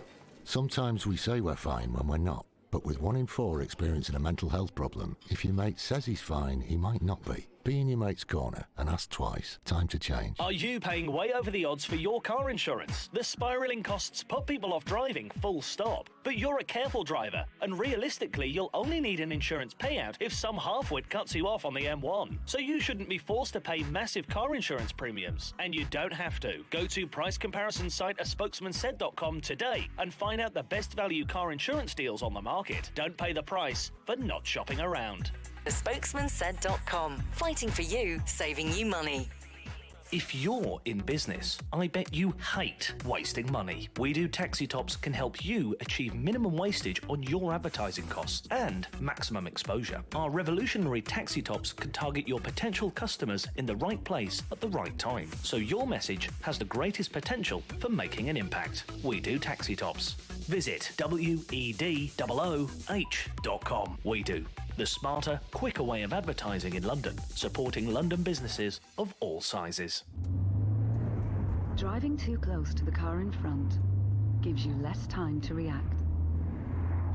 Sometimes we say we're fine when we're not. But with 1 in 4 experiencing a mental health problem, if your mate says he's fine, he might not be. Be in your mate's corner and ask twice. Time to change. Are you paying way over the odds for your car insurance? The spiralling costs put people off driving, full stop. But you're a careful driver, and realistically, you'll only need an insurance payout if some halfwit cuts you off on the M1. So you shouldn't be forced to pay massive car insurance premiums. And you don't have to. Go to price comparison site aspokesmansaid.com today and find out the best value car insurance deals on the market. Don't pay the price for not shopping around. Aspokesmansaid.com. Fighting for you, saving you money. If you're in business, I bet you hate wasting money. We Do Taxi Tops can help you achieve minimum wastage on your advertising costs and maximum exposure. Our revolutionary taxi tops can target your potential customers in the right place at the right time, so your message has the greatest potential for making an impact. We Do Taxi Tops. Visit WEDOOH.com. We Do. The smarter, quicker way of advertising in London, supporting London businesses of all sizes. Driving too close to the car in front gives you less time to react.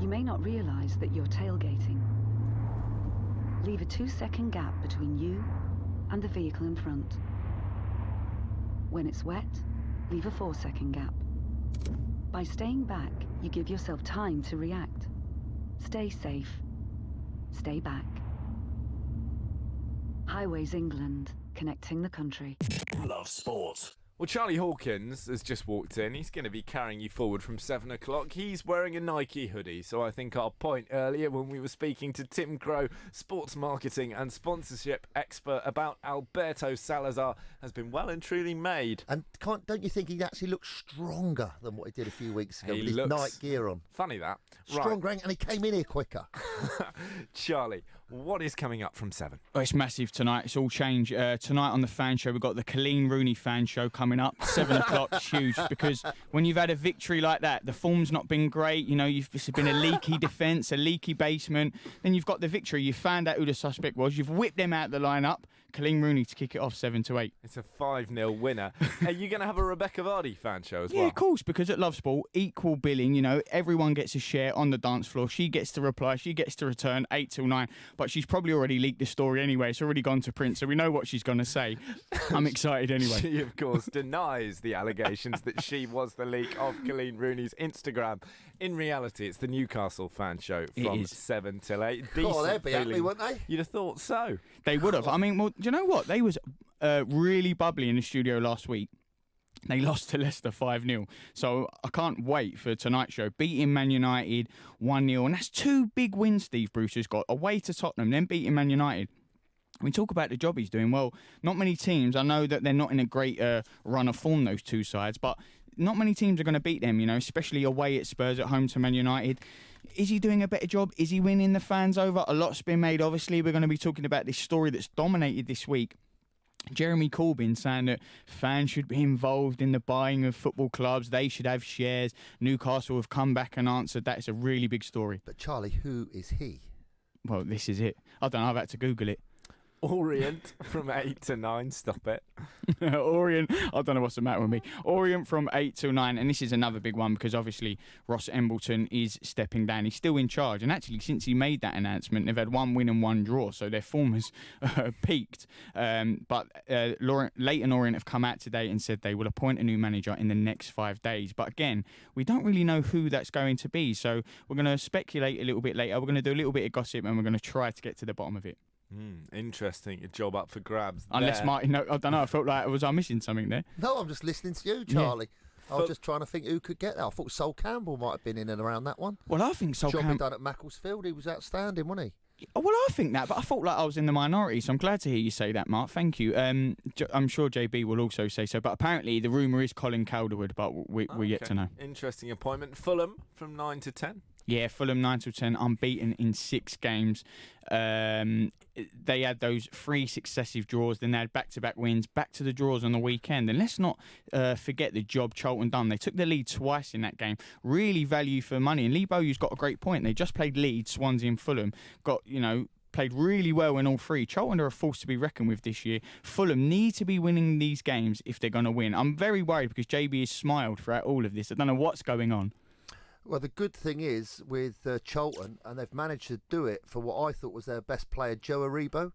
You may not realise that you're tailgating. Leave a 2-second gap between you and the vehicle in front. When it's wet, leave a 4-second gap. By staying back, you give yourself time to react. Stay safe. Stay back. Highways England, connecting the country. Love sport. Well, Charlie Hawkins has just walked in. He's going to be carrying you forward from 7 o'clock. He's wearing a Nike hoodie, so I think our point earlier when we were speaking to Tim Crow, sports marketing and sponsorship expert, about Alberto Salazar has been well and truly made. And don't you think he actually looks stronger than what he did a few weeks ago He with his looks night gear on? Funny that. Stronger, and he came in here quicker. Charlie, what is coming up from 7? Oh, it's massive tonight. It's all changed. Tonight on the fan show, we've got the Colleen Rooney fan show coming up. 7 o'clock, it's huge, because when you've had a victory like that, the form's not been great. You know, it's been a leaky defence, a leaky basement. Then you've got the victory. You found out who the suspect was. You've whipped them out of the lineup. Colleen Rooney to kick it off 7-8. It's a 5-0 winner. Are you going to have a Rebecca Vardy fan show as well? Yeah, of course, because at Love Sport, equal billing, you know, everyone gets a share on the dance floor. She gets to reply, she gets to return 8 till 9, but she's probably already leaked the story anyway. It's already gone to print, so we know what she's going to say. I'm excited anyway. She, of course, denies the allegations that she was the leak of Colleen Rooney's Instagram. In reality, it's the Newcastle fan show from 7 till 8. Oh, they'd be happy, wouldn't they? You'd have thought so. They would have. I mean, well, do you know what? They was really bubbly in the studio last week. They lost to Leicester 5-0. So I can't wait for tonight's show. Beating Man United 1-0. And that's 2 big wins Steve Bruce has got. Away to Tottenham, then beating Man United. We talk about the job he's doing. Well, not many teams. I know that they're not in a great run of form, those two sides, but not many teams are going to beat them, you know, especially away at Spurs, at home to Man United. Is he doing a better job? Is he winning the fans over? A lot's been made. Obviously, we're going to be talking about this story that's dominated this week. Jeremy Corbyn saying that fans should be involved in the buying of football clubs. They should have shares. Newcastle have come back and answered that. It's a really big story. But Charlie, who is he? Well, this is it. I don't know. I've had to Google it. Orient from 8 to 9. Stop it. Orient, I don't know what's the matter with me. Orient from 8 till 9, and this is another big one because obviously Ross Embleton is stepping down. He's still in charge, and actually since he made that announcement, they've had 1 win and 1 draw, so their form has peaked. But Leyton Orient have come out today and said they will appoint a new manager in the next 5 days. But again, we don't really know who that's going to be, so we're going to speculate a little bit later. We're going to do a little bit of gossip, and we're going to try to get to the bottom of it. Interesting. A job up for grabs. Unless Martin, no, I don't know. I felt like I missing something there. No, I'm just listening to you, Charlie. Yeah. I was just trying to think who could get that. I thought Sol Campbell might have been in and around that one. Well, I think Sol Campbell done at Macclesfield. He was outstanding, wasn't he? Well, I think that, but I felt like I was in the minority, so I'm glad to hear you say that, Mark. Thank you. I'm sure JB will also say so, but apparently the rumour is Colin Calderwood, but we're yet to know. Interesting appointment. Fulham from 9 to 10. Yeah, Fulham 9 to 10, unbeaten in 6 games. They had those 3 successive draws, then they had back-to-back wins, back to the draws on the weekend. And let's not forget the job Charlton done. They took the lead twice in that game. Really value for money. And Lee Bowyer's got a great point. They just played Leeds, Swansea and Fulham. Got, you know, played really well in all three. Charlton are a force to be reckoned with this year. Fulham need to be winning these games if they're going to win. I'm very worried because JB has smiled throughout all of this. I don't know what's going on. Well, the good thing is with Charlton, and they've managed to do it for what I thought was their best player, Joe Aribo.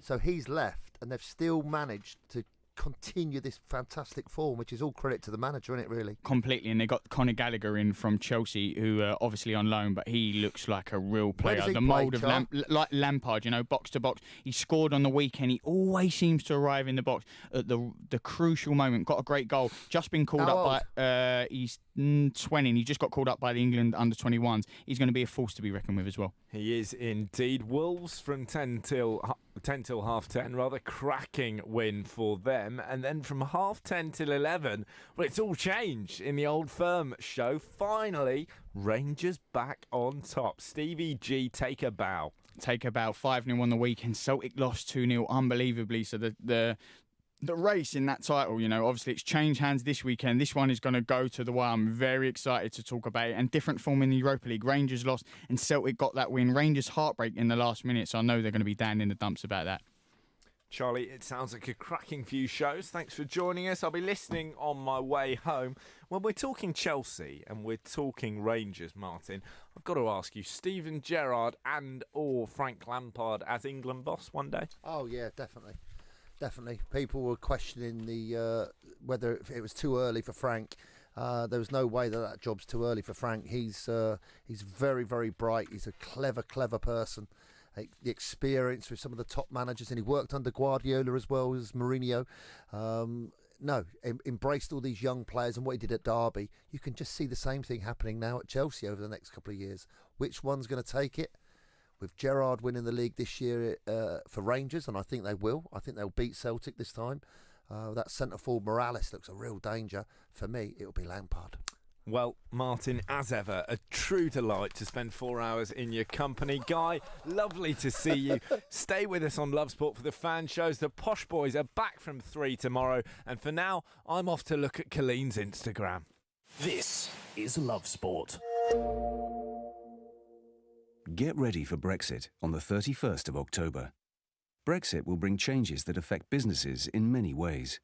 So he's left, and they've still managed to continue this fantastic form, which is all credit to the manager, isn't it, really? Completely, and they got Conor Gallagher in from Chelsea, who are obviously on loan, but he looks like a real player. The mould of like Lampard, you know, box to box. He scored on the weekend. He always seems to arrive in the box at the crucial moment. Got a great goal. Just been called up by. He's 20, and he just got called up by the England under-21s. He's going to be a force to be reckoned with as well. He is indeed. Wolves from 10 till half 10, rather cracking win for them. And then from half 10 till 11, well, it's all changed in the Old Firm show. Finally, Rangers back on top. Stevie G, take a bow. Take a bow. 5-0 on the weekend. Celtic lost 2-0 unbelievably. So the race in that title, you know, obviously it's changed hands this weekend. This one is going to go to the wire. I'm very excited to talk about it. And different form in the Europa League. Rangers lost and Celtic got that win. Rangers heartbreak in the last minute, so I know they're going to be down in the dumps about that. Charlie, it sounds like a cracking few shows. Thanks for joining us. I'll be listening on my way home. When we're talking Chelsea and we're talking Rangers, Martin, I've got to ask you, Steven Gerrard and or Frank Lampard as England boss one day? Oh, yeah, definitely. Definitely. People were questioning whether it was too early for Frank. There was no way that job's too early for Frank. He's very, very bright. He's a clever person. The experience with some of the top managers, and he worked under Guardiola as well as Mourinho. Embraced all these young players, and what he did at Derby. You can just see the same thing happening now at Chelsea over the next couple of years. Which one's going to take it? With Gerrard winning the league this year for Rangers, and I think they will. I think they'll beat Celtic this time. That centre-forward Morales looks a real danger. For me, it'll be Lampard. Well, Martin, as ever, a true delight to spend 4 hours in your company. Guy, lovely to see you. Stay with us on Love Sport for the fan shows. The Posh Boys are back from 3 tomorrow. And for now, I'm off to look at Colleen's Instagram. This is Love Sport. Get ready for Brexit on the 31st of October. Brexit will bring changes that affect businesses in many ways.